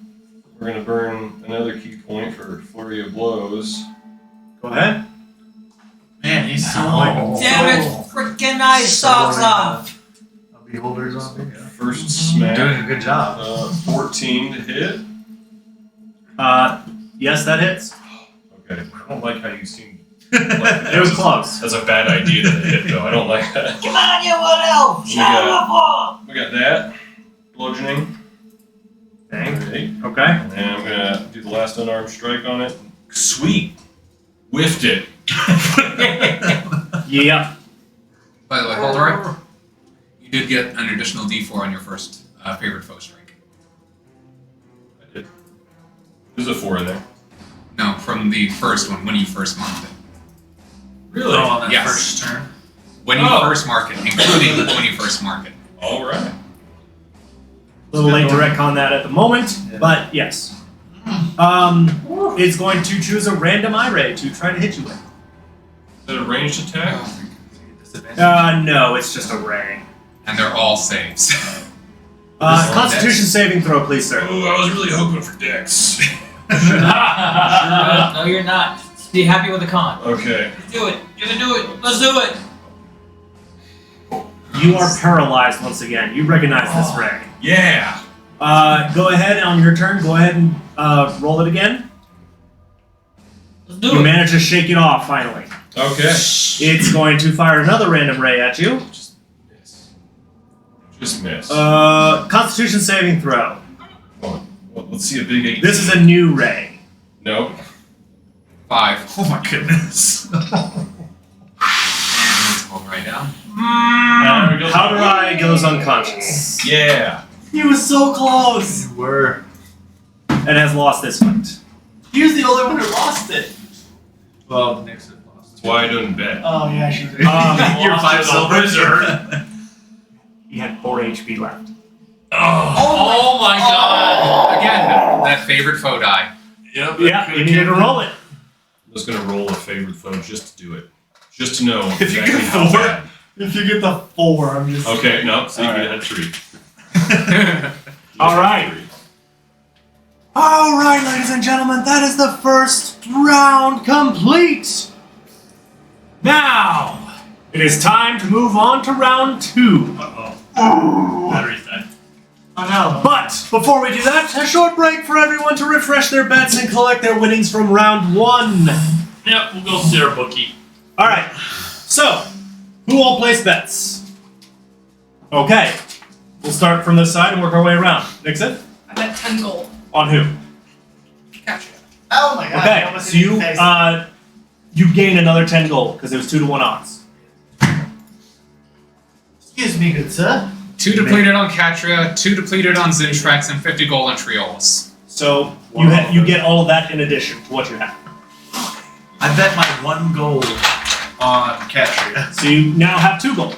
S6: we're gonna burn another key point for flurry of blows.
S1: Go ahead.
S5: Man, he's so
S7: Damn it! Freaking nice socks off!
S9: Beholders on me. Yeah.
S6: First smack.
S9: Doing a good job.
S6: 14 to hit.
S1: Yes, that hits.
S6: Okay. I don't like how you seem. Like
S1: It was close.
S6: That's a bad idea to hit, though. I don't like that.
S7: Come on, you what else?
S6: We
S7: Shut
S6: got-
S7: up!
S6: We got that. Bludgeoning.
S1: Okay.
S6: Alright.
S1: Okay.
S6: And then I'm gonna do the last unarmed strike on it. Sweet. Whiffed it.
S1: Yep.
S2: By the way, Holderight, you did get an additional D4 on your first favorite foe strike.
S6: I did. There's a 4 in there.
S2: No, from the first one, when you first marked it.
S6: Really?
S9: Oh, on that
S2: Yes.
S9: first turn.
S2: When you
S6: Oh.
S2: first mark it, including when you first mark it.
S6: All right.
S1: A little late to retcon that at the moment,
S9: Yeah.
S1: but yes. It's going to choose a random eye ray to try to hit you with.
S6: Is that a ranged attack?
S9: Disadvantage.
S1: No, it's just a ray.
S2: And they're all saves.
S1: Constitution saving throw, please, sir.
S6: Oh, I was really hoping for Dex.
S7: No, you're not. Be happy with the con.
S6: Okay.
S7: Do it. You're gonna do it. Let's do it.
S1: You are paralyzed once again. You recognize this ray.
S6: Yeah.
S1: Go ahead on your turn. Go ahead and roll it again.
S7: Let's do
S1: You
S7: it.
S1: manage to shake it off finally.
S6: Okay.
S1: It's going to fire another random ray at you.
S6: Just miss.
S1: Constitution saving throw.
S6: Well, let's see a big 8.
S1: This is a new ray.
S6: Nope.
S2: 5.
S9: Oh my goodness.
S2: And let's hold right down.
S1: Halderai goes unconscious
S6: Yeah.
S4: He was so close.
S9: You were.
S1: and has lost this fight.
S4: He was the only one who lost it.
S9: Well, Nixon lost.
S6: That's why I don't bet.
S4: Oh yeah, she did.
S9: You're
S8: Lost to
S9: 5
S8: the
S9: silver.
S8: wizard.
S1: He had 4 HP left.
S2: Oh my god! Again, that favorite foe die.
S8: Yep.
S1: Yeah, you needed to roll it.
S6: I was gonna roll a favorite foe just to do it. Just to know
S4: If you
S6: exactly
S4: get
S6: how
S4: 4.
S6: bad.
S4: If you get the 4, I'm just.
S6: Okay, no, so you
S4: All
S6: can
S4: right.
S6: add 3.
S1: All right. All right, ladies and gentlemen, that is the first round complete. Now, it is time to move on to round 2.
S8: Battery's dead.
S4: I know.
S1: But before we do that, a short break for everyone to refresh their bets and collect their winnings from round 1.
S8: Yep, we'll go see our bookie.
S1: All right. So, who all placed bets? Okay. We'll start from this side and work our way around. Nixon?
S3: I bet 10 gold.
S1: On who?
S3: Gotcha.
S4: Oh my god. I
S1: Okay.
S4: almost
S1: So
S4: hit you
S1: you
S4: in the face.
S1: you gain another 10 gold because it was 2-to-1 odds.
S4: Excuse me, good sir.
S2: 2 depleted on Katria, 2 depleted on Zintrax, and 50 gold on Triolis.
S1: So you get all of that in addition to what you have.
S9: I bet my 1 gold on Katria.
S1: So you now have 2 gold.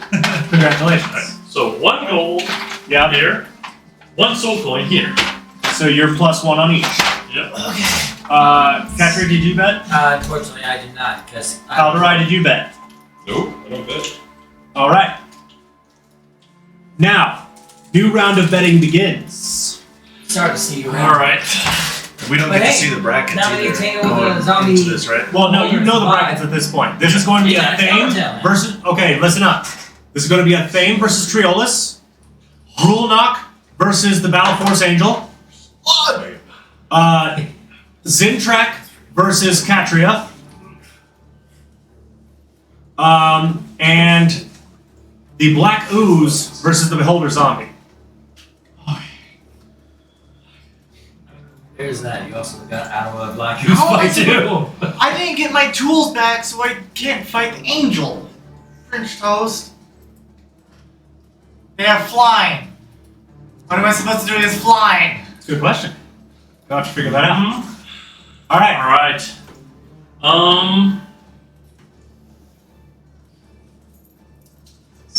S1: Congratulations.
S8: So 1 gold
S1: Yeah.
S8: here, 1 soul coin here.
S1: So you're +1 on each.
S8: Yep.
S1: Katri, did you bet?
S7: Unfortunately, I did not because
S1: Halderai, did you bet?
S6: Nope, I don't bet.
S1: All right. Now, new round of betting begins.
S7: Sorry to see you.
S8: All right.
S9: We don't
S7: But
S9: get to
S7: hey,
S9: see the brackets
S7: now we
S9: either.
S7: can take over
S9: going
S7: the zombie-
S9: into this, right?
S1: Well, no, you know the
S7: Five.
S1: brackets at this point. This is going to be
S7: Yeah,
S1: a Thane
S7: tell me.
S1: versus. Okay, listen up. This is going to be a Thane versus Triolis. Rulnock versus the Battle Force Angel. Zintrak versus Katria. And the Black Ooze versus the Beholder Zombie.
S7: There's that. You also got out of a black goose fight too.
S4: I didn't get my tools back, so I can't fight the angel. French toast. They have flying. What am I supposed to do against flying?
S1: It's a good question. You'll have to figure that out.
S8: Mhm.
S1: All right.
S8: All right. All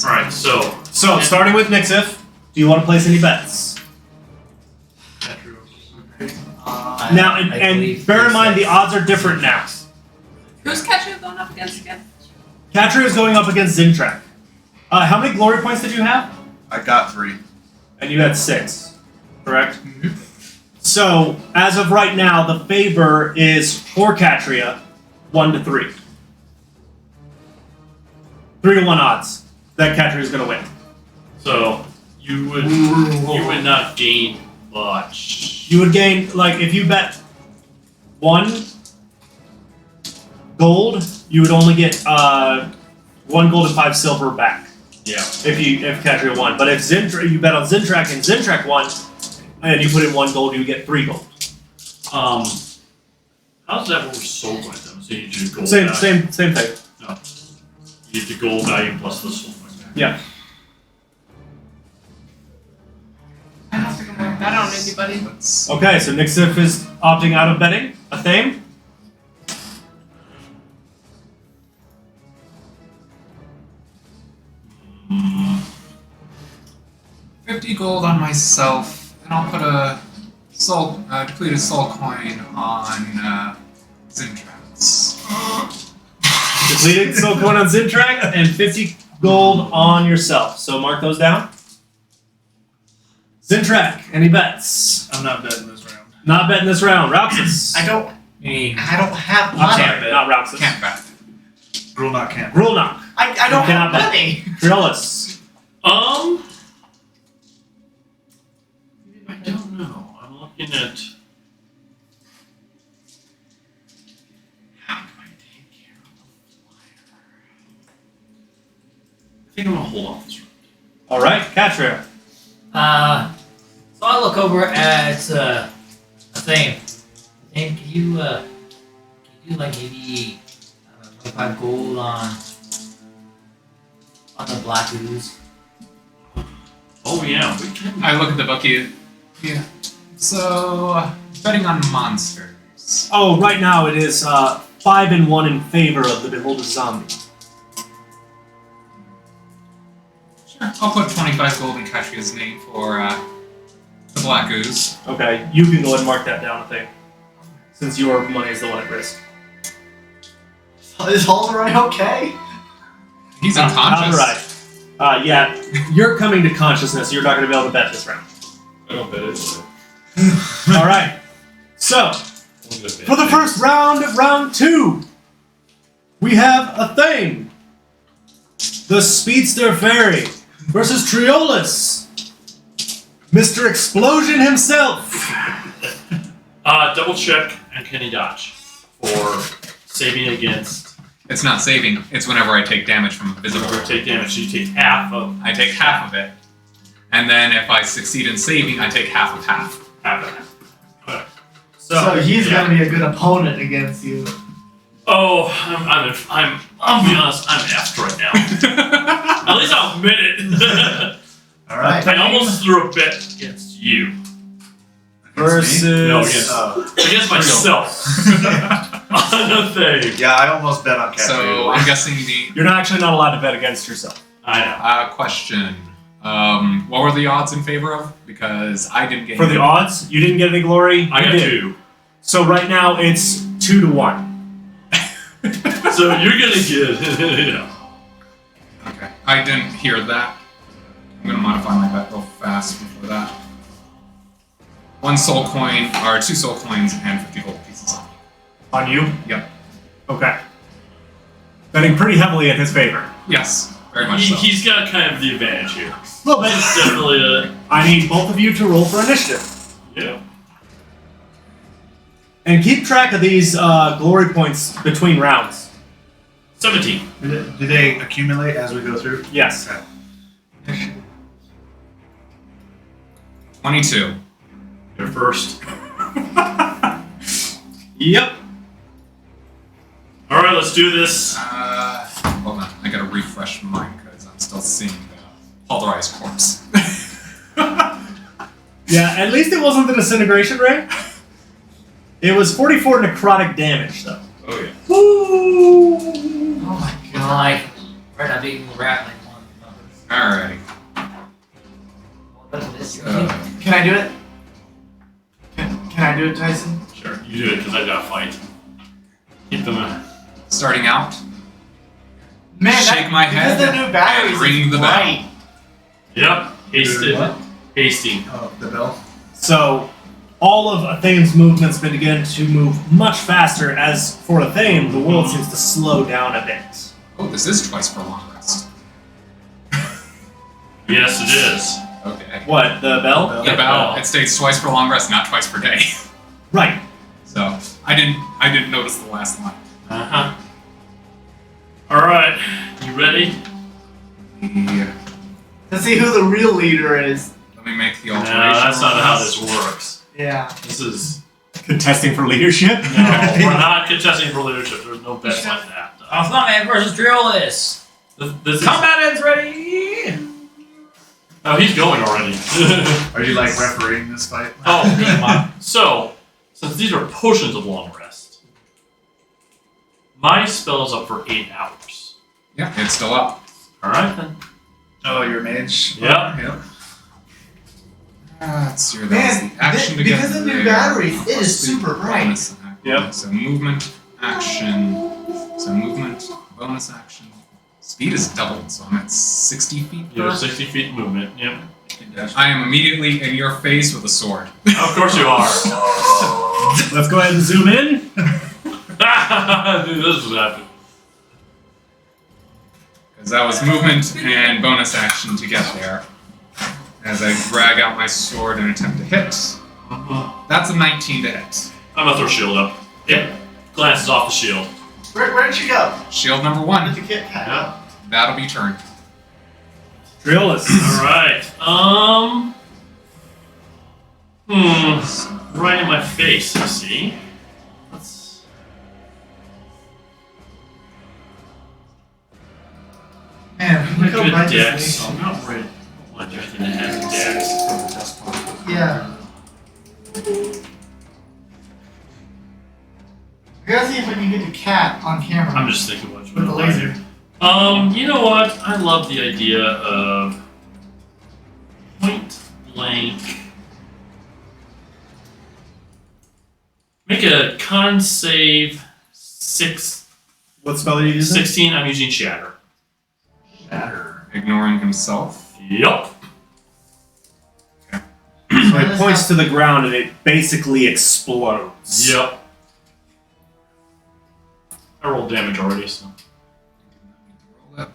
S8: right. So
S1: So, starting with Nixif, do you want to place any bets? Now, and bear in mind the odds are different now.
S3: Who's Ketchup going up against again?
S1: Katria is going up against Zintrak. How many glory points did you have?
S9: I got 3.
S1: And you had 6, correct? So, as of right now, the favor is for Katria, 1-3. 3-1 odds that Katria is going to win.
S8: So you would not gain much.
S1: You would gain, like, if you bet 1 gold, you would only get 1 gold and 5 silver back.
S8: Yeah.
S1: If Katria won. But if you bet on Zintrak and Zintrak won, and you put in 1 gold, you get 3 gold.
S8: How does that work with soul coins then? So you do gold
S1: Same
S8: value.
S1: thing.
S8: No. You get the gold value plus the soul coin back.
S1: Yeah.
S3: I don't think I'm gonna bet on anybody.
S2: Let's
S1: Okay, so Nixif is opting out of betting. A Thame?
S2: Mm, 50 gold on myself, and I'll put a depleted soul coin on Zintrax.
S1: Depleted soul coin on Zintrak and 50 gold on yourself. So mark those down. Zintrak, any bets?
S9: I'm not betting this round.
S1: Not betting this round. Roxas.
S4: I don't have
S1: I'm
S4: money.
S1: sorry, not Roxas.
S2: Can't bet.
S9: Rule not camp.
S1: Rulnock.
S4: I don't
S1: You cannot
S4: have
S1: bet.
S4: money.
S1: Triolis.
S8: looking at. How do I take care of the flyer? I think I'm gonna hold off this round.
S1: All right, Catra.
S7: So I look over at a thing. And can you do like maybe I don't know, 25 gold on the black ooze?
S8: Oh yeah, we can.
S2: I look at the bookie. Yeah. So, betting on monsters.
S1: Oh, right now it is 5-1 in favor of the Beholder Zombie.
S2: Sure. I'll put 25 gold in Katria's name for the black ooze.
S1: Okay, you can go ahead and mark that down, I think, since your money is the one at risk.
S4: Is Halderai okay?
S2: He's unconscious.
S1: All right. Yeah, you're coming to consciousness. You're not going to be able to bet this round.
S6: I don't bet it.
S1: All right. So, for the first round of round 2, we have a thing. The Speedster Fairy versus Triolis. Mr. Explosion himself.
S8: Double check and can he dodge for saving against.
S2: It's not saving. It's whenever I take damage from a visible.
S8: Whenever you take damage, so you take half of.
S2: I take half of it. And then if I succeed in saving, I take half of half.
S8: Half of it. Okay.
S4: So he's
S8: yeah.
S4: gonna be a good opponent against you.
S8: Oh, I'll be honest, I'm effed right now. At least I'll admit it.
S4: All right.
S8: I almost threw a bet against you.
S1: Versus.
S8: No, against myself. On the thing.
S9: Yeah, I almost bet on Cat.
S2: So I'm guessing the
S1: You're actually not allowed to bet against yourself.
S8: I know.
S2: question. What were the odds in favor of? Because I didn't get
S1: For the odds, you didn't get any glory.
S8: I
S1: You
S8: got
S1: did.
S8: 2.
S1: So right now it's 2-1.
S8: So you're gonna get. Yeah.
S2: Okay. I didn't hear that. I'm gonna modify my bet real fast before that. 1 soul coin, or 2 soul coins, and 50 gold pieces.
S1: On you?
S2: Yep.
S1: Okay. Betting pretty heavily in his favor.
S2: Yes, very much so.
S8: He's got kind of the advantage here.
S1: A little bit.
S8: It's definitely
S1: I need both of you to roll for initiative.
S8: yeah.
S1: And keep track of these glory points between rounds.
S8: 17.
S9: Do they accumulate as we go through?
S1: Yes.
S2: 22.
S8: You're first.
S1: Yep.
S8: All right, let's do this.
S2: Hold on. I gotta refresh mine because I'm still seeing the pulverized corpse.
S1: Yeah, at least it wasn't the disintegration ray. It was 44 necrotic damage, though.
S6: Oh yeah.
S1: Woo!
S7: Oh my god. Right, I'm being rattling one of
S2: Alrighty.
S7: the numbers.
S4: Can I do it? Can I do it, Tyson?
S8: Sure, you do it because I got to fight. Keep them in.
S2: Starting out,
S4: Man,
S2: Shake my head
S4: because the new batteries
S2: and ring
S4: is
S2: the
S4: bright.
S8: Yep, hasted.
S9: What?
S8: Hasty.
S9: Oh, the bell.
S1: So, all of Athane's movements begin to move much faster, as for Athane, the world seems to slow down a bit.
S2: oh, this is twice for long rest.
S8: Yes, it is.
S2: Okay.
S1: What, the bell?
S2: The bell, it states twice per long rest, not twice per day.
S1: Right.
S2: So I didn't notice the last line.
S8: Uh-huh. All right, you ready?
S2: Yeah.
S4: To see who the real leader is.
S2: Let me make the
S8: No,
S2: alteration.
S8: that's not how
S2: rolls.
S8: this works.
S4: Yeah.
S8: This is
S1: Contesting for leadership?
S8: no. We're not contesting for leadership. There's no bets like that.
S7: Alphaman versus Triolis.
S8: This is,
S7: Combat ends ready.
S8: oh, he's going already.
S9: Are you like refereeing this fight?
S8: Oh, so since these are potions of long rest, my spell is up for 8 hours.
S2: Yeah, it's still up.
S8: All right then.
S9: Oh, your mage.
S8: Yeah.
S9: Yep.
S2: Let's see. That was
S4: Man,
S2: the action to
S4: because
S2: get
S4: of new
S2: there.
S4: batteries, it
S2: Plus
S4: is
S2: the
S4: super bright.
S2: bonus action.
S1: Yep.
S2: So movement, action. So movement, bonus action. Speed is doubled, so I'm at 60 feet
S8: You
S2: per.
S8: have 60 feet movement. Yep.
S2: I am immediately in your face with a sword.
S8: Of course you are.
S1: Let's go ahead and zoom in.
S8: Dude, this is happening.
S2: Because that was movement and bonus action to get there. As I drag out my sword and attempt to hit. That's a 19 to hit.
S8: I'm gonna throw shield up. Yep. Glances off the shield.
S4: Where'd she go?
S2: Shield number
S4: Where
S2: 1.
S4: did the Kit Kat go?
S2: That'll be turned.
S1: Drillis.
S8: Alright. Right in my face, you see. Let's.
S4: Man,
S8: I'm
S4: we
S8: gonna
S4: go
S8: do a
S4: right
S8: dex.
S4: this way.
S8: I'm not ready. I don't want anything that has dex.
S4: Yeah. I gotta see if we can get the cat on camera.
S8: I'm just thinking what
S4: with the laser.
S8: You know what? I love the idea of point blank. Make a con save 6.
S1: What spell are you using?
S8: 16. I'm using shatter.
S2: Shatter. Ignoring himself.
S8: Yup.
S1: So it points to the ground and it basically explodes.
S8: Yep. I rolled damage already, so.
S2: Roll that.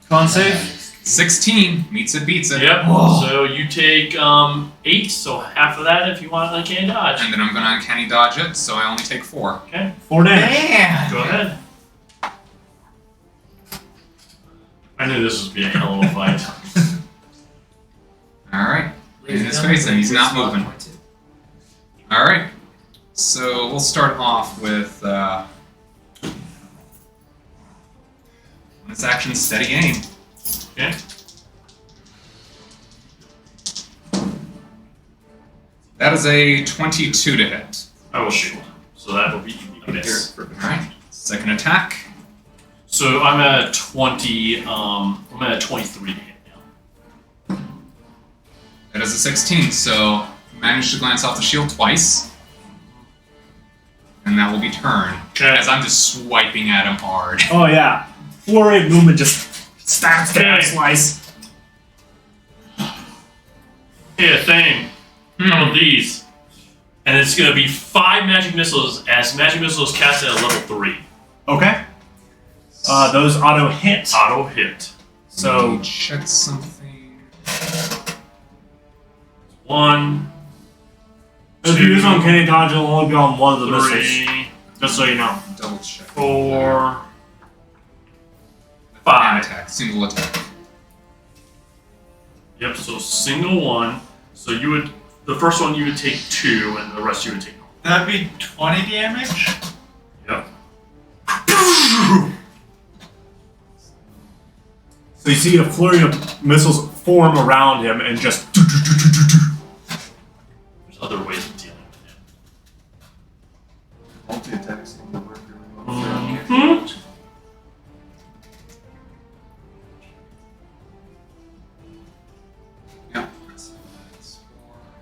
S1: Con save?
S2: 16 meets it, beats it.
S8: Yep. So you take 8, so half of that if you want an uncanny dodge.
S2: And then I'm gonna uncanny dodge it, so I only take 4.
S8: Okay.
S1: 4 damage.
S4: Man!
S8: Go ahead. I knew this would be a hell of a fight.
S2: Alright. In his face, and he's not moving. Alright. So we'll start off with bonus action steady aim.
S8: Okay.
S2: That is a 22 to hit.
S8: I will shield. So that will be a miss.
S2: Alright. Second attack.
S8: So I'm at 20. I'm at 23 to hit now.
S2: That is a 16, so managed to glance off the shield twice. And that will be turn.
S8: Okay.
S2: As I'm just swiping at him hard.
S1: Oh yeah. Flurry of movement just stab,
S8: Okay.
S1: slice.
S8: Hey, a thing. Some of these. And it's going to be 5 magic missiles as magic missiles cast at a level 3.
S1: Okay. Those auto hit.
S8: Auto hit.
S1: So
S2: check something.
S8: 1,
S1: if you use uncanny dodge, it'll only be on one of the missiles.
S8: 3,
S1: Just so you know.
S2: Double check.
S8: 4,
S2: Hand
S8: 5.
S2: attack, single attack.
S8: Yep, so single one. So you would, the first one you would take 2, and the rest you would take 1.
S4: That'd be 20 damage?
S8: Yep.
S1: So you see a flurry of missiles form around him and just.
S8: There's other ways of dealing with him.
S6: Multi-attack seem to work really well.
S8: Mm-hmm.
S2: Yeah.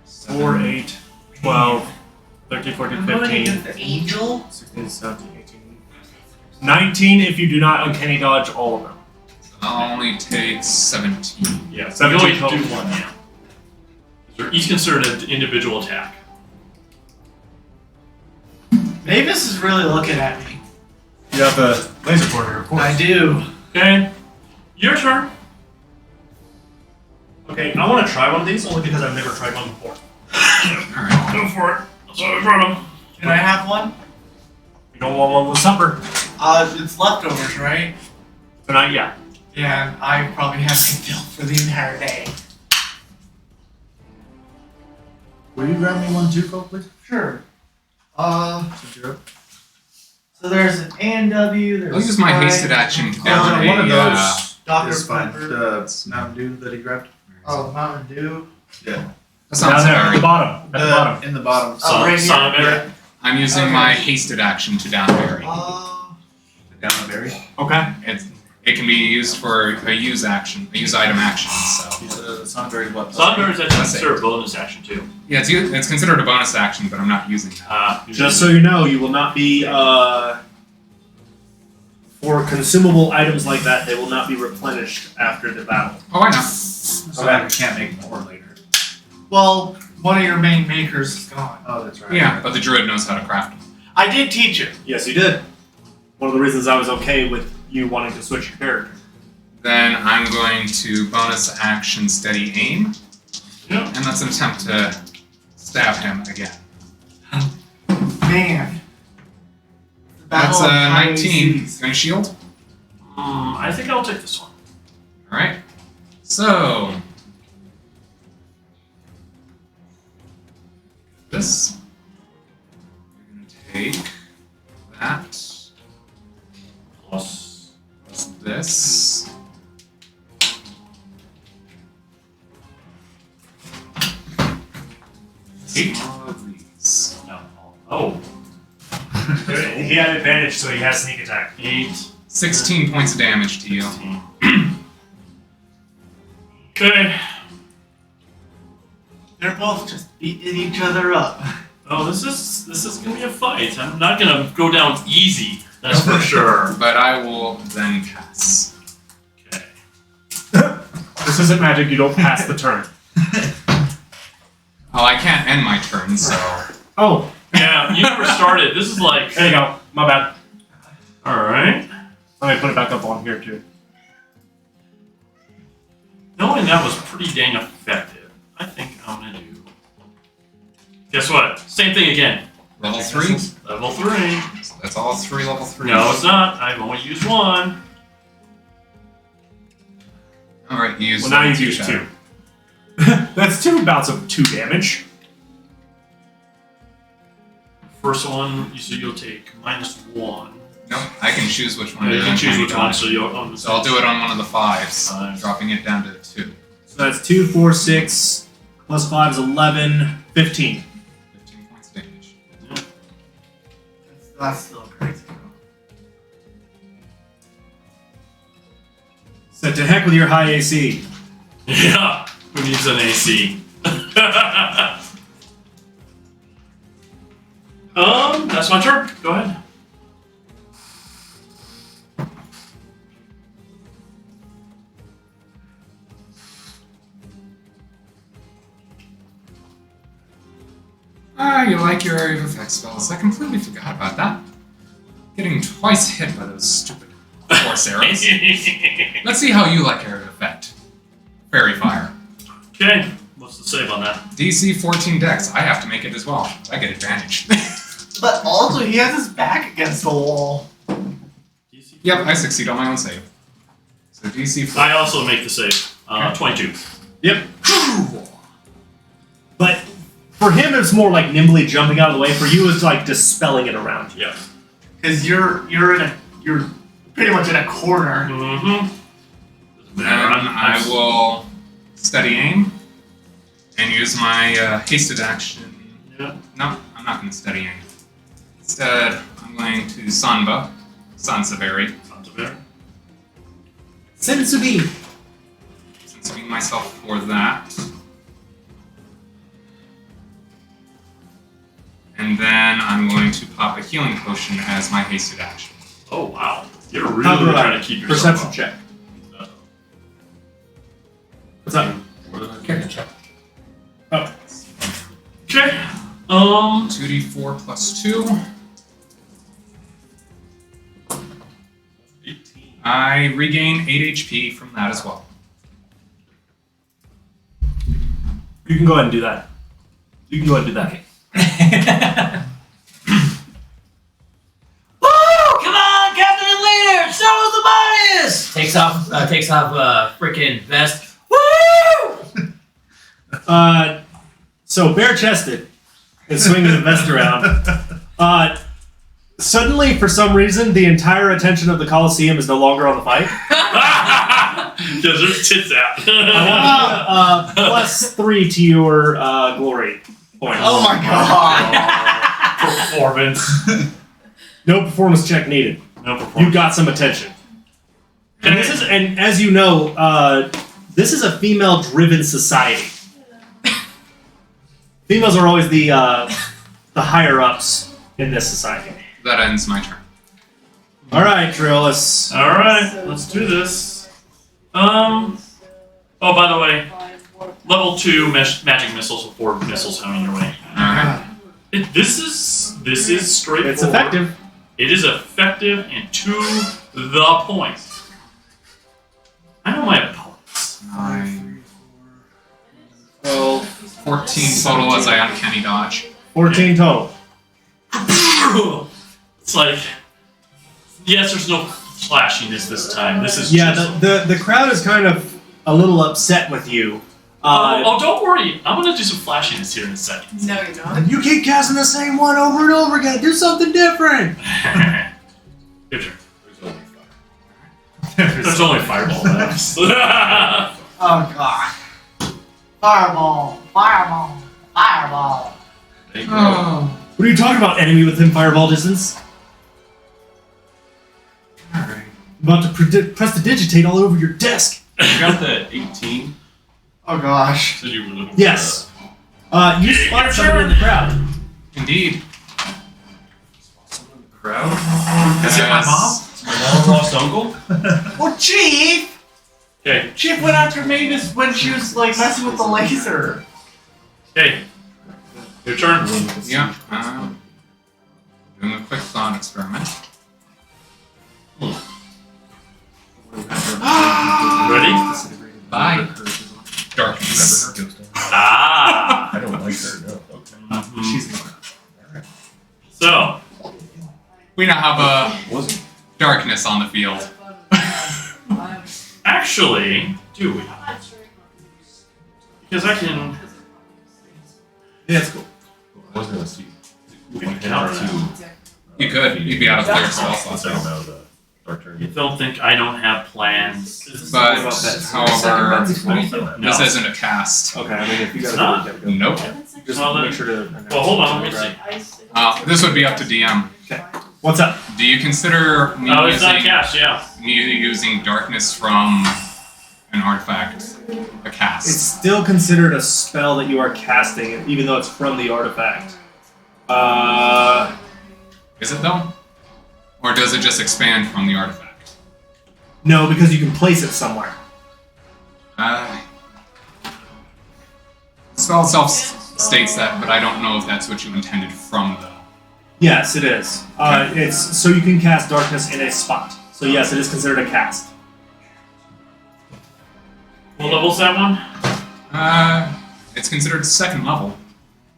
S1: 4, 8, 12, 13, 14,
S4: I'm going
S1: 15,
S4: against the angel?
S1: 16, 17, 18, 19 if you do not uncanny dodge all of them.
S2: I'll only take 17.
S8: Yeah, so
S1: 17
S8: you only do
S1: total.
S8: 1, yeah. They're each considered an individual attack.
S4: Mavis is really looking at me.
S1: You have the laser pointer, of course.
S4: I do.
S8: Okay, your turn.
S1: Okay, I want to try one of these only because I've never tried one before.
S2: Alright.
S8: Go for it. That's what I brought him.
S4: Can I have one?
S1: You don't want one with supper
S4: It's leftovers, right?
S1: tonight, yeah.
S4: Yeah, and I probably have to fill for the entire day.
S9: Will you grab me one too, Cole, please?
S4: Sure. So there's an A&W, there's
S2: I'll use my
S4: Sprite,
S2: hasted action to down
S9: one of
S2: a,
S9: those
S4: Dr.
S9: is fine.
S4: Pepper.
S9: The Mountain Dew that he grabbed.
S4: Oh, Mountain Dew.
S2: That
S1: Down
S2: sounds
S1: there, at the
S2: very.
S1: bottom. At the bottom.
S9: In the bottom.
S4: Oh, right here.
S8: Son of Mary.
S2: I'm using
S4: Okay.
S2: my hasted action to down berry.
S9: Down the berry.
S1: Okay.
S2: It can be used for a use action, a use item action. So
S9: He's a Sunberry what?
S8: Sunberry's actually
S2: That's
S8: considered a bonus action too.
S2: yeah, it's considered a bonus action, but I'm not using that.
S1: Just so you know, you will not be, for consumable items like that, they will not be replenished after the battle.
S2: Oh, I know.
S9: So I can't make more later.
S4: Well, one of your main makers is gone.
S9: Oh, that's right.
S2: Yeah, but the druid knows how to craft them.
S4: I did teach it.
S1: Yes, you did. One of the reasons I was okay with you wanting to switch your character.
S2: Then I'm going to bonus action steady aim.
S8: Yeah.
S2: And that's an attempt to stab him again.
S4: Man. The
S2: That's
S4: battle of high
S2: 19.
S4: ACs.
S2: Gonna shield.
S8: I think I'll take this one.
S2: All right. So this. You're gonna take that
S8: Plus.
S2: plus this. All of these.
S8: No. Oh.
S1: He had advantage, so he has sneak attack.
S8: 8.
S2: 16 points of damage to you.
S8: 15. Okay.
S4: They're both just beating each other up.
S8: Oh, this is gonna be a fight. I'm not gonna go down easy. That's for sure.
S2: But I will then pass.
S8: Okay.
S1: This isn't magic, you don't pass the turn.
S2: Oh, I can't end my turn, so.
S1: Oh,
S8: Yeah, you never started. This is like.
S1: there you go. My bad.
S8: All right.
S1: Let me put it back up on here, too.
S8: Knowing that was pretty dang effective, I think I'm gonna do. Guess what? Same thing again.
S2: Level 3?
S8: Level 3.
S2: So that's all 3 level 3s.
S8: No, it's not. I've only used 1.
S2: Alright, you use
S1: Well, now
S2: level
S1: you've
S2: 2
S1: used
S2: shatter.
S1: 2. That's 2 bouts of 2 damage.
S8: First one, so you'll take -1.
S2: Nope, I can choose which one.
S8: You
S2: to
S8: can
S2: do
S8: choose which
S2: anytime.
S8: one, so you'll.
S2: So I'll do it on one of the 5s,
S8: Fives.
S2: dropping it down to 2.
S1: So that's 2, 4, 6, plus 5 is 11, 15.
S2: 15 points of damage.
S4: That's still crazy.
S1: So to heck with your high AC.
S8: Yeah, who needs an AC? That's my turn. Go ahead.
S2: Ah, you like your area of effect spells. I completely forgot about that. Getting twice hit by those stupid force arrows. Let's see how you like area of effect. Fairy Fire.
S8: Okay, what's the save on that?
S2: DC 14 Dex. I have to make it as well. I get advantage.
S4: But also, he has his back against the wall.
S2: Yep, I succeed on my own save. So DC 14.
S8: I also make the save. 22.
S1: Yep. But for him, it's more like nimbly jumping out of the way. For you, it's like dispelling it around you.
S8: Yeah.
S4: Because you're pretty much in a corner.
S8: Mm-hmm.
S2: Then I will steady aim and use my hasted action.
S8: Yeah.
S2: No, I'm not going to steady aim. Instead, I'm going to Sanba, Sanseveri,
S8: Sounds better.
S1: Sensubi.
S2: censoring myself for that. And then I'm going to pop a healing potion as my hasted action.
S8: Oh wow, you're
S1: How
S8: really
S1: about
S8: trying to keep yourself
S1: Perception
S8: up.
S1: check.
S8: Uh,
S1: What's up?
S7: Character check.
S1: Oh.
S8: Okay.
S2: 2d4 plus 2.
S8: 18.
S2: I regain 8 HP from that as well.
S1: You can go ahead and do that. You can go ahead and do that.
S7: Woo! Come on, Captain and Leader! Show us the bodies! Takes off freaking vest. Woo!
S1: So bare chested and swinging the vest around. Suddenly, for some reason, the entire attention of the Coliseum is no longer on the fight.
S8: Because there's tits out.
S1: I want +3 to your glory points.
S4: Oh my god!
S8: Performance.
S1: No performance check needed.
S8: No
S1: You
S8: performance.
S1: got some attention. And this is, and as you know, this is a female-driven society. Females are always the higher ups in this society.
S2: That ends my turn.
S1: All right, Trillis.
S8: All right, let's do this. Oh, by the way, level 2 magic missiles with 4 missiles coming your way.
S2: Alright.
S8: This is straightforward.
S1: It's effective.
S8: It is effective and to the point. I know my opponents.
S2: 9,
S1: 12,
S2: 14 total as I uncanny dodge.
S1: 14 total.
S8: It's like, yes, there's no flashiness this time. This is
S1: Yeah,
S8: just...
S1: the crowd is kind of a little upset with you.
S8: Oh, don't worry. I'm gonna do some flashiness here in a second.
S3: No, you're not.
S1: You keep casting the same one over and over again. Do something different.
S8: Good turn.
S6: There's only 5.
S8: There's only fireball left.
S4: Oh god. Fireball, fireball, fireball.
S6: There you go.
S2: Oh.
S1: What are you talking about, enemy within fireball distance?
S2: Alright.
S1: About to prestidigitate all over your desk.
S6: You got that 18?
S4: Oh gosh.
S6: Said you were looking
S1: Yes. You spotted someone in the crowd.
S2: Indeed.
S6: for someone in the crowd.
S8: Is it my mom?
S6: My long lost uncle?
S4: Well, Chief!
S8: Okay,
S4: Chief went after Mavis when she was like messing with the laser.
S8: okay. Your turn.
S2: Yeah. Doing a quick thought experiment.
S8: Ready?
S2: Bye. Darkness.
S8: Ah.
S6: I don't like her, no. Okay.
S8: Mhm.
S1: She's in the crowd.
S8: So,
S2: We now have a
S6: Wasn't.
S2: darkness on the field.
S8: actually, do we? Because I can...
S1: Yeah, it's cool.
S6: I was gonna see.
S8: We can counter that.
S2: You could. You'd be out of player spell
S6: Once
S2: slots.
S6: I come out of the dark
S8: You
S6: tournament.
S8: don't think I don't have plans?
S2: But, however,
S8: No.
S2: this isn't a cast.
S1: Okay, I mean, if you
S8: It's
S1: got
S8: not?
S2: Nope.
S1: just
S8: Well,
S1: make
S8: then-
S1: sure to.
S8: Well, hold on, let me see.
S2: This would be up to DM.
S1: What's up?
S2: Do you consider me
S8: Oh, it's not
S2: using,
S8: cast, yeah.
S2: using darkness from an artifact a cast?
S1: It's still considered a spell that you are casting, even though it's from the artifact.
S2: Is it though? Or does it just expand from the artifact?
S1: No, because you can place it somewhere.
S2: Spell itself states that, but I don't know if that's what you intended from though.
S1: Yes, it is. It's so you can cast darkness in a spot. So yes, it is considered a cast.
S8: What level's that one?
S2: It's considered second level.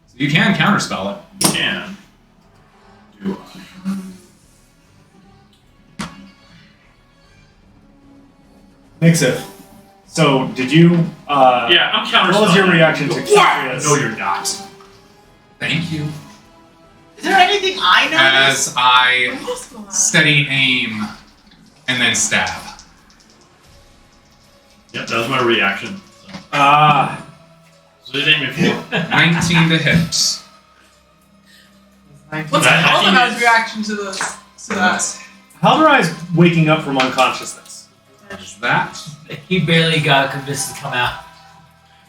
S2: So you can counterspell it.
S8: You can. Do
S1: Nixif. So did you?
S8: yeah, I'm counterspelling.
S1: What was your reaction to
S8: What?
S1: Caprius?
S8: No, you're not.
S2: Thank you.
S4: Is there anything I noticed?
S2: As I steady aim and then stab.
S8: Yep, that was my reaction. So, so they didn't even feel.
S2: 19 to hit.
S3: What's
S8: That- I think
S3: Alden's
S8: it's-
S3: reaction to this? To that?
S1: Haldorai is waking up from unconsciousness.
S2: There's that.
S7: He barely got convinced to come out.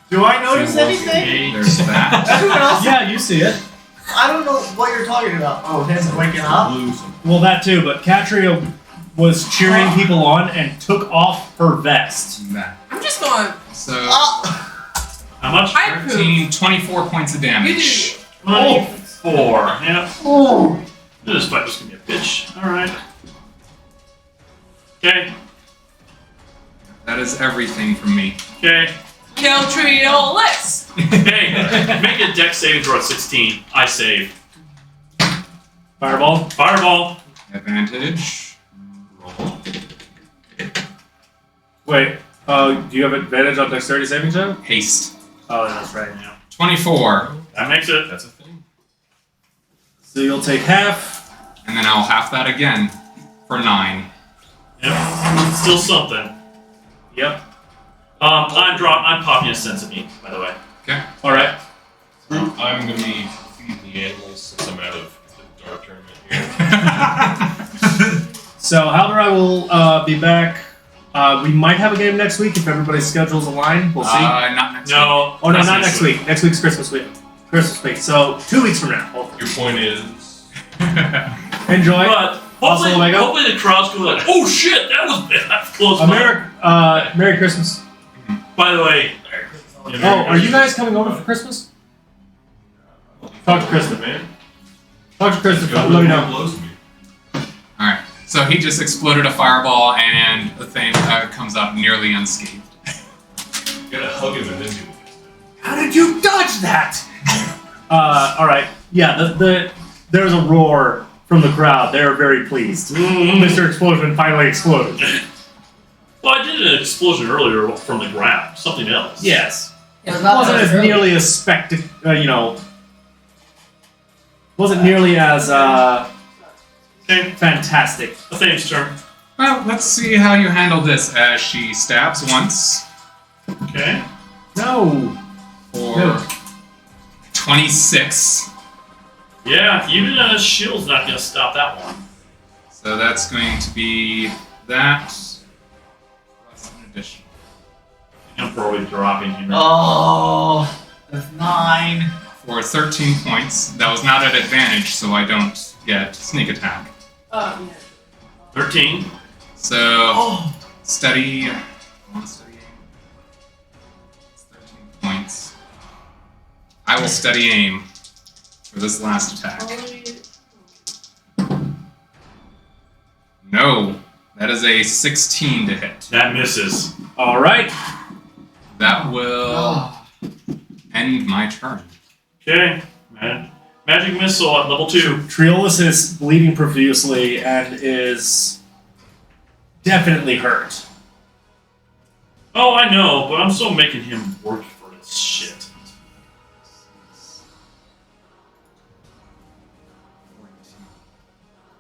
S4: Do I notice
S2: Two
S4: anything?
S8: Eight.
S2: There's that.
S4: Everyone else?
S1: Yeah, you see it.
S4: I don't know what you're talking about. Oh, him waking up?
S6: Blue, some
S1: Well, that too. But Catria was cheering people on and took off her vest.
S2: That.
S3: I'm just going.
S2: So
S8: How much?
S3: I approve.
S2: 13, 24 points of
S3: You
S2: damage.
S3: do.
S8: 24. Yep.
S4: Oh.
S8: This fight was gonna be a bitch. Alright. Okay.
S2: That is everything from me.
S8: Okay.
S3: Kill trio list.
S8: Hey, make a dex saving throw at 16. I save.
S1: Fireball.
S8: Fireball.
S2: Advantage.
S8: Roll.
S1: Wait. Do you have advantage on dexterity saving throw?
S2: Haste.
S1: Oh, that's right.
S8: Yeah.
S2: 24.
S8: That makes it.
S6: That's a thing.
S1: So you'll take half.
S2: And then I'll half that again for 9.
S8: Yep. Still something.
S1: Yep.
S8: I'm popping a sense of me, by the way.
S2: Okay.
S1: All right.
S6: I'm gonna be feeding the animals since I'm out of the dark tournament here.
S1: So Haldorai will be back. We might have a game next week if everybody's schedules align. We'll see.
S2: Not next week.
S8: No.
S1: Oh no,
S8: that's
S1: not next week. Next week's Christmas week. Christmas week. So 2 weeks from now. Hopefully.
S6: Your point is.
S1: Enjoy.
S8: But
S1: Also, Omega?
S8: hopefully the crowd's going like, oh shit, that was bad. Close by.
S1: Merry Christmas.
S8: By the way.
S1: Oh, are you guys coming over for Christmas? Talk to Kristen.
S6: Man.
S1: Talk to Kristen.
S6: Go
S1: Let me know.
S6: blows me.
S2: Alright. So he just exploded a fireball and the thing comes out nearly unscathed.
S6: You gotta hug him and then do it.
S1: How did you dodge that? Alright. Yeah, there's a roar from the crowd. They're very pleased. Mr. Explosion finally exploded.
S8: Well, I did an explosion earlier from the ground. Something else.
S1: Yes.
S7: It was
S1: It
S7: not
S1: wasn't as
S7: early.
S1: nearly as wasn't nearly as
S8: Okay.
S1: fantastic.
S8: Athane's turn.
S2: Well, let's see how you handle this as she stabs once
S8: Okay.
S1: No.
S2: for
S1: No.
S2: 26.
S8: Yeah, even a shield's not gonna stop that one.
S2: So that's going to be that plus an additional.
S8: I'm probably dropping him.
S4: Oh, that's 9.
S2: For 13 points. That was not at advantage, so I don't get sneak attack.
S3: Yeah.
S8: 13.
S2: So,
S4: Oh,
S2: steady. I want to steady aim. It's 13 points. I will steady aim for this last attack. No, that is a 16 to hit.
S8: That misses.
S1: Alright.
S2: That will
S4: oh.
S2: end my turn.
S8: Okay. Magic missile at level 2.
S1: Triolus is bleeding profusely and is definitely hurt.
S8: Oh, I know, but I'm still making him work for his shit.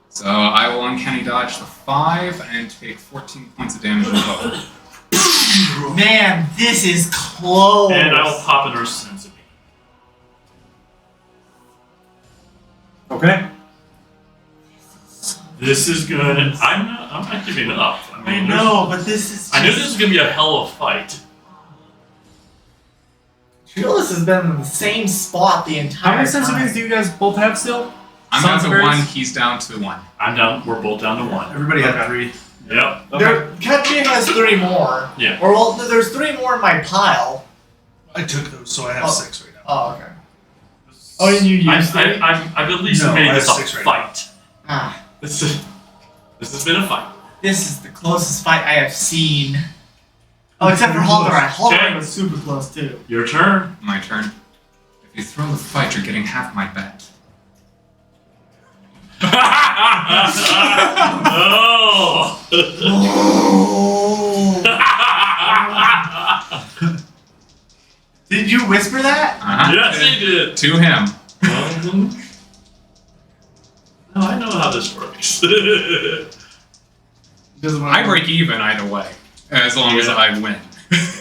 S2: So I will uncanny dodge the 5 and take 14 points of damage in total.
S4: Man, this is close.
S8: And I will pop another sensitive.
S1: Okay.
S8: This is good. I'm not giving up. I
S4: I
S8: mean,
S4: know, but this is.
S8: I knew this was gonna be a hell of a fight.
S4: Triolus has been in the same spot the
S1: How
S4: entire
S1: many
S4: time.
S1: sensitivities do you guys both have still?
S2: I'm down to
S1: Sonsberries?
S2: 1, he's down to 1.
S8: I'm down. We're both down to 1.
S9: Everybody had
S1: Okay.
S9: 3.
S8: Yep.
S4: There, Ketri has 3 more.
S8: Yeah.
S4: Or well, there's 3 more in my pile.
S9: I took those, so I have
S4: Oh.
S9: 6 right now.
S4: Oh, okay. Oh, and you used 3?
S8: I've at least
S9: No,
S8: made
S9: I
S8: this
S9: have
S8: a
S9: 6 right
S8: fight.
S4: Ah,
S8: This has been a fight.
S4: this is the closest fight I have seen. Oh, except for Haldoran. Haldoran
S8: Okay.
S4: was super close too.
S8: Your turn.
S2: My turn. If you throw the fight, you're getting half my bet.
S8: No.
S4: Oh. Did you whisper that?
S2: Uh-huh.
S8: Yes, he did.
S2: To him.
S8: No, I know how this works.
S2: I break even either way, as long as
S8: Yeah.
S2: I win.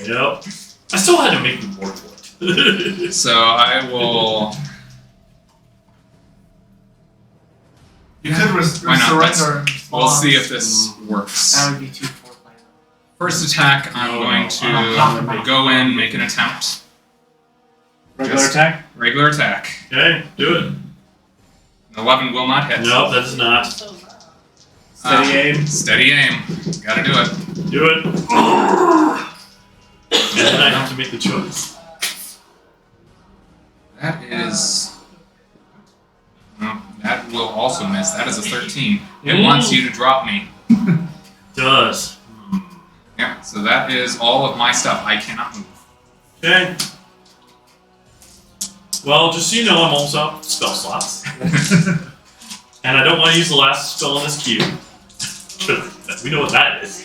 S8: Yep. I still had to make you work for it.
S2: So I will.
S4: You could
S2: Why not?
S4: surrender and
S2: We'll
S4: response.
S2: see if this works.
S4: That would be too foreplay.
S2: First attack, I'm
S8: No,
S2: going
S8: no,
S2: to
S4: I'm not.
S2: go in, make an attempt.
S1: Regular
S2: Yes.
S1: attack?
S2: Regular attack.
S8: Okay, do it.
S2: An 11 will not hit.
S8: No, that is not.
S1: Steady aim.
S2: Steady aim. Gotta do it.
S8: Do it. And then I have to make the choice.
S2: That is. No, that will also miss. That is a 13. It
S8: Ooh.
S2: wants you to drop me.
S8: Does.
S2: Yeah, so that is all of my stuff. I cannot move.
S8: Okay. Well, just so you know, I'm almost out of spell slots. And I don't want to use the last spell on this cube. We know what that is.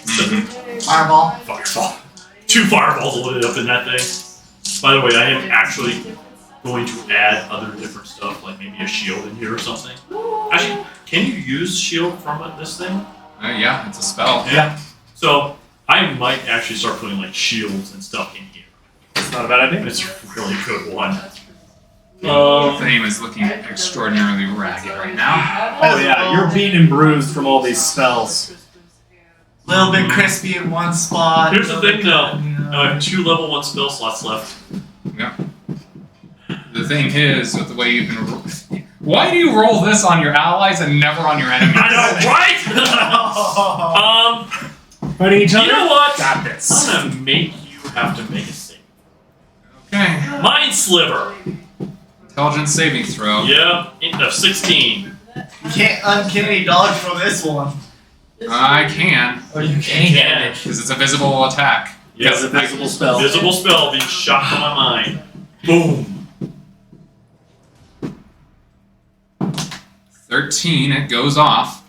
S4: Fireball.
S8: Fireball. 2 fireballs loaded up in that thing. By the way, I am actually going to add other different stuff, like maybe a shield in here or something. Actually, can you use shield from this thing?
S2: Yeah, it's a spell.
S1: Yeah.
S8: So I might actually start putting like shields and stuff in here.
S1: It's not a bad idea.
S8: It's a really good one.
S2: The aim is looking extraordinarily ragged right now.
S1: Oh yeah, you're beaten and bruised from all these spells.
S4: Little bit crispy in one spot.
S8: Here's the
S4: little
S8: thing,
S4: bit
S8: though.
S4: cut, you know.
S8: I have 2 level 1 spell slots left.
S2: Yeah. The thing is, with the way you've been. Why do you roll this on your allies and never on your enemies?
S8: I know, right?
S1: Fighting each other?
S8: You know what?
S1: Got this.
S8: I'm gonna make you have to make a save.
S2: Okay.
S8: Mind Sliver.
S2: Intelligence saving throw.
S8: Yep, 16.
S4: You can't uncanny dodge from this one.
S2: I can,
S4: Oh, you
S7: Any
S4: can't.
S7: damage.
S2: because it's a visible attack.
S8: Yep.
S1: It's a visible spell.
S8: Visible spell being shot from my mind. Boom.
S2: 13. It goes off.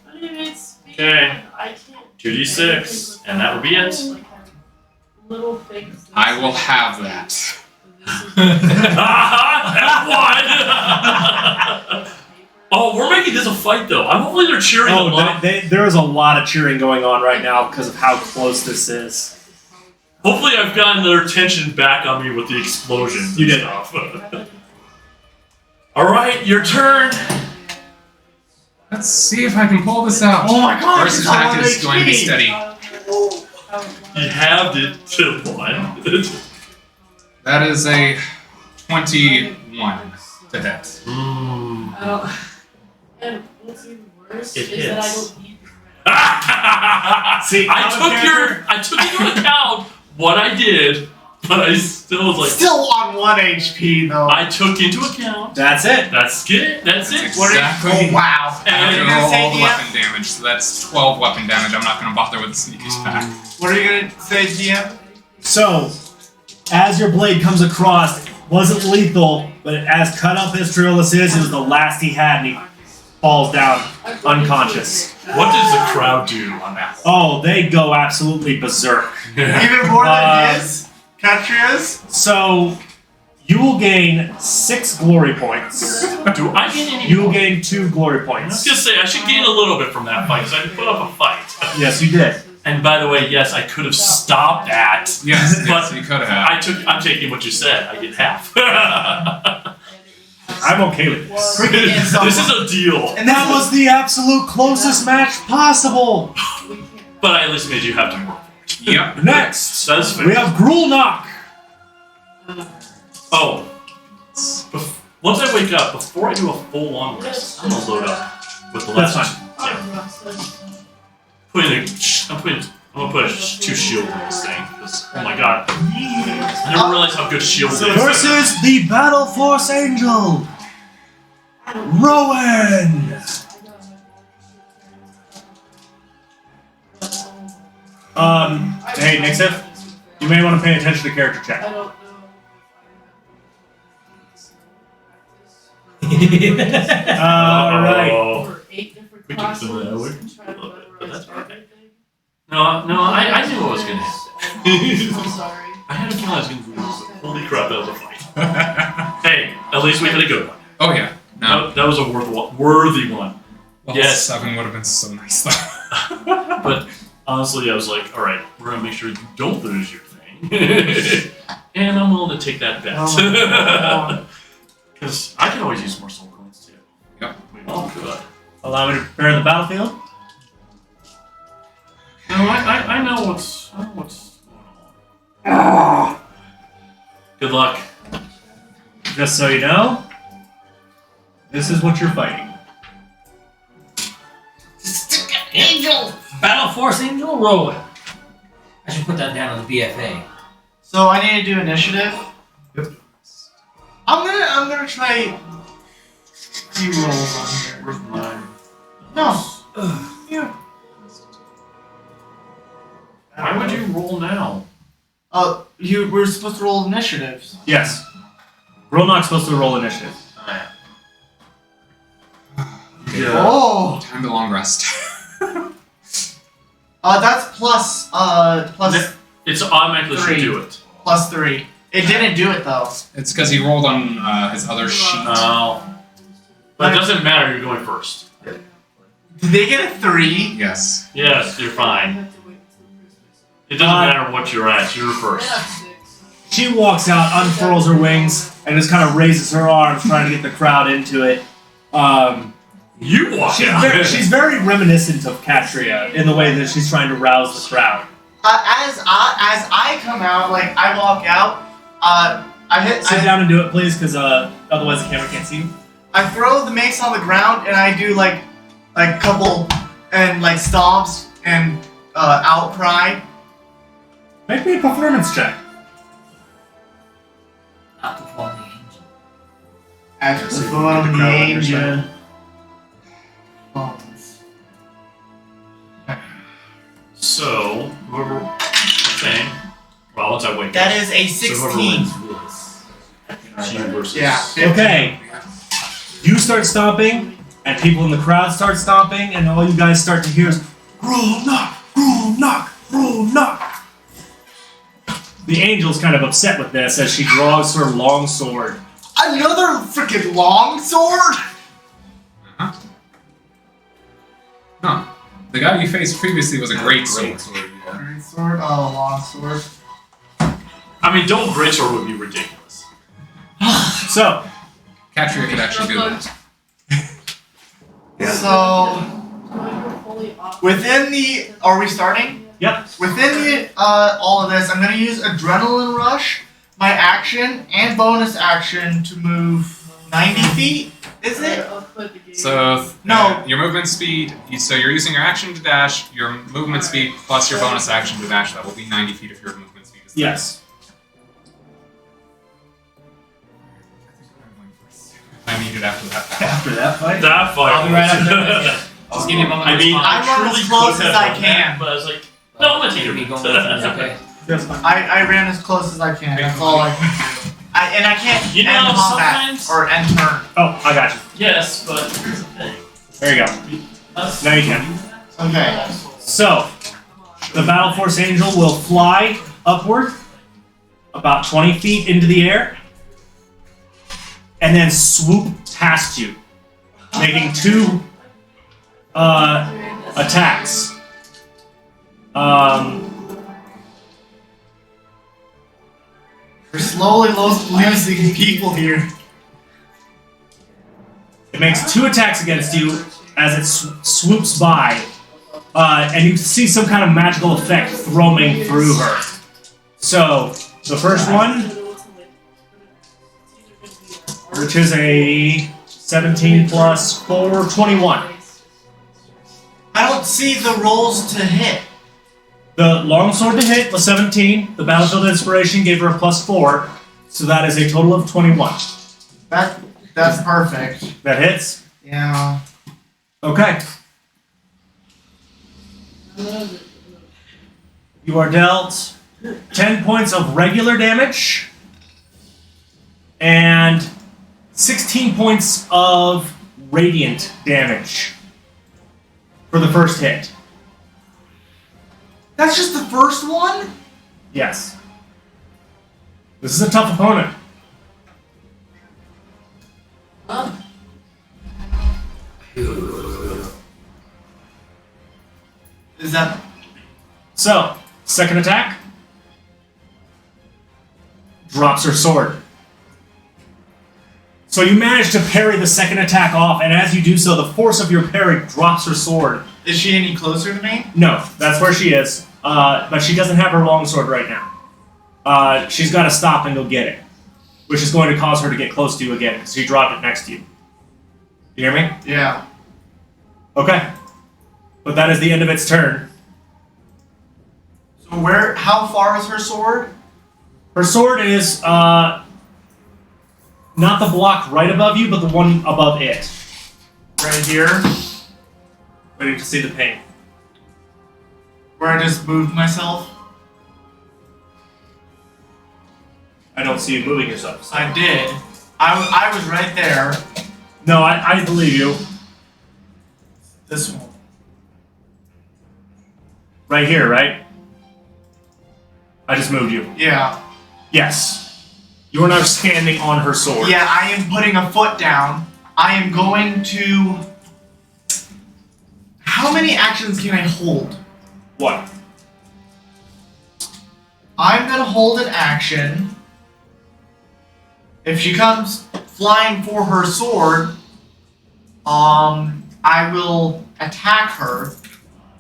S8: Okay. 2d6, and that would be it.
S3: Little things.
S2: I will have that.
S8: F1! Oh, we're making this a fight, though. I'm hopefully they're cheering a lot.
S1: There is a lot of cheering going on right now because of how close this is.
S8: Hopefully, I've gotten their attention back on me with the explosions.
S1: You
S8: and
S1: did.
S8: Stuff. All right, your turn.
S2: Let's see if I can pull this out.
S4: Oh my god!
S2: First
S4: it's all
S2: attack is going to be
S4: HP.
S2: steady.
S8: You halved it to 1.
S2: That is a 21 to hit.
S3: And what's even worse
S8: It
S3: is that I
S8: hits.
S3: don't need
S1: See,
S8: I took into account what I did, but I still was like,
S4: Still on 1 HP though.
S8: I took into account.
S1: That's it.
S8: That's it. That's it.
S2: That's
S4: What are you-
S2: exactly.
S4: Oh wow!
S2: I'm
S8: And
S2: gonna
S4: you're
S2: roll
S4: gonna say,
S2: all the
S4: DM?
S2: weapon damage, so that's 12 weapon damage. I'm not gonna bother with the sneak attack.
S4: What are you gonna say, DM?
S1: So, as your blade comes across, it wasn't lethal, but as cut up as Triolus is, it was the last he had, and he falls down unconscious.
S8: What does the crowd do on that?
S1: Oh, they go absolutely berserk.
S4: Even more than his? Catria's?
S1: So, you will gain 6 glory points.
S8: Do I get any?
S1: You will gain 2 glory
S8: I was
S1: points.
S8: gonna say I should gain a little bit from that fight, so I can put up a fight.
S1: Yes, you did.
S8: And by the way, yes, I could have stopped that.
S2: Yes,
S8: But
S2: yes, you could have.
S8: I'm taking what you said. I get half.
S1: I'm okay with this.
S8: This is a deal.
S1: And that was the absolute closest match possible.
S8: But I at least made you have to work.
S2: Yep.
S1: Next,
S8: That's fair.
S1: we have Grulnock.
S8: Oh. Once I wake up, before I do a full long rest, I'm gonna load up with the
S1: That's
S8: last. Yeah. I'm gonna put 2 shield in this thing. 'Cause, oh my god. I never realized how good shield is.
S1: Versus the Battle Force Angel, Rowan. Hey, Nixif, you may want to pay attention to character check.
S3: I don't know.
S1: Alright.
S8: Oh.
S3: For 8 different
S8: We can fill that
S3: classes
S8: out.
S3: and try to
S8: But that's
S3: memorize
S8: okay.
S3: everything.
S8: No, I knew what was gonna happen.
S3: I'm sorry.
S8: I had a feeling I was gonna lose. Holy crap, that was a fight. Hey, at least we had a good one.
S2: Oh yeah. No.
S8: That was a worthy one.
S2: Well,
S8: Yes.
S2: 7 would have been so nice though.
S8: But honestly, I was like, all right, we're gonna make sure you don't lose your thing, and I'm willing to take that bet because I can always use more soul coins too.
S2: Yep.
S8: Oh, good.
S1: Allow me to prepare the battlefield.
S8: No, I know what's going on. Good luck.
S1: Just so you know, this is what you're fighting.
S7: Angel! Battle Force Angel Rowan. I should put that down on the BFA.
S4: So I need to do initiative.
S2: Yep.
S4: I'm gonna try few rolls on here.
S8: Where's mine?
S4: No. Yeah.
S8: Why would you roll now?
S4: We're supposed to roll initiatives.
S1: Yes. Grulnock's supposed to roll initiative.
S8: Yeah.
S4: Oh.
S2: Time to long rest.
S4: That's plus
S8: It's automatically should
S4: 3.
S8: do it.
S4: plus 3. It didn't do it though.
S2: It's because he rolled on his other sheet.
S8: Oh. But it doesn't matter. You're going first.
S4: Did they get a 3?
S2: Yes.
S8: Yes, you're fine. It doesn't matter what you're at. You're first.
S1: She walks out, unfurls her wings, and just kind of raises her arms, trying to get the crowd into it.
S8: You walk out.
S1: She's very reminiscent of Katria in the way that she's trying to rouse the crowd.
S4: As I come out, like I walk out,
S1: Sit down and do it, please, because otherwise the camera can't see you.
S4: I throw the mace on the ground and I do like couple and like stomps and outcry.
S1: Make me a performance check.
S7: Not perform the angel.
S4: After
S1: So you
S4: perform
S1: can get the
S4: the
S1: crowd
S4: angel.
S8: So, whoever. Same. Well, once I wake
S4: That
S8: up.
S4: is a
S8: So whoever
S4: 16.
S8: wins this.
S6: It's you versus.
S5: Yeah.
S1: Okay. You start stomping, and people in the crowd start stomping, and all you guys start to hear is roll knock, roll knock, roll knock. The angel's kind of upset with this as she draws her long sword.
S5: Another freaking long sword?
S2: Huh. The guy you faced previously was a great sword.
S5: Great sword? Oh, long sword.
S8: I mean, double greatsword would be ridiculous.
S1: So,
S2: Katria could actually do that.
S5: So, within the... Are we starting?
S1: yep.
S5: Within the all of this, I'm going to use Adrenaline Rush, my action, and bonus action to move 90 feet. Is it?
S2: So,
S5: No.
S2: your movement speed, so you're using your action to dash, your movement speed plus your bonus action to dash, that will be 90 feet if your movement speed is 30.
S1: Yes.
S2: I need it after that.
S9: After that fight?
S8: That fight.
S7: I'll be right up there with you. Just give me a moment
S8: I
S7: to
S8: mean,
S7: respond.
S5: I'm
S8: I
S5: as
S8: truly
S5: close
S8: could
S5: as
S8: have
S5: I
S8: done
S5: can.
S8: that, but I was like, no, I'm gonna take
S7: Me
S8: it.
S7: going with you, okay.
S1: That's fine.
S5: I ran as close as I can. That's all I can do. And I can't
S8: You know,
S5: end combat
S8: sometimes-
S5: or end turn.
S1: Oh, I got you.
S8: Yes, but here's the thing.
S1: There you go.
S8: Us-
S1: Now you can.
S5: Okay.
S1: So, the Battle Force Angel will fly upward about 20 feet into the air and then swoop past you, making 2 attacks.
S5: We're slowly losing people here.
S1: It makes 2 attacks against you as it swoops by, and you see some kind of magical effect throaming through her. So, the first one, which is a 17 plus 4, 21.
S5: I don't see the rolls to hit.
S1: The longsword to hit was 17. The Battlefield Inspiration gave her a plus 4, so that is a total of 21.
S5: That's perfect.
S1: That hits?
S5: Yeah.
S1: Okay. You are dealt 10 points of regular damage and 16 points of radiant damage for the first hit.
S5: That's just the first one?
S1: Yes. This is a tough opponent.
S5: Is that...
S1: So, second attack. Drops her sword. So you manage to parry the second attack off, and as you do so, the force of your parry drops her sword.
S5: Is she any closer to me?
S1: No, that's where she is. But she doesn't have her longsword right now. She's got to stop and go get it, which is going to cause her to get close to you again, because she dropped it next to you. You hear me?
S5: Yeah.
S1: Okay. But that is the end of its turn.
S5: So how far is her sword?
S1: Her sword is not the block right above you, but the one above it.
S5: Right here?
S1: Ready to see the pain.
S5: Where I just moved myself?
S1: I don't see you moving yourself. so-
S5: I did. I was right there.
S1: No, I believe you.
S5: This one.
S1: Right here, right? I just moved you.
S5: Yeah.
S1: Yes. You are now standing on her sword.
S5: Yeah, I am putting a foot down. I am going to... How many actions can I hold?
S1: What?
S5: I'm gonna hold an action. If she comes flying for her sword, I will attack her.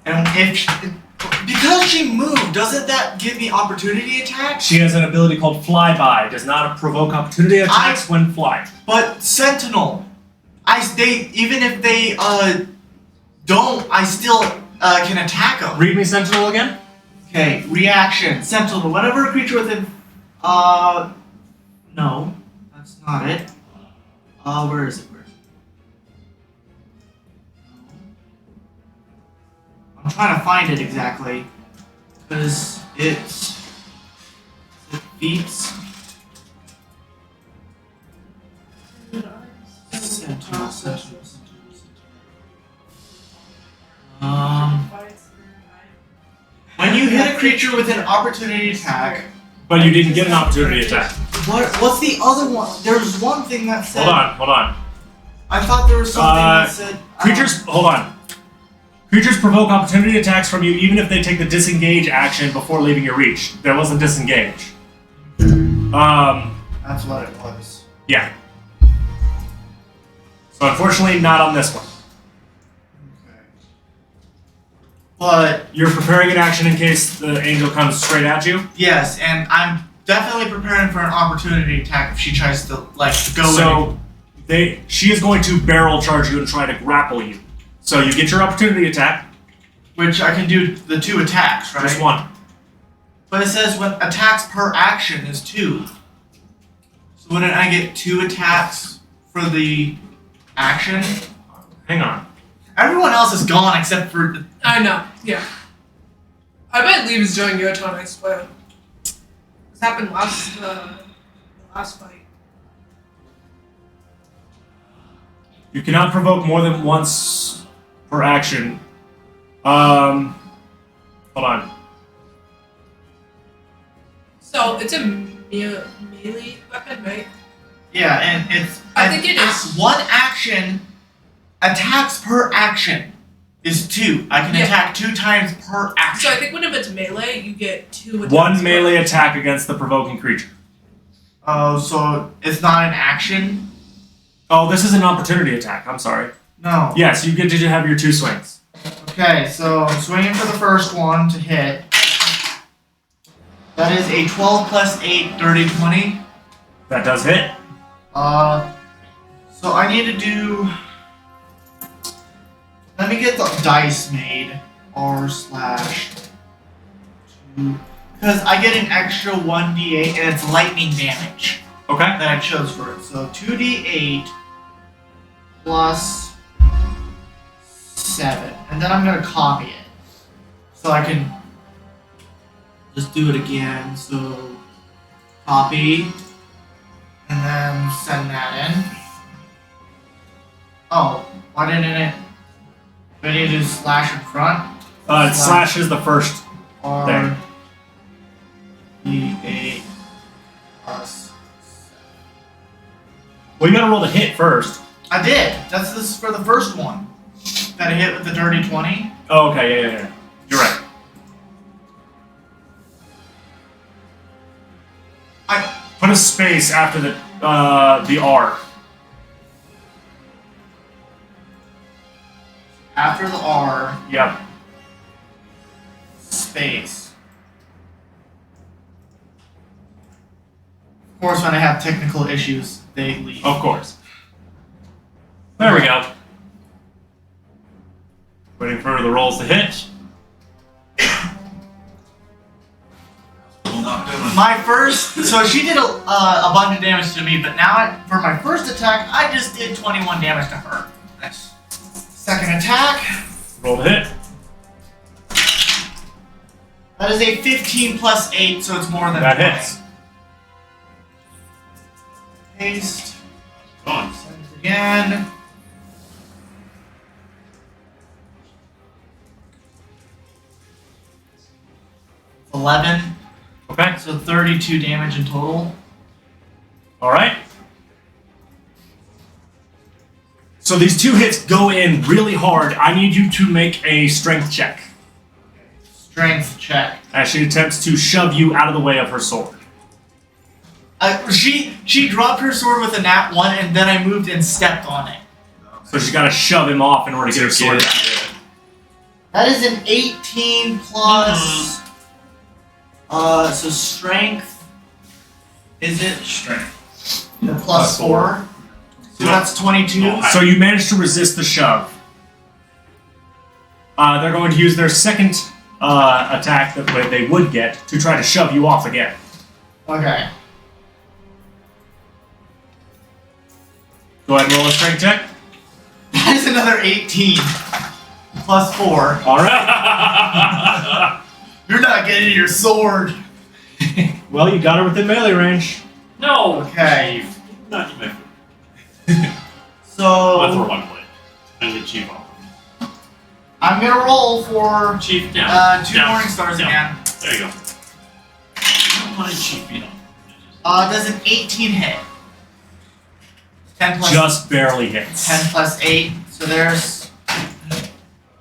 S5: And because she moved, doesn't that give me opportunity attacks?
S1: She has an ability called Flyby. Does not provoke opportunity attacks when flying.
S5: But Sentinel, even if they don't, I still can attack them.
S1: Read me Sentinel again.
S5: Okay, reaction. Sentinel. Whenever a creature within... No. That's not it. Where is it? I'm trying to find it exactly. Because it feats...
S4: hit a creature with an opportunity attack.
S1: But you didn't get an opportunity attack.
S4: What's the other one? There's one thing that said.
S1: Hold on.
S4: I thought there was something that said.
S1: Creatures, hold on. Creatures provoke opportunity attacks from you even if they take the disengage action before leaving your reach. There wasn't disengage.
S4: That's what it was.
S1: Yeah. So unfortunately, not on this one.
S4: Okay. But
S1: You're preparing an action in case the angel comes straight at you.
S4: yes, and I'm definitely preparing for an opportunity attack if she tries to go in.
S1: So she is going to barrel charge you and try to grapple you. So you get your opportunity attack.
S4: Which I can do the 2 attacks, right?
S1: Just one.
S4: But it says when attacks per action is 2. So wouldn't I get 2 attacks for the action?
S1: Hang on.
S4: Everyone else is gone except for.
S3: I know, yeah. I bet Lee was doing your turn, I swear. This happened last fight.
S1: You cannot provoke more than once per action. Hold on.
S3: So it's a melee weapon, right?
S4: Yeah, and it's.
S3: I think it is.
S4: One action. Attacks per action is 2. I can
S3: Yeah.
S4: attack 2 times per action.
S3: So I think when it's melee, you get 2 attacks.
S1: One
S3: per
S1: melee
S3: action.
S1: attack against the provoking creature.
S4: Oh, so it's not an action?
S1: Oh, this is an opportunity attack. I'm sorry.
S4: No.
S1: Yes, you get to have your 2 swings.
S4: Okay, so I'm swinging for the first one to hit. That is a 12 plus 8, 30, 20.
S1: That does hit.
S4: So I need to do. Let me get the dice made. R/2. Because I get an extra 1d8 and it's lightning damage
S1: Okay.
S4: that I chose for it. So 2d8 plus 7. And then I'm going to copy it. So I can just do it again. So copy. And then send that in. Oh, why didn't it? Do I need to do slash in front?
S1: Slash is the first.
S4: Or
S1: There.
S4: D8 plus.
S1: Well, you gotta roll the hit first.
S4: I did. This is for the first one. That I hit with the dirty 20.
S1: Oh, okay, yeah. You're right. Put a space after the R.
S4: After the R,
S1: Yep.
S4: space. Of course, when I have technical issues, they leave.
S1: Of course. There we go. Waiting for the rolls to hit.
S4: My first, so she did a bunch of damage to me, but now for my first attack, I just did 21 damage to her. Nice. Second attack,
S1: Roll the hit.
S4: that is a 15 plus 8, so it's more than
S1: That
S4: 20.
S1: hits.
S4: Paste.
S8: On.
S4: Send it again. It's 11,
S1: Okay.
S4: so 32 damage in total.
S1: Alright. So these 2 hits go in really hard. I need you to make a strength check
S4: Strength check.
S1: as she attempts to shove you out of the way of her sword.
S4: She dropped her sword with a nat 1, and then I moved and stepped on it.
S1: So she's got to shove him off in order to get her sword back.
S4: That is an 18 plus. So strength. Is it
S9: Strength.
S4: plus 4? So that's 22.
S1: So you managed to resist the shove. They're going to use their second attack that they would get to try to shove you off again.
S4: Okay.
S1: Go ahead and roll a strength check.
S4: That is another 18 plus 4.
S1: Alright.
S4: You're not getting your sword.
S1: Well, you got her within melee range.
S8: No!
S4: Okay.
S8: Not you, my
S4: So
S8: Let's throw one plate. And the chief off.
S4: I'm gonna roll for
S8: Chief down.
S4: 2
S8: down,
S4: morning stars
S8: down.
S4: again.
S8: There you go. Don't mind cheap, you know.
S4: Does an 18 hit? 10 plus
S1: Just barely hits.
S4: 10 plus 8. So there's.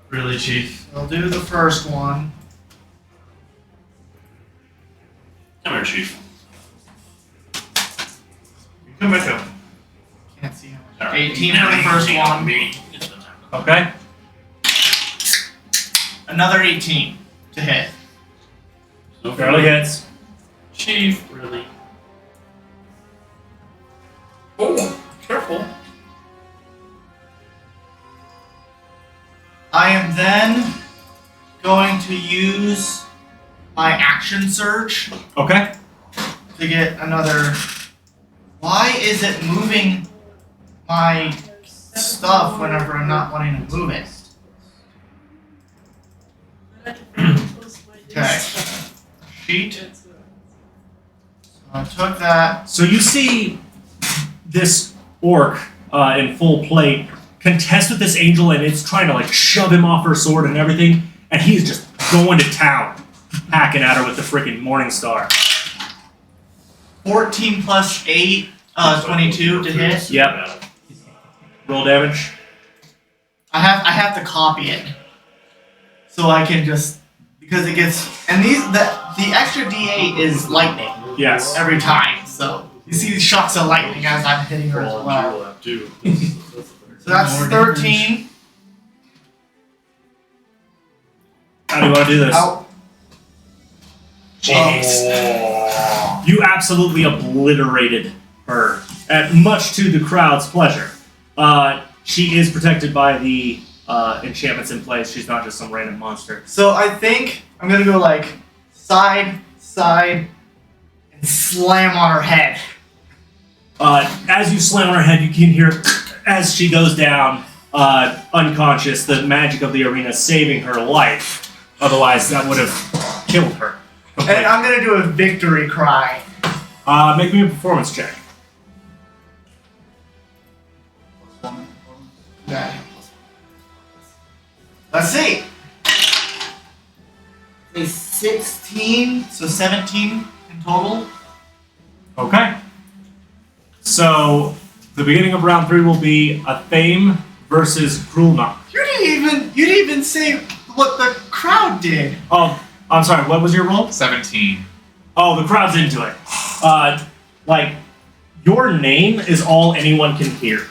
S5: Really, Chief?
S4: We'll do the first one.
S8: Come here, Chief.
S5: Come back up.
S4: Can't see how much.
S8: All right.
S4: 18 for the first one.
S8: Me.
S1: Okay.
S4: Another 18 to hit.
S8: No
S1: Barely hits.
S8: Chief, really. Oh, careful.
S4: I am then going to use my action surge
S1: Okay.
S4: to get another. Why is it moving my stuff whenever I'm not wanting to move it? Okay. Sheet. So I took that.
S1: So you see this orc in full plate contest with this angel, and it's trying to like shove him off her sword and everything, and he's just going to town, hacking at her with the freaking Morning Star.
S4: 14 plus 8, 22 to hit.
S1: Yep. Roll damage.
S4: I have to copy it, so I can just because it gets and the extra D8 is lightning
S1: Yes.
S4: every time. So you see these shocks of lightning as I'm hitting her as well. So that's 13.
S1: How do you want to do this?
S4: Out.
S1: Jeez. You absolutely obliterated her, at much to the crowd's pleasure. She is protected by the enchantments in place. She's not just some random monster.
S4: So I think I'm gonna go like side, and slam on her head.
S1: As you slam on her head, you can hear as she goes down unconscious, the magic of the arena saving her life. Otherwise, that would have killed her.
S4: And I'm gonna do a victory cry.
S1: Make me a performance check.
S4: Okay. Let's see. A 16, so 17 in total.
S1: Okay. So, the beginning of round 3 will be a Thame versus Grulnok.
S4: You didn't even say what the crowd did.
S1: Oh, I'm sorry, what was your roll?
S2: 17.
S1: Oh, the crowd's into it. Like, your name is all anyone can hear.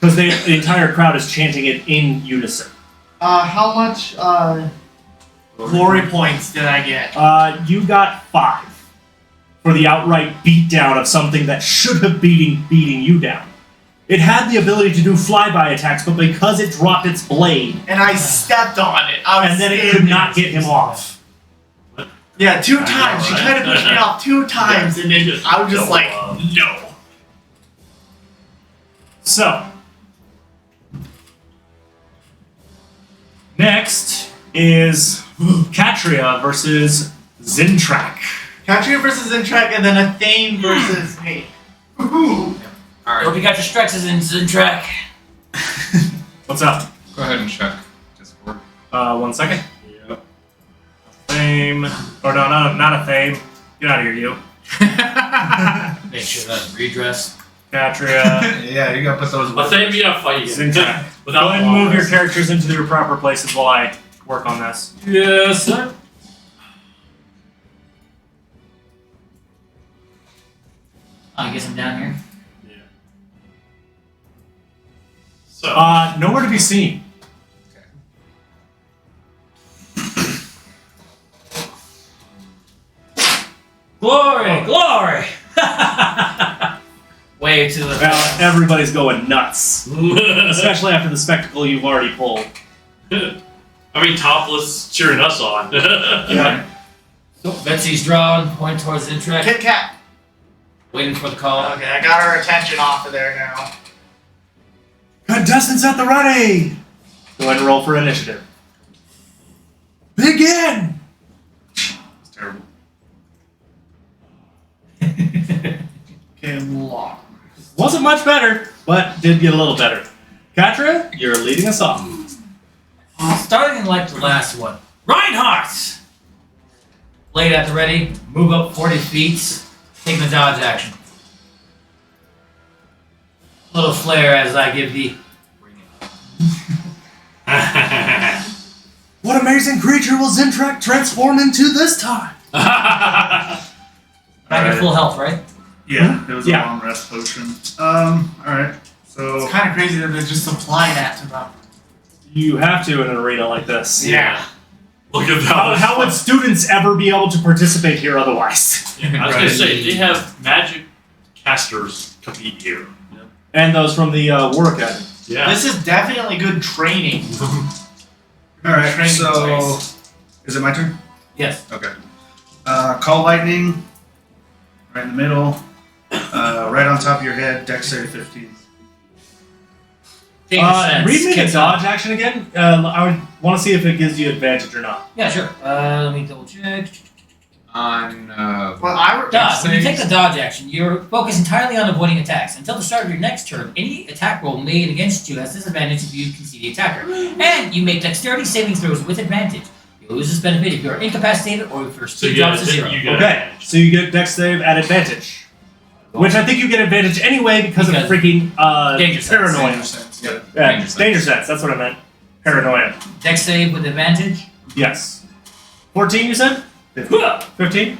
S1: Because the entire crowd is chanting it in unison.
S4: How much glory points did I get?
S1: You got 5 for the outright beatdown of something that should have beating you down. It had the ability to do flyby attacks, but because it dropped its blade,
S4: And I stepped on it. I was
S1: and then it could
S4: standing.
S1: not get him off.
S4: Yeah, 2 times. She tried to push me off 2 times, and then I was just like, no.
S1: So, next is Katria versus Zintrak.
S4: Katria versus Intrak, and then a Thane versus me. Ooh.
S7: Hope
S2: Alright,
S7: you got your stretches in track.
S1: What's up?
S2: go ahead and check Discord.
S1: 1 second. Thame. Or no, not a Thame. Get out of here, you.
S7: Make sure that's redress.
S1: Katria.
S9: Yeah, you gotta put those.
S8: But then you gotta fight again.
S1: Zintrak.
S8: Without
S1: Go ahead and move your
S8: laws.
S1: characters into their proper places while I work on this.
S8: Yes, sir.
S7: I guess I'm down here.
S8: So,
S1: Nowhere to be seen.
S7: Glory, glory! Way to the
S1: Well, everybody's going nuts. Especially after the spectacle you've already pulled.
S8: I mean, topless cheering us on.
S1: Yeah.
S7: So Betsy's drawn, pointing towards Intrak,
S4: Kit Kat.
S7: waiting for the call.
S4: Okay, I got her attention off of there now.
S1: Contestants at the ready! Go ahead and roll for initiative. Begin! It's terrible.
S4: Okay, long.
S1: Wasn't much better, but did get a little better. Katra, you're leading us off.
S7: Starting like the last one. Reinhardt! blade at the ready, move up 40 feet, taking the dodge action. Little flare as I give the.
S10: What amazing creature will Zentrak transform into this time?
S7: Back at full health, right?
S9: Yeah, it was
S1: Yeah.
S9: a long rest potion. Alright. So
S4: It's kind of crazy that they just apply that to them.
S1: You have to in an arena like this.
S8: Yeah. Look at
S1: How,
S8: that.
S1: how would students ever be able to participate here otherwise?
S8: I was
S9: Right.
S8: gonna say they have magic casters compete here.
S1: And those from the War Academy.
S8: Yeah.
S4: This is definitely good training.
S9: alright,
S4: Training
S9: so
S4: place.
S9: is it my turn?
S7: Yes.
S9: Okay. Call lightning. Right in the middle. Right on top of your head, dex save 15.
S7: Taking a sense.
S1: Read me the
S7: Kicks
S1: dodge action again. I would want to see if it gives you advantage or not.
S7: Yeah, sure. Let me double check.
S2: On
S4: Well, I were
S7: Dodge. When you
S2: saves.
S7: take the dodge action, you're focused entirely on avoiding attacks. Until the start of your next turn, any attack roll made against you has disadvantage if you can see the attacker. And you make dexterity saving throws with advantage. You lose this benefit if you're incapacitated or if your
S8: So
S7: speed
S8: you
S7: drops
S8: get,
S7: to 0.
S8: you get
S1: Okay,
S8: advantage.
S1: so you get dex save at advantage. Which I think you get advantage anyway because of
S7: Because-
S1: freaking
S7: Danger sense.
S1: paranoia.
S9: Danger sense, yeah.
S1: Yeah,
S2: Danger sense.
S1: danger sense. That's what I meant. Paranoia.
S7: Dex save with advantage.
S1: Yes. 14, you said?
S9: 15.
S1: 15?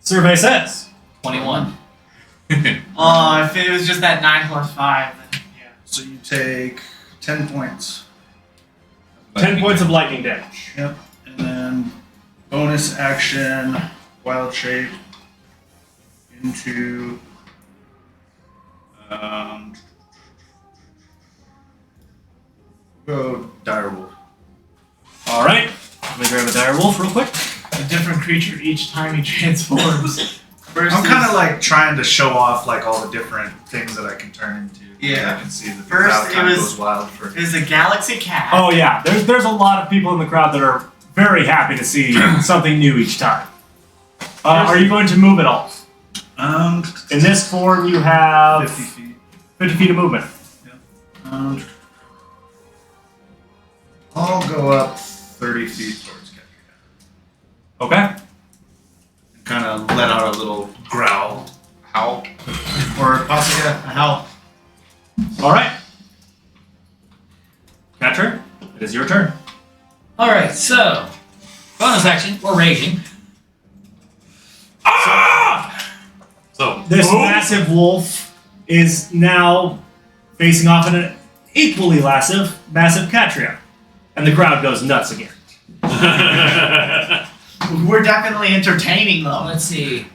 S1: Survey says.
S7: 21.
S4: Oh, if it was just that 9 plus 5, then yeah.
S9: So you take 10 points.
S1: 10 points of lightning damage.
S9: Yep. And then bonus action, wild shape into go direwolf.
S1: Alright. Let me grab a dire wolf real quick.
S4: A different creature each time he transforms. Versus,
S9: I'm kind of like trying to show off like all the different things that I can turn into.
S4: Yeah.
S9: I can see that the
S4: First
S9: crowd
S4: it
S9: kind of
S4: was-
S9: goes wild for.
S4: is a galaxy cat.
S1: Oh yeah, there's a lot of people in the crowd that are very happy to see something new each time. Are you going to move at all? In this form, you have
S9: 50 feet.
S1: 50 feet of movement.
S9: I'll go up 30 feet towards Katrina.
S1: Okay.
S9: And kind of let out a little growl.
S2: Howl.
S9: Or possibly a howl.
S1: All right. Catcher, it is your turn.
S7: Alright, so. Bonus action, we're raging.
S8: So
S1: This
S8: boom.
S1: massive wolf is now facing off an equally massive Catria. And the crowd goes nuts again.
S4: We're definitely entertaining them.
S7: Let's see.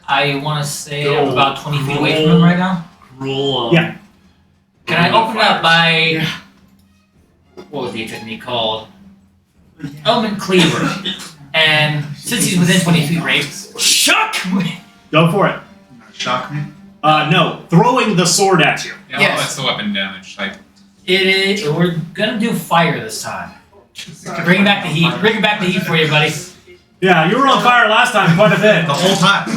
S7: I want to say
S8: Go.
S7: I'm about 20 feet away from him right now.
S8: Roll.
S1: Yeah.
S7: Can I open it up by.
S4: Yeah.
S7: What was the technique called? Element Cleaver. And since he's within 20 feet range, shock!
S1: Go for it.
S9: Shock me.
S1: No, throwing the sword at you.
S2: Yeah,
S7: Yes.
S2: that's the weapon damage type.
S7: It is. We're gonna do fire this time. Bring back the heat. Bring back the heat for you, buddy.
S1: Yeah, you were on fire last time quite a bit.
S9: The whole time.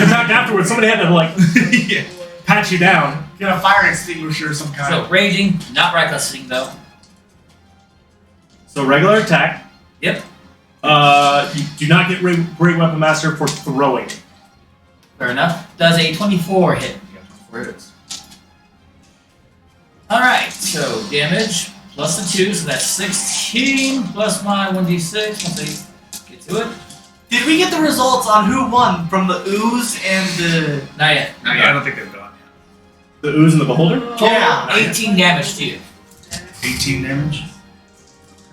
S1: In fact, afterwards, somebody had to, like,
S9: Yeah.
S1: pat you down.
S4: Get a fire extinguisher of some kind.
S7: So raging, not recklessing though.
S1: So regular attack.
S7: Yep.
S1: You do not get Great Weapon Master for throwing.
S7: Fair enough. Does a 24 hit?
S9: Where it is.
S7: Alright, so damage plus the 2, so that's 16 plus my 1d6 once I get to it.
S4: Did we get the results on who won from the ooze and the?
S7: Not yet.
S2: Not
S9: I
S2: yet.
S9: don't think they've gone
S1: The ooze and the beholder?
S7: Total
S4: Yeah.
S7: 18 damage to you.
S9: yet. 18 damage.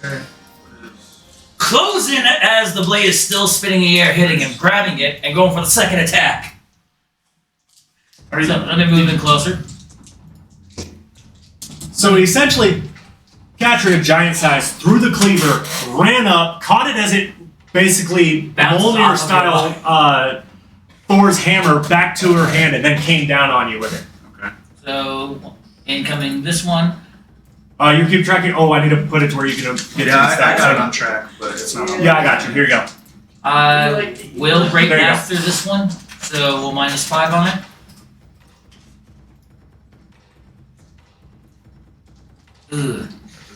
S9: Okay.
S7: Close in as the blade is still spinning in the air, hitting him, grabbing it, and going for the second attack.
S4: Are you?
S7: So let me move in closer.
S1: So he essentially, Catria, giant size, threw the cleaver, ran up, caught it as it basically
S7: Bounced
S1: Mjolnir
S7: off of
S1: style Thor's hammer back to her hand and then came down on you with it.
S9: Okay.
S7: So incoming this one.
S1: You keep tracking. Oh, I need to put it to where you can get to
S9: Yeah,
S1: the
S9: I
S1: stats.
S9: got it on track, but it's not on.
S1: Yeah, I got you. Here you go.
S7: I will break
S1: There you go.
S7: master this one, so we'll minus 5 on it. Ugh,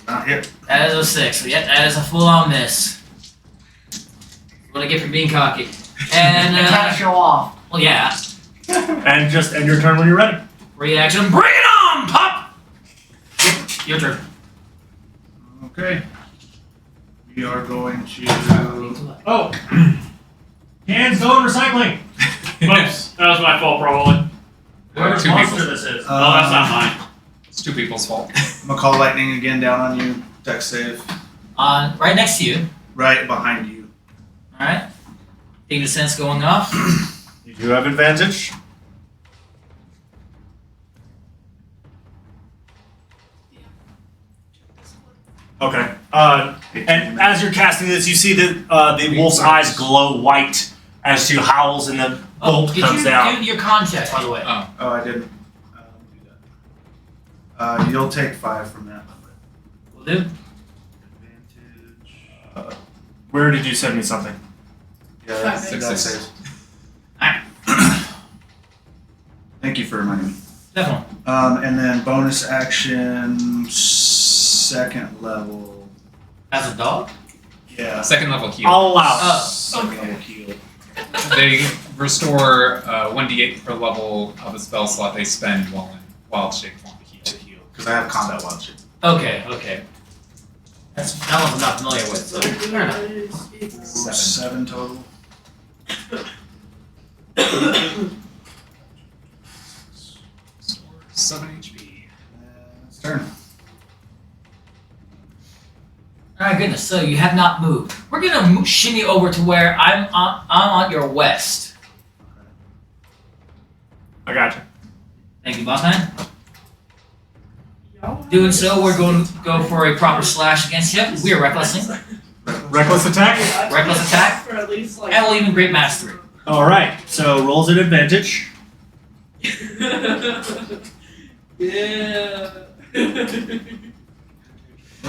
S9: Not hit.
S7: that is a 6. So yeah, that is a full-on miss. What I get for being cocky. And
S5: I'm trying to show off.
S7: well, yeah.
S1: And just end your turn when you're ready.
S7: Reaction. Bring it on, Pop. Your turn.
S9: Okay. We are going to.
S1: Oh. Cans going recycling.
S8: Whoops, that was my fault, probably.
S1: Whoever's
S2: Two
S1: monster
S2: people.
S1: this is.
S8: Oh, that's not mine.
S2: It's two people's fault.
S9: I'm gonna call lightning again down on you. Dex save.
S7: Right next to you.
S9: Right behind you.
S7: All right. Data sense going off.
S1: You do have advantage. Okay. And as you're casting this, you see the wolf's eyes glow white as she howls and the bolt
S7: did
S1: comes
S7: you
S1: down.
S7: do your con check, by the way?
S2: Oh,
S9: Oh, I didn't. Do that. You'll take 5 from that.
S7: Will do.
S9: Advantage.
S1: Where did you send me something?
S9: Yeah, that's
S3: Five.
S9: that saves.
S7: Alright.
S9: Thank you for reminding me.
S7: Definitely.
S9: And then bonus action, second level.
S7: As a dog?
S9: Yeah.
S2: second level heal.
S1: I'll allow.
S7: Oh,
S9: Second
S7: okay.
S9: level heal.
S2: They restore 1d8 per level of a spell slot they spend while in wild shape form to heal.
S9: Because I have combat wild shape.
S7: Okay. That one I'm not familiar with, so fair enough.
S9: 7 total.
S2: Restore 7 HP.
S9: It's turn.
S7: Alright, goodness. So you have not moved. We're gonna shimmy over to where I'm on your west.
S1: I got you.
S7: Thank you, Bossman. Doing so, we're going to go for a proper slash against you. We are recklessing.
S1: Reckless attack.
S7: Reckless attack.
S3: For at least like.
S7: And we'll even great mastery.
S1: All right. So rolls at advantage.
S3: Yeah.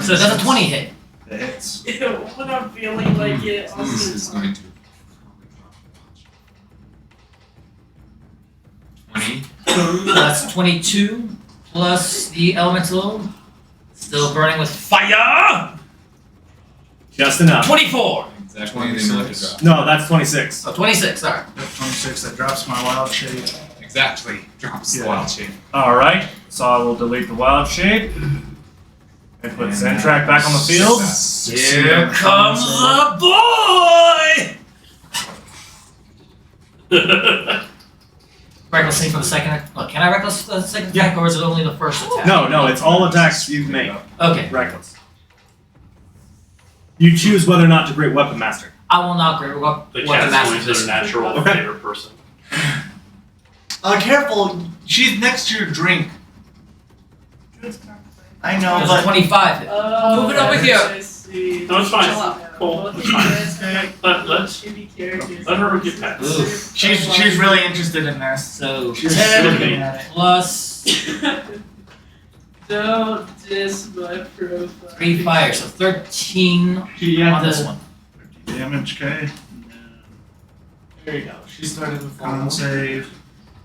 S7: So that's a 20 hit.
S9: It hits.
S3: When I'm feeling like it. all
S2: This
S3: the
S2: is
S3: time.
S2: going to 20.
S7: So that's 22 plus the elemental. Still burning with fire.
S1: Just enough.
S7: 24.
S2: Exactly the ability drop.
S1: No, that's 26.
S7: So 26. Sorry.
S9: Yep, 26. That drops my wild shape.
S2: Exactly. Drops the
S9: Yeah.
S2: wild shape.
S1: All right. So I will delete the wild shape and put Zentrak back on the field.
S7: Here comes the boy. Recklessing for the second. Look, can I reckless for the second attack, or is it only the first attack?
S1: No, it's all attacks you make.
S7: Okay.
S1: Reckless. You choose whether or not to Great Weapon Master.
S7: I will not great
S8: The
S7: weapon
S8: cat's
S7: master
S8: going to
S7: this.
S8: their natural
S1: Okay.
S8: favorite person.
S4: Careful. She's next to your drink. I know,
S7: There's a
S4: but
S7: 25 hit.
S3: Move
S7: it over here.
S3: I see.
S8: No, it's fine.
S3: Chill out.
S8: Cool.
S3: Both
S8: It's
S3: of
S8: fine.
S3: you guys are like
S8: Let
S3: shitty characters.
S8: let her get past.
S7: Oof.
S4: she's really interested in this.
S7: So
S4: She's
S7: 10
S4: looking at it.
S7: plus
S3: Don't diss my profile.
S7: 3 fire, so 13
S4: Yeah,
S7: on this one.
S9: Damage, okay.
S4: There you go. She started with
S9: Con save.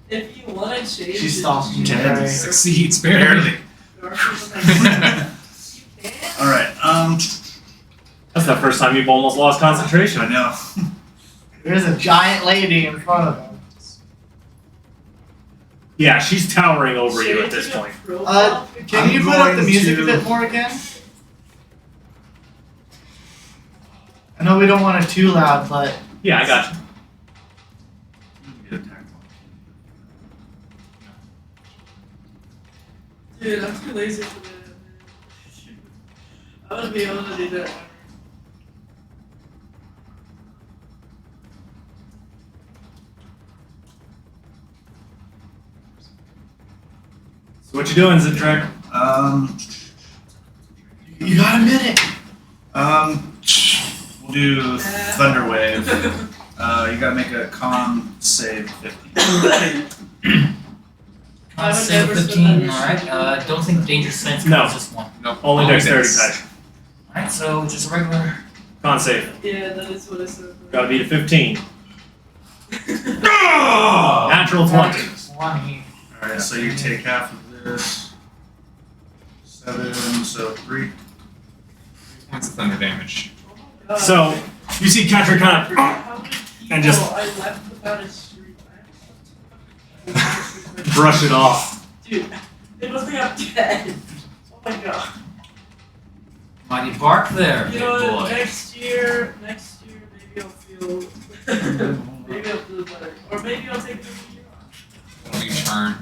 S3: If you want to change
S4: She
S3: it,
S4: stops me.
S9: Ten.
S4: Right.
S2: Succeeds barely.
S3: or something like that.
S9: Alright,
S1: That's the first time you've almost lost concentration.
S9: I know.
S4: There's a giant lady in front of him.
S1: Yeah, she's towering over you at
S3: Change
S1: this
S3: your
S1: point.
S3: profile
S4: Can
S9: I'm
S4: you put up the
S9: going
S4: music
S9: to-
S4: a bit more again? I know we don't want it too loud, but
S1: Yeah, I got you.
S3: Dude, I'm too lazy for that. I want to be able to do that.
S1: So what you doing, Zentrak?
S4: you got a minute.
S9: We'll do Thunder Wave. You gotta make a con save 15.
S3: I would
S7: Save
S3: never spend
S7: 15,
S3: that
S7: alright. Don't think Danger Sense
S1: No.
S7: counts this one.
S2: Nope.
S1: Only dexterity
S2: this.
S1: type.
S7: Alright, so just a regular.
S1: Con save.
S3: Yeah, that is what I said.
S1: Gotta beat a 15. Natural 20.
S4: 20.
S9: Alright, so you take half of this. 7, so 3.
S2: 3 points of thunder damage.
S3: Oh,
S1: So, You see Catcher kind of
S11: How many people
S1: and just
S11: I left without a street?
S1: brush it off.
S11: Dude, they must think I'm dead. Oh my god.
S7: Mighty bark there,
S11: You
S7: big
S11: know what?
S7: boy.
S11: Next year, maybe I'll feel. Maybe I'll feel better. Or maybe I'll take another year off.
S2: Only turn.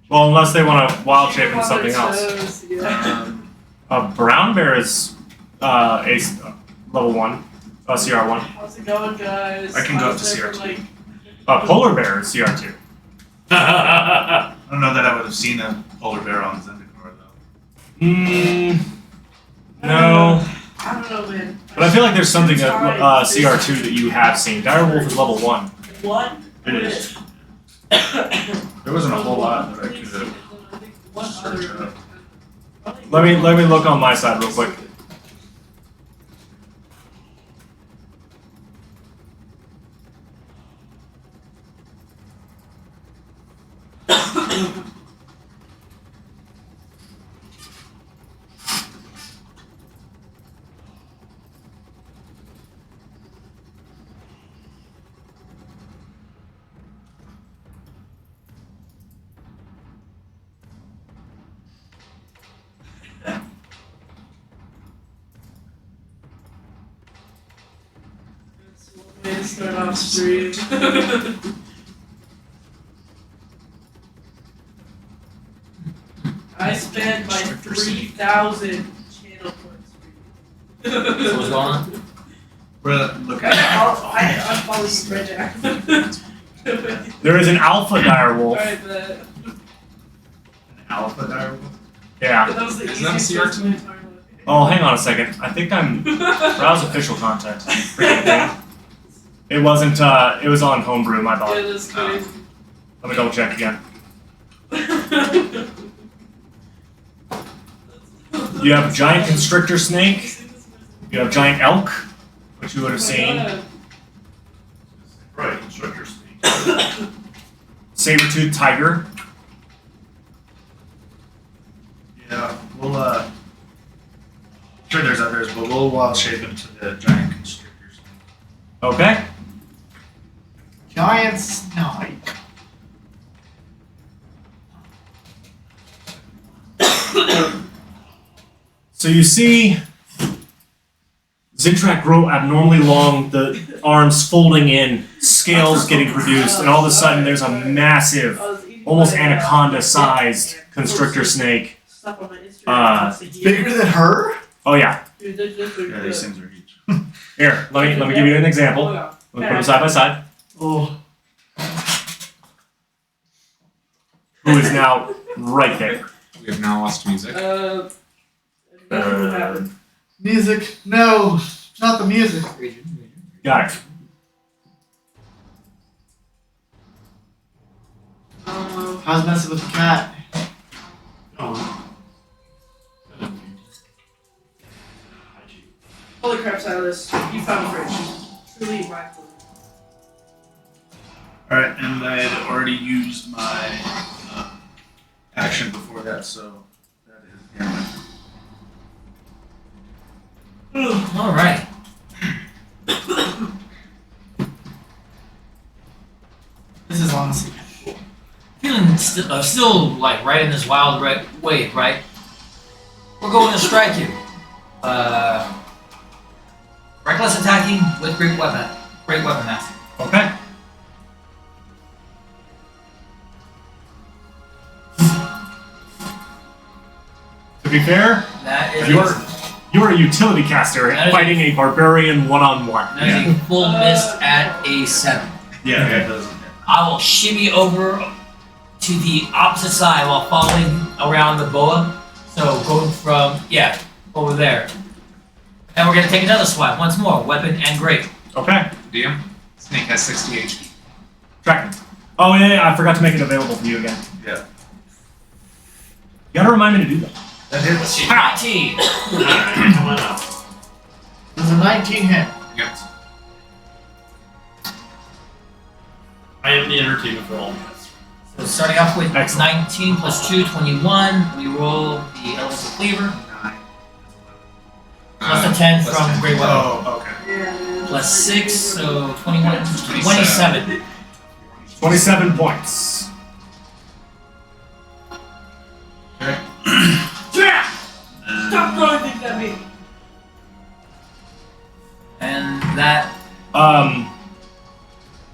S1: Well, unless they want to wild shape
S11: Keep 'em
S1: into
S11: on their
S1: something else.
S11: toes, yeah.
S1: A brown bear is ace level 1, CR1.
S11: How's it going, guys?
S9: I can go up to
S11: How's it
S9: CR2.
S11: like-
S1: A polar bear is CR2.
S9: I don't know that I would have seen a polar bear on Zendikar though.
S1: No.
S11: I don't know, man.
S1: But I feel like there's something at CR2 that you have seen. Direwolf is level 1.
S11: What?
S1: It is.
S9: There wasn't a whole lot that I could have
S11: What
S9: searched
S11: other?
S9: up.
S1: Let me look on my side real quick.
S11: That's one way to start off stream. I spent my 3,000 channel points.
S7: So what's going on?
S9: We're looking
S11: I'm following you right now.
S1: There is an alpha direwolf.
S11: Alright, but
S9: an alpha direwolf.
S1: Yeah.
S11: that was the
S2: Isn't that
S11: easiest
S2: CR2?
S11: question in my entire life.
S1: Oh, hang on a second. I think I'm browse official content. Freaking thing. It wasn't. It was on Homebrew. My
S11: Yeah,
S1: bad.
S11: that's crazy.
S1: Let me double check again. You have giant constrictor snake. You have giant elk, which you would have seen.
S6: Right, instructor speak.
S1: Saber-toothed tiger.
S9: Yeah, we'll sure there's others, but we'll wild shape into the giant constrictors.
S1: Okay.
S4: Giant snake.
S1: So you see Zintrak grow abnormally long, the arms folding in, scales getting produced, and all of a sudden there's a massive, almost anaconda-sized constrictor snake.
S4: Bigger than her?
S1: Oh yeah.
S11: Dude, they're just
S9: Yeah, these things are huge.
S1: Here, let me give you an example. Let me put them side by side.
S4: Oh.
S1: Who is now right there.
S2: We have now lost music.
S4: Music. No, not the music.
S1: Got it.
S4: How's messing with the cat?
S11: Holy crap, Silas. You found French. Truly mindful.
S9: Alright, and I had already used my action before that, so that is damage.
S7: All right.
S4: This is honestly cool.
S7: Feeling still like right in this wild wave, right? We're going to strike you. Reckless attacking with great weapon master.
S1: Okay. To be fair,
S7: That is
S1: you are a utility caster
S7: That is-
S1: fighting a barbarian one-on-one.
S7: that is a full miss at a 7.
S9: Yeah, it does.
S7: I will shimmy over to the opposite side while following around the boa. So going from over there. And we're gonna take another swipe once more, weapon and great.
S1: Okay.
S2: DM? Snake has 60 HP.
S1: Tracking. Oh yeah, I forgot to make it available for you again.
S9: Yeah.
S1: You gotta remind me to do that.
S9: That hits.
S7: 19.
S8: Alright, come on up.
S4: There's a 19 hit.
S2: Yep.
S8: I am the entertainment for all of this.
S7: So starting off with
S1: Excellent.
S7: 19 plus 2, 21. We roll the elemental cleaver.
S2: 9.
S7: Plus the 10
S2: plus
S7: from
S2: 10.
S7: Great Weapon.
S9: Oh, okay.
S11: Yeah.
S7: Plus 6, so 21, 27.
S1: 27 points.
S11: Yeah! Stop throwing things at me!
S7: And that.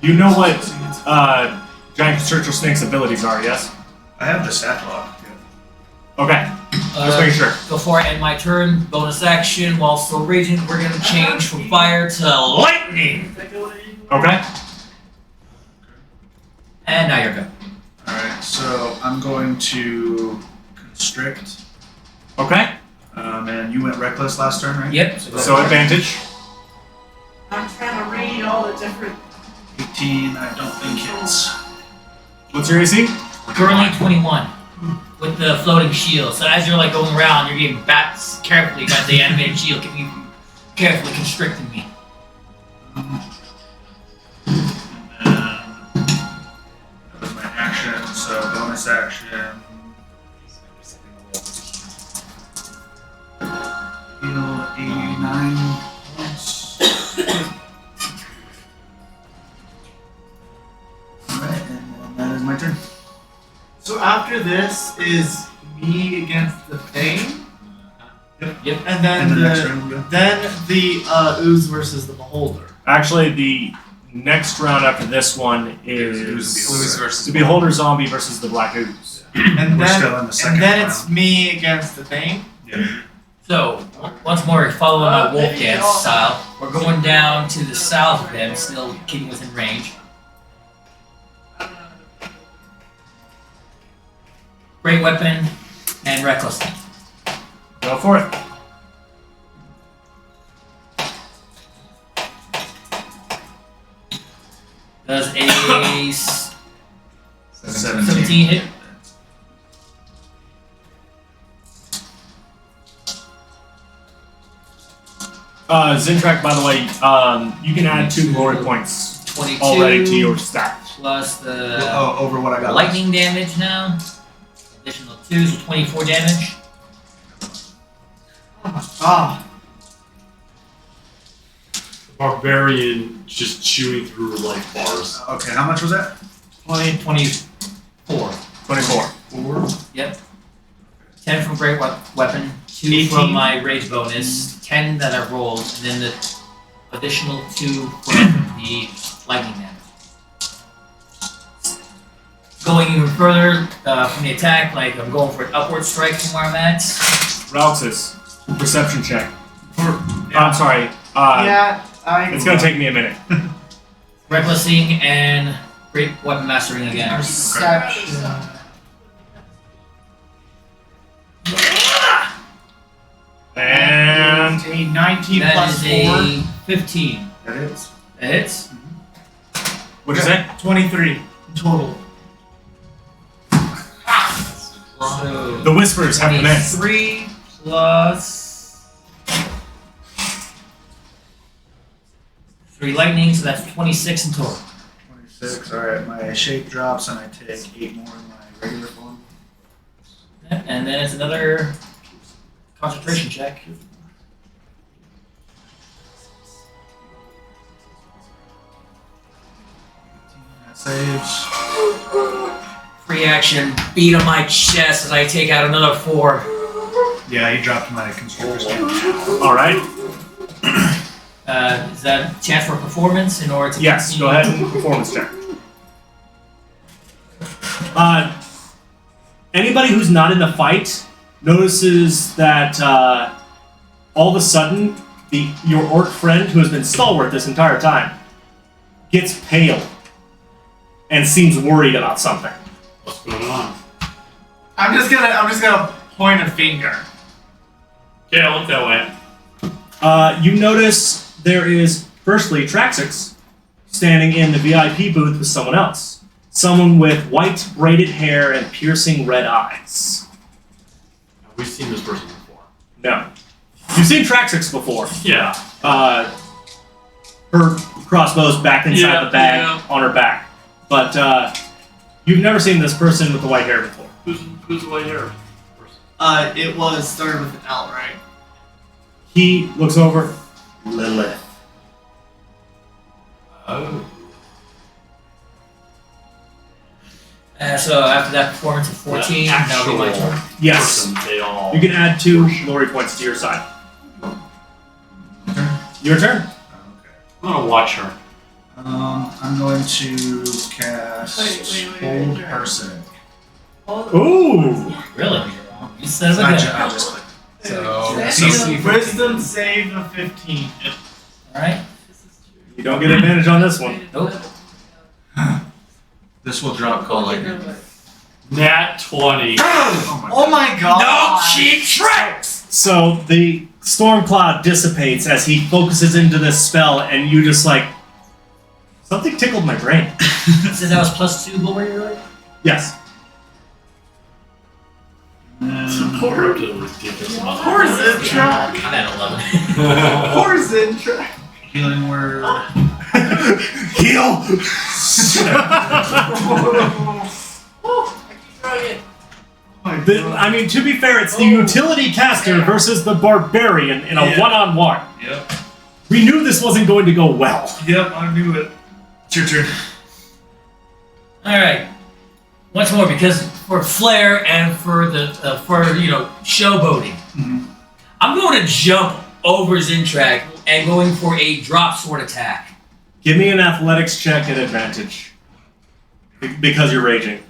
S1: You know what Giant Constrictor Snake's abilities are, yes?
S9: I have the stat block. Yeah.
S1: Okay, just making sure.
S7: Before I end my turn, bonus action, while still raging, we're gonna change from fire to lightning!
S11: Is that going in?
S1: Okay.
S7: And now you're good.
S9: Alright, so I'm going to constrict.
S1: Okay.
S9: And you went reckless last turn, right?
S7: Yep.
S1: So advantage.
S11: I'm trying to read all the different.
S9: 18, I don't think hits.
S1: What's your AC?
S7: Currently 21. With the floating shield. So as you're like going around, you're getting bats carefully, got the animated shield, keeping you carefully constricting me.
S9: And then that was my action, so bonus action. Heal 89 points. Alright, and then that is my turn.
S4: So after this is me against the Thing?
S7: Yep.
S4: And then
S9: And the next
S4: the
S9: round we go.
S4: then the Ooze versus the Beholder.
S1: Actually, the next round after this one is
S2: Ooze versus
S1: the Beholder Zombie versus the Black Ooze.
S4: And
S9: We're
S4: then
S9: still in the second
S4: and then
S9: round.
S4: it's me against the Thing.
S9: Yeah.
S7: So, once more, following my wolf
S11: maybe
S7: dance
S11: all-
S7: style, we're going down to the south of him, still keeping within range. Great weapon and reckless.
S1: Go for it.
S7: Does a
S2: 17.
S7: 17 hit?
S1: Zintrak, by the way, you can add 2 glory points
S7: 22
S1: already to your stat.
S7: plus the
S9: Oh, over what I got.
S7: lightning damage now. Additional 2, so 24 damage.
S4: Ah,
S8: Barbarian just chewing through life bars.
S9: Okay, how much was that?
S7: 24.
S1: 24.
S9: 4.
S7: Yep. 10 from great weapon, 2
S4: 18.
S7: from my rage bonus, 10 that I rolled, and then the additional 2 from the lightning damage. Going even further from the attack, like I'm going for an upward strike from where I'm at.
S1: Ralxus, perception check. I'm sorry.
S4: yeah,
S1: It's gonna take me a minute.
S7: Recklessing and great weapon mastering again.
S4: Perception.
S1: And
S4: a 19
S7: That
S4: plus
S7: is
S4: 4.
S7: a 15.
S9: That is.
S7: That hits?
S1: what'd you say?
S4: 23 total.
S7: So
S1: The whispers have commenced.
S7: 3 plus 3 lightning, so that's 26 in total.
S9: 26. Alright, my shape drops and I take 8 more in my regular form.
S7: And then it's another concentration check.
S9: That saves.
S7: Free action, beat on my chest as I take out another 4.
S9: Yeah, he dropped my constrictor skin.
S1: Alright.
S7: Is that a chance for performance in order to
S1: Yes,
S7: continue?
S1: go ahead and performance check. Anybody who's not in the fight notices that all of a sudden your orc friend, who has been stalwart this entire time, gets pale and seems worried about something.
S8: What's going on?
S4: I'm just gonna point a finger.
S8: Okay, I look that way.
S1: You notice there is, firstly, Traxix standing in the VIP booth with someone else. Someone with white braided hair and piercing red eyes.
S8: We've seen this person before.
S1: No. You've seen Traxix before.
S8: Yeah.
S1: Her crossbow's back inside
S8: Yeah,
S1: the bag
S8: yeah.
S1: on her back. But you've never seen this person with the white hair before.
S8: Who's the white hair person?
S4: It was started with an L, right?
S1: He looks over. Lilith.
S2: Oh.
S7: So after that performance of 14, that'll be my turn.
S1: Yes.
S8: Person, they all.
S1: You can add 2 glory points to your side. Your turn.
S9: Okay.
S8: I'm gonna watch her.
S9: I'm going to cast
S3: Wait,
S9: Hold
S3: wait.
S9: Person.
S1: Ooh.
S7: Really? You son of a
S9: I
S7: gun.
S9: just clicked.
S2: So
S3: That's
S2: DC
S4: Wisdom save of 15.
S7: Alright.
S1: You don't get advantage on this one.
S7: Nope.
S9: This will drop call lightning.
S8: Nat 20.
S4: Oh my god!
S7: No cheap tricks!
S1: So the storm cloud dissipates as he focuses into this spell, and you just like something tickled my brain.
S7: So that was +2 glory, right?
S1: Yes.
S8: Poor ridiculous.
S4: Poor Zintra!
S7: I'm at 11.
S4: Poor Zintra!
S9: Healing word.
S1: Heal. I mean, to be fair, it's the utility caster versus the barbarian in a
S9: Yeah.
S1: one-on-one.
S9: Yep.
S1: We knew this wasn't going to go well.
S9: Yep, I knew it. It's your turn.
S7: Alright. Once more, because for flair and for the showboating, I'm going to jump over Zintrak and going for a drop sword attack.
S1: Give me an athletics check at advantage. Because you're raging.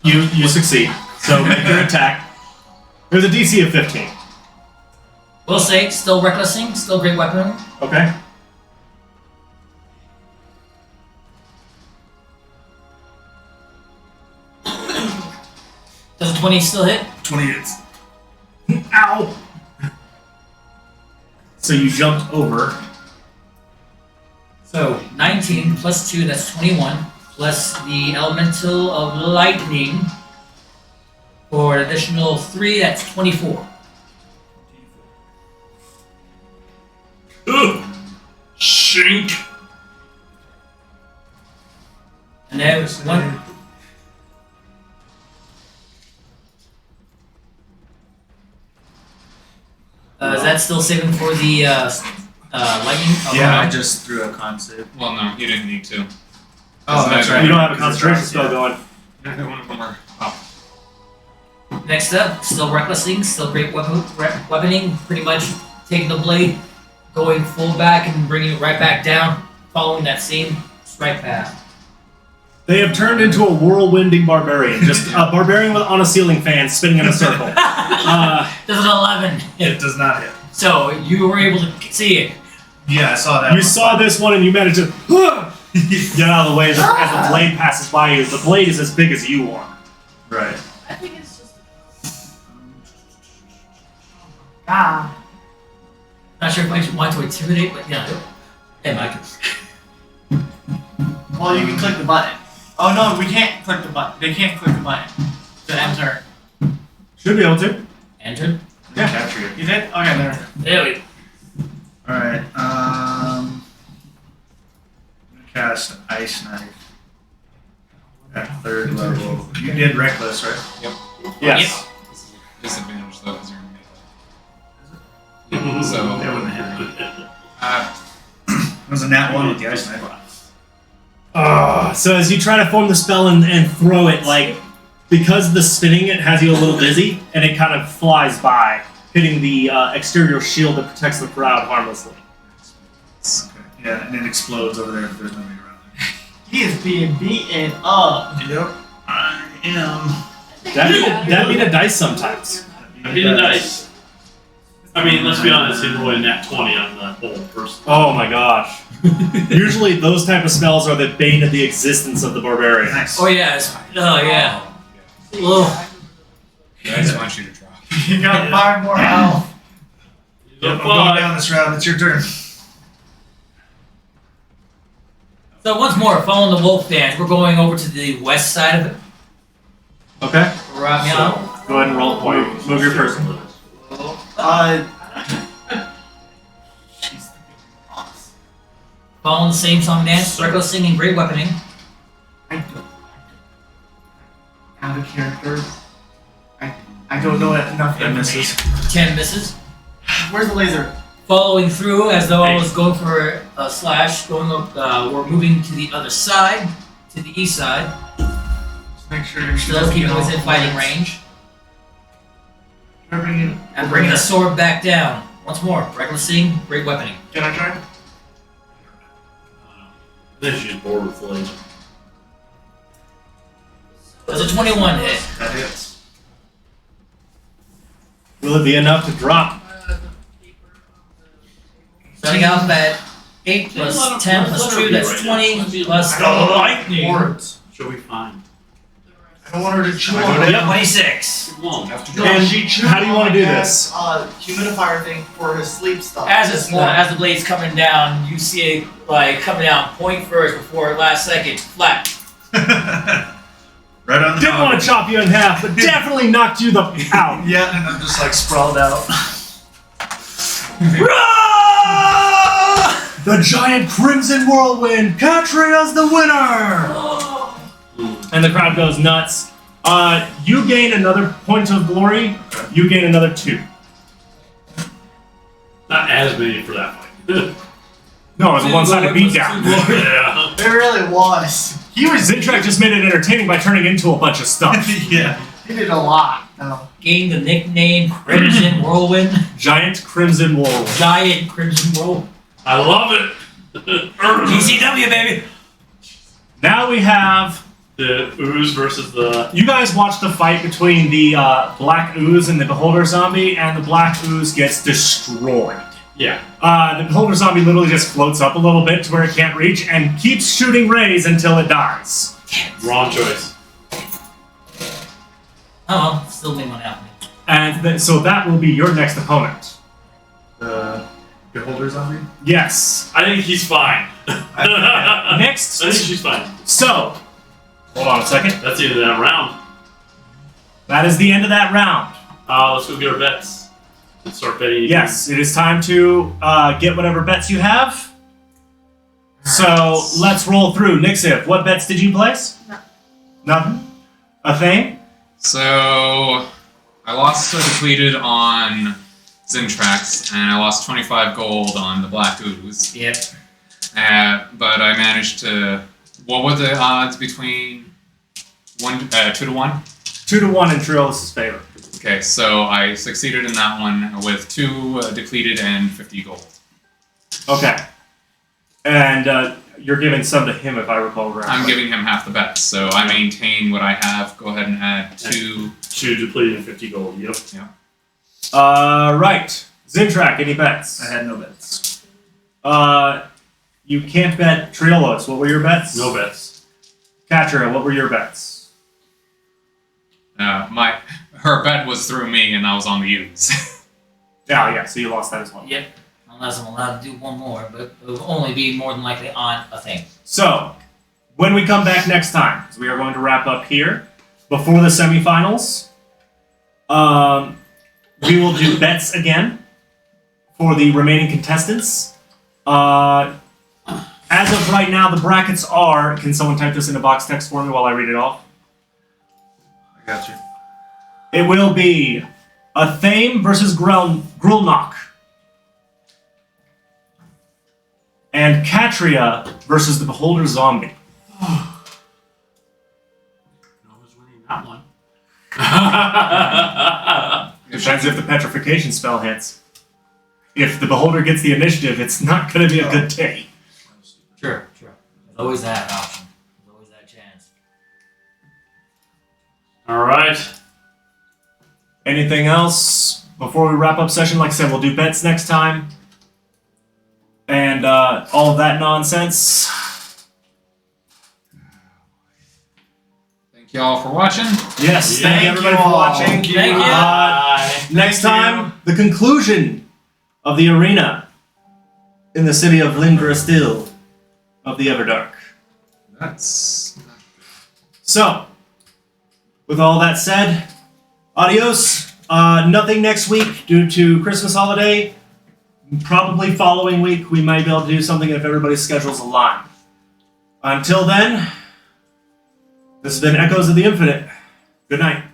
S1: You succeed. So make your attack. There's a DC of 15.
S7: We'll say, still recklessing, still great weapon.
S1: Okay.
S7: Does a 20 still hit?
S9: 20 hits.
S1: Ow! So you jumped over.
S7: So 19 plus 2, that's 21, plus the elemental of lightning for an additional 3, that's 24.
S8: Ugh. Shink.
S7: And there's one. Is that still saving for the lightning? Oh,
S9: Yeah,
S7: no.
S9: I just threw a con save.
S2: Well, no, you didn't need to.
S9: Oh, that's right.
S1: You don't have a concentration spell going.
S2: Neither one of them are up.
S7: Next up, still recklessing, still great weaponing, pretty much taking the blade, going full back and bringing it right back down, following that same strike path.
S1: They have turned into a whirlwinding barbarian. Just a barbarian on a ceiling fan spinning in a circle.
S7: Does an 11 hit?
S9: It does not hit.
S7: So you were able to see it.
S9: Yeah, I saw that.
S1: You saw this one and you managed to get out of the way as the blade passes by you. The blade is as big as you are.
S9: Right.
S11: I think it's just.
S3: Ah.
S7: Not sure if I want to intimidate, but yeah. Hey, Mike.
S4: Well, you can click the button. Oh no, we can't click the button. They can't click the button to enter.
S1: Should be able to.
S7: Entered.
S1: Yeah.
S9: Capture you.
S4: You did? Okay, there.
S7: There we go.
S9: Alright, I'm gonna cast Ice Knife at 3rd level. You did Reckless, right?
S1: Yes.
S2: Disadvantage though, because you're in melee. So,
S9: That wouldn't hit me.
S2: uh,
S9: It was a nat 1 with the Ice Knife.
S1: So as you try to form the spell and throw it, like, because the spinning it has you a little dizzy, and it kind of flies by, hitting the exterior shield that protects the crowd harmlessly.
S9: Okay. Yeah, and it explodes over there if there's nobody around
S4: He is being beaten up.
S9: there. Yep, I am.
S1: That'd be the dice sometimes.
S8: I mean, the dice. I mean, let's be honest, he rolled a nat 20 on the whole person.
S1: Oh my gosh. Usually those type of spells are the bane of the existence of the barbarian.
S9: Nice.
S7: Oh, yeah. Oh, yeah. Ugh.
S2: I just want you to drop.
S4: You got 5 more health.
S9: Yep, I'm going down this route. It's your turn.
S7: So once more, following the wolf band, we're going over to the west side of it.
S1: Okay.
S7: Right now.
S1: Go ahead and roll. Move your person.
S4: She's the boss.
S7: Following the same song dance, reckless singing, great weaponing.
S4: have a character. I don't know enough
S9: That
S4: information.
S9: misses.
S7: 10 misses.
S4: Where's the laser?
S7: Following through as though I
S8: Hey.
S7: was going for a slash, going up, we're moving to the other side, to the east side.
S4: Just make sure she
S7: Still
S4: doesn't
S7: keeping
S4: get all
S7: within
S4: the
S7: fighting
S4: points.
S7: range.
S4: Can I bring it?
S7: And bringing the sword back down. Once more, reckless seeing, great weaponing.
S4: Can I try?
S8: Then she's bored with the laser.
S7: Does a 21 hit?
S9: That hits.
S1: Will it be enough to drop?
S11: The paper on
S7: Starting out at 8 plus 10 plus 2, that's 20, plus
S8: Lightning!
S4: Words.
S8: She'll be fine.
S4: I don't want her to chew
S9: I
S4: on
S9: go
S4: it.
S9: down.
S7: 26.
S8: Come on.
S4: No,
S1: And
S4: she chewed
S1: how do you
S4: on
S1: wanna do
S4: Dad's, humidifier thing for his sleep stuff.
S7: As
S4: this morning.
S7: the blade's coming down, you see it like coming down point first before last second, flat.
S9: Right on the
S1: Didn't want
S9: noggin.
S1: to chop you in half, but definitely knocked you the out.
S9: Yeah, and I'm just like sprawled out.
S10: The giant crimson whirlwind, Catria's the winner!
S1: And the crowd goes nuts. You gain another point of glory. You gain another 2.
S8: Not as many for that fight.
S1: No, it was a one-sided beatdown.
S8: Yeah.
S4: It really was.
S1: Zintrak just made it entertaining by turning into a bunch of stuff.
S9: Yeah.
S4: He did a lot, though.
S7: Gained the nickname Crimson Whirlwind.
S1: Giant crimson whirlwind.
S7: Giant Crimson Whirlwind.
S8: I love it.
S7: GCW, baby!
S1: Now we have.
S8: The ooze versus the.
S1: You guys watch the fight between the black ooze and the beholder zombie, and the black ooze gets destroyed.
S8: Yeah.
S1: The beholder zombie literally just floats up a little bit to where it can't reach and keeps shooting rays until it dies.
S8: Wrong choice.
S7: Oh well, still made one out.
S1: And so that will be your next opponent.
S9: The beholder zombie?
S1: Yes.
S8: I think he's fine. I
S1: Next.
S8: think she's fine.
S1: So, hold on a second.
S8: That's the end of that round.
S1: That is the end of that round.
S8: Let's go get our bets. Let's start betting.
S1: Yes, it is time to get whatever bets you have. So let's roll through. Nixif, what bets did you place? Nothing. A thing?
S2: So I lost a depleted on Zintrax, and I lost 25 gold on the Black Ooze.
S7: Yep.
S2: But I managed to. What were the odds between 2 to 1?
S1: 2 to 1 in Triolis' favor.
S2: Okay, so I succeeded in that one with 2 depleted and 50 gold.
S1: Okay. And you're giving some to him, if I recall correctly.
S2: I'm giving him half the bets, so I maintain what I have. Go ahead and add 2.
S8: 2 depleted and 50 gold. Yep.
S1: Right. Zintrak, any bets?
S9: I had no bets.
S1: You can't bet Triolos. What were your bets?
S8: No bets.
S1: Katra, what were your bets?
S2: Her bet was through me, and I was on the U's.
S1: Yeah, so you lost that as well.
S7: Yep. Unless I'm allowed to do one more, but it will only be more than likely on a thing.
S1: So, when we come back next time, because we are going to wrap up here, before the semifinals, we will do bets again for the remaining contestants. As of right now, the brackets are... Can someone type this into box text for me while I read it off?
S9: I got you.
S1: It will be Athame versus Grulnok. And Katria versus the Beholder Zombie.
S8: No one's winning that one.
S1: Depends if the petrification spell hits. If the Beholder gets the initiative, it's not going to be a good day.
S7: Sure. There's always that option. There's always that chance.
S8: All right.
S1: Anything else before we wrap up session? Like I said, we'll do bets next time. And all of that nonsense.
S2: Thank you all for watching.
S1: Yes, thank you everybody for
S4: all.
S1: watching.
S7: Thank you.
S1: Next time, the conclusion of the arena in the city of Lindra of the Everdark.
S2: That's.
S1: So, with all that said, adios. Nothing next week due to Christmas holiday. Probably following week we might be able to do something if everybody's schedules align. Until then, this has been Echoes of the Infinite. Good night.